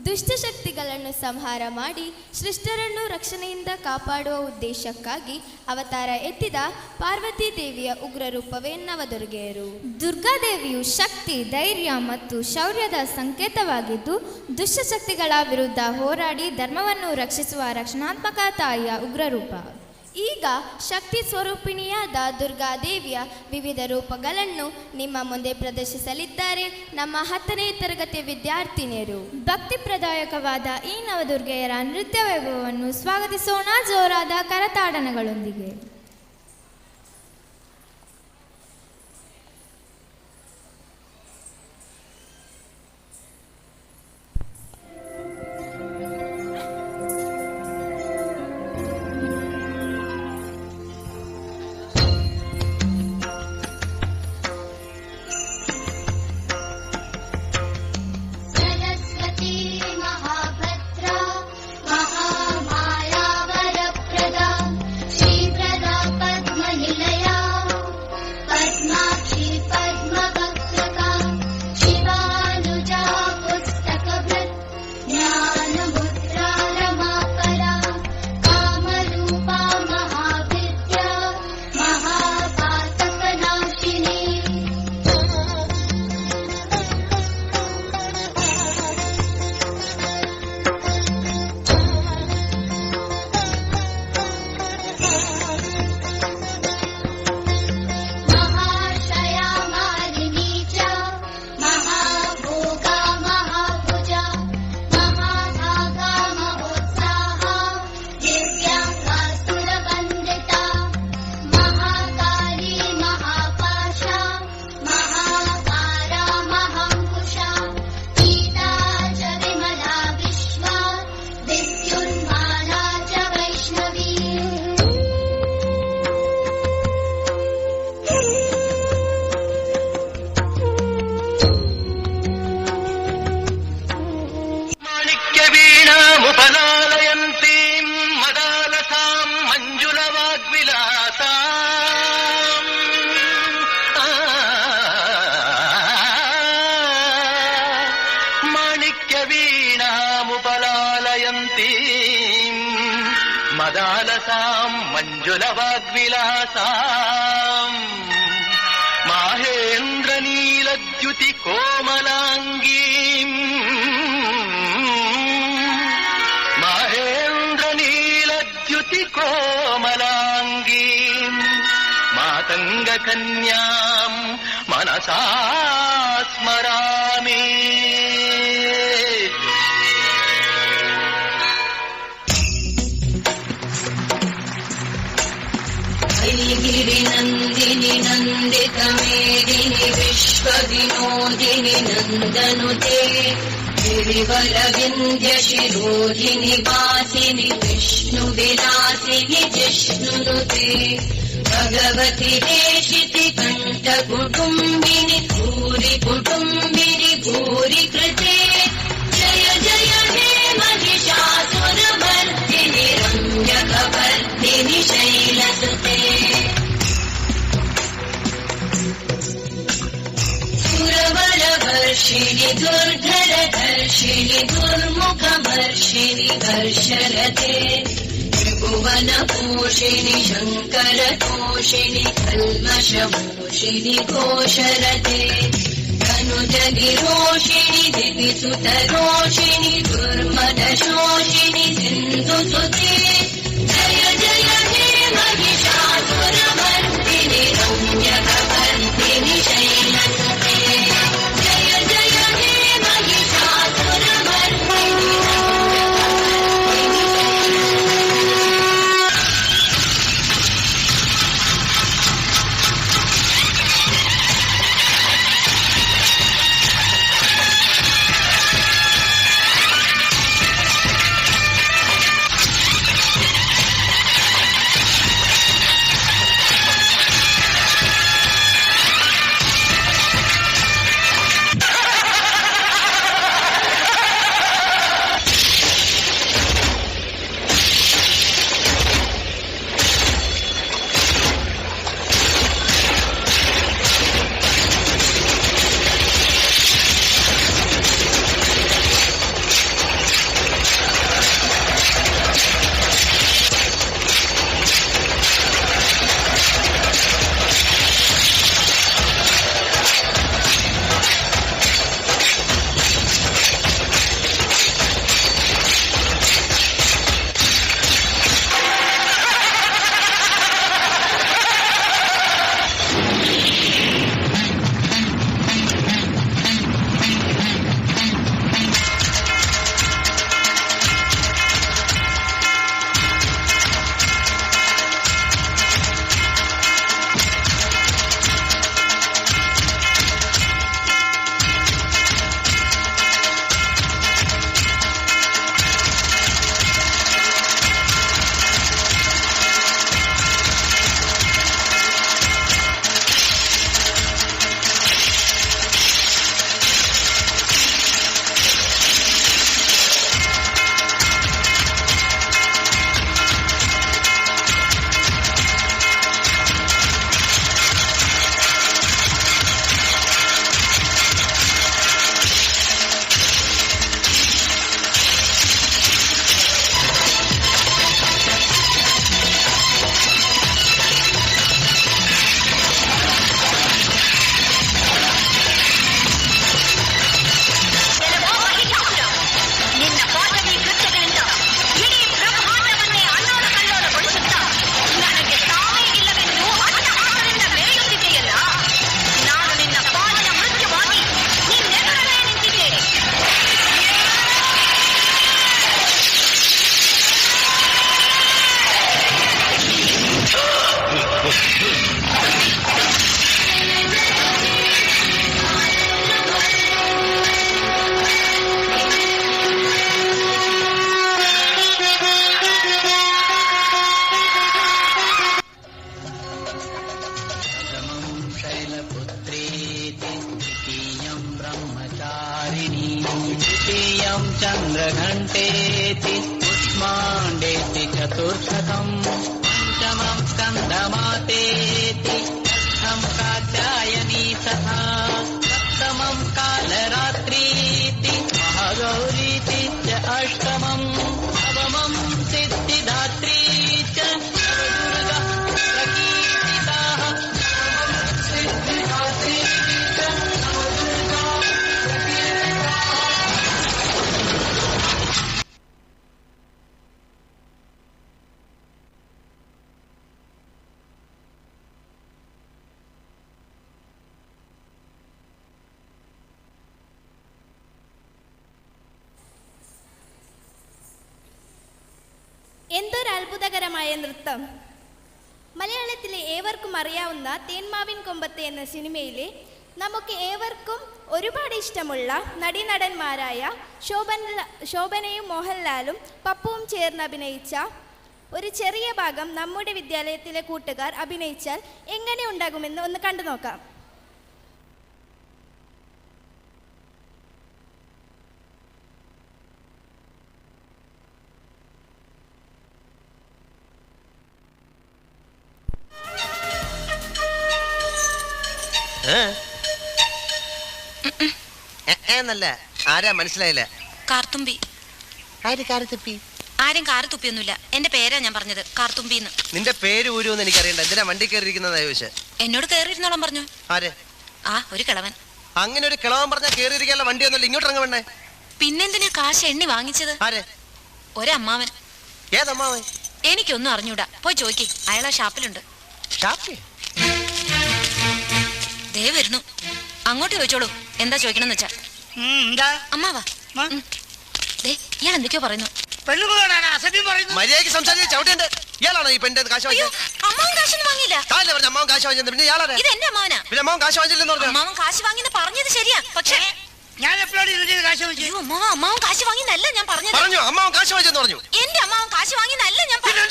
ದುಷ್ಟಶಕ್ತಿಗಳನ್ನು ಸಂಹಾರ ಮಾಡಿ ಸೃಷ್ಟರನ್ನು ರಕ್ಷಣೆಯಿಂದ ಕಾಪಾಡುವ ಉದ್ದೇಶಕ್ಕಾಗಿ ಅವತಾರ ಎತ್ತಿದ ಪಾರ್ವತಿ ದೇವಿಯ ಉಗ್ರ ರೂಪವೇ ನವದುರ್ಗೆಯರು. ದುರ್ಗಾದೇವಿಯು ಶಕ್ತಿ, ಧೈರ್ಯ ಮತ್ತು ಶೌರ್ಯದ ಸಂಕೇತವಾಗಿದ್ದು ದುಷ್ಟಶಕ್ತಿಗಳ ವಿರುದ್ಧ ಹೋರಾಡಿ ಧರ್ಮವನ್ನು ರಕ್ಷಿಸುವ ರಕ್ಷಣಾತ್ಮಕ ತಾಯಿಯ ಉಗ್ರ ರೂಪ. ಈಗ ಶಕ್ತಿ ಸ್ವರೂಪಿಣಿಯಾದ ದುರ್ಗಾದೇವಿಯ ವಿವಿಧ ರೂಪಗಳನ್ನು ನಿಮ್ಮ ಮುಂದೆ ಪ್ರದರ್ಶಿಸಲಿದ್ದಾರೆ ನಮ್ಮ 10ನೇ ತರಗತಿಯ ವಿದ್ಯಾರ್ಥಿನಿಯರು. ಭಕ್ತಿಪ್ರದಾಯಕವಾದ ಈ ನವದುರ್ಗೆಯರ ನೃತ್ಯ ವೈಭವವನ್ನು ಸ್ವಾಗತಿಸೋಣ ಜೋರಾದ ಕರತಾಡನಗಳೊಂದಿಗೆ. मदालसां मञ्जुलवाग्विलासाम् माहेन्द्रनीलद्युति कोमलाङ्गीम् माहेन्द्रनीलद्युति कोमलाङ्गीम् मातङ्गकन्यां मनसा स्मरामि गिरिनन्दिनि नन्दितमेदिनि विश्वविनोदिनि नन्दनुते हे गिरिवरविन्द्यशिरोधिनि वासिनि विष्णुविलासिनि जिष्णुनुते भगवति देशिति कण्ठकुटुम्बिनि भूरि कुटुम्बिनि भूरि कृते जय जय हे महिषासुरमर्दिनि रम्यकवर्दिनि शैलसुते सुरवरवर्षिणि दुर्धरधर्षिणि दुर्मुखमर्षिणि घर्षरते त्रिभुवनपोषिणि शङ्करतोषिणि कल्मषमोषिणि घोषरते धनुजनिरोषिणि दिविसुतरोषिणि दुर्मदशोषिणि सिन्धुसुते जय जय हे महिषासुरमर्दिनि रम्यकवर्दिनि शैलसुते जय जय हे महिषासुरमर्दिनि तृतीयं चन्द्रघण्टेति पुष्माण्डेति चतुर्थकम् पञ्चमं स्कन्दमातेति षष्ठं कात्यायनी तथा सप्तमं कालरात्रीति महागौरीति च अष्टमं नवमं सिद्धिदात्री च दुर्गा प्रकीर्तिताः सिद्धिदात्री च दुर्गा എന്തൊരു അത്ഭുതകരമായ നൃത്തം. മലയാളത്തിലെ ഏവർക്കും അറിയാവുന്ന തേന്മാവിൻ കൊമ്പത്ത് എന്ന സിനിമയിലെ നമുക്ക് ഏവർക്കും ഒരുപാട് ഇഷ്ടമുള്ള നടീനടന്മാരായ ശോഭനയും മോഹൻലാലും പപ്പുവും ചേർന്ന് അഭിനയിച്ച ഒരു ചെറിയ ഭാഗം നമ്മുടെ വിദ്യാലയത്തിലെ കൂട്ടുകാർ അഭിനയിച്ചാൽ എങ്ങനെ ഉണ്ടാകുമെന്ന് ഒന്ന് കണ്ടു നോക്കാം. എന്നല്ല ആരാ മനസ്സിലായില്ല? കാർത്തുമ്പി. ആര് കാർത്തുപ്പി? ആരും കാറ് തുപ്പിയൊന്നുമില്ല. എന്റെ പേരാ ഞാൻ പറഞ്ഞത്, കാർത്തുമ്പിന്ന്. നിന്റെ പേര് ഊരുമെന്ന് എനിക്കറിയണ്ട. എന്തിനാ വണ്ടി കയറിയിരിക്കുന്നതാ ചോദിച്ചേ? എന്നോട് കയറിയിരുന്നോളം പറഞ്ഞു. ആര്? ഒരു കിളവൻ. അങ്ങനെ ഒരു കിളവൻ പറഞ്ഞാൽ കയറിയിരിക്കാനുള്ള വണ്ടി ഒന്നുമില്ല. ഇങ്ങോട്ട് ഇറങ്ങ വേണ്ടേ? പിന്നെന്തിനാ കാശ് എണ്ണി വാങ്ങിച്ചത്? ആര്? ഒരമ്മാവൻ. ഏതമ്മാവൻ? എനിക്കൊന്നും അറിഞ്ഞൂടാ. പോയി ചോദിക്കേ, അയാളാ ഷാപ്പിലുണ്ട്. ഷാപ്പിൽ? ദേ വരുന്നു. അങ്ങോട്ട് ചോദിച്ചോളൂ എന്താ ചോദിക്കണമെന്ന് വെച്ചാ. അമ്മാവാ, ഇയാൾ എന്തൊക്കെയോ പറയുന്നു. മര്യാദയ്ക്ക് സംസാരിച്ച് ചവിട്ടേണ്ട. ഇയാളാണോ ഈ പെണ്ണിന്റെ കാശ് വാങ്ങിയത്? അമ്മാവൻ കാശൊന്നും വാങ്ങിയില്ല. കാലല്ലേ പറഞ്ഞ അമ്മാവൻ കാശ് വാങ്ങിയത്? പിന്നെ ഇയാളാണ്. ഇത് എന്റെ അമ്മാവനാ. പിന്നെ അമ്മാവൻ കാശ് വാങ്ങിച്ചില്ലെന്ന് പറഞ്ഞു. അമ്മാവൻ കാശ് വാങ്ങിന്ന് പറഞ്ഞത് ശരിയാ, പക്ഷേ ഞാൻ എപ്പോഴാണ് ഇതിന്റെ കാശ് വാങ്ങിച്ചത്? അമ്മാവൻ കാശ് വാങ്ങിന്നല്ല ഞാൻ പറഞ്ഞത്. പറഞ്ഞു അമ്മാവൻ കാശ് വാങ്ങിച്ചെന്ന് പറഞ്ഞു. എന്റെ അമ്മാവൻ കാശ് വാങ്ങിന്നല്ല ഞാൻ പറഞ്ഞത്.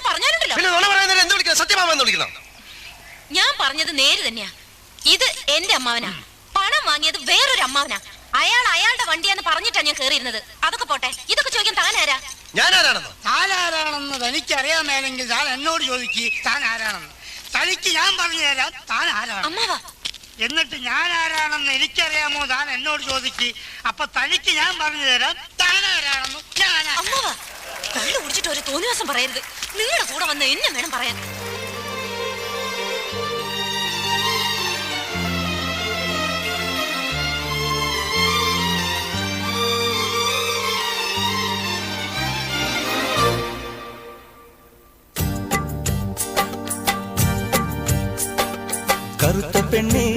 പറഞ്ഞാലുണ്ടല്ലോ. സത്യമാവെന്ന് വിളിക്കണം. ഞാൻ പറഞ്ഞത് നേര് തന്നെയാ. ഇത് എന്റെ അമ്മാവനാ. പണം വാങ്ങിയത് വേറൊരു അമ്മാവനാ. അയാൾ അയാളുടെ വണ്ടിയാന്ന് പറഞ്ഞിട്ടാ ഞാൻ കേറിയിരുന്നത്. അതൊക്കെ പോട്ടെ, ഇതൊക്കെ ചോദിക്കാൻ താനാരാ? ഞാനാരാണെന്ന്? താനാരാണെന്ന് തനിക്കറിയാമേലെങ്കിൽ താൻ എന്നോട് ചോദിക്ക് താൻ ആരാണെന്ന്. തനിക്ക് ഞാൻ പറഞ്ഞു തരാം താൻ ആരാണ്. അമ്മാവാ, എന്നിട്ട് ഞാൻ ആരാണെന്ന് എനിക്കറിയാമോ താൻ എന്നോട് ചോദിക്ക്. അപ്പൊ തനിക്ക് ഞാൻ പറഞ്ഞു തരാം താൻ ആരാണെന്ന്. അമ്മാവാ, കള്ളു കുടിച്ചിട്ട് ഒരു തോന്നിവാസം പറയരുത്. നിങ്ങളുടെ കൂടെ വന്ന് എന്നെ വേണം പറയാൻ. കറുത്ത പെണ്ണേ,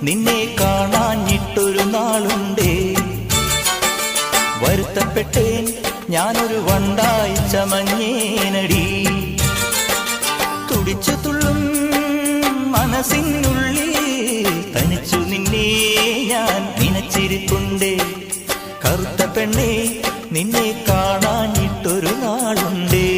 നിന്നെ കാണാഞ്ഞിട്ടൊരു നാളുണ്ടേ. വരുത്തപ്പെട്ടേൻ ഞാനൊരു വണ്ടായി ചമഞ്ഞേനടി. തുടിച്ചു തുള്ളും മനസ്സിനുള്ളിൽ തനിച്ചു നിന്നെ ഞാൻ നനച്ചിരിപ്പുണ്ടേ. കറുത്ത പെണ്ണേ, നിന്നെ കാണാഞ്ഞിട്ടൊരു നാളുണ്ടേ.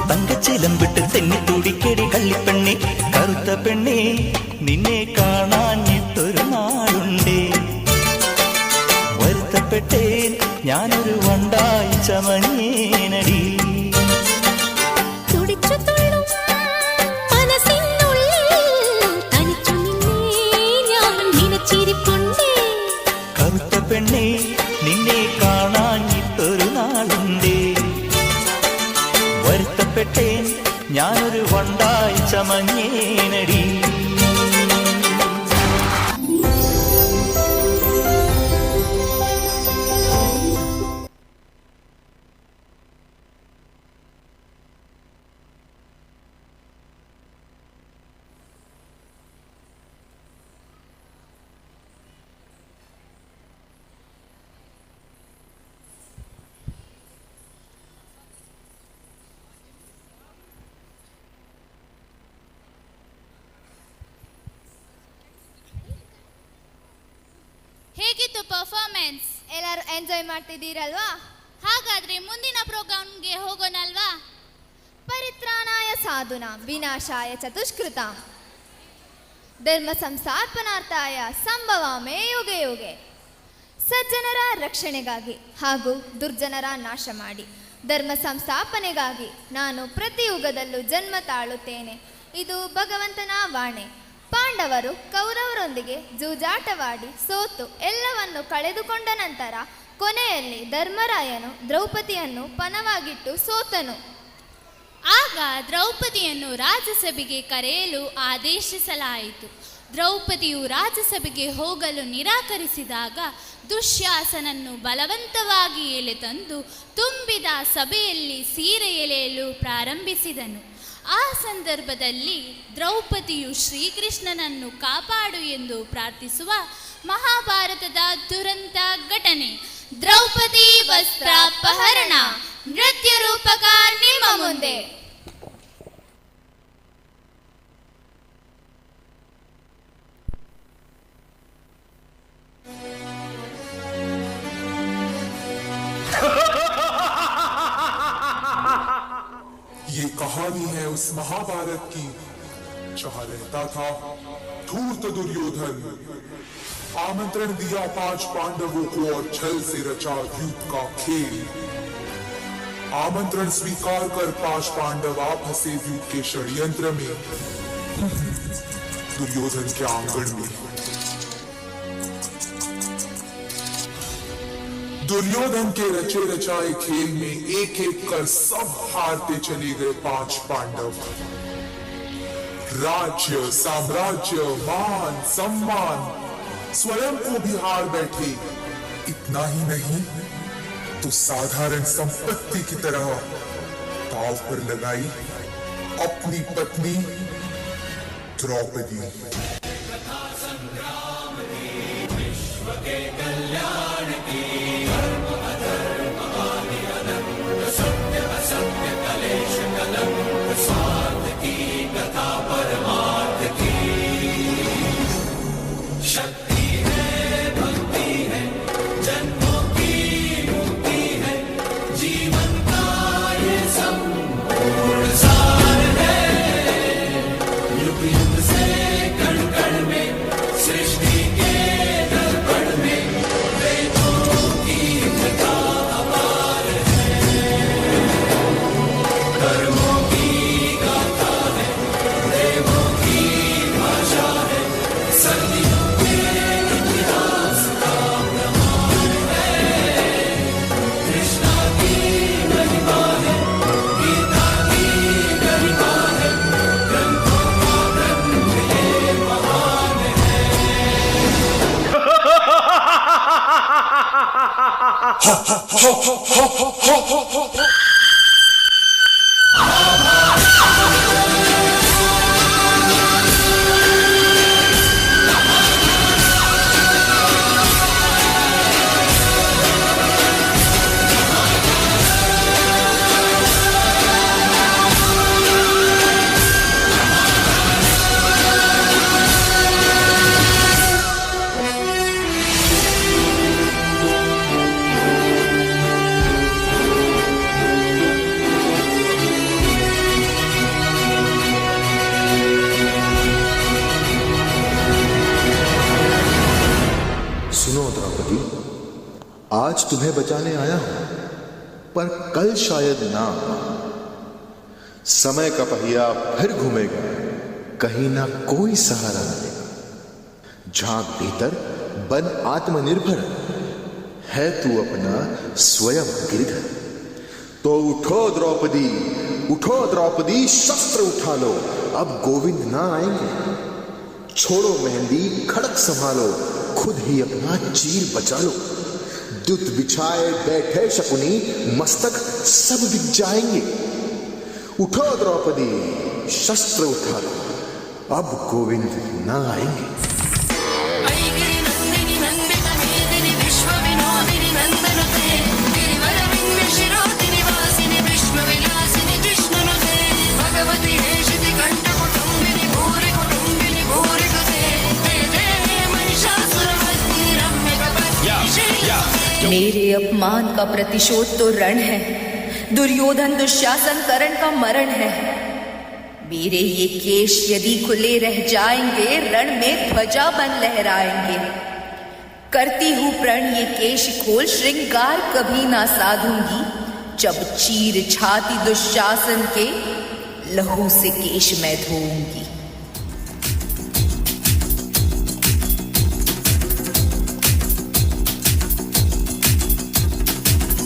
തങ്കച്ചിലമ്പിട്ട് തെന്നി തുടിക്കടി കള്ളിപ്പെണ്ണെ. കറുത്ത പെണ്ണെ, നിന്നെ കാണാഞ്ഞിട്ടൊരു നാളുണ്ടേ. വരുത്തപ്പെട്ടേൻ ഞാനൊരു വണ്ടായി ചമഞ്ഞേനടി. കറുത്ത പെണ്ണെ, നിന്നെ കാണാഞ്ഞിട്ടൊരു നാളുണ്ടേ. വരുത്തപ്പെട്ടേൻ ഞാനൊരു വണ്ടായി ചമഞ്ഞേനടി. ಹೇಗಿತ್ತು ಪರ್ಫಾರ್ಮೆನ್ಸ್? ಎಲ್ಲರೂ ಎಂಜಾಯ್ ಮಾಡ್ತಿದ್ದೀರಲ್ವಾ? ಹಾಗಾದ್ರೆ ಮುಂದಿನ ಪ್ರೋಗ್ರಾಮ್ಗೆ ಹೋಗೋಣಲ್ವಾ? ಪರಿತ್ರಾಣಾಯ ಸಾಧುನಾ ವಿನಾಶಾಯ ಚತುಷ್ಕೃತಾಂ ಧರ್ಮ ಸಂಸ್ಥಾಪನಾರ್ಥಾಯ ಸಂಭವಾಮೇ ಯುಗೆ ಯುಗೆ. ಸಜ್ಜನರ ರಕ್ಷಣೆಗಾಗಿ ಹಾಗೂ ದುರ್ಜನರ ನಾಶ ಮಾಡಿ ಧರ್ಮ ಸಂಸ್ಥಾಪನೆಗಾಗಿ ನಾನು ಪ್ರತಿ ಯುಗದಲ್ಲೂ ಜನ್ಮ ತಾಳುತ್ತೇನೆ. ಇದು ಭಗವಂತನ ವಾಣೆ. ಪಾಂಡವರು ಕೌರವರೊಂದಿಗೆ ಜೂಜಾಟವಾಡಿ ಸೋತು ಎಲ್ಲವನ್ನು ಕಳೆದುಕೊಂಡ ನಂತರ ಕೊನೆಯಲ್ಲಿ ಧರ್ಮರಾಯನು ದ್ರೌಪದಿಯನ್ನು ಪಣವಾಗಿಟ್ಟು ಸೋತನು. ಆಗ ದ್ರೌಪದಿಯನ್ನು ರಾಜಸಭೆಗೆ ಕರೆಯಲು ಆದೇಶಿಸಲಾಯಿತು. ದ್ರೌಪದಿಯು ರಾಜಸಭೆಗೆ ಹೋಗಲು ನಿರಾಕರಿಸಿದಾಗ ದುಶ್ಯಾಸನನ್ನು ಬಲವಂತವಾಗಿ ಎಳೆತಂದು ತುಂಬಿದ ಸಭೆಯಲ್ಲಿ ಸೀರೆ ಎಳೆಯಲು ಪ್ರಾರಂಭಿಸಿದನು. ಆ ಸಂದರ್ಭದಲ್ಲಿ ದ್ರೌಪದಿಯು ಶ್ರೀಕೃಷ್ಣನನ್ನು ಕಾಪಾಡು ಎಂದು ಪ್ರಾರ್ಥಿಸುವ ಮಹಾಭಾರತದ ದುರಂತ ಘಟನೆ. ದ್ರೌಪದಿ ವಸ್ತ್ರಾಪಹರಣ ನೃತ್ಯ ರೂಪಕ ನಿಮ್ಮ ಮುಂದೆ. ये कहानी है उस महाभारत की जहां रहता था धूर्त दुर्योधन. आमंत्रण दिया 5 पांडवों को और छल से रचा युद्ध का खेल. आमंत्रण स्वीकार कर 5 पांडव आ फंसे युद्ध के षड्यंत्र में. दुर्योधन के आंगन में दुर्योधन के रचे रचाए खेल में एक एक कर सब हारते चले गए 5 पांडव. राज्य, साम्राज्य, मान, सम्मान स्वयं को भी हार बैठे. इतना ही नहीं तो साधारण संपत्ति की तरह दांव पर लगाई अपनी पत्नी द्रौपदी. विश्व के कल्याण की सत्य असत्य कलेश कलंक स्वार्थ की कथा परमार्थ की शक्ति है, भक्ति है, जन्मों की मुक्ति है, जीवन का ये संपूर्ण सार है. युग युग से कण कण में सृष्टि के दर्पण में वेदों की कथा अपार है. कर्मों की गाथा है, देवों की भाषा है, सदियों के इतिहास का प्रमाण है. कृष्णा की महिमा है, गीता की गरिमा है, ग्रंथों का ग्रंथ ये महान है. सुनो द्रौपदी, आज तुम्हें बचाने आया हूं, पर कल शायद ना. समय का पहिया फिर घूमेगा, कहीं ना कोई सहारा मिलेगा. झांक भीतर, बन आत्मनिर्भर, है तू अपना स्वयं गिरधर. तो उठो द्रौपदी, उठो द्रौपदी, शस्त्र उठा लो, अब गोविंद ना आएंगे. छोड़ो मेहंदी, खड़क संभालो, खुद ही अपना चीर बचा लो. द्युत बिछाए बैठे शकुनी, मस्तक सब बिक जाएंगे. उठो द्रौपदी, शस्त्र उठा लो, अब गोविंद ना आएंगे. मेरे अपमान अपमान का प्रतिशोध तो रण है, दुर्योधन दुशासन करण का मरण है। मेरे ये केश यदि खुले रह जाएंगे, रण में ध्वजा बन लहराएंगे। करती हूँ प्रण ये केश खोल, श्रृंगार कभी ना साधूंगी। जब चीर छाती दुशासन के, लहू से केश मैं धोऊंगी।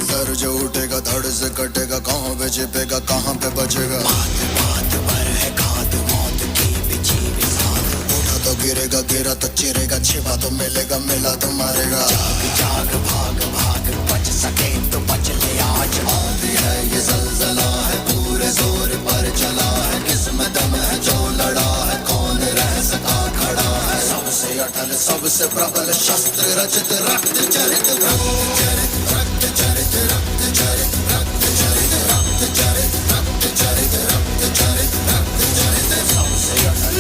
सर जो उठेगा धड़ से कटेगा, कहाँ पे छिपेगा कहाँ पे बचेगा। बात बात पर है घात, मौत की बिछी बिसात। उठा तो गिरेगा, गिरा तो चिरेगा, छिपा तो मिलेगा, मिला तो मारेगा। जाग जाग भाग भाग, बच सके तो बच ले आज। आंधी है ये ज़लज़ला है, पूरे जोर पर चला है। किसमें दम है जो लड़ा है, कौन रह सका खड़ा है। सबसे अटल सबसे प्रबल शस्त्र रचित, रक्त चरित रक्त चरित रक्त चरित रक्त चरित रक्त चरित रक्त चरित रक्त चरित रक्त चरित रक्त चरित सबसे अटल।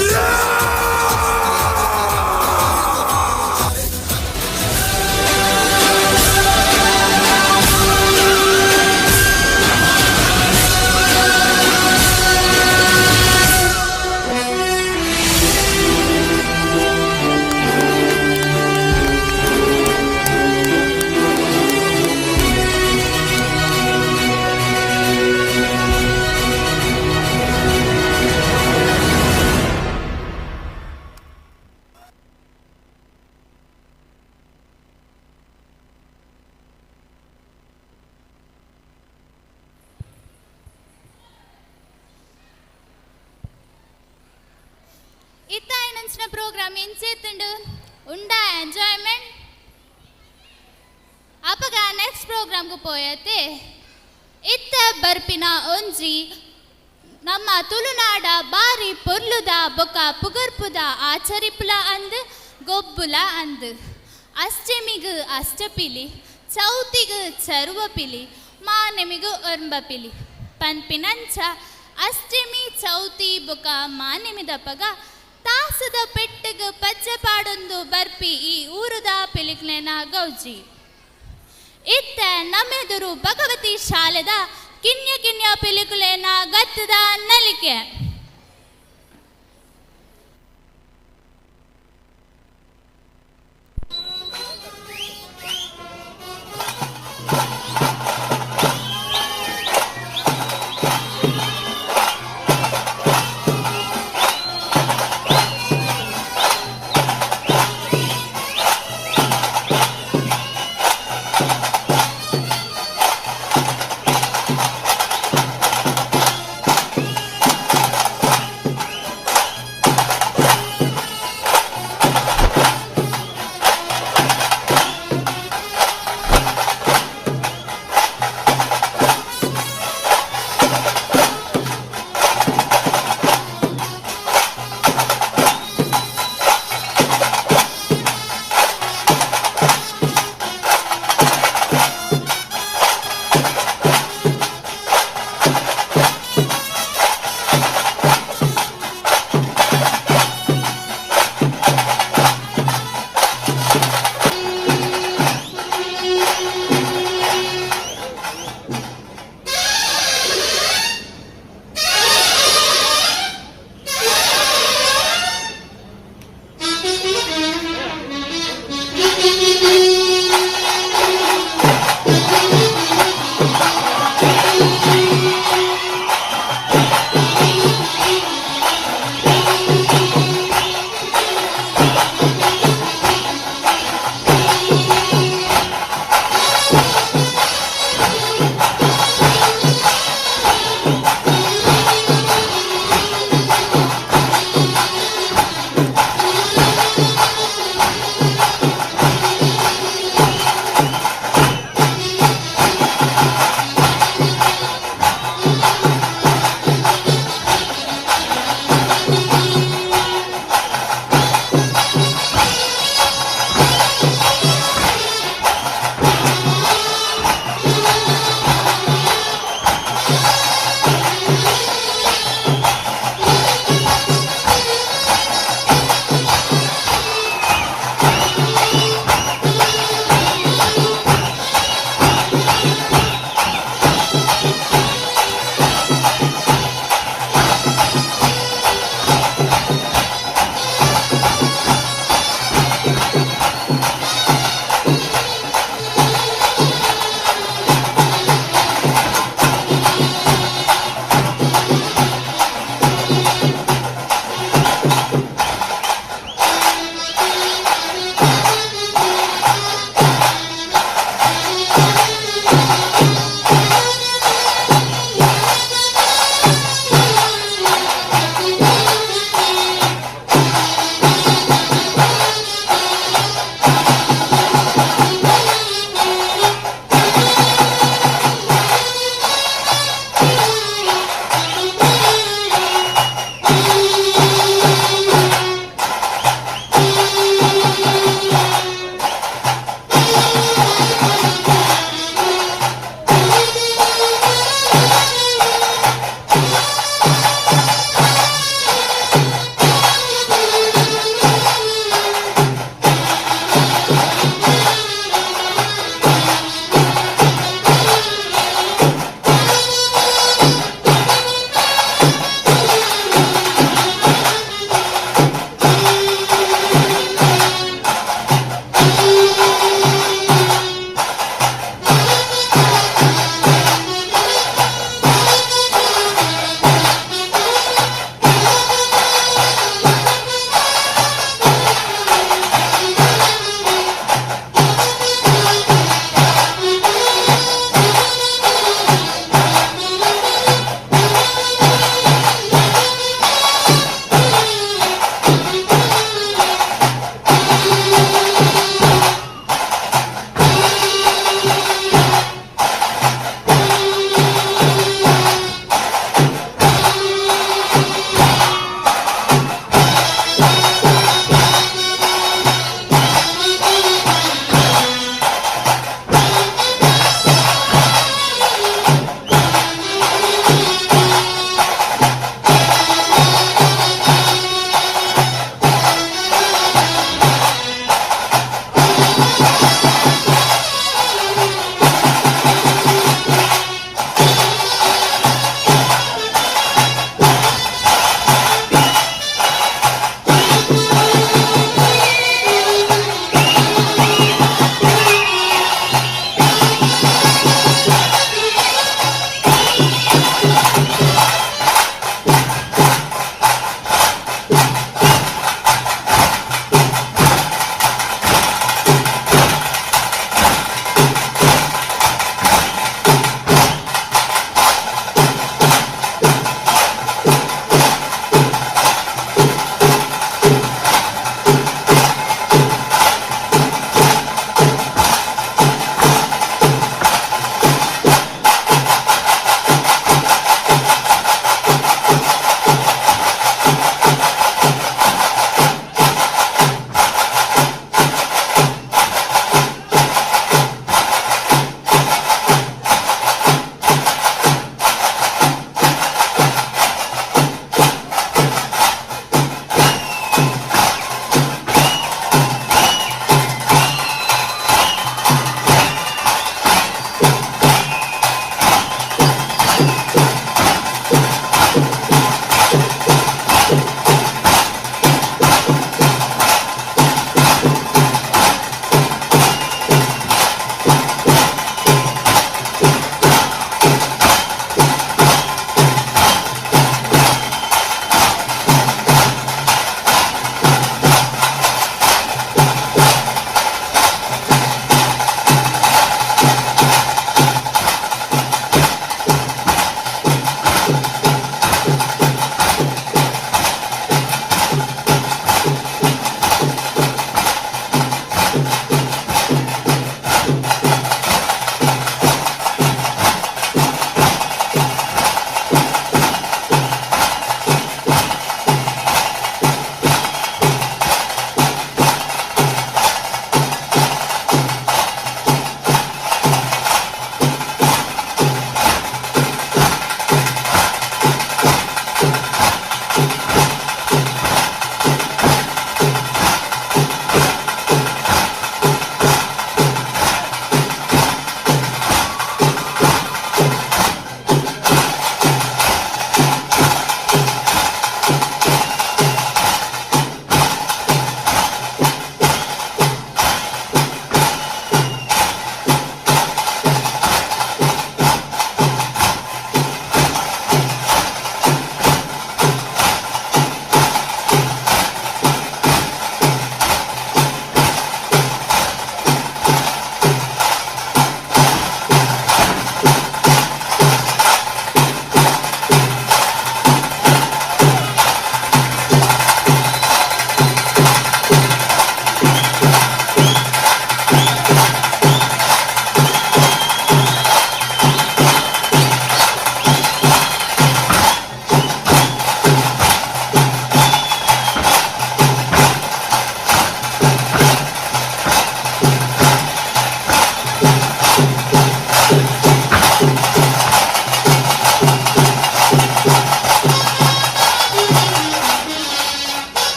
ఇత్త ప్రోగ్రామ్ ఏం చేతుండు ఉండా ఎంజాయ్మెంట్ అప్పగా నెక్స్ట్ ప్రోగ్రామ్కు పోయితే ಇತ್ತ ಬರ್ಪಿನ ಒಂಜಿ ನಮ್ಮ ತುಳುನಾಡ ಬಾರಿ ಪೊರ್ಲುದ ಬೊಕ ಪುಗರ್ಪುದ ಆಚರಿಪುಲ ಅಂದ್ ಗೊಬ್ಬುಲ ಅಂದ್ ಅಷ್ಟಮಿಗು ಅಷ್ಟಪಿಲಿ ಚೌತಿಗು ಚರುವಪಿಲಿ ಮಾನೆಮಿಗು ಒರ್ಂಬಪಿಲಿ ಪನ್ಪಿನಂಚ ಅಷ್ಟಮಿ ಚೌತಿ ಬೊಕ ಮಾನೆಮಿದ ಪಗ ತಾಸದ ಪೆಟ್ಟಗು ಪಚ್ಚಪಾಡೊಂದು ಬರ್ಪಿ ಈ ಊರುದ ಪಿಲಿಕ್ಲೆನ ಗೌಜಿ ಇತ್ತ ನಮ್ಮೆದುರು ಭಗವತಿ ಶಾಲೆದ ಕಿನ್ಯ ಕಿನ್ಯ ಪಿಲಿಕುಲೆನ ಗತ್ತದ ನಲಿಕೆ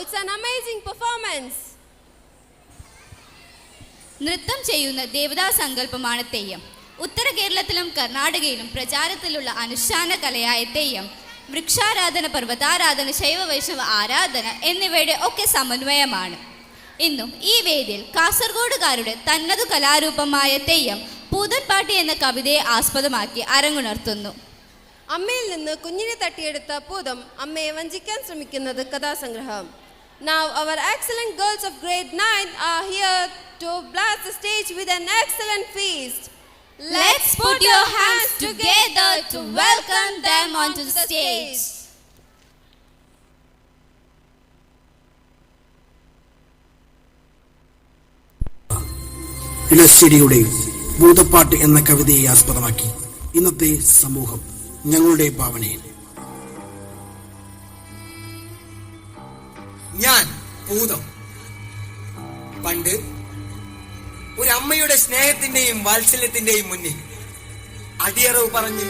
it's an amazing performance. നൃത്തം ചെയ്യുന്ന ദേവതാ സങ്കല്പമാണ് തെയ്യം. ഉത്തര കേരളത്തിലും കർണാടകയിലും പ്രചാരത്തിലുള്ള അനുഷ്ഠാന കലയായ തെയ്യം വൃക്ഷാരാധന, പർവ്വതാരാധന, ശൈവ വൈഷ്ണവ ആരാധന എന്നിവയുടെ ഒക്കെ സമന്വയമാണ്. ഇന്നും ഈ വേദിയിൽ കാസർഗോഡുകാരുടെ തനതു കലാരൂപമായ തെയ്യം പൂതൻപാട്ടി എന്ന കവിതയെ ആസ്പദമാക്കി അരങ്ങുണർത്തുന്നു. അമ്മയിൽ നിന്ന് കുഞ്ഞിനെ തട്ടിയെടുത്ത പൂതം അമ്മയെ വഞ്ചിക്കാൻ ശ്രമിക്കുന്നത് കഥാസംഗ്രഹം. Now our excellent girls of grade 9 are here to blast the stage with an excellent feast. Let's put your hands together to welcome them onto the stage. ഇലശ്ശേരിയുടെ ഭൂതപ്പാട്ട് എന്ന കവിതയെ ആസ്പദമാക്കി ഇന്നത്തെ സമൂഹം ഞങ്ങളുടെ ഭാവനയിൽ. ഞാൻ ഭൂതം. പണ്ട് ഒരമ്മയുടെ സ്നേഹത്തിന്റെയും വാത്സല്യത്തിന്റെയും മുന്നിൽ അടിയറവ് പറഞ്ഞ്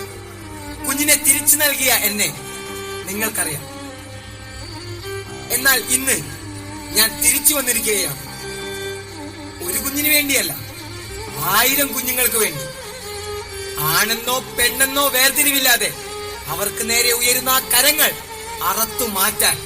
കുഞ്ഞിനെ തിരിച്ചു നൽകിയ എന്നെ നിങ്ങൾക്കറിയാം. എന്നാൽ ഇന്ന് ഞാൻ തിരിച്ചു വന്നിരിക്കുകയാണ്. ഒരു കുഞ്ഞിന് വേണ്ടിയല്ല, 1000 കുഞ്ഞുങ്ങൾക്ക് വേണ്ടി. ആണെന്നോ പെണ്ണെന്നോ വേർതിരിവില്ലാതെ അവർക്ക് നേരെ ഉയരുന്ന ആ കരങ്ങൾ അറത്തു മാറ്റാൻ.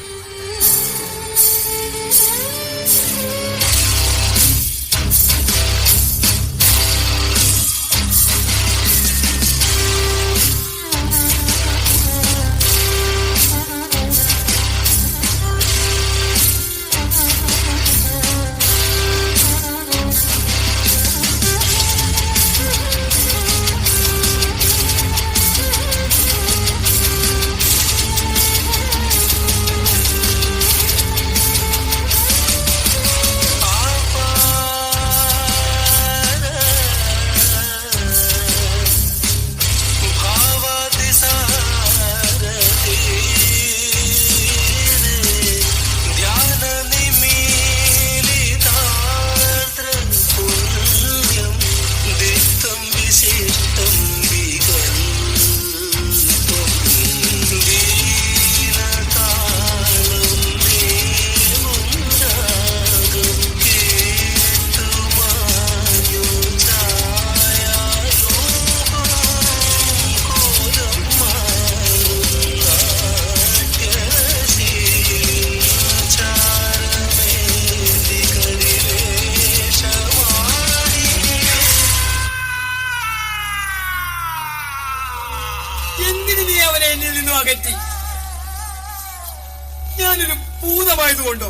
ഞാനൊരു ഭൂതമായതുകൊണ്ടോ?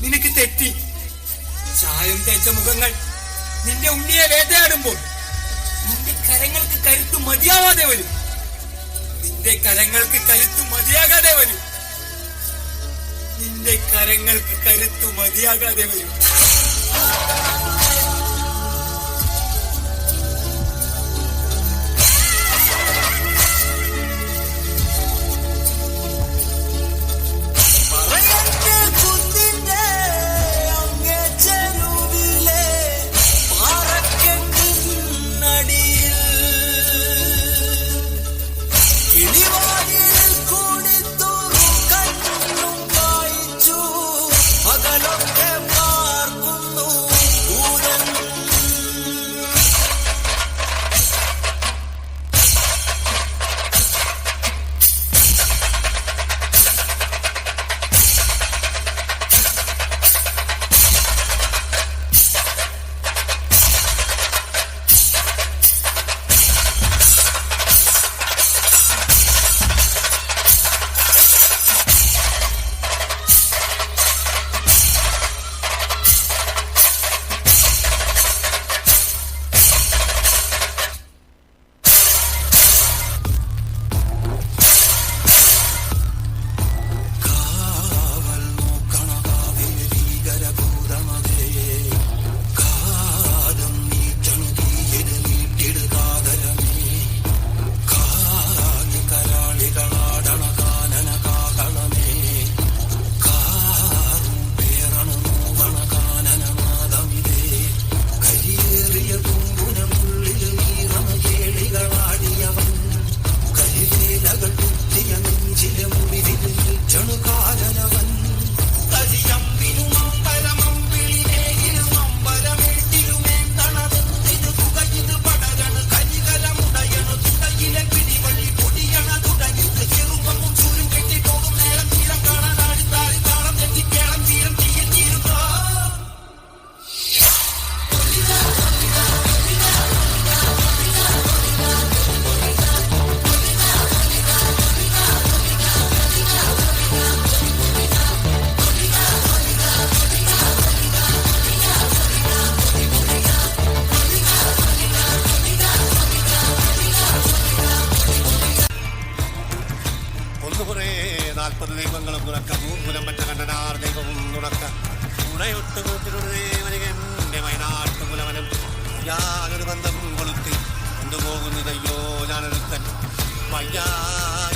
നിനക്ക് തെറ്റി. ചായം തേച്ച മുഖങ്ങൾ നിന്റെ ഉണ്ണിയെ വേട്ടയാടുമ്പോൾ നിന്റെ കരങ്ങൾക്ക് കരുത്തു മതിയാവാതെ വരും. നിന്റെ കരങ്ങൾക്ക് കരുത്തു മതിയാകാതെ വരും. നിന്റെ കരങ്ങൾക്ക് കരുത്തു മതിയാകാതെ വരും. പകലൊക്കെ പാർക്കുന്നു തുണയൊട്ട് കൂട്ടിനുടനെ വരികന്റെ വയനാട്ടുകുലവനും ഞാനൊരു ബന്ധം കൊളുത്തി കൊണ്ടുപോകുന്നതയ്യോ ഞാനൊരുത്തൻ വയ്യാ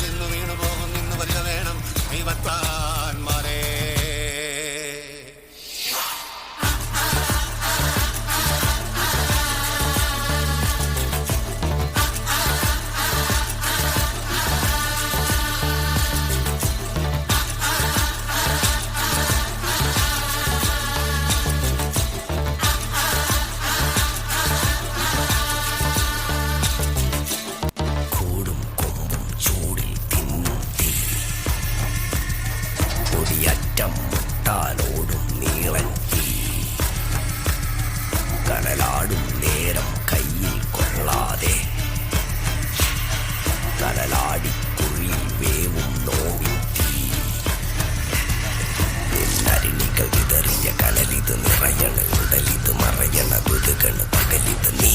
എന്ന് വീണു പോകുന്നു വരിക വേണം കൈവത്താന്മാരെ. ോടും നീളൻ തീ കനലാടും നേരം കയ്യിൽ കൊള്ളാതെ കനലാടിക്കുഴി വേവും നോവിൻ തീ നിന്നരിണികൾ വിതറിയ കനലിത് നിറയണ ഉടലിത് മറയണ വിടുകണ പകലിത് നീ.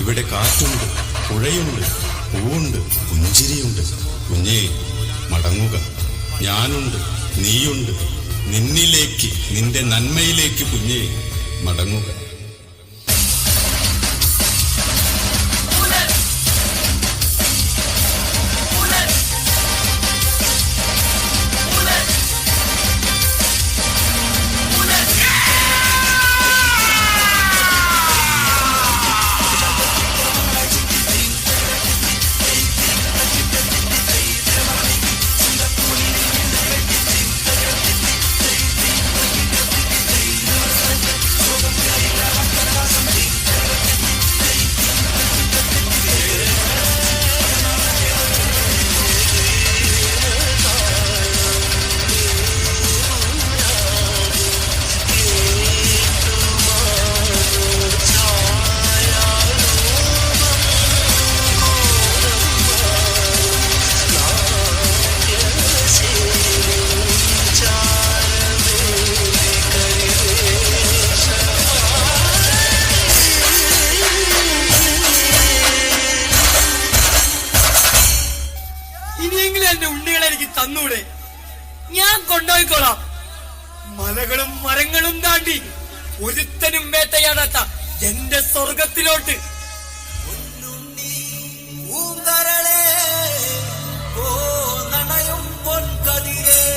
ഇവിടെ കാറ്റുണ്ട്, പുഴയുണ്ട്, പൂവുണ്ട്, പുഞ്ചിരിയുണ്ട്. കുഞ്ഞേ മടങ്ങുക, ഞാനുണ്ട്, നീയുണ്ട്. നിന്നിലേക്ക്, നിന്റെ നന്മയിലേക്ക് കുഞ്ഞേ മടങ്ങുക. തന്നൂടെ, ഞാൻ കൊണ്ടുപോയിക്കോളാം. മലകളും മരങ്ങളും താണ്ടി ഒരുത്തനും വേട്ടയാടാത്ത എന്റെ സ്വർഗത്തിലോട്ട്. പൊൻകതിരേ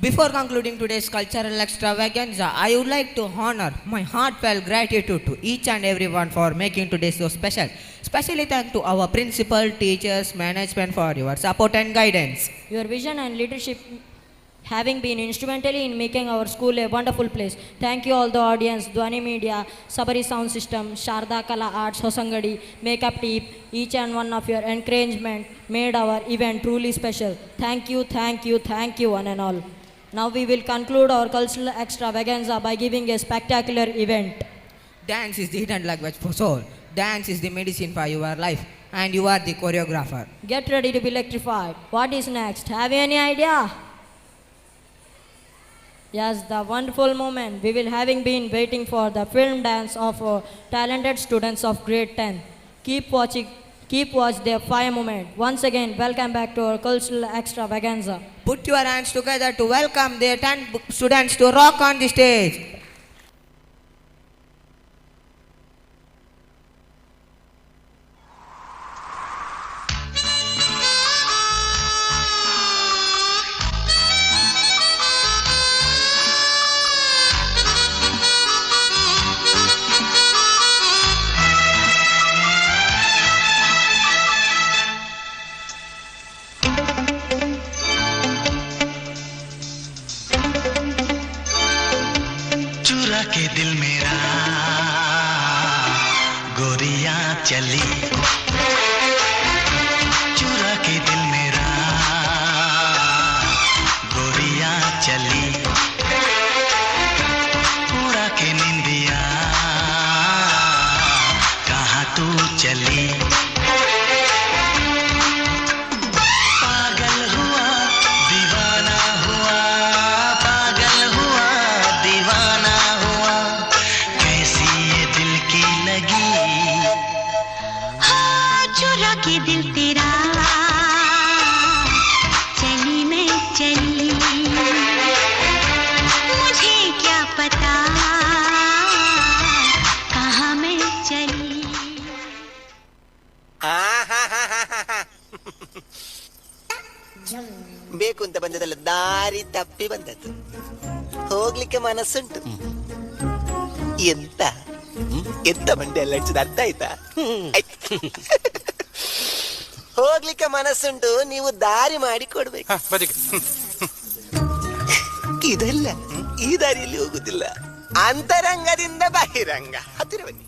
Before concluding today's cultural extravaganza, I would like to honor my heartfelt gratitude to each and everyone for making today so special. Especially thank to our principal, teachers, management for your support and guidance. Your vision and leadership having been instrumentally in making our school a wonderful place. Thank you all the audience, Dhwani Media, Sabari Sound System, Sharda Kala Arts, Hosangadi, Makeup Team. Each and one of your encouragement made our event truly special. Thank you, thank you, thank you one and all. Now we will conclude our cultural extravaganza by giving a spectacular event. Dance is the hidden language for soul. Dance is the medicine for your life. And you are the choreographer. Get ready to be electrified. What is next? Have you any idea? Yes, the wonderful moment we will having been waiting for the film dance of our talented students of grade 10. Keep watch their fire moment. Once again, welcome back to our cultural extravaganza. Put your hands together to welcome their 10 students to rock on the stage. चुरा के दिल मेरा गोरियां चली, चुरा के दिल मेरा गोरियां चली, उड़ा के निंदिया कहाँ तू चली। पागल हुआ दीवाना हुआ, पागल हुआ दीवाना हुआ, कैसी ये दिल की लगी। हाँ चुरा के दिल तेरा चली मैं चली, मुझे क्या पता कहाँ मैं चली। ಬೇಕು ಅಂತ ಬಂದದಲ್ಲ, ದಾರಿ ತಪ್ಪಿ ಬಂದದ್ದು. ಹೋಗ್ಲಿಕ್ಕೆ ಮನಸ್ಸುಂಟು. ಎಂತ ಎಂತ ಮಂಡೆ ಎಲ್ಲ ಹಚ್ಚಿದ ಅರ್ಥ ಆಯ್ತಾ? ಹೋಗ್ಲಿಕ್ಕೆ ಮನಸ್ಸುಂಟು, ನೀವು ದಾರಿ ಮಾಡಿ ಕೊಡ್ಬೇಕು. ಇದಲ್ಲ, ಈ ದಾರಿಯಲ್ಲಿ ಹೋಗುದಿಲ್ಲ, ಅಂತರಂಗದಿಂದ ಬಹಿರಂಗ. ಹತ್ತಿರ ಬನ್ನಿ.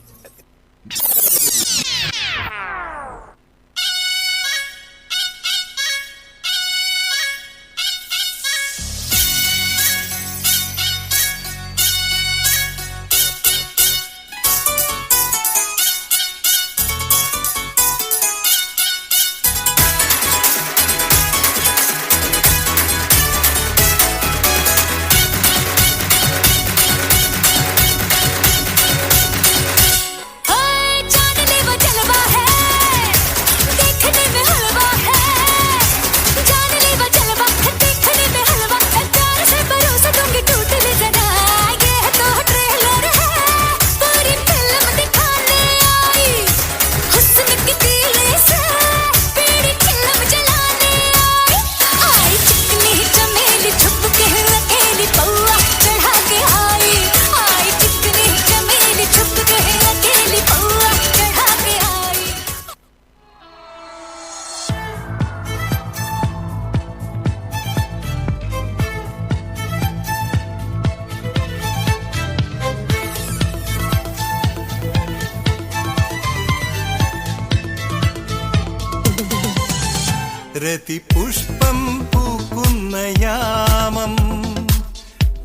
രതിപുഷ്പം പൂക്കുന്ന യാമം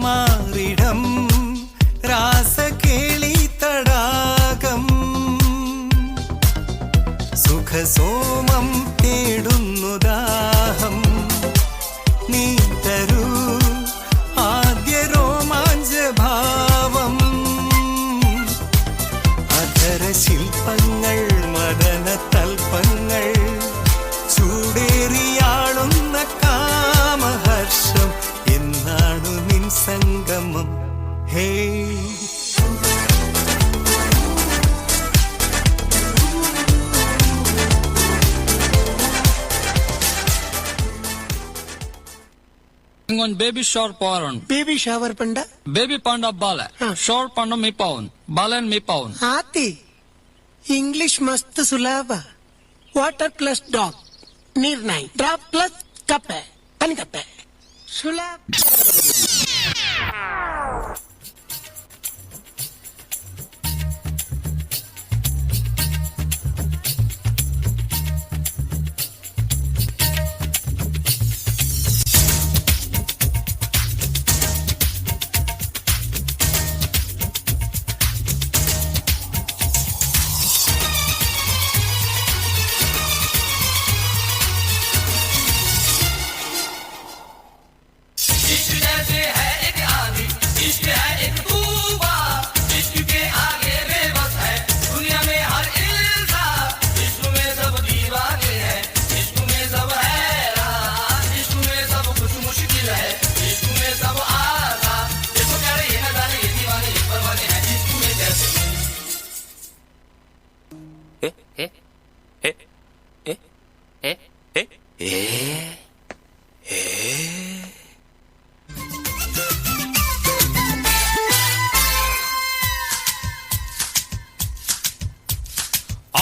മാറിടം രാസകേളി തടാകം സുഖസോമം തേടുന്നു ദാഹം നീ തരൂ ആദ്യ രോമാഞ്ച ഭാവം അധര ശില്പങ്ങൾ മദന തൽപ്പങ്ങൾ ചൂടേറിയാളുന്ന കാമഹർഷം എന്നാണു നിൻ സംഗമം ഹേ On baby shower porn. Baby shower panda. Baby panda bala. Shower panda me paun. Balan me paun. Aati. English mast sulaba. Water plus dog. Near nine. Drop plus kappe. Pani kappe. Sulab.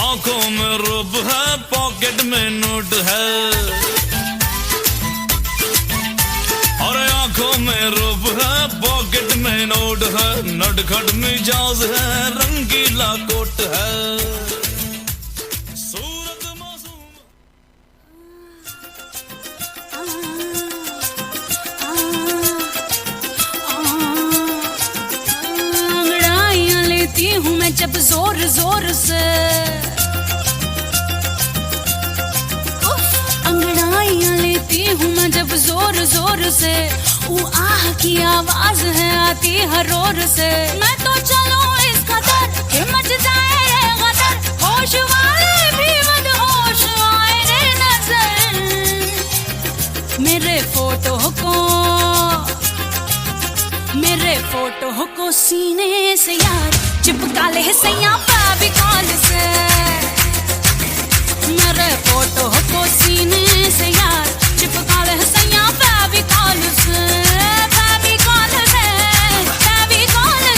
आंखों में रूप है, pocket में note है, और आंखों में रूप है, पॉकेट में नोट है, नट खड़ मिजाज है, रंगीला कोट है। अंगड़ाइयां लेती हूँ मैं जब जोर जोर से, अंगड़ाइयां लेती हूँ मैं जब जोर जोर से, वो आह की आवाज है आती हर ओर से। मैं तो चलूं इस कदर कि मच जाए रे गदर, होश वाले भी मदहोश आए रे नजर। मेरे फोटो को सीने से यार चिपका ले सैया फेविकॉल से। मेरे फोटो को सीने से यार चिपका ले सैया फेविकॉल से। फेविकॉल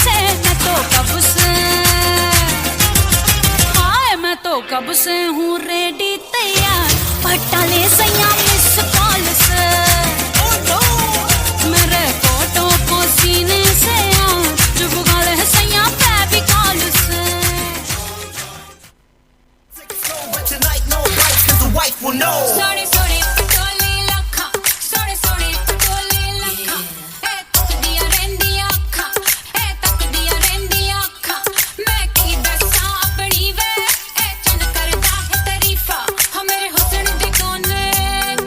से मैं तो कब से, हाय मैं तो कब से हूँ रेडी तैयार, पटा ले सैया मिस कॉल से। मेरे फोटो को सीने से यार चिपका ले सैया फेविकॉल से। Sorry, sorry, ptoli lakha. Sorry, sorry, ptoli lakha. Tak diya rendi akha. Tak diya rendi akha. Main ki dassa apni ve. Chan karda hai tarifa. Mere husn de kone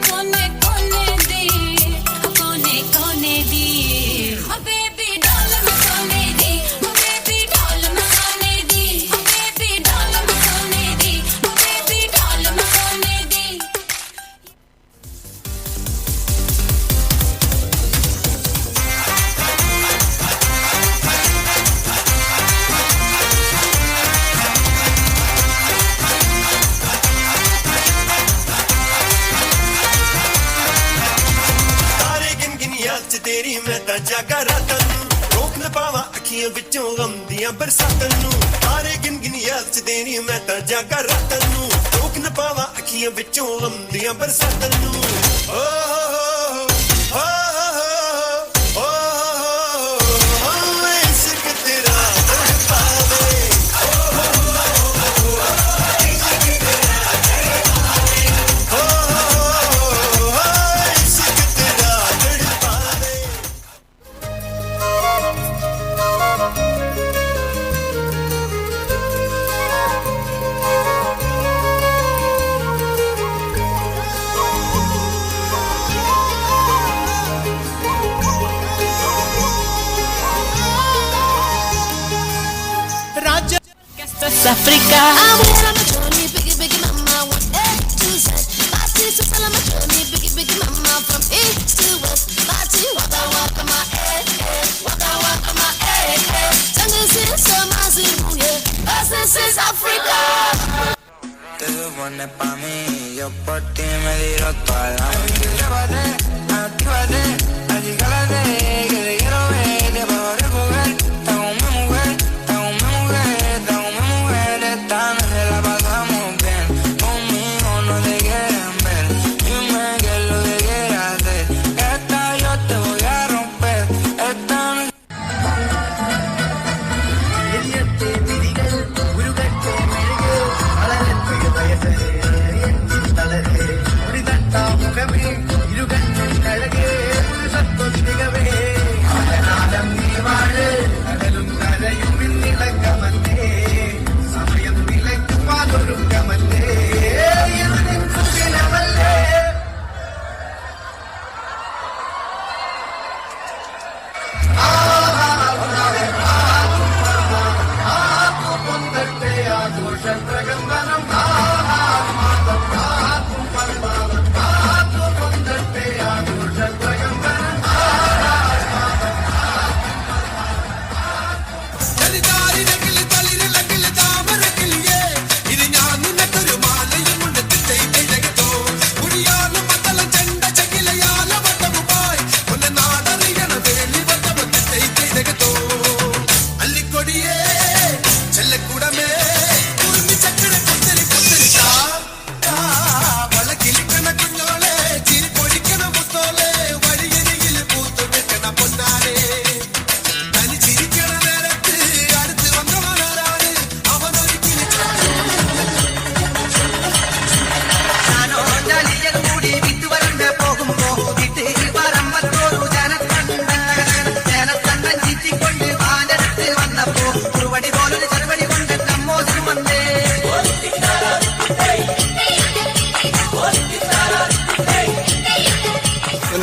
kone kone di. Kone kone di. Oh baby doll mein sone di. Oh baby doll mein sone di. Oh baby doll mein sone di. Oh baby doll mein sone di. तारे गिन गिन याद च तेरी मैं तां जागा रातां नूं, रोक न पावां अखियां विचों गम दियां बरसातां नूं। तारे गिन गिन याद च तेरी मैं तां जागा रातां नूं, रोक न पावां अखियां विचों गम दियां बरसातां नूं। ओ हो हो इश्क तेरा तड़पावे। Africa. I'm on a journey, biggie, biggie mama, one A to Z. Party to tell my journey, biggie, biggie mama, from east to west. Party, waka waka my waka waka my Jungle is so massive, yeah. This is Africa. Te supone pa' mí, yo por ti me tiro toda la vida. Llévate, actívate, acicálate, que te quiero ver, te puedo recoger. Tengo mi mujer, tengo mi mujer, tengo mi mujer. Esta noche la pasamos bien, conmigo no te quieren ver. Dime qué es lo que quieres hacer, esta yo te voy a romper. Esta noche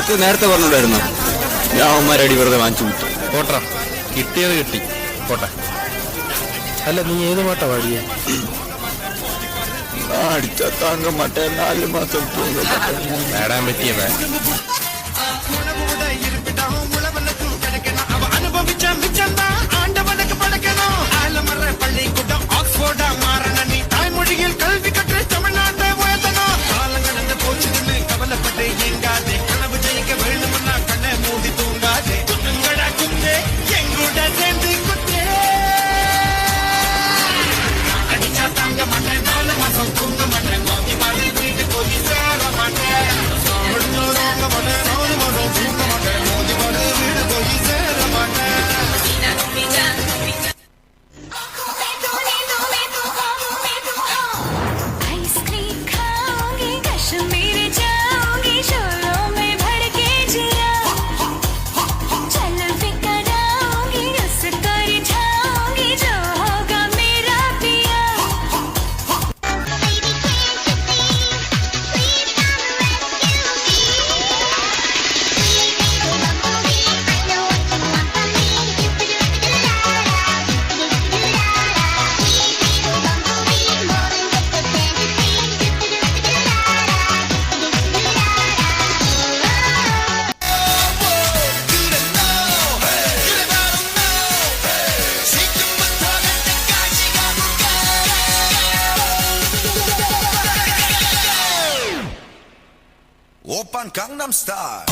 കുറച്ച് നേരത്തെ പറഞ്ഞിട്ടുണ്ടായിരുന്നു. ഞാൻ അവന്മാരെ അടി വെറുതെ വാങ്ങിച്ചു വിട്ടു. പോട്ടാ, കിട്ടിയത് കിട്ടി, പോട്ടെ. അല്ല, നീ ഏത് പാട്ടാ പാടിയേ? അടിച്ച താങ്ക മാട്ടേ 4 മാസം നേടാൻ പറ്റിയവ. Oppan Gangnam Style.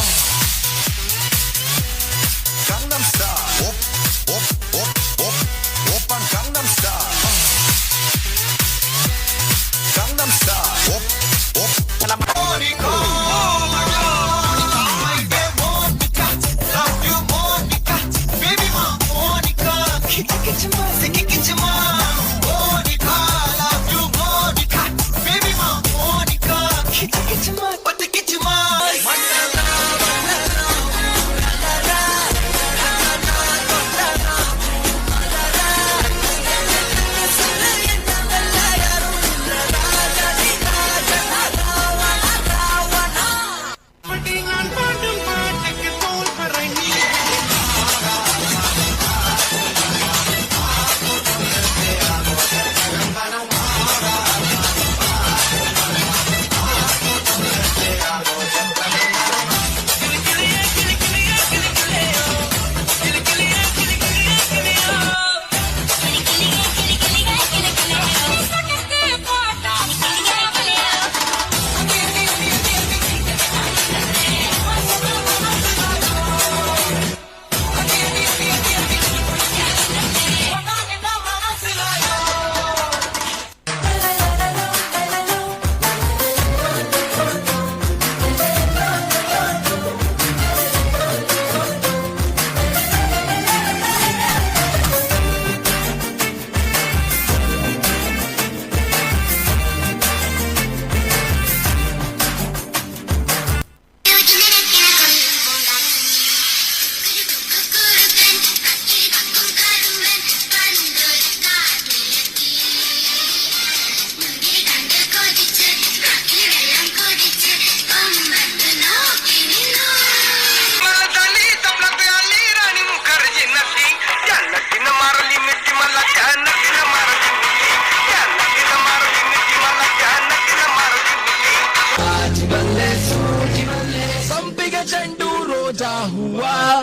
Gangnam Style. Oppan Gangnam Style. Gangnam Style. Monica. Oh my God. My baby Monica. Love you Monica. Baby Monica. Kichima, kichima. Monica. Love you Monica. Baby Monica. Kichima.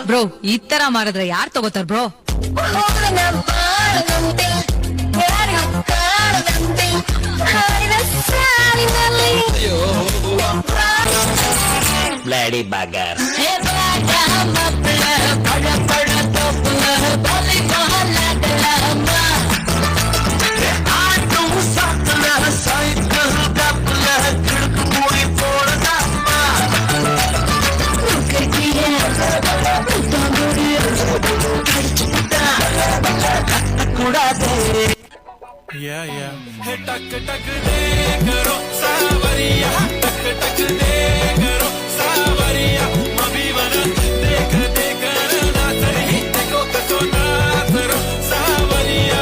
Bro ಈ ತರ ಮಾಡಿದ್ರೆ ಯಾರು ತಗೋತಾರ bro? Bloody ಬಗರ್ हे टक टक दे करो सावरिया, टक टक दे करो सावरिया, मबी बना देख देख ना सही देखो कसो ना करो सावरिया,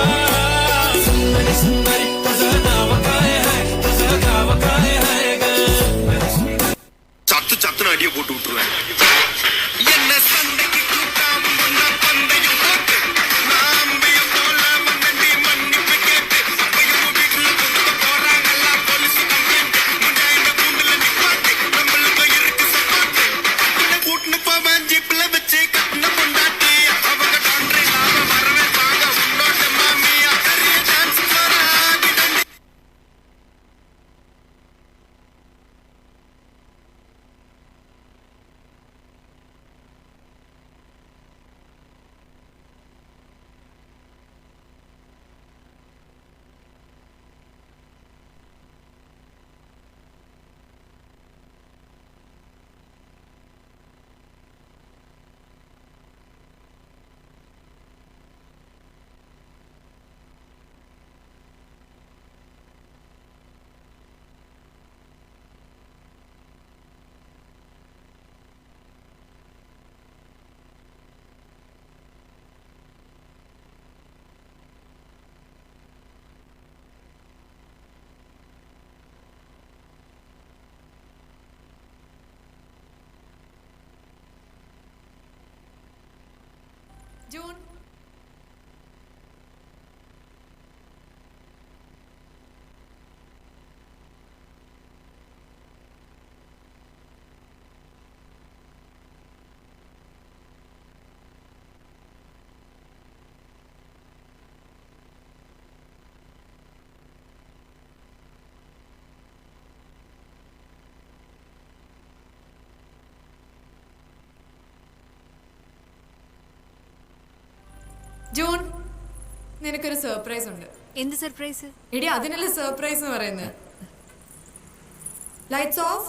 सुंदरी सुंदरी तुझा नाव काय है ग, चत्तु चत्तु अडिय போட்டு விட்டுருவேன். ജൂൺ ജൂൺ നിനക്കൊരു സർപ്രൈസ് ഉണ്ട്. എന്ത് സർപ്രൈസ്? എടി അതിനല്ലേ സർപ്രൈസ് എന്ന് പറയുന്നത്. Lights of,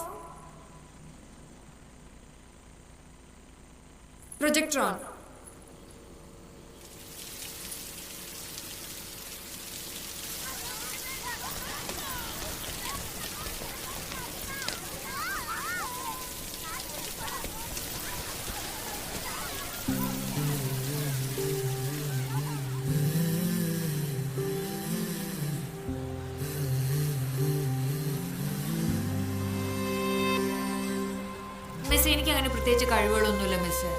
projector on. Miss, എനിക്ക് അങ്ങനെ പ്രത്യേകിച്ച് കഴിവുകളൊന്നുമില്ല മിസ്.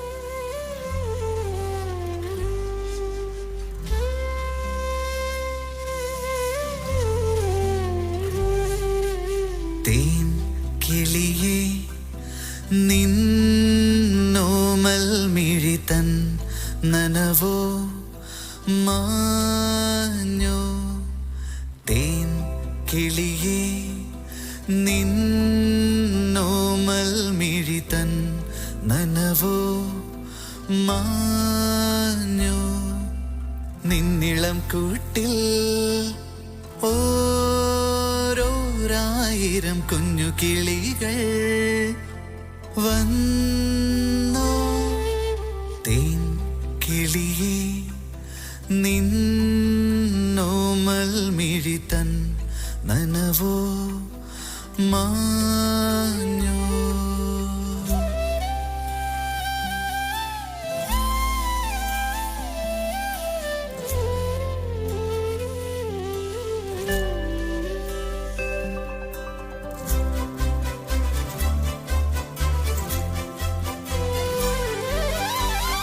തേൻ കിളിയേ നിന്നോമൽ മിഴിതൻ നനവോ മാഞ്ഞോ. തേൻ കിളിയേ നിന്നോമൽ മിഴിതൻ നനവോ മാഞ്ഞോ. നിന്നിളം കൂട്ടിൽ ഓരോരായിരം കുഞ്ഞു കിളികൾ വന്നോ. തേൻ കിളിയേ നിന്നോമൽ മിഴിതൻ നനവോ മാഞ്ഞോ.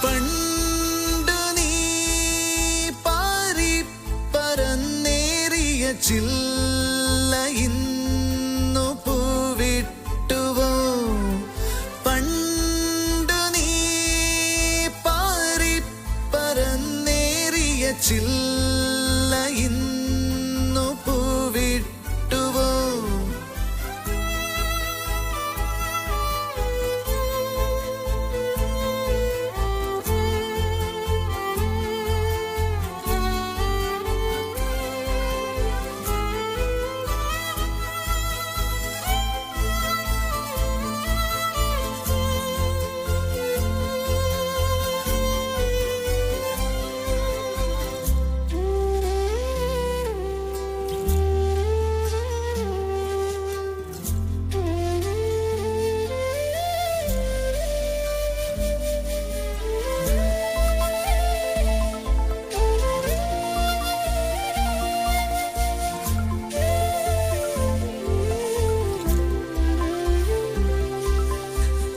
പണ്ടു നീ പാറി പറന്നേറിയ ചില്ല ഇന്നു പൂവിട്ടുവോ. പണ്ടു നീ പാറി പറന്നേറിയ ചില്ല ഇന്നു പൂവിട്ടുവോ.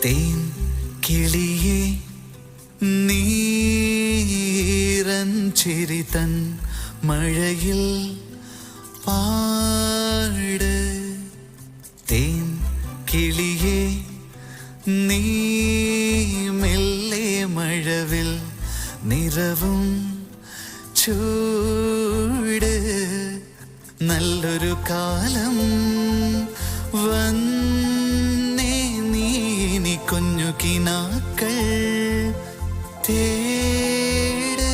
തേൻ കിളിയേ നീരൻ ചിരിതൻ മഴയിൽ പാട്. തേൻ കിളിയേ നീ മെല്ലെ മഴവിൽ നിറവും ചൂട്. നല്ലൊരു കാലം വന്നേ നീ കുഞ്ഞു കിനാക്കൾ തേട്.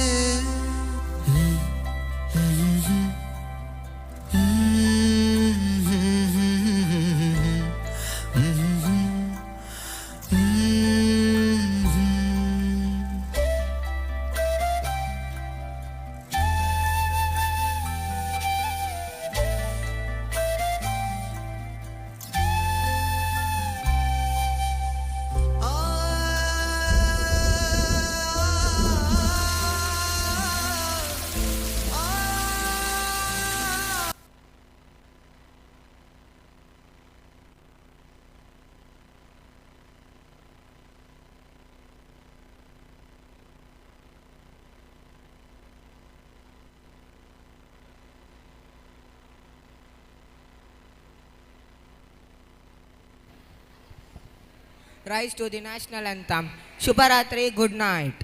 rise to the national anthem. Shubharatri, good night.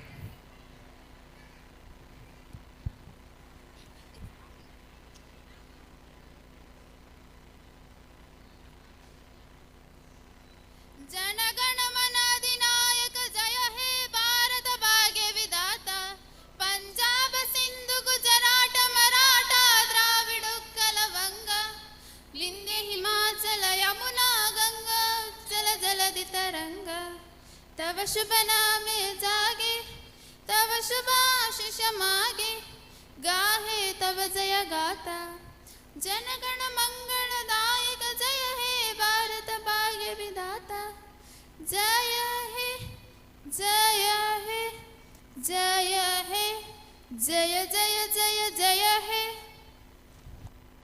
जनगण मन अधिनायक जय हे भारत भाग्य विधाता पंजाब सिंधु गुजरात मराठा द्राविड उत्कल वंगा विंध्य हिमाचल यमुना गंगा उज्जल जलधि तरंगा तव शुभ नामे जागे तव शुभ आशीष मागे गाहे तव जय गाता जनगण मंगलदायक जय हे भारत भाग्य विधाता जय हे जय हे जय हे जय जय जय